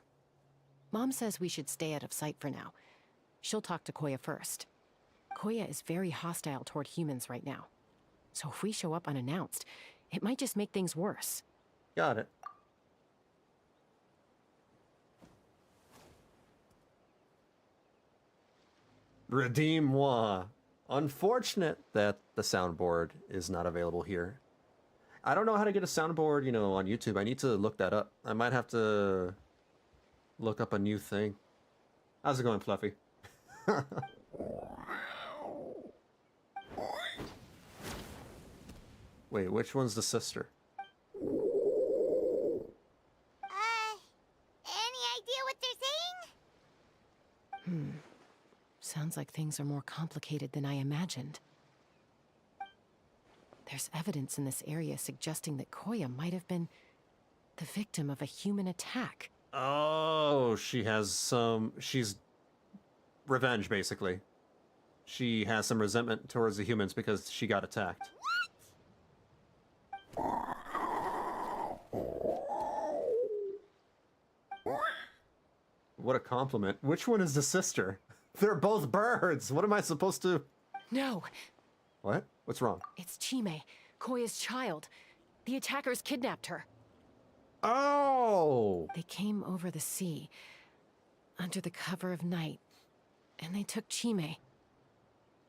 Mom says we should stay out of sight for now. She'll talk to Koya first. Koya is very hostile toward humans right now. So if we show up unannounced, it might just make things worse. Got it. Redeem-moi. Unfortunate that the soundboard is not available here. I don't know how to get a soundboard, you know, on YouTube. I need to look that up. I might have to look up a new thing. How's it going, Fluffy? Wait, which one's the sister? Any idea what they're saying? Sounds like things are more complicated than I imagined. There's evidence in this area suggesting that Koya might have been the victim of a human attack. Oh, she has some... She's... Revenge, basically. She has some resentment towards the humans because she got attacked. What a compliment. Which one is the sister? They're both birds! What am I supposed to... No, What? What's wrong? it's Chime, Koya's child. The attackers kidnapped her. Oh! They came over the sea, under the cover of night, and they took Chime.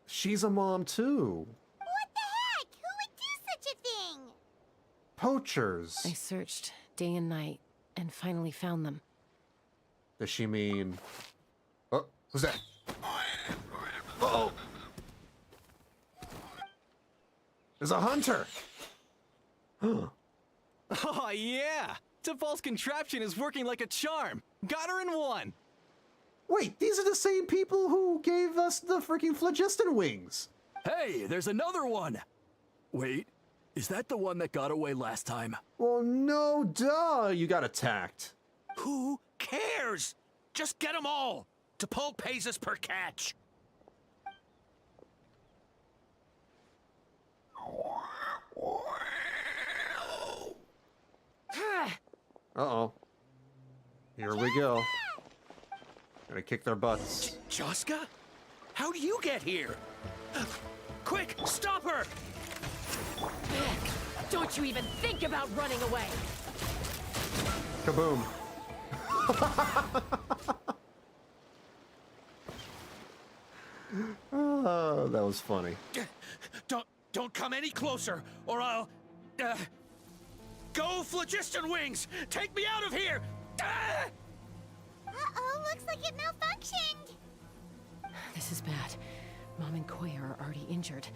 She's a mom, too. What the heck? Who would do such a thing? Poachers. I searched day and night, and finally found them. Does she mean... Oh, who's that? Uh-oh! There's a hunter! Oh, yeah! T'Pol's contraption is working like a charm. Got her in one. Wait, these are the same people who gave us the freaking phlogiston wings! Hey, there's another one! Wait, is that the one that got away last time? Well, no, duh! You got attacked. Who cares? Just get them all. T'Pol pays us per catch. Uh-oh. Here we go. Gonna kick their butts. Chasca? How do you get here? Quick, stop her! Don't you even think about running away! Kaboom. Oh, that was funny. Don't come any closer, or I'll... Go, phlogiston wings! Take me out of here! Uh-oh, looks like it malfunctioned. This is bad. Mom and Koya are already injured.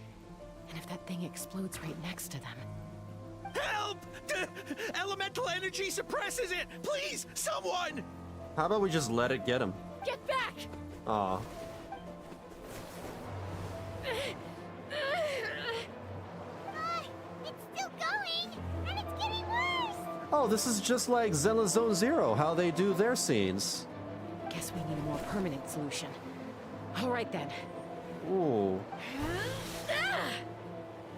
And if that thing explodes right next to them... Help! Elemental energy suppresses it! Please, someone! How about we just let it get him? Get back! Aw. It's still going, and it's getting worse. Oh, this is just like Zella Zone Zero, how they do their scenes. Guess we need a more permanent solution. All right then. Ooh.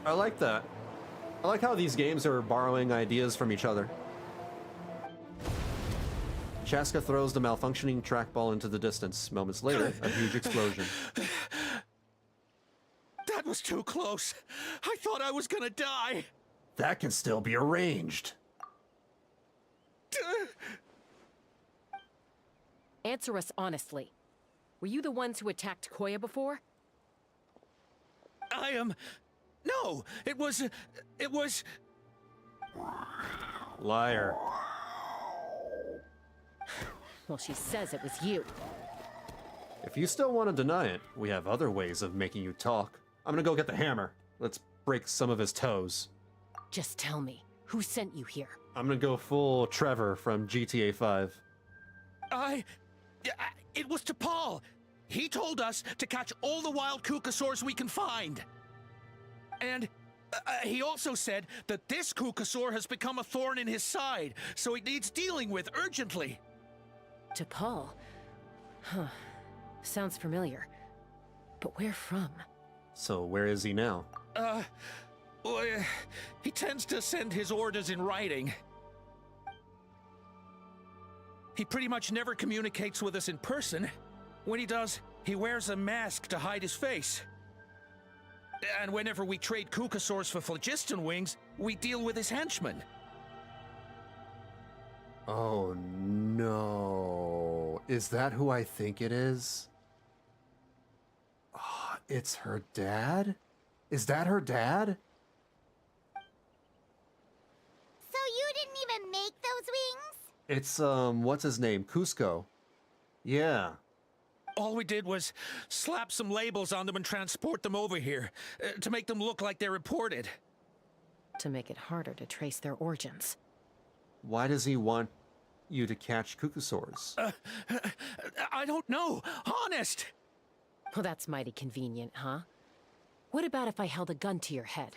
I like that. I like how these games are borrowing ideas from each other. Chasca throws the malfunctioning trackball into the distance. Moments later, a huge explosion. That was too close. I thought I was gonna die. That can still be arranged. Answer us honestly. Were you the ones who attacked Koya before? I am... No, it was... Liar. Well, she says it was you. If you still want to deny it, we have other ways of making you talk. I'm gonna go get the hammer. Let's break some of his toes. Just tell me, who sent you here? I'm gonna go full Trevor from GTA 5. It was T'Pol. He told us to catch all the wild Kukasaurs we can find. And he also said that this Kukasaur has become a thorn in his side, so it needs dealing with urgently. T'Pol? Huh. Sounds familiar. But where from? So where is he now? Well, he tends to send his orders in writing. He pretty much never communicates with us in person. When he does, he wears a mask to hide his face. And whenever we trade Kukasaurs for phlogiston wings, we deal with his henchmen. Oh no. Is that who I think it is? Oh, it's her dad? Is that her dad? So you didn't even make those wings? It's, what's his name? Cusco. Yeah. All we did was slap some labels on them and transport them over here, to make them look like they're imported. To make it harder to trace their origins. Why does he want you to catch Kukasaurs? I don't know, honest! Well, that's mighty convenient, huh? What about if I held a gun to your head?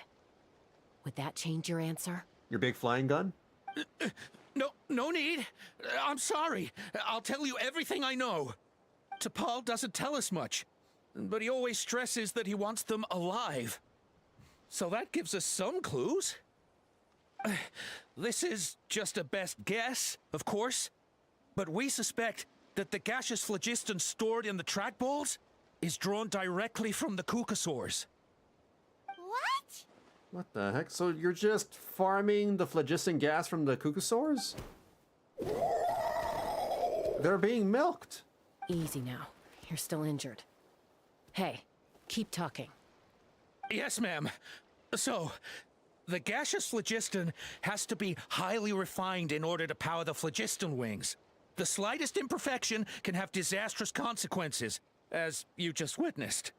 Would that change your answer? Your big flying gun? No need. I'm sorry. I'll tell you everything I know. T'Pol doesn't tell us much, but he always stresses that he wants them alive. So that gives us some clues. This is just a best guess, of course, but we suspect that the gaseous phlogiston stored in the trackballs is drawn directly from the Kukasaurs. What? What the heck? So you're just farming the phlogiston gas from the Kukasaurs? They're being milked. Easy now. You're still injured. Hey, keep talking. Yes, ma'am. So, the gaseous phlogiston has to be highly refined in order to power the phlogiston wings. The slightest imperfection can have disastrous consequences, as you just witnessed.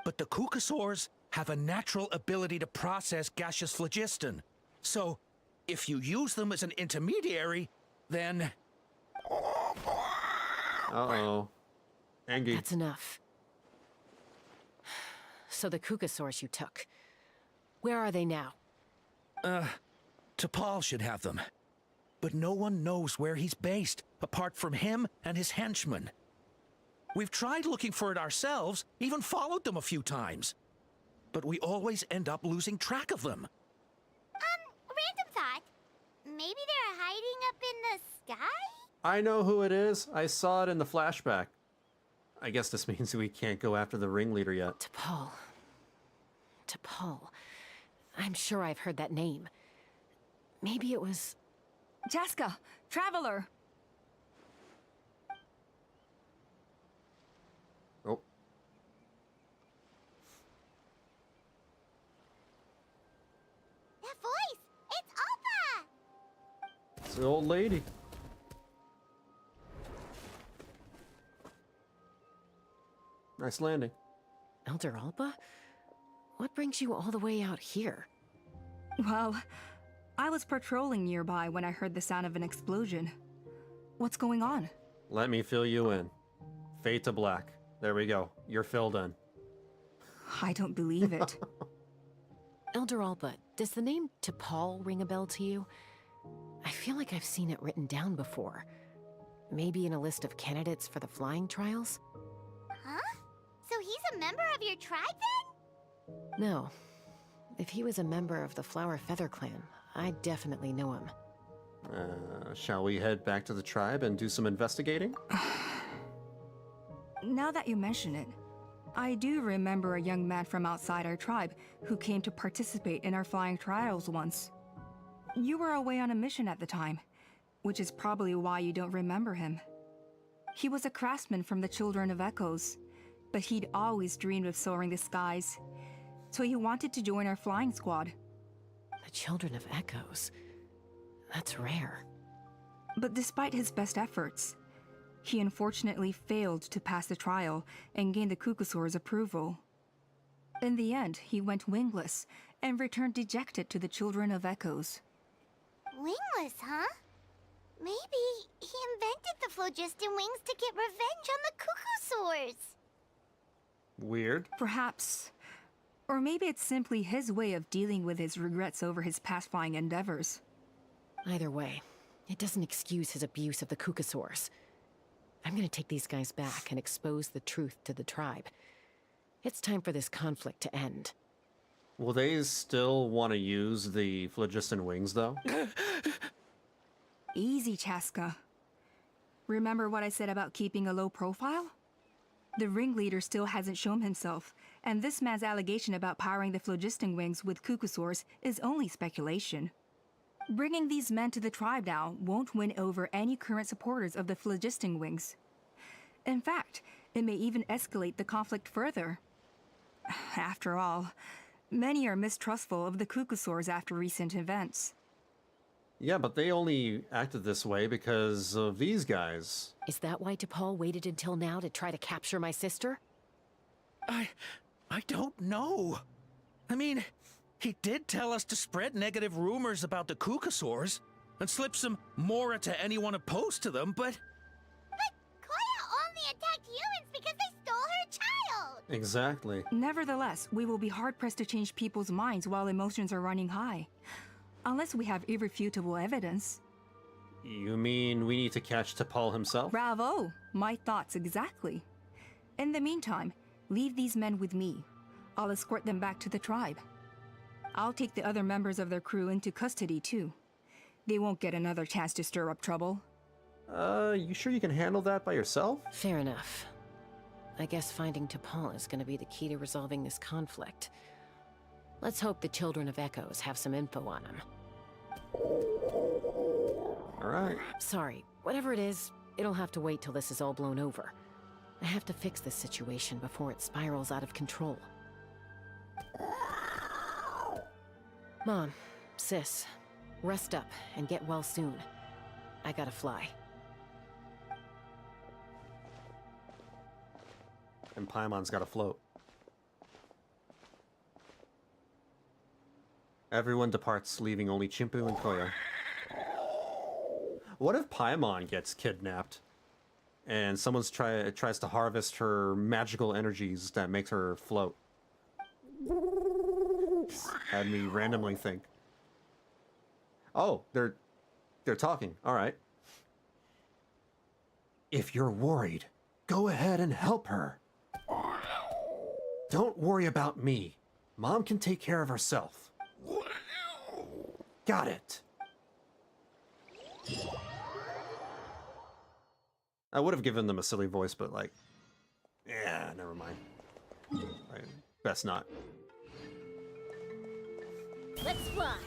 But the Kukasaurs have a natural ability to process gaseous phlogiston. So, if you use them as an intermediary, then... Uh-oh. Angie. That's enough. So the Kukasaurs you took, where are they now? T'Pol should have them. But no one knows where he's based, apart from him and his henchmen. We've tried looking for it ourselves, even followed them a few times. But we always end up losing track of them. Random thought. Maybe they're hiding up in the sky? I know who it is. I saw it in the flashback. I guess this means we can't go after the ringleader yet. T'Pol. T'Pol. I'm sure I've heard that name. Maybe it was... Chasca, Traveler! Oh. That voice! It's Alpha! It's the old lady. Nice landing. Elder Alba? What brings you all the way out here? Well, I was patrolling nearby when I heard the sound of an explosion. What's going on? Let me fill you in. Fade to black. There we go. You're filled in. I don't believe it. Elder Alba, does the name T'Pol ring a bell to you? I feel like I've seen it written down before. Maybe in a list of candidates for the flying trials? Huh? So he's a member of your tribe then? No. If he was a member of the Flower Feather clan, I'd definitely know him. Shall we head back to the tribe and do some investigating? Now that you mention it, I do remember a young man from outside our tribe who came to participate in our flying trials once. You were away on a mission at the time, which is probably why you don't remember him. He was a craftsman from the Children of Echoes, but he'd always dreamed of soaring the skies, so he wanted to join our flying squad. The Children of Echoes? That's rare. But despite his best efforts, he unfortunately failed to pass the trial and gain the Kukasaur's approval. In the end, he went wingless and returned dejected to the Children of Echoes. Wingless, huh? Maybe he invented the phlogiston wings to get revenge on the Kukasaurs. Weird. Perhaps. Or maybe it's simply his way of dealing with his regrets over his past flying endeavors. Either way, it doesn't excuse his abuse of the Kukasaurs. I'm gonna take these guys back and expose the truth to the tribe. It's time for this conflict to end. Will they still want to use the phlogiston wings, though? Easy, Chasca. Remember what I said about keeping a low profile? The ringleader still hasn't shown himself, and this man's allegation about powering the phlogiston wings with Kukasaurs is only speculation. Bringing these men to the tribe now won't win over any current supporters of the phlogiston wings. In fact, it may even escalate the conflict further. After all, many are mistrustful of the Kukasaurs after recent events. Yeah, but they only acted this way because of these guys. Is that why T'Pol waited until now to try to capture my sister? I don't know. I mean, he did tell us to spread negative rumors about the Kukasaurs and slip some Mora to anyone opposed to them, but... But Koya only attacked humans because they stole her child! Exactly. Nevertheless, we will be hard-pressed to change people's minds while emotions are running high. Unless we have irrefutable evidence. You mean we need to catch T'Pol himself? Bravo! My thoughts exactly. In the meantime, leave these men with me. I'll escort them back to the tribe. I'll take the other members of their crew into custody too. They won't get another chance to stir up trouble. You sure you can handle that by yourself? Fair enough. I guess finding T'Pol is gonna be the key to resolving this conflict. Let's hope the Children of Echoes have some info on him. Alright. Sorry, whatever it is, it'll have to wait till this is all blown over. I have to fix this situation before it spirals out of control. Mom, sis, rest up and get well soon. I gotta fly. And Paimon's gotta float. Everyone departs, leaving only Chimpu and Koya. What if Paimon gets kidnapped and someone tries to harvest her magical energies that makes her float? Had me randomly think. Oh, they're talking. All right. If you're worried, go ahead and help her. Don't worry about me. Mom can take care of herself. Got it. I would have given them a silly voice, but like, yeah, never mind. Best not. Let's fly.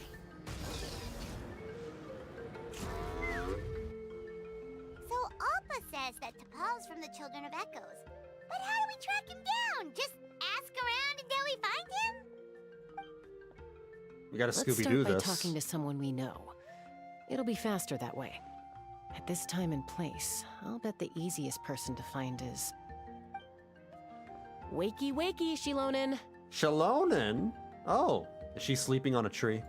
So Alpa says that T'Pol's from the Children of Echoes. But how do we track him down? Just ask around until we find him? We gotta Let's Scooby-Doo start by this. talking to someone we know. It'll be faster that way. At this time and place, I'll bet the easiest person to find is... Wakey, wakey, Shilonen! Shilonen? Oh, is she sleeping on a tree?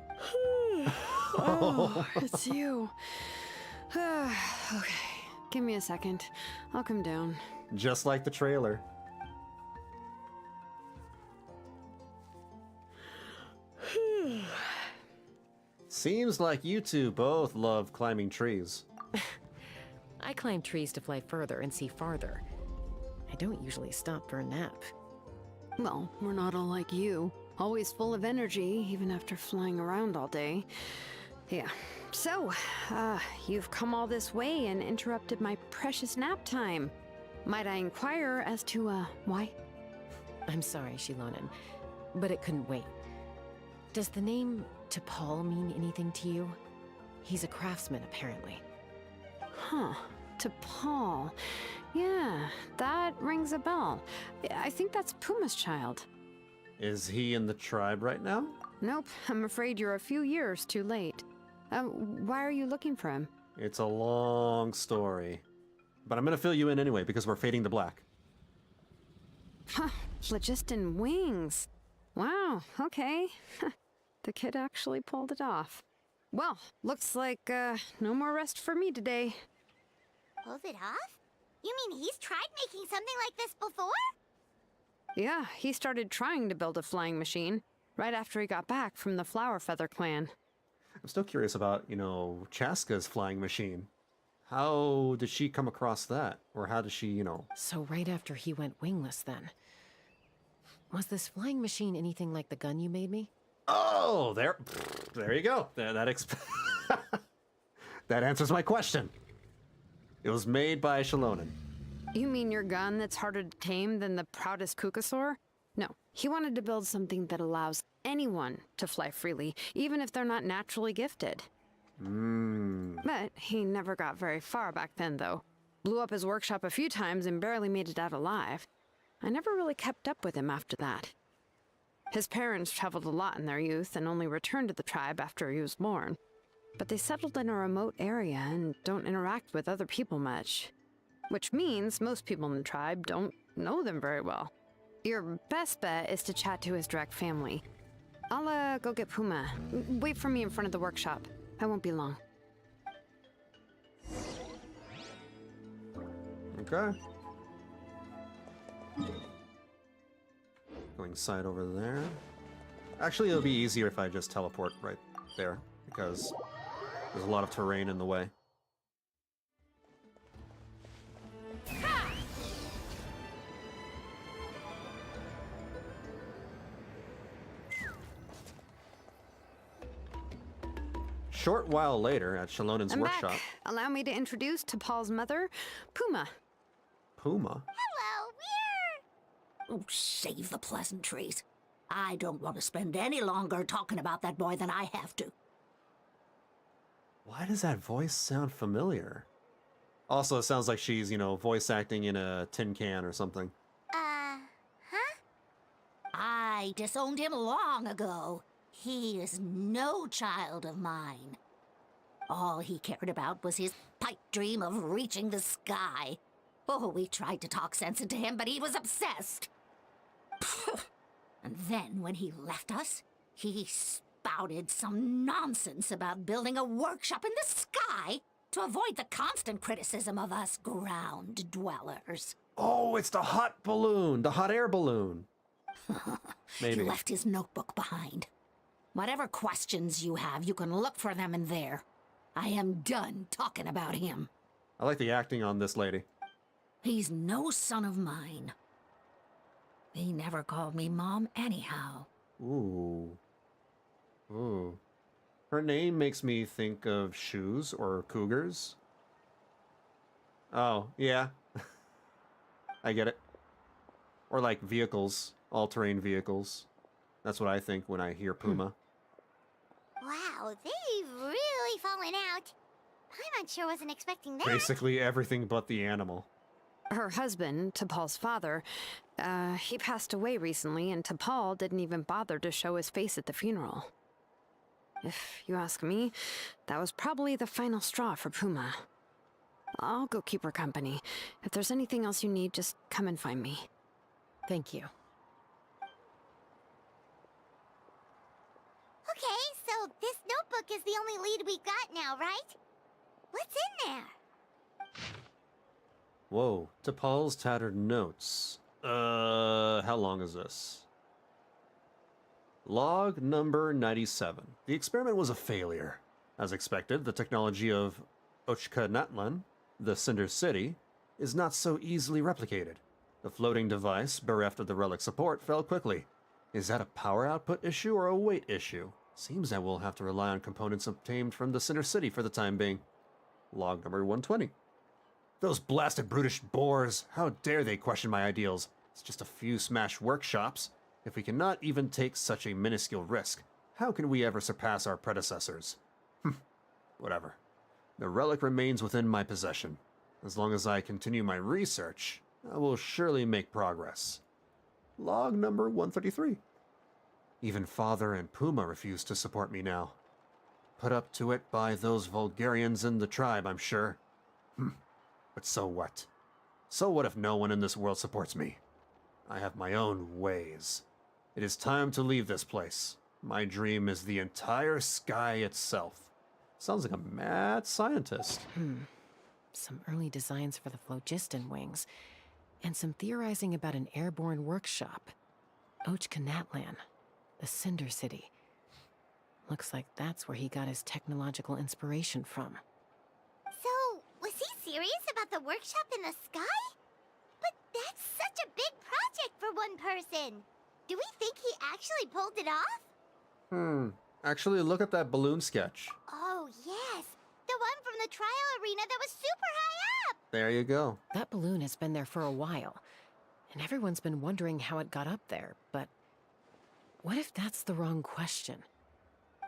Oh, it's you. Okay, give me a second. I'll come down. Just like the trailer. Seems like you two both love climbing trees. I climb trees to fly further and see farther. I don't usually stop for a nap. Well, we're not all like you. Always full of energy, even after flying around all day. Yeah. So, you've come all this way and interrupted my precious nap time. Might I inquire as to, why? I'm sorry, Shilonen, but it couldn't wait. Does the name T'Pol mean anything to you? He's a craftsman, apparently. Huh. T'Pol. Yeah, that rings a bell. I think that's Puma's child. Is he in the tribe right now? Nope, I'm afraid you're a few years too late. Why are you looking for him? It's a long story. But I'm gonna fill you in anyway, because we're fading to black. Huh, phlogiston wings. Wow, okay. The kid actually pulled it off. Well, looks like, no more rest for me today. Pulled it off? You mean he's tried making something like this before? Yeah, he started trying to build a flying machine right after he got back from the Flower Feather clan. I'm still curious about, Chasca's flying machine. How did she come across that? Or how did she, So right after he went wingless then. Was this flying machine anything like the gun you made me? Oh, there you go. That answers my question. It was made by Shilonen. You mean your gun that's harder to tame than the proudest Kukasaur? No, he wanted to build something that allows anyone to fly freely, even if they're not naturally gifted. But he never got very far back then, though. Blew up his workshop a few times and barely made it out alive. I never really kept up with him after that. His parents traveled a lot in their youth and only returned to the tribe after he was born. But they settled in a remote area and don't interact with other people much. Which means most people in the tribe don't know them very well. Your best bet is to chat to his direct family. I'll, go get Puma. Wait for me in front of the workshop. I won't be long. Okay. Going side over there. Actually, it'll be easier if I just teleport right there, because there's a lot of terrain in the way. short while later at Shalonen's I'm workshop. back. Allow me to introduce T'Pol's mother, Puma. Puma? Hello, we're... Oh, save the pleasantries. I don't want to spend any longer talking about that boy than I have to. Why does that voice sound familiar? Also, it sounds like she's, you know, voice acting in a tin can or something. Huh? I disowned him long ago. He is no child of mine. All he cared about was his pipe dream of reaching the sky. Oh, we tried to talk sense into him, but he was obsessed. And then when he left us, he spouted some nonsense about building a workshop in the sky to avoid the constant criticism of us ground dwellers. Oh, it's the hot balloon, the hot air balloon. Maybe. He left his notebook behind. Whatever questions you have, you can look for them in there. I am done talking about him. I like the acting on this lady. He's no son of mine. He never called me Mom anyhow. Ooh. Ooh. Her name makes me think of shoes or cougars. Oh, yeah. I get it. Or like vehicles, all-terrain vehicles. That's what I think when I hear Puma. Wow, they've really fallen out. Paimon sure wasn't expecting that. Basically everything but the animal. Her husband, T'Pol's father, he passed away recently, and T'Pol didn't even bother to show his face at the funeral. If you ask me, that was probably the final straw for Puma. I'll go keep her company. If there's anything else you need, just come and find me. Thank you. Okay, so this notebook is the only lead we got now, right? What's in there? Whoa, T'Pol's tattered notes. How long is this? Log number 97. The experiment was a failure. As expected, the technology of Natlan, the Cinder City, is not so easily replicated. The floating device, bereft of the relic support, fell quickly. Is that a power output issue or a weight issue? Seems that we'll have to rely on components obtained from the Cinder City for the time being. Log number 120. Those blasted brutish boars! How dare they question my ideals? It's just a few smashed workshops. If we cannot even take such a minuscule risk, how can we ever surpass our predecessors? Whatever. The relic remains within my possession. As long as I continue my research, I will surely make progress. Log number 133. Even Father and Puma refuse to support me now. Put up to it by those Vulgarians in the tribe, I'm sure. But so what? So what if no one in this world supports me? I have my own ways. It is time to leave this place. My dream is the entire sky itself. Sounds like a mad scientist. Some early designs for the phlogiston wings, and some theorizing about an airborne workshop. Natlan, the Cinder City. Looks like that's where he got his technological inspiration from. So, was he serious about the workshop in the sky? But that's such a big project for one person. Do we think he actually pulled it off? Actually, look at that balloon sketch. Oh, yes. The one from the trial arena that was super high up. There you go. That balloon has been there for a while, and everyone's been wondering how it got up there, but what if that's the wrong question?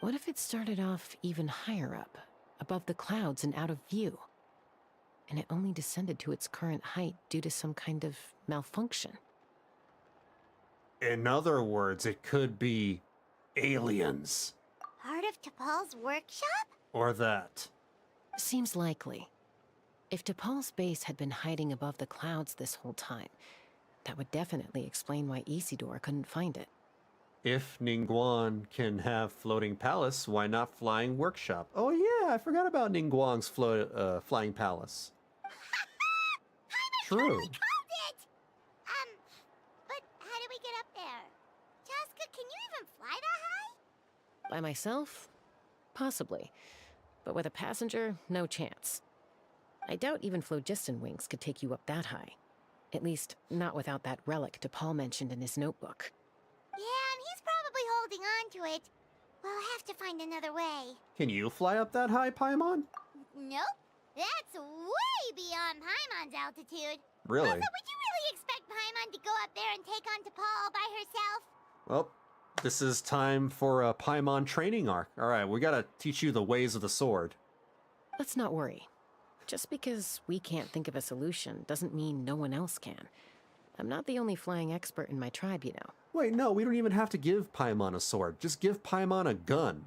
What if it started off even higher up, above the clouds and out of view, and it only descended to its current height due to some kind of malfunction? In other words, it could be aliens. Part of T'Pol's workshop? Or that. Seems likely. If T'Pol's base had been hiding above the clouds this whole time, that would definitely explain why Isidore couldn't find it. If Ningguang can have floating palace, why not flying workshop? Oh yeah, I forgot about Ningguang's flying palace. True. Totally called it! But how do we get up there? Chasca, can you even fly that high? By myself? Possibly. But with a passenger, no chance. I doubt even phlogiston wings could take you up that high. At least, not without that relic T'Pol mentioned in his notebook. Yeah, and he's probably holding on to it. We'll have to find another way. Can you fly up that high, Paimon? Nope. That's way beyond Paimon's altitude. Really? Also, would you really expect Paimon to go up there and take on T'Pol all by herself? Well, this is time for a Paimon training arc. Alright, we gotta teach you the ways of the sword. Let's not worry. Just because we can't think of a solution doesn't mean no one else can. I'm not the only flying expert in my tribe, you know. Wait, no, we don't even have to give Paimon a sword. Just give Paimon a gun.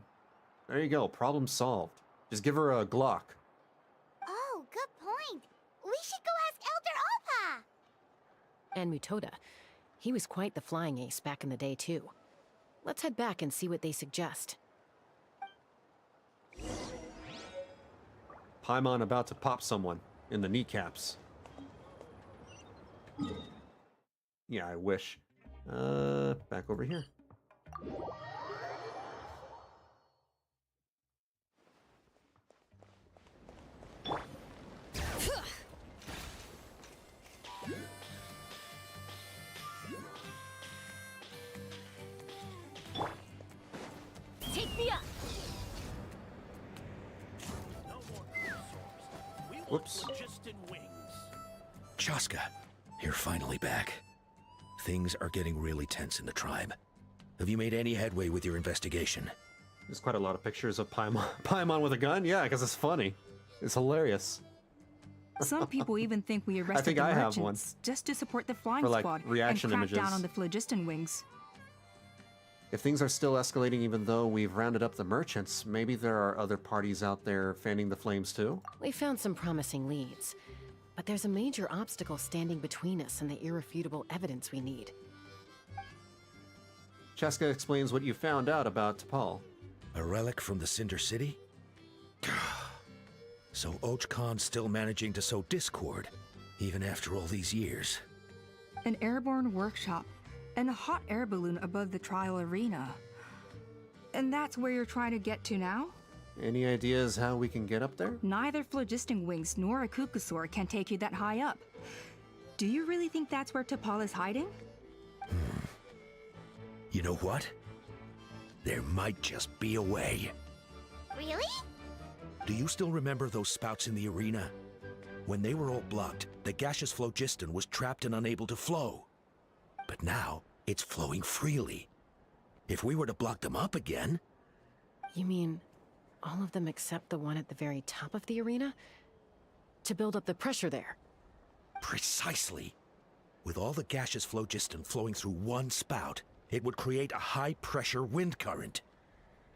There you go, problem solved. Just give her a Glock. Oh, good point. We should go ask Elder Alpa. And Mutoda. He was quite the flying ace back in the day, too. Let's head back and see what they suggest. Paimon about to pop someone in the kneecaps. Yeah, I wish. Back over here. Take me up. Whoops. Chasca, you're finally back. Things are getting really tense in the tribe. Have you made any headway with your investigation? There's quite a lot of pictures of Paimon. Paimon with a gun? Yeah, because it's funny. It's hilarious. Some people even think we arrested think the I have merchants just to support the flying For, like, squad reaction and crack images. down on the phlogiston wings. If things are still escalating even though we've rounded up the merchants, maybe there are other parties out there fanning the flames too? We found some promising leads. But there's a major obstacle standing between us and the irrefutable evidence we need. Chasca explains what you found out about T'Pol. A relic from the Cinder City? So Ochkon's still managing to sow discord, even after all these years. An airborne workshop and a hot air balloon above the trial arena. And that's where you're trying to get to now? Any ideas how we can get up there? Neither phlogiston wings nor a Kukasaur can take you that high up. Do you really think that's where T'Pol is hiding? You know what? There might just be a way. Really? Do you still remember those spouts in the arena? When they were all blocked, the gaseous phlogiston was trapped and unable to flow. But now, it's flowing freely. If we were to block them up again... You mean all of them except the one at the very top of the arena? To build up the pressure there? Precisely. With all the gaseous phlogiston flowing through one spout, it would create a high-pressure wind current.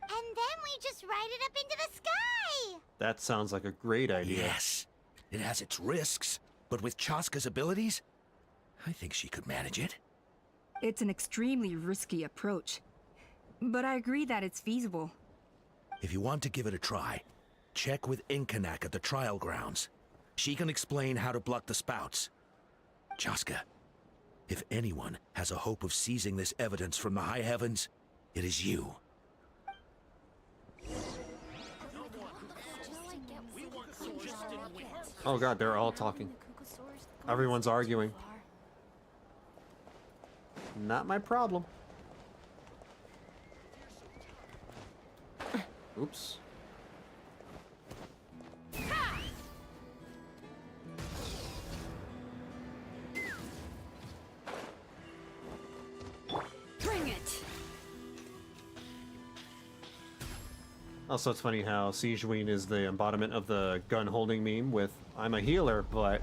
And then we just ride it up into the sky! That sounds like a great idea. Yes. It has its risks, but with Chasca's abilities, I think she could manage it. It's an extremely risky approach. But I agree that it's feasible. If you want to give it a try, check with Inkanak at the trial grounds. She can explain how to block the spouts. Chasca, if anyone has a hope of seizing this evidence from the high heavens, it is you. Oh god, they're all talking. Everyone's arguing. Not my problem. Oops. Bring it. Also, it's funny how Sijuin is the embodiment of the gun-holding meme with "I'm a healer," but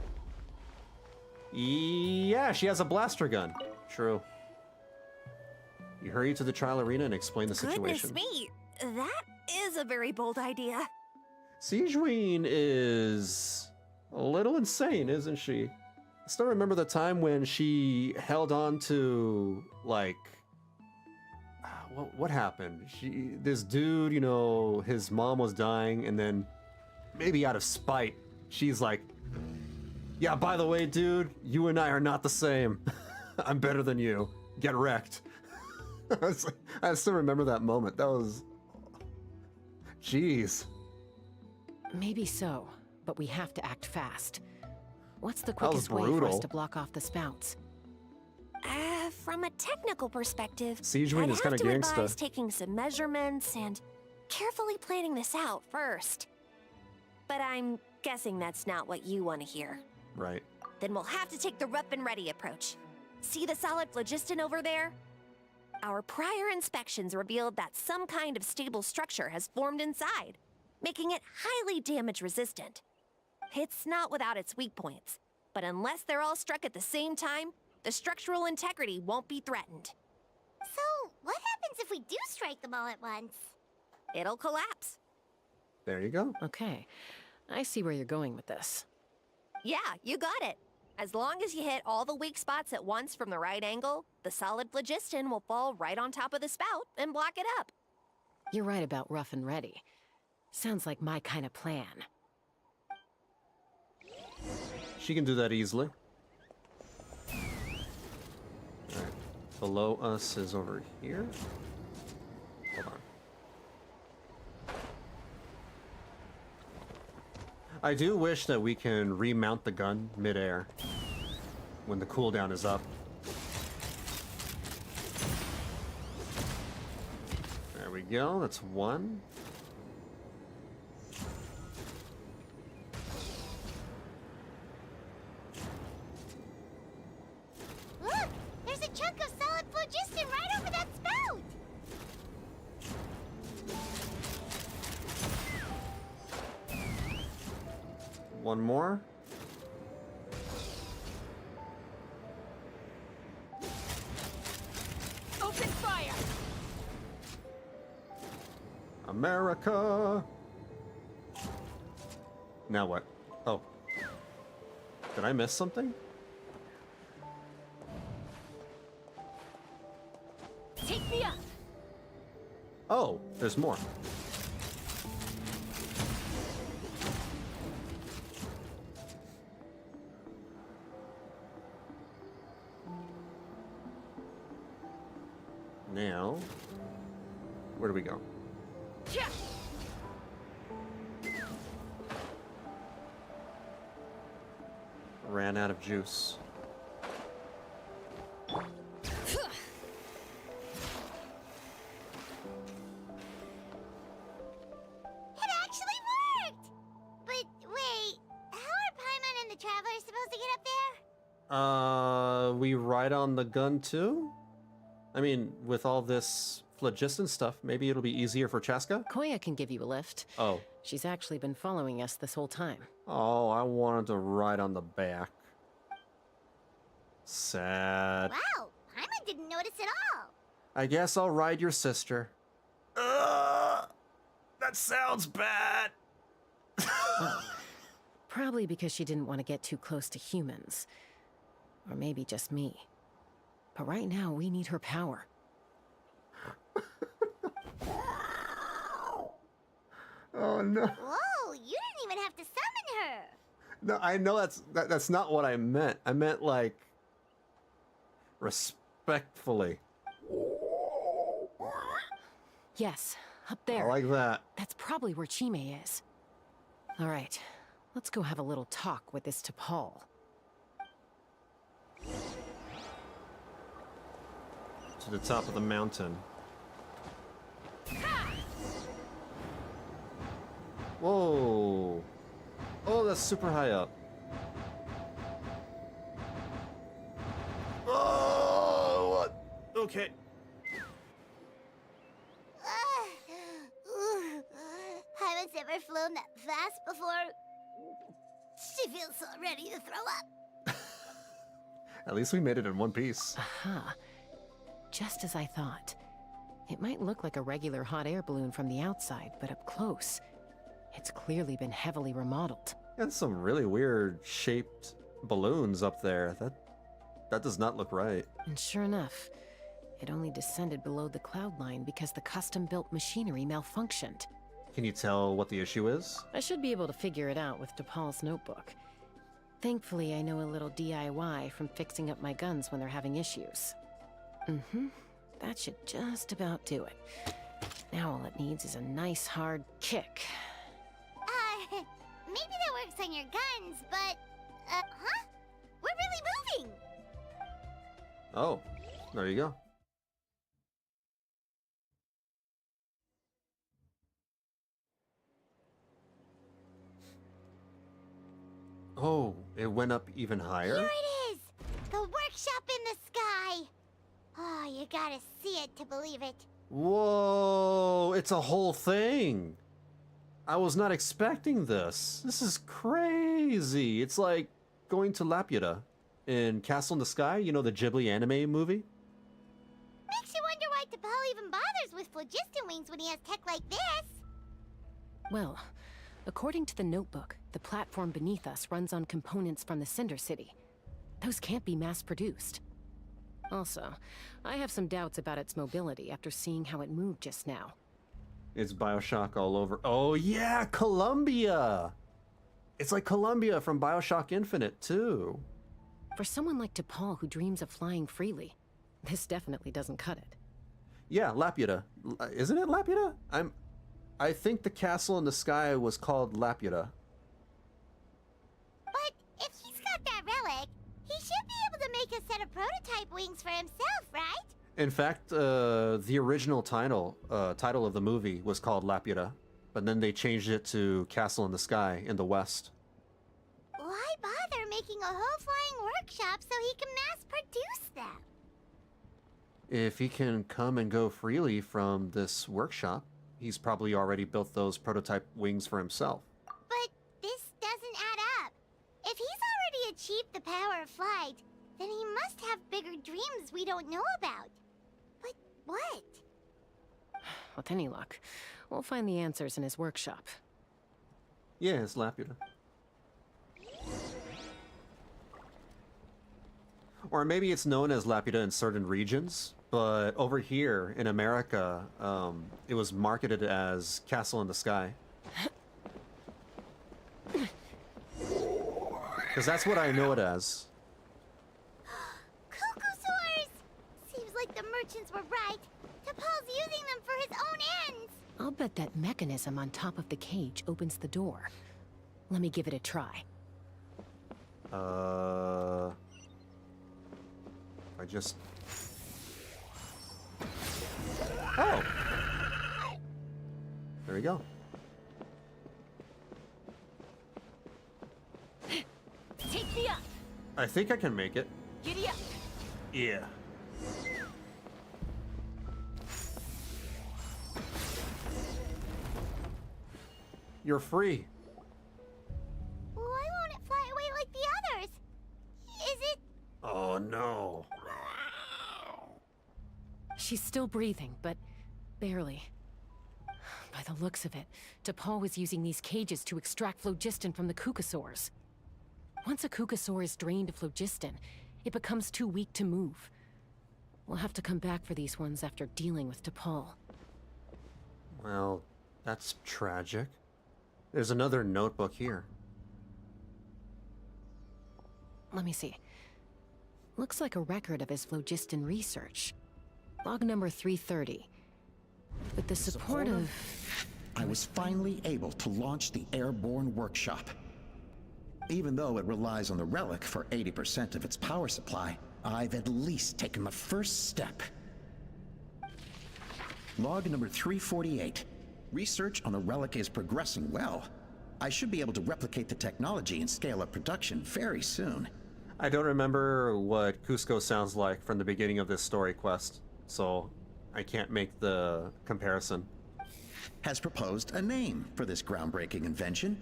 yeah, she has a blaster gun. True. You hurry to the trial arena and explain the situation. Goodness me, that is a very bold idea. Sijuin is a little insane, isn't she? I still remember the time when she held on to, like, what happened? This dude, you know, his mom was dying, and then maybe out of spite, she's like, yeah, by the way, dude, you and I are not the same. I'm better than you. Get wrecked. I still remember that moment. That was... Jeez. Maybe so, but we have to act fast. What's the quickest way for us to block off the spouts? From a technical perspective, Siege Wing I'd is kinda have to gangsta. advise taking some measurements and carefully planning this out first. But I'm guessing that's not what you want to hear. Right. Then we'll have to take the rough and ready approach. See the solid phlogiston over there? Our prior inspections revealed that some kind of stable structure has formed inside, making it highly damage resistant. It's not without its weak points, but unless they're all struck at the same time, the structural integrity won't be threatened. So, what happens if we do strike them all at once? It'll collapse. There you go. Okay, I see where you're going with this. Yeah, you got it. As long as you hit all the weak spots at once from the right angle, the solid phlogiston will fall right on top of the spout and block it up. You're right about rough and ready. Sounds like my kind of plan. She can do that easily. Alright. Below us is over here. Hold on. I do wish that we can remount the gun mid-air when the cooldown is up. There we go, that's one. Look! There's a chunk of solid phlogiston right over that spout! One more. Open fire! America! Now what? Oh. Did I miss something? Take me up! Oh, there's more. Now, where do we go? Yeah. Ran out of juice. It actually worked! But wait, how are Paimon and the Travelers supposed to get up there? We ride on the gun too? I mean, with all this phlogiston stuff, maybe it'll be easier for Chasca? Koya can give you a lift. Oh. She's actually been following us this whole time. Oh, I wanted to ride on the back. Sad. Wow, Paimon didn't notice at all. I guess I'll ride your sister. That sounds bad. Probably because she didn't want to get too close to humans. Or maybe just me. But right now, we need her power. Oh no. Whoa, you didn't even have to summon her. No, I know that's not what I meant. I meant like respectfully. Yes, up there. I like that. That's probably where Chime is. All right, let's go have a little talk with this T'Pol. To the top of the mountain. Whoa. Oh, that's super high up. Oh, what? Okay. Paimon's never flown that fast before. She feels so ready to throw up. At least we made it in one piece. Aha. Just as I thought. It might look like a regular hot air balloon from the outside, but up close, it's clearly been heavily remodeled. And some really weird shaped balloons up there. That does not look right. And sure enough, it only descended below the cloud line because the custom-built machinery malfunctioned. Can you tell what the issue is? I should be able to figure it out with T'Pol's notebook. Thankfully, I know a little DIY from fixing up my guns when they're having issues. That should just about do it. Now all it needs is a nice hard kick. Maybe that works on your guns, but, huh? We're really moving! Oh, there you go. Oh, it went up even higher? Here it is! The workshop in the sky! Oh, you gotta see it to believe it. Whoa, it's a whole thing. I was not expecting this. This is crazy. It's like going to Laputa in Castle in the Sky, you know, the Ghibli anime movie? Makes you wonder why T'Pol even bothers with phlogiston wings when he has tech like this. Well, according to the notebook, the platform beneath us runs on components from the Cinder City. Those can't be mass-produced. Also, I have some doubts about its mobility after seeing how it moved just now. It's Bioshock all over. Oh yeah, Columbia! It's like Columbia from Bioshock Infinite, too. For someone like T'Pol who dreams of flying freely, this definitely doesn't cut it. Yeah, Laputa. Isn't it Laputa? I think the castle in the sky was called Laputa. But if he's got that relic, he should be able to make a set of prototype wings for himself, right? In fact, the original title of the movie was called Laputa, but then they changed it to Castle in the Sky in the West. Why bother making a whole flying workshop so he can mass produce them? If he can come and go freely from this workshop, he's probably already built those prototype wings for himself. But this doesn't add up. If he's already achieved the power of flight, then he must have bigger dreams we don't know about. But what? With any luck, we'll find the answers in his workshop. Yeah, it's Laputa. Or maybe it's known as Laputa in certain regions, but over here in America, it was marketed as Castle in the Sky. Because that's what I know it as. Cuckoosaurs! Seems like the merchants were right. T'Pol's using them for his own ends. I'll bet that mechanism on top of the cage opens the door. Let me give it a try. I just... Oh! There we go. Take me up! I think I can make it. Giddy up! Yeah. You're free. Why won't it fly away like the others? Is it... Oh no. She's still breathing, but barely. By the looks of it, T'Pol was using these cages to extract phlogiston from the Cuckosaurs. Once a Cuckosaur is drained of phlogiston, it becomes too weak to move. We'll have to come back for these ones after dealing with T'Pol. Well, that's tragic. There's another notebook here. Let me see. Looks like a record of his phlogiston research. Log number 330. With the support of... I was finally able to launch the airborne workshop. Even though it relies on the relic for 80% of its power supply, I've at least taken the first step. Log number 348. Research on the relic is progressing well. I should be able to replicate the technology and scale up production very soon. I don't remember what Cusco sounds like from the beginning of this story quest, so I can't make the comparison. Has proposed a name for this groundbreaking invention,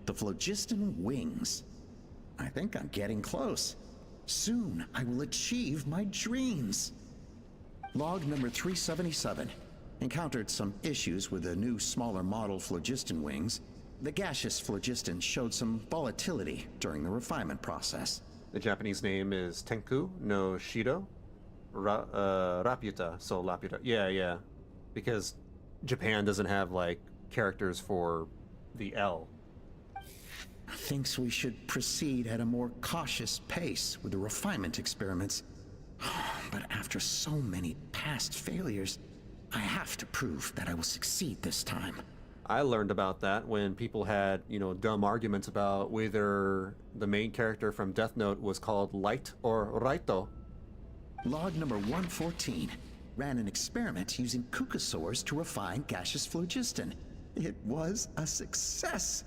the phlogiston wings. I think I'm getting close. Soon I will achieve my dreams. Log number 377. Encountered some issues with the new smaller model phlogiston wings. The gaseous phlogiston showed some volatility during the refinement process. The Japanese name is Tenku no Shido Raputa, so Laputa. Yeah. Because Japan doesn't have, like, characters for the L. Thinks we should proceed at a more cautious pace with the refinement experiments. But after so many past failures, I have to prove that I will succeed this time. I learned about that when people had, dumb arguments about whether the main character from Death Note was called Light or Raito. Log number 114. Ran an experiment using kukasaurs to refine gaseous phlogiston. It was a success.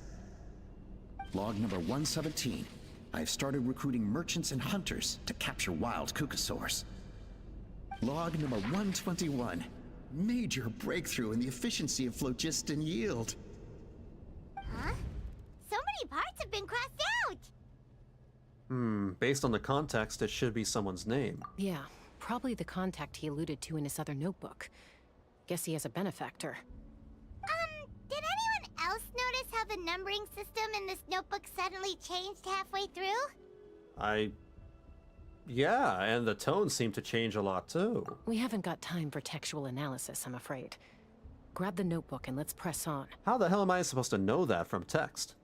Log number 117. I've started recruiting merchants and hunters to capture wild kukasaurs. Log number 121. Major breakthrough in the efficiency of phlogiston yield. Huh? So many parts have been crossed out! Based on the context, it should be someone's name. Yeah, probably the contact he alluded to in his other notebook. Guess he has a benefactor. Did anyone else notice how the numbering system in this notebook suddenly changed halfway through? Yeah, and the tone seemed to change a lot too. We haven't got time for textual analysis, I'm afraid. Grab the notebook and let's press on. How the hell am I supposed to know that from text?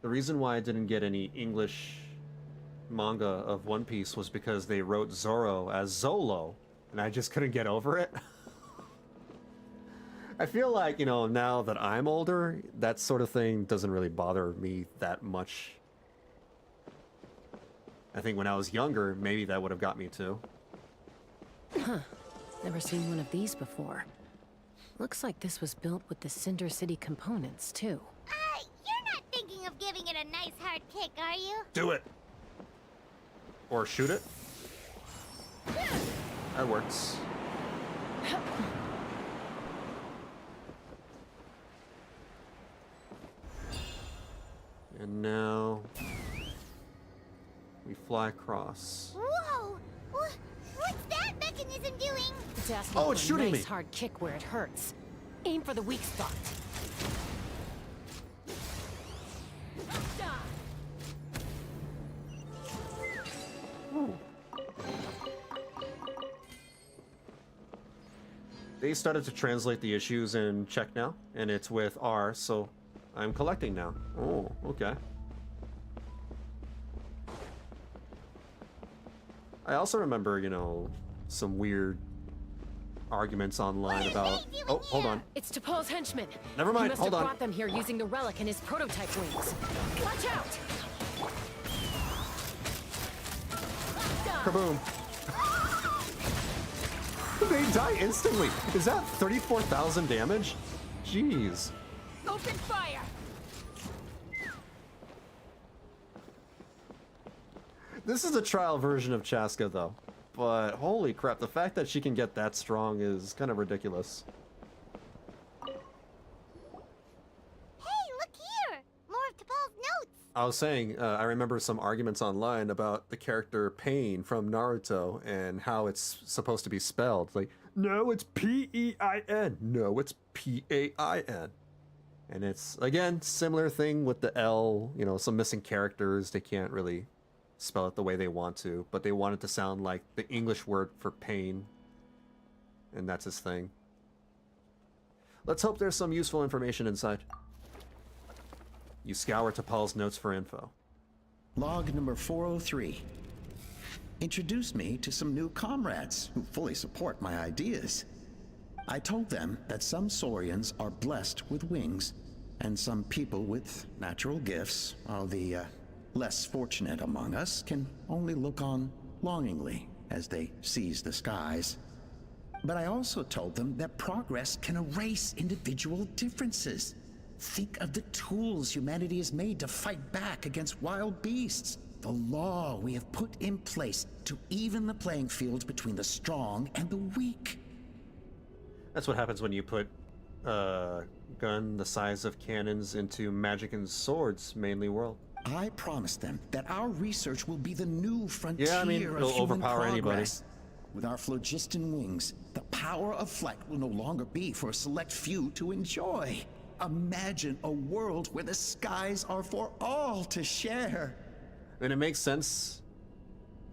The reason why I didn't get any English manga of One Piece was because they wrote Zoro as Zolo, and I just couldn't get over it. I feel like, you know, now that I'm older, that sort of thing doesn't really bother me that much. I think when I was younger, maybe that would have got me too. Huh. Never seen one of these before. Looks like this was built with the Cinder City components, too. You're not thinking of giving it a nice hard kick, are you? Do it! Or shoot it. That works. And now we fly across. Whoa! What's that mechanism doing? It's asking Oh, it's for shooting a nice me. hard kick where it hurts. Aim for the weak spot. They started to translate the issues in Czech now, and it's with R, so I'm collecting now. Oh, okay. I also remember, you know, some weird arguments online about... Oh, hold on. It's T'Pol's henchmen. Never mind, He must hold have on. brought them here using the relic in his prototype wings. Watch out! Kaboom. They die instantly. Is that 34,000 damage? Jeez. Open fire! This is a trial version of Chasca, though. But holy crap, the fact that she can get that strong is kind of ridiculous. Hey, look here! More of T'Pol's notes! I was saying, I remember some arguments online about the character Pain from Naruto and how it's supposed to be spelled. Like, no, it's P-E-I-N. No, it's P-A-I-N. And it's, again, similar thing with the L, you know, some missing characters. They can't really spell it the way they want to, but they want it to sound like the English word for pain. And that's his thing. Let's hope there's some useful information inside. You scour T'Pol's notes for info. Log number 403. Introduced me to some new comrades who fully support my ideas. I told them that some Saurians are blessed with wings, and some people with natural gifts, while the less fortunate among us can only look on longingly as they seize the skies. But I also told them that progress can erase individual differences. Think of the tools humanity has made to fight back against wild beasts. The law we have put in place to even the playing field between the strong and the weak. That's what happens when you put gun the size of cannons into magic and swords mainly world. I promised them that our research will be the new frontier Yeah, I mean, of it'll human overpower progress. With our phlogiston wings, the power of flight will no longer be for a select few to enjoy. Imagine a world where the skies are for all to share. And it makes sense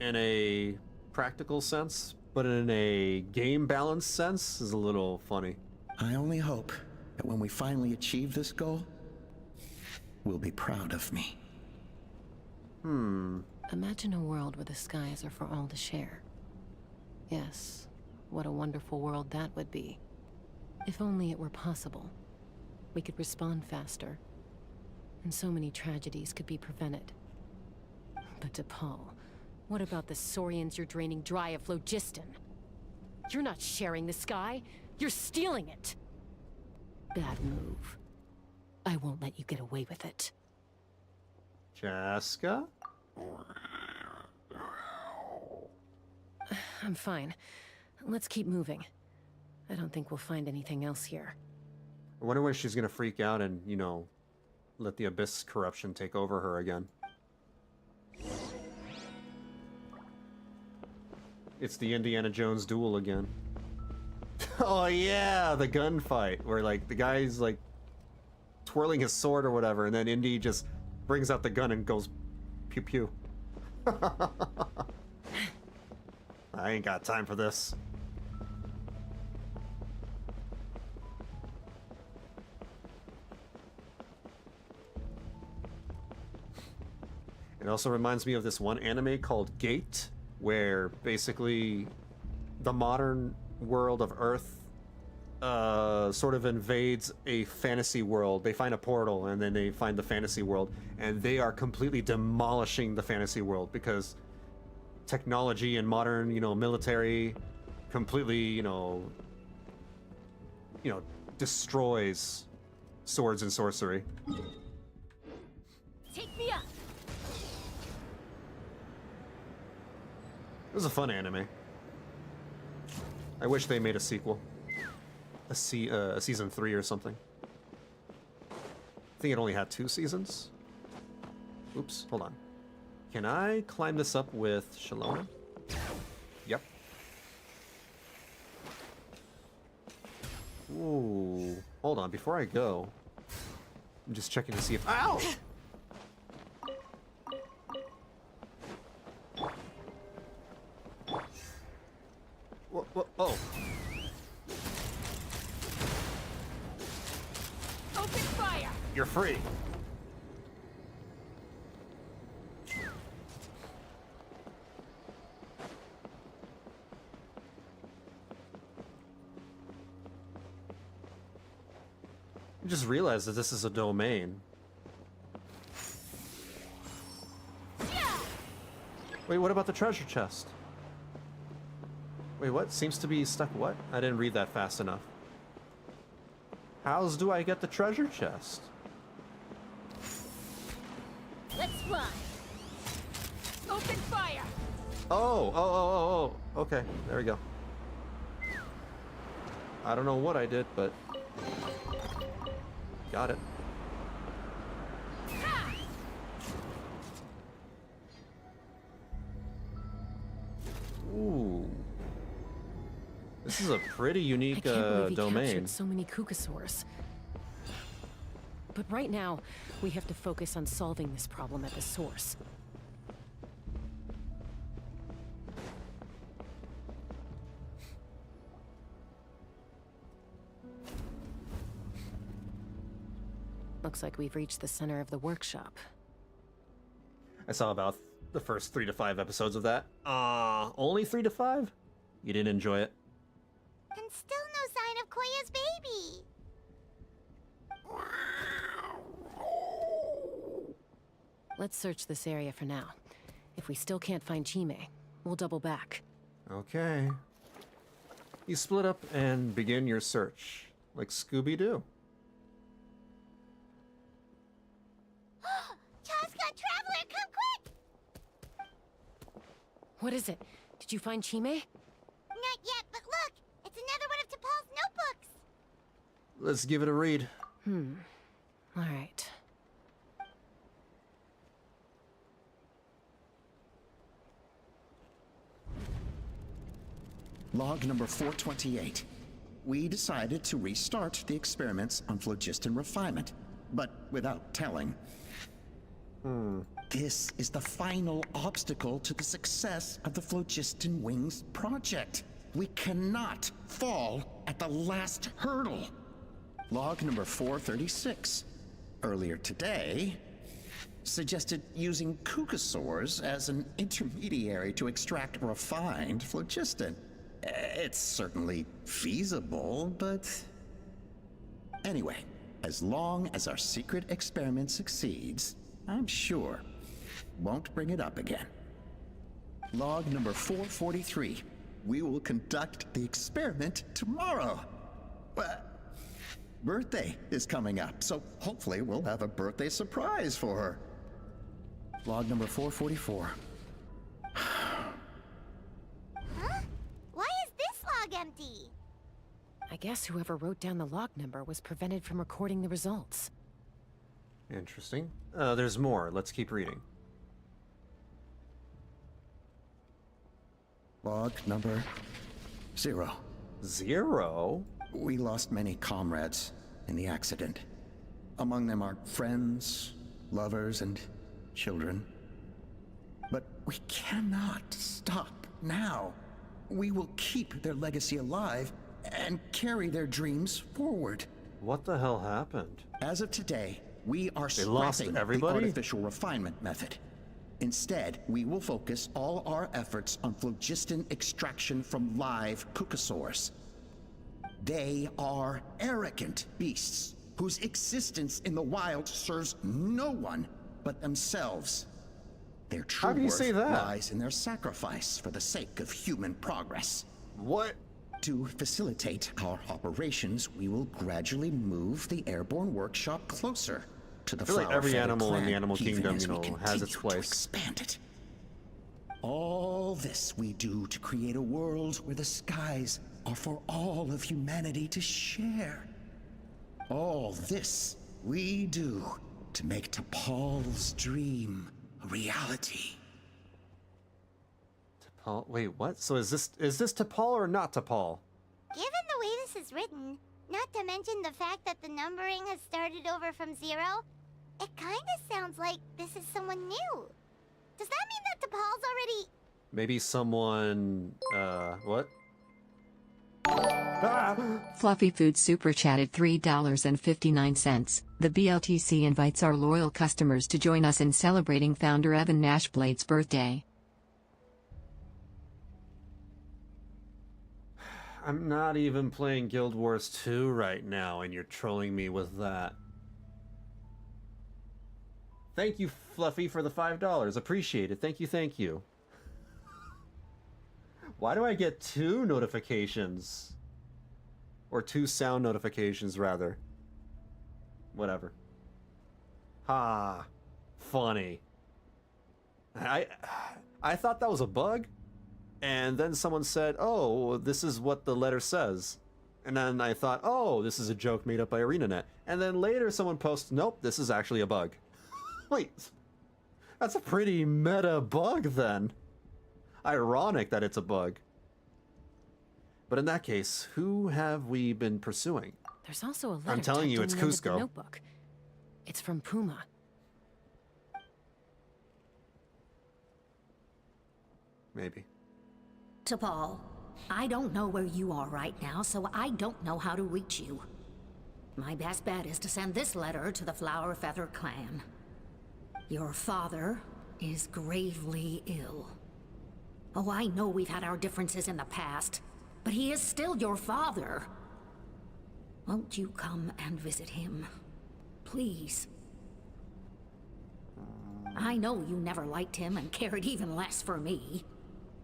in a practical sense, but in a game balance sense is a little funny. I only hope that when we finally achieve this goal, we'll be proud of me. Imagine a world where the skies are for all to share. Yes, what a wonderful world that would be. If only it were possible. We could respond faster, and so many tragedies could be prevented. But T'Pol, What about the saurians you're draining dry of phlogiston? You're not sharing the sky, you're stealing it! Bad move. I won't let you get away with it. Chasca? I'm fine. Let's keep moving. I don't think we'll find anything else here. I wonder when she's gonna freak out and, you know, let the Abyss corruption take over her again. It's the Indiana Jones duel again. Oh yeah, the gunfight, where like the guy's like twirling his sword or whatever, and then Indy just brings out the gun and goes pew pew. I ain't got time for this. It also reminds me of this one anime called Gate, where basically the modern world of Earth sort of invades a fantasy world. They find a portal and then they find the fantasy world, and they are completely demolishing the fantasy world because technology and modern, you know, military completely, you know, destroys swords and sorcery. Take me up. It was a fun anime. I wish they made a sequel. A season 3 or something. I think it only had 2 seasons. Oops, hold on. Can I climb this up with Shalona? Yep. Ooh. Hold on, before I go, I'm just checking to see if... Ow! Oh. Open fire! You're free. I just realized that this is a domain. Wait, what about the treasure chest? Wait, what? Seems to be stuck what? I didn't read that fast enough. How do I get the treasure chest? Let's fly! Open fire! Oh. Okay, there we go. I don't know what I did, but... Got it. Ooh. This is a pretty unique I can't believe he domain. captured so many Kukasaurs. But right now, we have to focus on solving this problem at the source. Looks like we've reached the center of the workshop. I saw about the first 3 to 5 episodes of that. Only 3 to 5? You didn't enjoy it? And still no sign of Koya's baby. Let's search this area for now. If we still can't find Chime, we'll double back. Okay. You split up and begin your search, like Scooby-Doo. Chasca, Traveler, come quick! What is it? Did you find Chime? Not yet, but look! It's another one of T'Pol's notebooks! Let's give it a read. All right. Log number 428. We decided to restart the experiments on phlogiston refinement, but without telling. This is the final obstacle to the success of the Phlogiston Wings project. We cannot fall at the last hurdle. Log number 436. Earlier today, suggested using Kukasaurs as an intermediary to extract refined phlogiston. It's certainly feasible, but... Anyway, as long as our secret experiment succeeds, I'm sure won't bring it up again. Log number 443. We will conduct the experiment tomorrow. But birthday is coming up, so hopefully we'll have a birthday surprise for her. Log number 444. Huh? Why is this log empty? I guess whoever wrote down the log number was prevented from recording the results. Interesting. There's more. Let's keep reading. Log number 0. 0? We lost many comrades in the accident. Among them are friends, lovers, and children. But we cannot stop now. We will keep their legacy alive and carry their dreams forward. What the hell happened? As of today, we are lost scrapping the everybody? artificial refinement method. Instead, we will focus all our efforts on phlogiston extraction from live Kukasaurs. They are arrogant beasts whose existence in the wild serves no one but themselves. Their true How do you worth say that? lies in their sacrifice for the sake of human progress. What? To facilitate our operations, we will gradually move the airborne workshop closer to the I feel like every flower-feathered animal in clan, the animal even kingdom, as you we know, has its continue to place. expand it. All this we do to create a world where the skies are for all of humanity to share. All this we do to make T'Pol's dream a reality. T'Pol? Wait, what? So is this T'Pol or not T'Pol? Given the way this is written, not to mention the fact that the numbering has started over from 0, it kind of sounds like this is someone new. Does that mean that T'Pol's already... Maybe someone, what? Fluffy Food Super chatted $3.59. The BLTC invites our loyal customers to join us in celebrating founder Evan Nashblade's birthday. I'm not even playing Guild Wars 2 right now, and you're trolling me with that. Thank you, Fluffy, for the $5. Appreciate it. Thank you, thank you. Why do I get 2 notifications? Or 2 sound notifications, rather. Whatever. Ha. Funny. I thought that was a bug. And then someone said, oh, this is what the letter says. And then I thought, oh, this is a joke made up by ArenaNet. And then later someone posts, nope, this is actually a bug. Wait, that's a pretty meta bug then. Ironic that it's a bug. But in that case, who have we been pursuing? There's also a letter I'm telling you, tucked it's in the end of the Cusco. notebook. It's from Puma. Maybe. T'Pol, I don't know where you are right now, so I don't know how to reach you. My best bet is to send this letter to the Flower Feather clan. Your father is gravely ill. Oh, I know we've had our differences in the past, but he is still your father. Won't you come and visit him? Please. I know you never liked him and cared even less for me.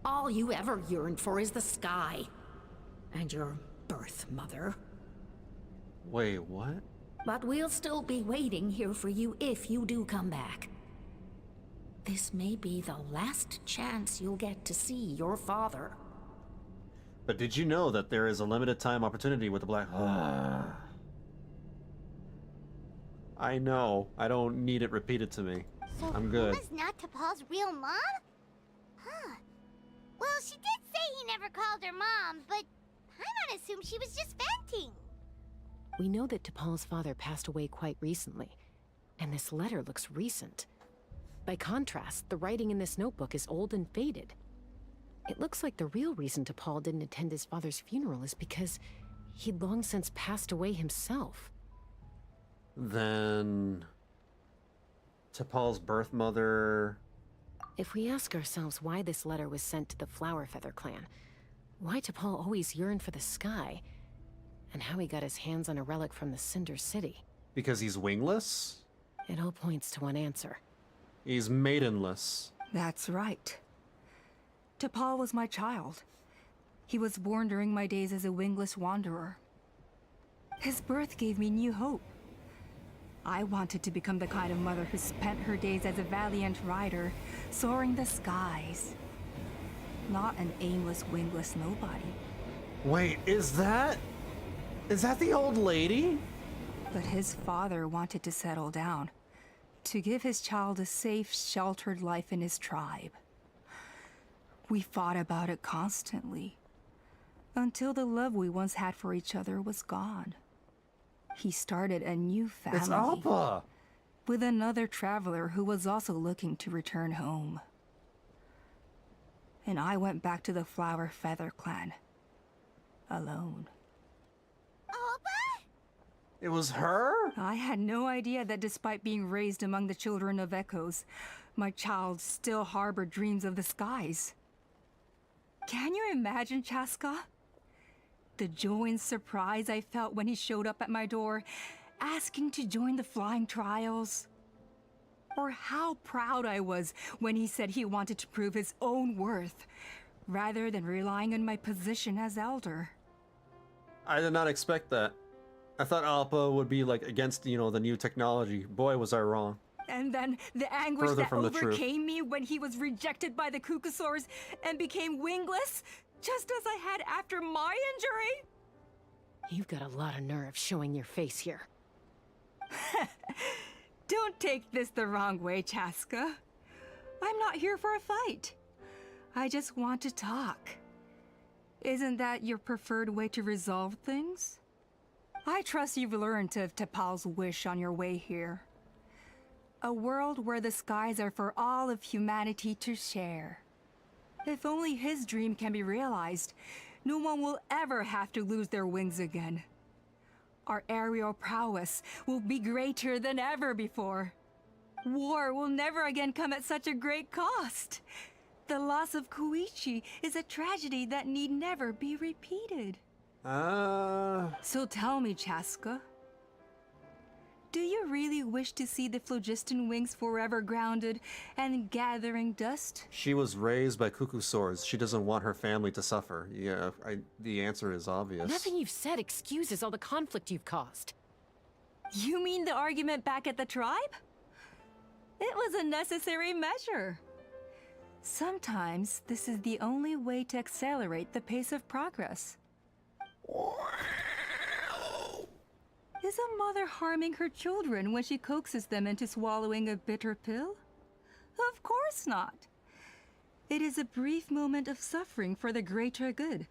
All you ever yearned for is the sky. And your birth mother. Wait, what? But we'll still be waiting here for you if you do come back. This may be the last chance you'll get to see your father. But did you know that there is a limited time opportunity with the black... I know. I don't need it repeated to me. So I'm good. Puma's not T'Pol's real mom? Huh. Well, she did say he never called her mom, but Paimon assumed she was just venting. We know that T'Pol's father passed away quite recently, and this letter looks recent. By contrast, the writing in this notebook is old and faded. It looks like the real reason T'Pol didn't attend his father's funeral is because he'd long since passed away himself. Then... T'Pol's birth mother... If we ask ourselves why this letter was sent to the Flower Feather clan, why T'Pol always yearned for the sky, and how he got his hands on a relic from the Cinder City. Because he's wingless? It all points to one answer. He's maidenless. That's right. T'Pol was my child. He was born during my days as a wingless wanderer. His birth gave me new hope. I wanted to become the kind of mother who spent her days as a valiant rider, soaring the skies. Not an aimless, wingless nobody. Wait, is that the old lady? But his father wanted to settle down, to give his child a safe, sheltered life in his tribe. We fought about it constantly, until the love we once had for each other was gone. He started a new family. It's Alpa! With another traveler who was also looking to return home. And I went back to the Flower Feather clan. Alone. Alpa? It was her? I had no idea that despite being raised among the children of echoes, my child still harbored dreams of the skies. Can you imagine, Chasca? The joy and surprise I felt when he showed up at my door, asking to join the flying trials. Or how proud I was when he said he wanted to prove his own worth, rather than relying on my position as elder. I did not expect that. I thought Alpa would be like against, the new technology. Boy, was I wrong. And then the anguish Further that from the truth. overcame me when he was rejected by the Cucusaurs and became wingless, just as I had after my injury. You've got a lot of nerve showing your face here. Don't take this the wrong way, Chasca. I'm not here for a fight. I just want to talk. Isn't that your preferred way to resolve things? I trust you've learned of T'Pol's wish on your way here. A world where the skies are for all of humanity to share. If only his dream can be realized, no one will ever have to lose their wings again. Our aerial prowess will be greater than ever before. War will never again come at such a great cost. The loss of Koichi is a tragedy that need never be repeated. So tell me, Chasca, do you really wish to see the phlogiston wings forever grounded and gathering dust? She was raised by Cucusaurs. She doesn't want her family to suffer. Yeah, the answer is obvious. Nothing you've said excuses all the conflict you've caused. You mean the argument back at the tribe? It was a necessary measure. Sometimes this is the only way to accelerate the pace of progress. Is a mother harming her children when she coaxes them into swallowing a bitter pill? Of course not. It is a brief moment of suffering for the greater good,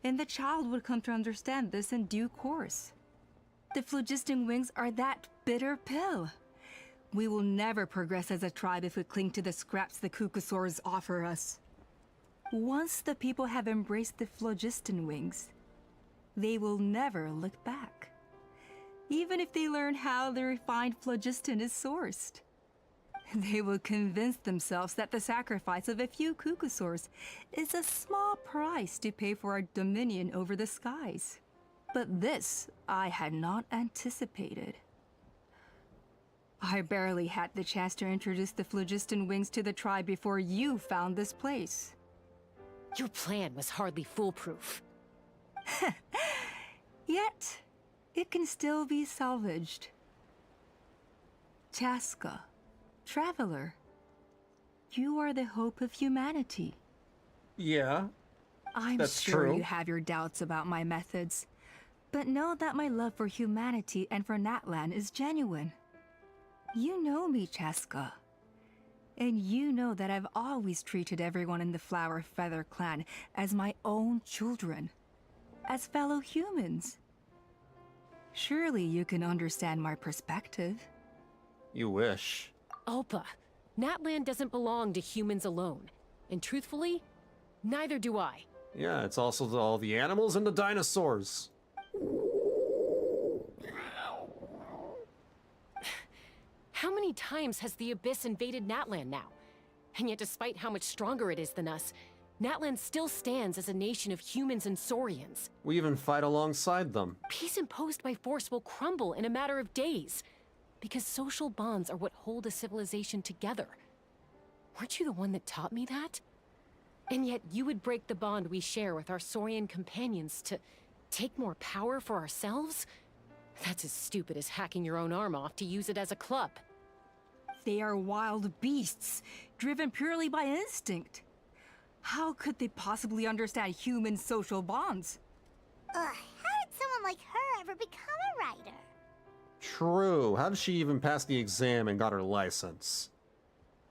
and the child would come to understand this in due course. The phlogiston wings are that bitter pill. We will never progress as a tribe if we cling to the scraps the Cucusaurs offer us. Once the people have embraced the phlogiston wings, they will never look back. Even if they learn how the refined phlogiston is sourced. They will convince themselves that the sacrifice of a few Cucusaurs is a small price to pay for our dominion over the skies. But this I had not anticipated. I barely had the chance to introduce the phlogiston wings to the tribe before you found this place. Your plan was hardly foolproof. Yet, it can still be salvaged. Chasca, traveler, you are the hope of humanity. Yeah, I'm that's sure true. you have your doubts about my methods, but know that my love for humanity and for Natlan is genuine. You know me, Chasca. And you know that I've always treated everyone in the Flower Feather clan as my own children, as fellow humans. Surely you can understand my perspective. You wish. Alpa, Natlan doesn't belong to humans alone. And truthfully, neither do I. Yeah, it's also all the animals and the dinosaurs. How many times has the Abyss invaded Natlan now? And yet despite how much stronger it is than us, Natlan still stands as a nation of humans and saurians. We even fight alongside them. Peace imposed by force will crumble in a matter of days, because social bonds are what hold a civilization together. Weren't you the one that taught me that? And yet you would break the bond we share with our Saurian companions to take more power for ourselves? That's as stupid as hacking your own arm off to use it as a club. They are wild beasts, driven purely by instinct. How could they possibly understand human social bonds? Ugh, how did someone like her ever become a writer? True. How did she even pass the exam and got her license?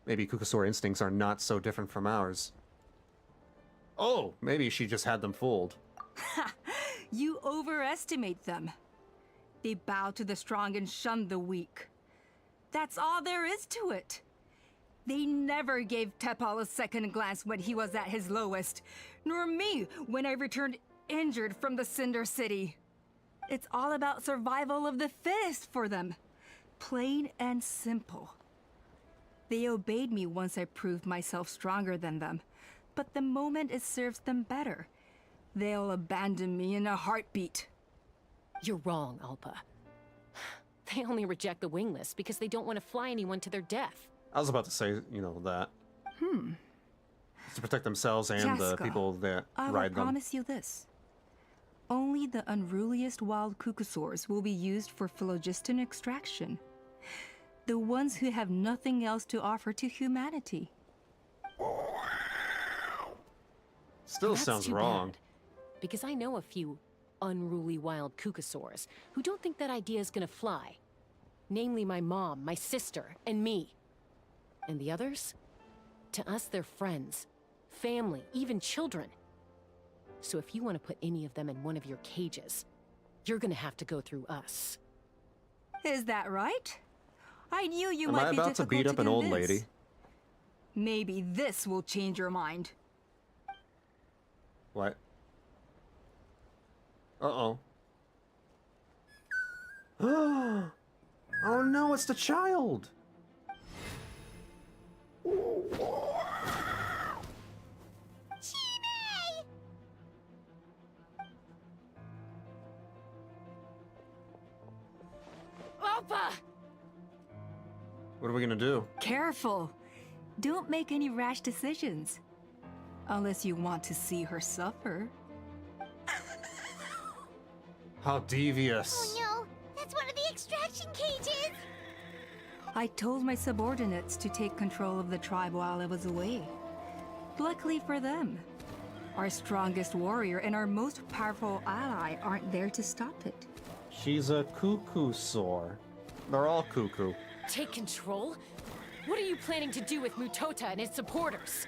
Maybe Kukusaur instincts are not so different from ours. Oh, maybe she just had them fooled. Ha! You overestimate them. They bow to the strong and shun the weak. That's all there is to it. They never gave Tepal a second glance when he was at his lowest, nor me when I returned injured from the Cinder City. It's all about survival of the fittest for them. Plain and simple. They obeyed me once I proved myself stronger than them, but the moment it serves them better, they'll abandon me in a heartbeat. You're wrong, Alpa. They only reject the wingless because they don't want to fly anyone to their death. I was about to say, that. To protect themselves and the Chasca, people that I will ride them. promise you this. Only the unruliest wild Kukusaurs will be used for phlogiston extraction. The ones who have nothing else to offer to humanity. Still That's sounds too wrong. bad, because I know a few unruly wild Kukusaurs who don't think that idea is gonna fly. Namely my mom, my sister, and me. And the others? To us, they're friends, family, even children. So if you want to put any of them in one of your cages, you're gonna have to go through us. Is that right? I knew you Am might I be about to difficult beat up an old convince. lady? Maybe this will change your mind. What? Uh-oh. Oh no, it's the child! Alpa! What are we gonna do? Careful. Don't make any rash decisions. Unless you want to see her suffer. How devious. Oh no, that's one of the extraction cages! I told my subordinates to take control of the tribe while I was away. Luckily for them, our strongest warrior and our most powerful ally aren't there to stop it. She's a Kukusaur. They're all cuckoo. Take control? What are you planning to do with Mutota and his supporters?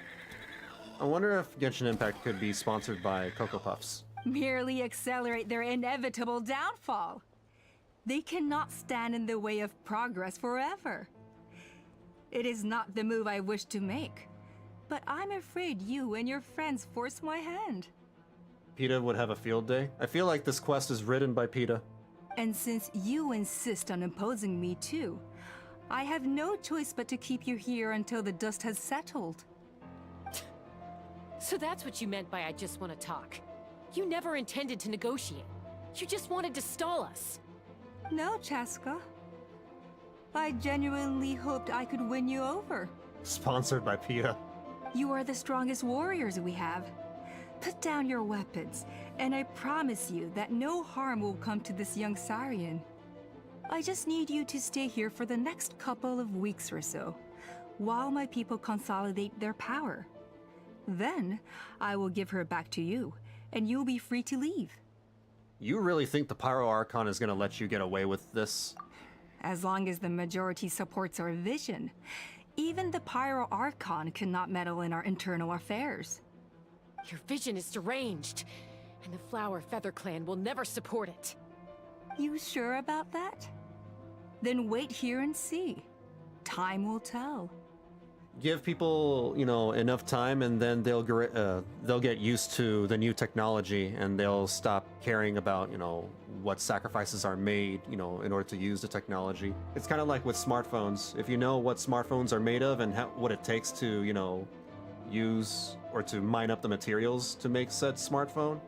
I wonder if Genshin Impact could be sponsored by Cocoa Puffs. Merely accelerate their inevitable downfall. They cannot stand in the way of progress forever. It is not the move I wish to make, but I'm afraid you and your friends force my hand. PETA would have a field day. I feel like this quest is written by PETA. And since you insist on imposing me too, I have no choice but to keep you here until the dust has settled. So that's what you meant by I just want to talk. You never intended to negotiate. You just wanted to stall us. No, Chasca. I genuinely hoped I could win you over. Sponsored by PETA. You are the strongest warriors we have. Put down your weapons, and I promise you that no harm will come to this young Saurian. I just need you to stay here for the next couple of weeks or so, while my people consolidate their power. Then, I will give her back to you, and you'll be free to leave. You really think the Pyro Archon is gonna let you get away with this? As long as the majority supports our vision, even the Pyro Archon cannot meddle in our internal affairs. Your vision is deranged, and the Flower Feather Clan will never support it. You sure about that? Then wait here and see. Time will tell. Give people, enough time, and then they'll get used to the new technology, and they'll stop caring about, what sacrifices are made, in order to use the technology. It's kind of like with smartphones. If you know what smartphones are made of and what it takes to, use or to mine up the materials to make said smartphone,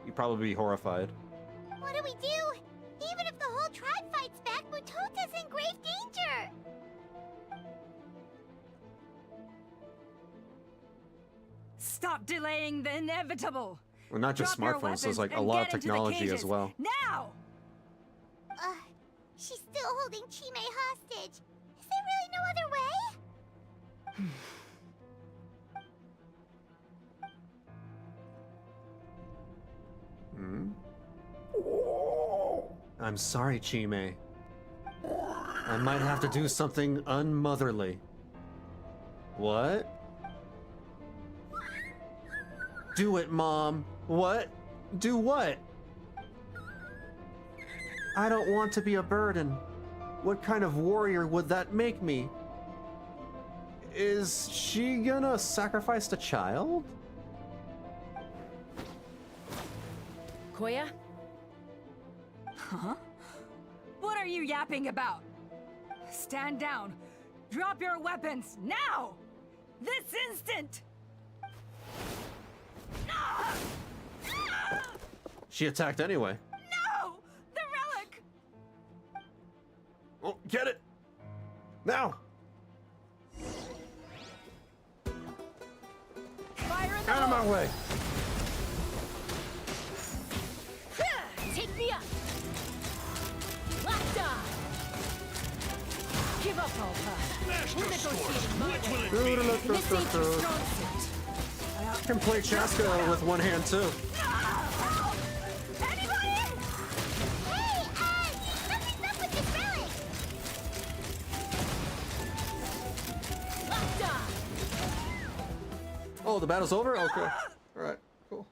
you'd probably be horrified. What do we do? Even if the whole tribe fights back, Mutota's in grave danger! Stop delaying the inevitable. Well, not just Drop your smartphones, there's weapons like a and lot get of into the technology as cages. well. Now! She's still holding Chime hostage. Is there really no other way? Hmm? I'm sorry, Chime. I might have to do something unmotherly. What? Do it, Mom. What? Do what? I don't want to be a burden. What kind of warrior would that make me? Is she gonna sacrifice the child? Koya? Huh? What are you yapping about? Stand down. Drop your weapons, now! This instant! She attacked anyway. No! The relic! Oh, get it! Now! Fire in the Out of my hole! way! Take me up! Locked on! Give up, Alpa. We're negotiating my way. This ain't your strong suit. Can play Chasca with one hand too. Oh, the battle's over? Okay. Alright, cool.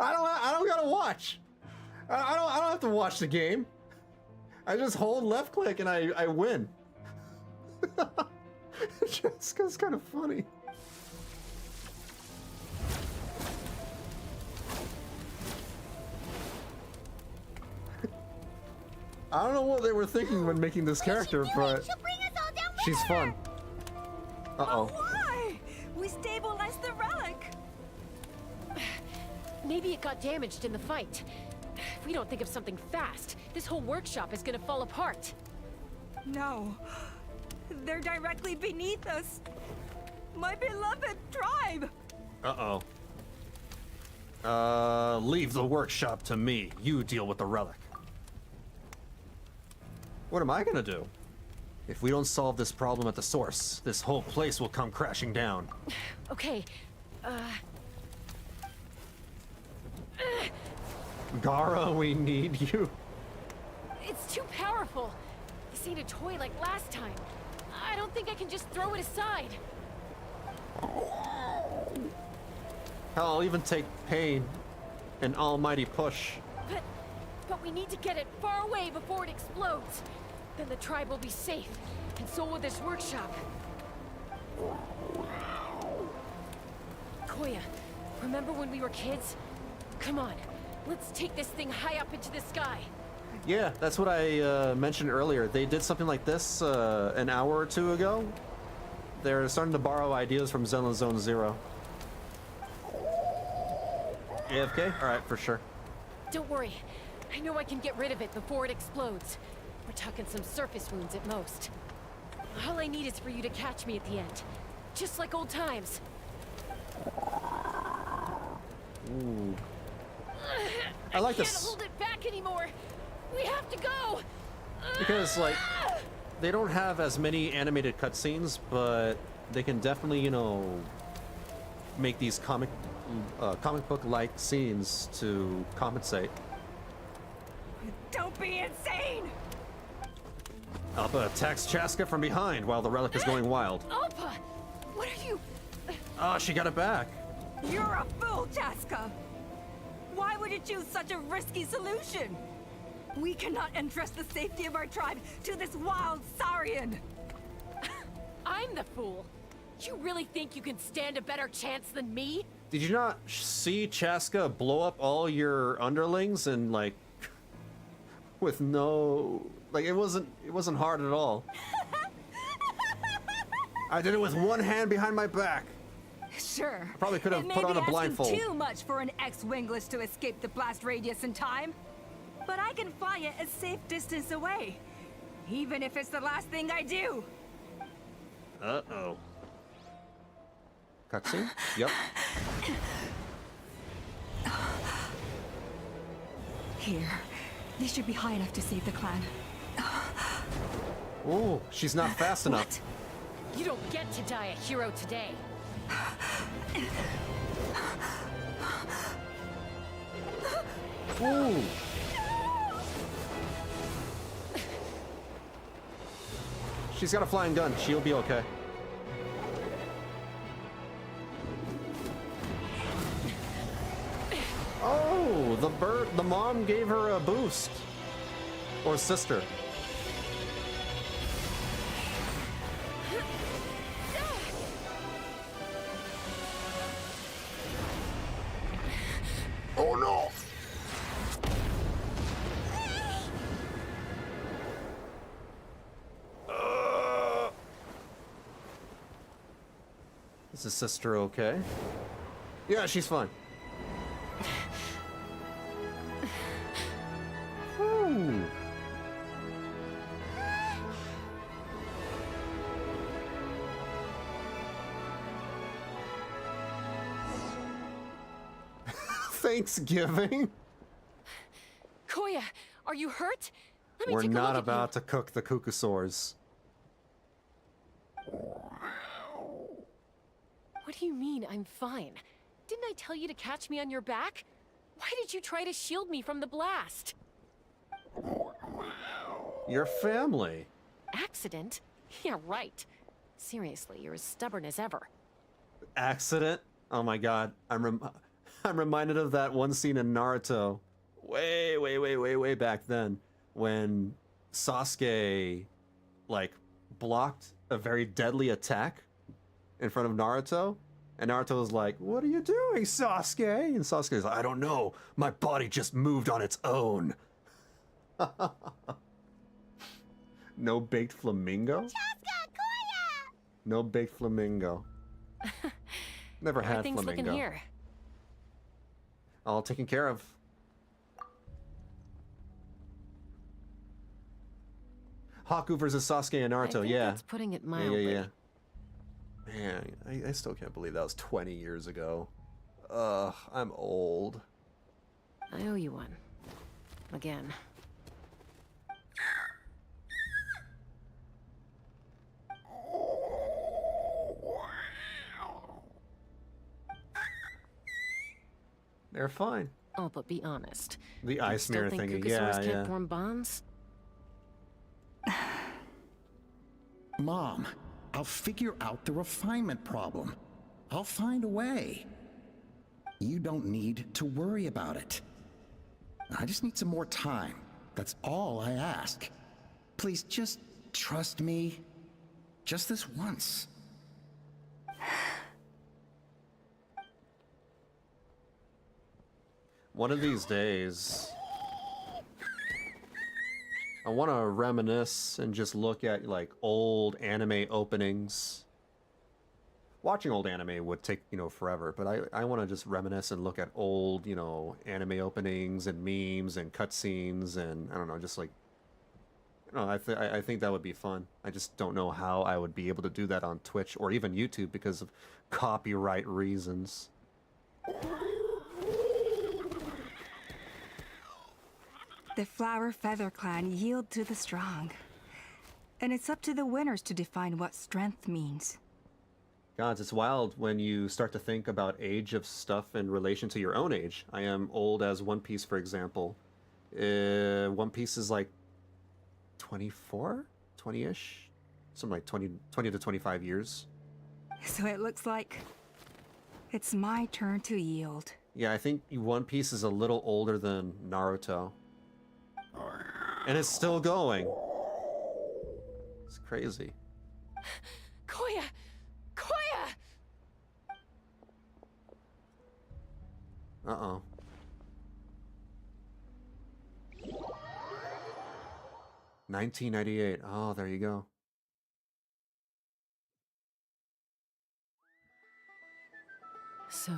I don't gotta watch. I don't have to watch the game. I just hold left click and I win. Jessica's kind of funny. I don't know what they were thinking when making this character, but she's fun. Uh-oh. Why? We stabilized the relic. Maybe it got damaged in the fight. If we don't think of something fast, this whole workshop is gonna fall apart. No. They're directly beneath us. My beloved tribe. Uh-oh. Leave the workshop to me. You deal with the relic. What am I gonna do? If we don't solve this problem at the source, this whole place will come crashing down. Okay, Gara, we need you. it's too powerful. This ain't a toy like last time. I don't think I can just throw it aside. Hell, I'll even take pain. An almighty push. But we need to get it far away before it explodes. Then the tribe will be safe, and so will this workshop. Koya, remember when we were kids? Come on, let's take this thing high up into the sky. Yeah, that's what I mentioned earlier. They did something like this an hour or two ago. They're starting to borrow ideas from Zenless Zone Zero. AFK? Alright, for sure. Don't worry, I know I can get rid of it before it explodes. We're talking some surface wounds at most. All I need is for you to catch me at the end. Just like old times. Ooh. I like can't this. hold it back anymore. We have to go. Because, like, they don't have as many animated cutscenes, but they can definitely, you know, make these comic book-like scenes to compensate. Don't be insane! Alpha attacks Chasca from behind while the relic is going wild. Alpha! What are you... Oh, she got it back. You're a fool, Chasca! Why would you choose such a risky solution? We cannot entrust the safety of our tribe to this wild Saurian! I'm the fool. You really think you can stand a better chance than me? Did you not see Chasca blow up all your underlings and, like, with no... Like, it wasn't hard at all. I did it with one hand behind my back. Sure. I probably could have put on a blindfold. It may be asking too much for an ex-wingless to escape the blast radius in time. but I can fly it a safe distance away, even if it's the last thing I do. Uh-oh. Cutscene? Yep. Here. This should be high enough to save the clan. Ooh, she's not fast enough. You don't get to die a hero today. Ooh. She's got a flying gun. She'll be okay. Oh, the mom gave her a boost. Or sister. Oh no! Is his sister okay? Yeah, she's fine. Whew. Thanksgiving? Koya, are you hurt? Let me We're take a not look at about to cook the Kukusaurs. What do you mean, I'm fine? Didn't I tell you to catch me on your back? Why did you try to shield me from the blast? Your family. Accident? Yeah, right. Seriously, you're as stubborn as ever. Accident? Oh my god. I'm reminded of that one scene in Naruto. Way back then. When Sasuke, like, blocked a very deadly attack in front of Naruto. And Naruto was like, "What are you doing, Sasuke?" And Sasuke's like, "I don't know. My body just moved on its own." No baked flamingo? Chasca, Koya! No baked flamingo. Never How are had things flamingo. looking here? All taken care of. Haku versus Sasuke and Naruto, I think yeah. that's putting it mildly. Yeah. Man, I still can't believe that was 20 years ago. Ugh, I'm old. I owe you one. Again. They're fine. Oh, but be honest. The Do you ice still mirror think thingy, Kukusaurs yeah. can't form bonds? Mom, I'll figure out the refinement problem. I'll find a way. You don't need to worry about it. I just need some more time. That's all I ask. Please just trust me. Just this once. One of these days, I want to reminisce and just look at, like, old anime openings. Watching old anime would take, forever, but I want to just reminisce and look at old, anime openings and memes and cutscenes and, I don't know, just like, I think that would be fun. I just don't know how I would be able to do that on Twitch or even YouTube because of copyright reasons. The Flower Feather Clan yield to the strong. And it's up to the winners to define what strength means. Gods, it's wild when you start to think about age of stuff in relation to your own age. I am old as One Piece, for example. One Piece is like 24? 20-ish? Something like 20 to 25 years. So it looks like it's my turn to yield. Yeah, I think One Piece is a little older than Naruto. And it's still going. It's crazy. Koya! Koya! Uh-oh. $19.98. Oh, there you go. So,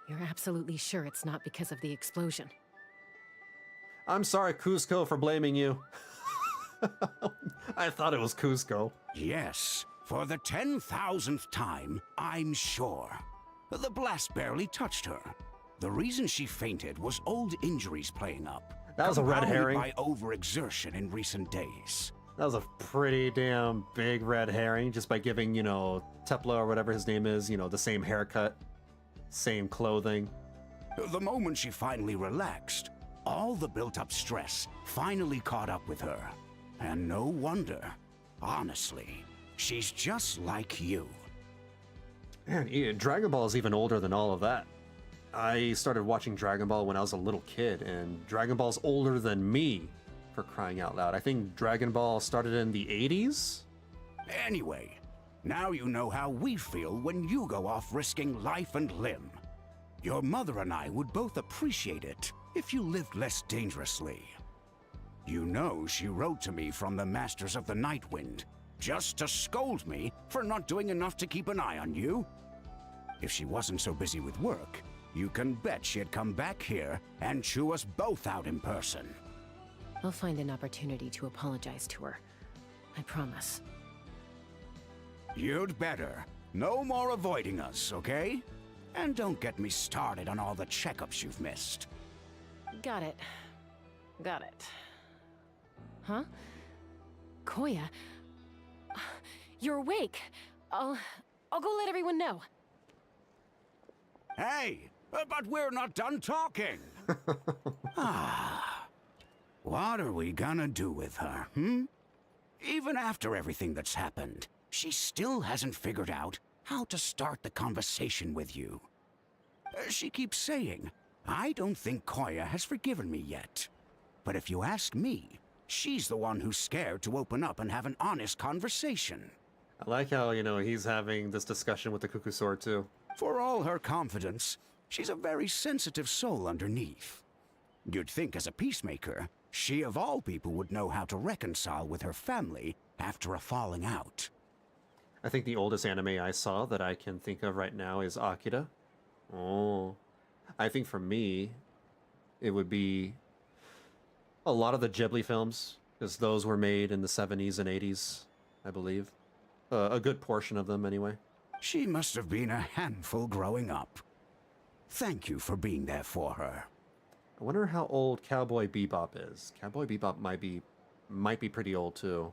you're absolutely sure it's not because of the explosion? I'm sorry, Cusco, for blaming you. I thought it was Cusco. Yes, for the 10,000th time, I'm sure. The blast barely touched her. The reason she fainted was old injuries playing up. That was a red compounded herring. By overexertion in recent days. That was a pretty damn big red herring, just by giving, you know, Tepla or whatever his name is, you know, the same haircut, same clothing. The moment she finally relaxed, all the built-up stress finally caught up with her. And no wonder. Honestly, she's just like you. Man, Dragon Ball is even older than all of that. I started watching Dragon Ball when I was a little kid, and Dragon Ball's older than me, for crying out loud. I think Dragon Ball started in the 80s? Anyway, now you know how we feel when you go off risking life and limb. Your mother and I would both appreciate it if you lived less dangerously. You know she wrote to me from the Masters of the Night Wind, just to scold me for not doing enough to keep an eye on you. If she wasn't so busy with work, you can bet she'd come back here and chew us both out in person. I'll find an opportunity to apologize to her. I promise. You'd better. No more avoiding us, okay? And don't get me started on all the checkups you've missed. Got it. Got it. Huh? Koya? You're awake. I'll go let everyone know. Hey, but we're not done talking. What are we gonna do with her, Even after everything that's happened, she still hasn't figured out how to start the conversation with you. She keeps saying, I don't think Koya has forgiven me yet. But if you ask me, she's the one who's scared to open up and have an honest conversation. I like how, you know, he's having this discussion with the Cuckoo Sword, too. For all her confidence, she's a very sensitive soul underneath. You'd think as a peacemaker, she of all people would know how to reconcile with her family after a falling out. I think the oldest anime I saw that I can think of right now is Akira. Oh. I think for me, it would be a lot of the Ghibli films, because those were made in the 70s and 80s, I believe. A good portion of them, anyway. She must have been a handful growing up. Thank you for being there for her. I wonder how old Cowboy Bebop is. Cowboy Bebop might be pretty old, too.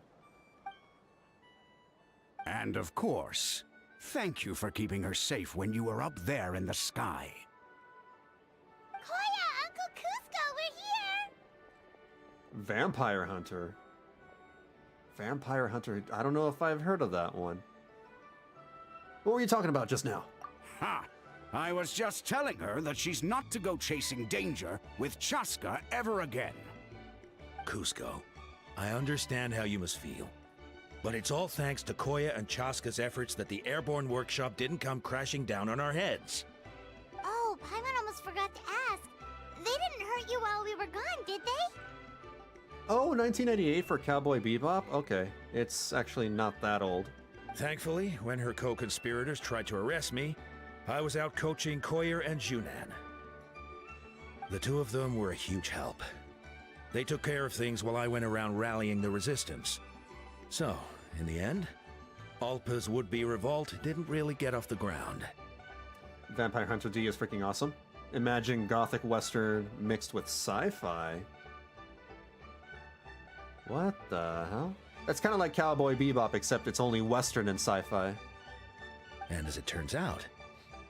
And of course, thank you for keeping her safe when you were up there in the sky. Koya, Uncle Cusco, we're here! Vampire Hunter. Vampire Hunter, I don't know if I've heard of that one. What were you talking about just now? Ha! I was just telling her that she's not to go chasing danger with Chasca ever again. Cusco, I understand how you must feel. But it's all thanks to Koya and Chasca's efforts that the airborne workshop didn't come crashing down on our heads. Oh, Paimon almost forgot to ask. They didn't hurt you while we were gone, did they? Oh, 1998 for Cowboy Bebop? Okay, it's actually not that old. Thankfully, when her co-conspirators tried to arrest me, I was out coaching Koya and Junan. The two of them were a huge help. They took care of things while I went around rallying the resistance. So, in the end, Alpa's would-be revolt didn't really get off the ground. Vampire Hunter D is freaking awesome. Imagine gothic western mixed with sci-fi. What the hell? That's kind of like Cowboy Bebop, except it's only western and sci-fi. And as it turns out,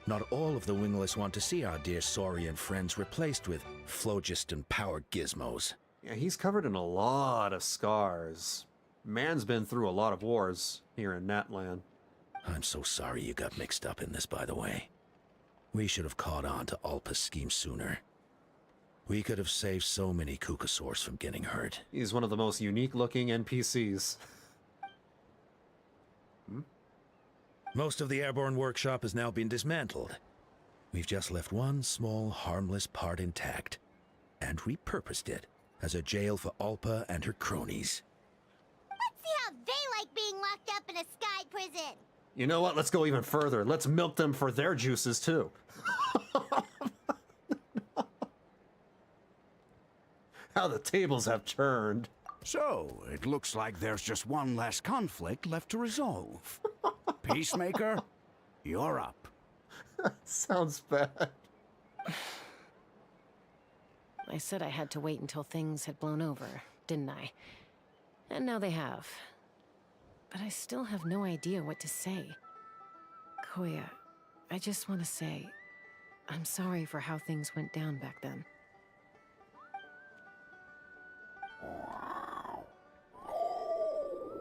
not all of the wingless want to see our dear Saurian friends replaced with phlogiston power gizmos. Yeah, he's covered in a lot of scars. Man's been through a lot of wars here in Natlan. I'm so sorry you got mixed up in this, by the way. We should have caught on to Alpa's scheme sooner. We could have saved so many Kukasaurs from getting hurt. He's one of the most unique-looking NPCs. Most of the airborne workshop has now been dismantled. We've just left one small, harmless part intact, and repurposed it as a jail for Alpa and her cronies. Let's see how they like being locked up in a sky prison. You know what? Let's go even further. Let's milk them for their juices, too. How the tables have turned. So, it looks like there's just one less conflict left to resolve. Peacemaker, you're up. Sounds bad. I said I had to wait until things had blown over, didn't I? And now they have. But I still have no idea what to say. Koya, I just want to say, I'm sorry for how things went down back then.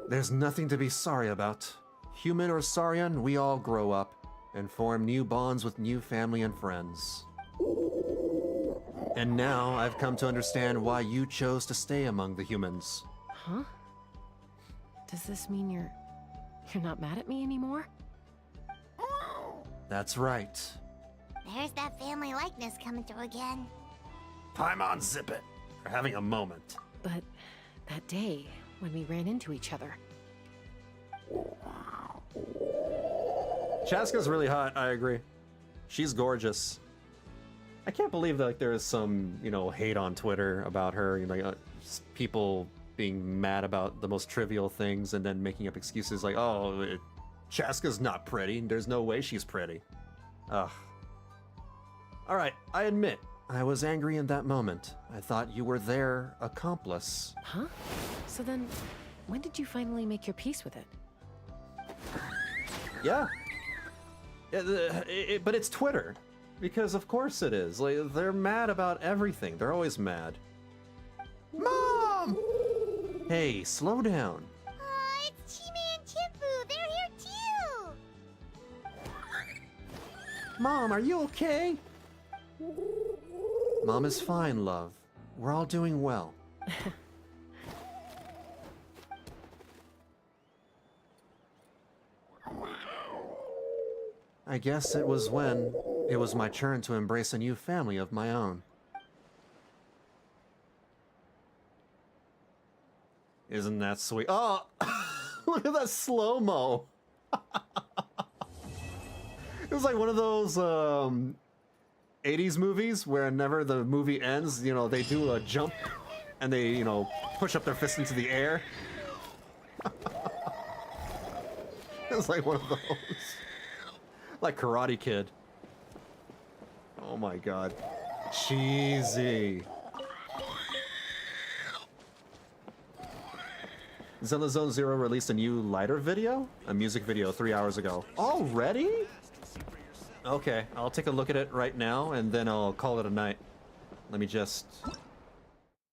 There's nothing to be sorry about. Human or Saurian, we all grow up and form new bonds with new family and friends. And now I've come to understand why you chose to stay among the humans. Huh? Does this mean you're not mad at me anymore? That's right. There's that family likeness coming through again. Paimon, zip it. We're having a moment. But that day, when we ran into each other. Chasca's really hot, I agree. She's gorgeous. I can't believe that there is some, hate on Twitter about her. People being mad about the most trivial things and then making up excuses like, oh, Chasca's not pretty. There's no way she's pretty. Ugh. Alright, I admit, I was angry in that moment. I thought you were their accomplice. Huh? So then, when did you finally make your peace with it? Yeah. But it's Twitter. Because of course it is. Like, they're mad about everything. They're always mad. Mom! Hey, slow down. It's Chime and Chifu. They're here too. Mom, are you okay? Mom is fine, love. We're all doing well. I guess it was when it was my turn to embrace a new family of my own. Isn't that sweet? Oh, look at that slow-mo. It was like one of those 80s movies where whenever the movie ends, they do a jump and they, push up their fist into the air. It was like one of those. Like Karate Kid. Oh my god. Cheesy. Zelda Zone Zero released a new lighter video? A music video 3 hours ago. Already? Okay, I'll take a look at it right now and then I'll call it a night. Let me just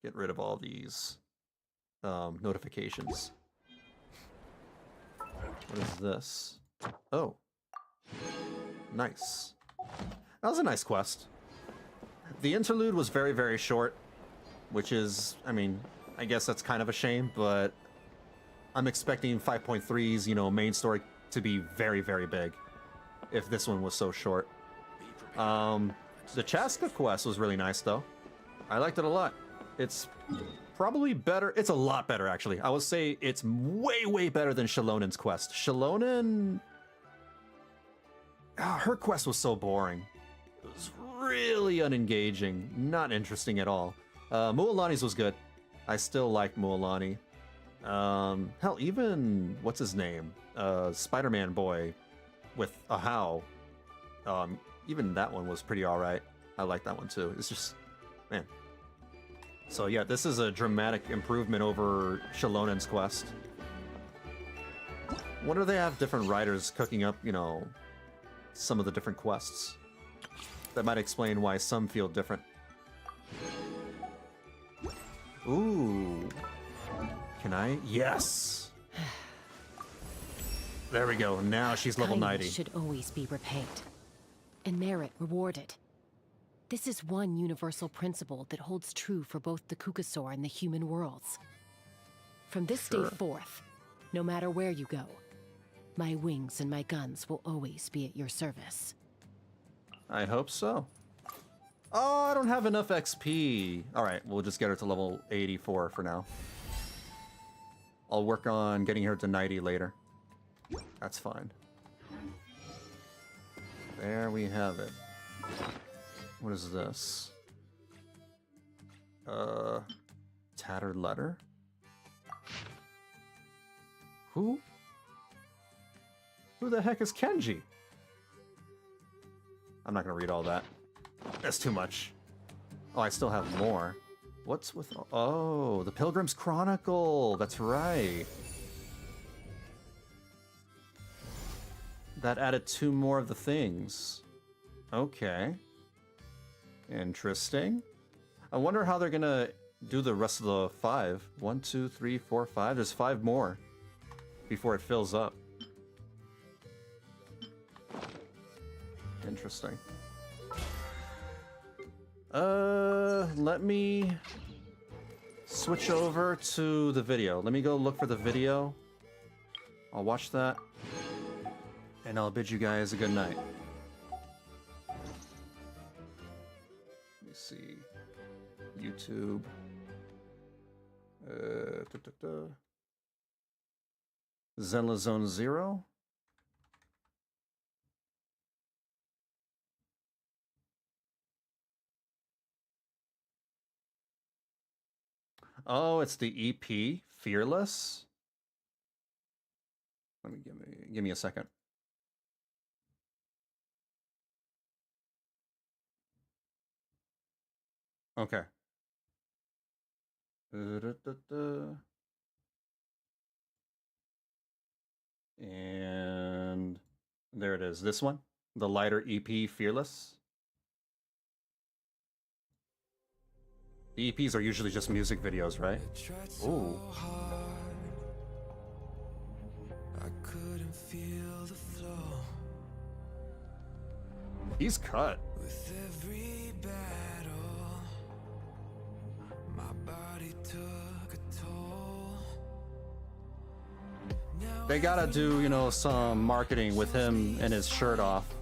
get rid of all these notifications. What is this? Oh. Nice. That was a nice quest. The interlude was very, very short, which is, I guess that's kind of a shame, but I'm expecting 5.3's, main story to be very, very big, if this one was so short. The Chasca quest was really nice, though. I liked it a lot. It's probably better. It's a lot better, actually. I would say it's way, way better than Shalonen's quest. Shalonen... her quest was so boring. It was really unengaging, not interesting at all. Mualani's was good. I still like Mualani. Hell, even, what's his name? Spider-Man boy with a how. Even that one was pretty alright. I like that one too. It's just, man. So yeah, this is a dramatic improvement over Shalonen's quest. Wonder they have different writers cooking up, some of the different quests. That might explain why some feel different. Ooh. Can I? Yes! There we go. Now she's level 90. Kindness should always be repaid, and merit rewarded. This is one universal principle that holds true for both the Kukasaur and the human worlds. From this day forth, no matter where you go, my wings and my guns will always be at your service. I hope so. Oh, I don't have enough XP. Alright, we'll just get her to level 84 for now. I'll work on getting her to 90 later. That's fine. There we have it. What is this? tattered letter? Who? Who the heck is Kenji? I'm not gonna read all that. That's too much. Oh, I still have more. What's with... Oh, the Pilgrim's Chronicle! That's right. That added 2 more of the things. Okay. Interesting. I wonder how they're gonna do the rest of the 5. 1, 2, 3, 4, 5. There's 5 more before it fills up. Interesting. Let me switch over to the video. Let me go look for the video. I'll watch that. And I'll bid you guys a good night. Let me see. YouTube. Zenla Zone 0. Oh, it's the EP, Fearless. Let me give me a second. Okay. And there it is. This one, the lighter EP, Fearless. The EPs are usually just music videos, right? Ooh. He's cut. With every battle, my body took a toll. They gotta do, you know, some marketing with him and his shirt off.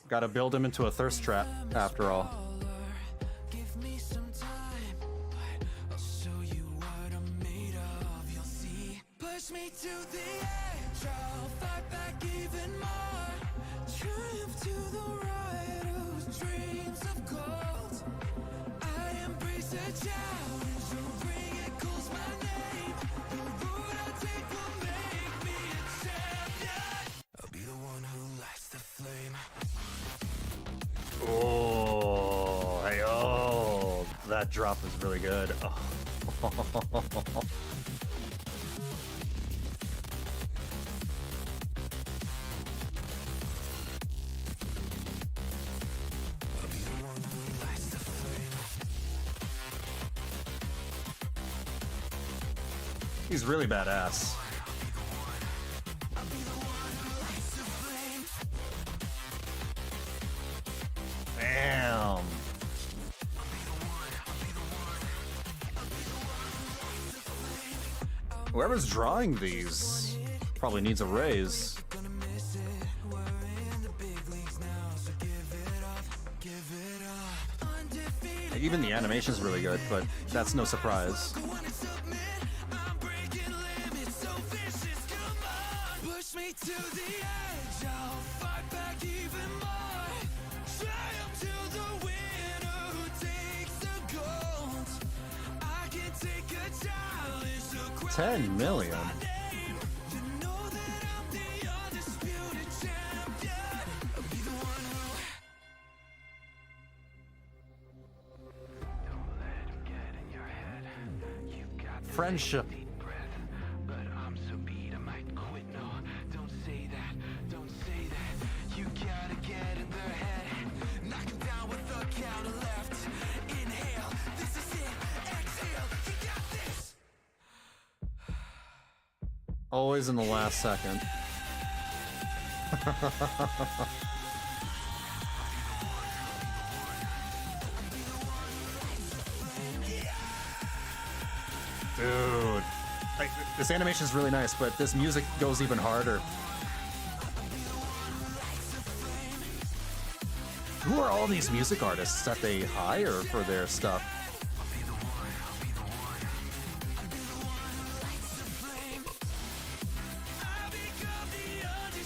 Gotta build him into a thirst trap, after all. Give me some time, but I'll show you what I'm made of. You'll see. Push me to the edge, I'll fight back even more. Triumph to the right, whose dreams of gold. I embrace a challenge, the ring echoes my name. The road I take will make me a champion. I'll be the one who lights the flame. Oh, hey, oh, that drop is really good. Oh. He's really badass. Damn. Whoever's drawing these probably needs a raise. Even the animation's really good, but that's no surprise. Push me to the edge, I'll fight back even more. Triumph to the winner who takes the gold. I can take a challenge, the 10 million. you know that I'm the undisputed champion. I'll be the one who... Don't let him get in your head. You've got Friendship. but I'm so beat I might quit. No, don't say that, don't say that. You gotta get in their head. Knock him down with the counter left. Inhale, this is it. Exhale, you got this. Always in the last second. Dude. Like, this animation is really nice, but this music goes even harder. Who are all these music artists that they hire for their stuff?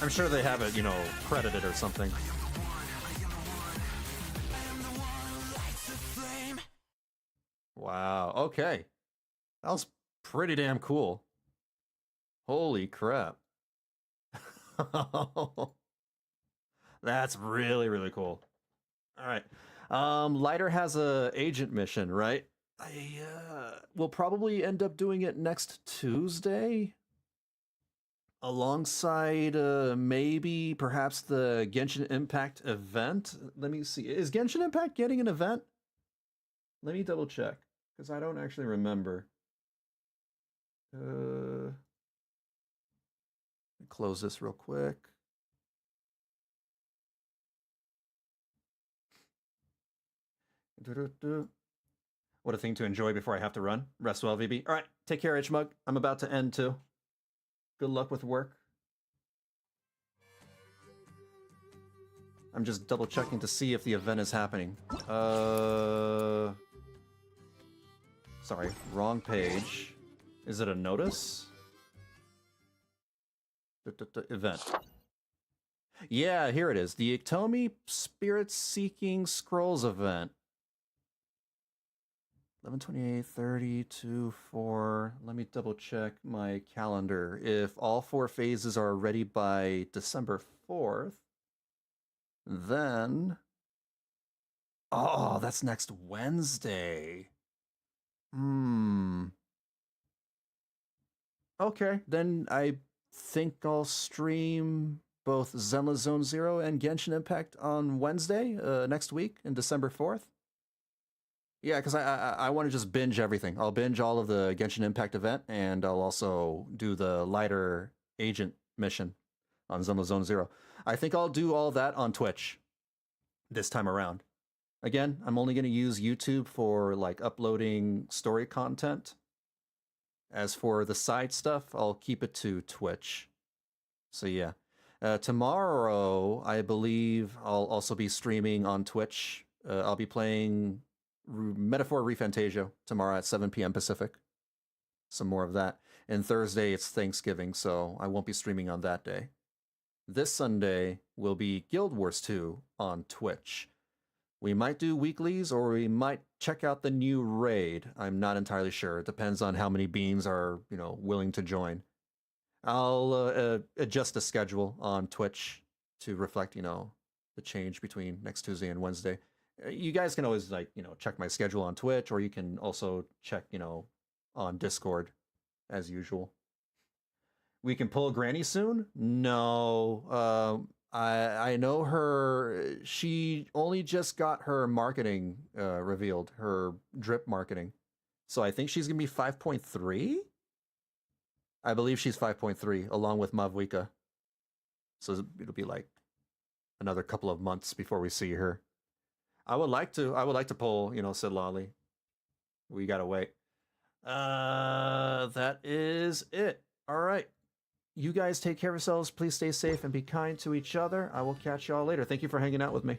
I'm sure they have it, you know, credited or something. okay. That was pretty damn cool. Holy crap. That's really, really cool. All right. Lighter has a agent mission, right? I will probably end up doing it next Tuesday. Alongside maybe perhaps the Genshin Impact event. Let me see. Is Genshin Impact getting an event? Let me double check, because I don't actually remember. Close this real quick. What a thing to enjoy before I have to run. Rest well, VB. All right, take care, Itchmug. I'm about to end too. Good luck with work. I'm just double checking to see if the event is happening. Sorry, wrong page. Is it a notice? Event. Yeah, here it is. The Iktomi Spirit Seeking Scrolls event. 11/28, 30, 2, 4. Let me double check my calendar. If all 4 phases are ready by December 4th, then... Oh, that's next Wednesday. Okay, then I think I'll stream both Zenless Zone Zero and Genshin Impact on Wednesday next week in December 4th. Yeah, because I want to just binge everything. I'll binge all of the Genshin Impact event, and I'll also do the lighter agent mission on Zenless Zone Zero. I think I'll do all that on Twitch this time around. Again, I'm only going to use YouTube for like uploading story content. As for the side stuff, I'll keep it to Twitch. So yeah. Tomorrow, I believe I'll also be streaming on Twitch. I'll be playing Metaphor ReFantasia tomorrow at 7 p.m. Pacific. Some more of that. And Thursday, it's Thanksgiving, so I won't be streaming on that day. This Sunday will be Guild Wars 2 on Twitch. We might do weeklies, or we might check out the new raid. I'm not entirely sure. It depends on how many beans are, willing to join. I'll adjust the schedule on Twitch to reflect, the change between next Tuesday and Wednesday. You guys can always, check my schedule on Twitch, or you can also check, on Discord, as usual. We can pull Granny soon? No. I know her. She only just got her marketing revealed, her drip marketing. So I think she's going to be 5.3? I believe she's 5.3, along with Mavwika. So it'll be like another couple of months before we see her. I would like to pull, Sid Lolly. We gotta wait. That is it. All right. You guys take care of yourselves. Please stay safe and be kind to each other. I will catch y'all later. Thank you for hanging out with me.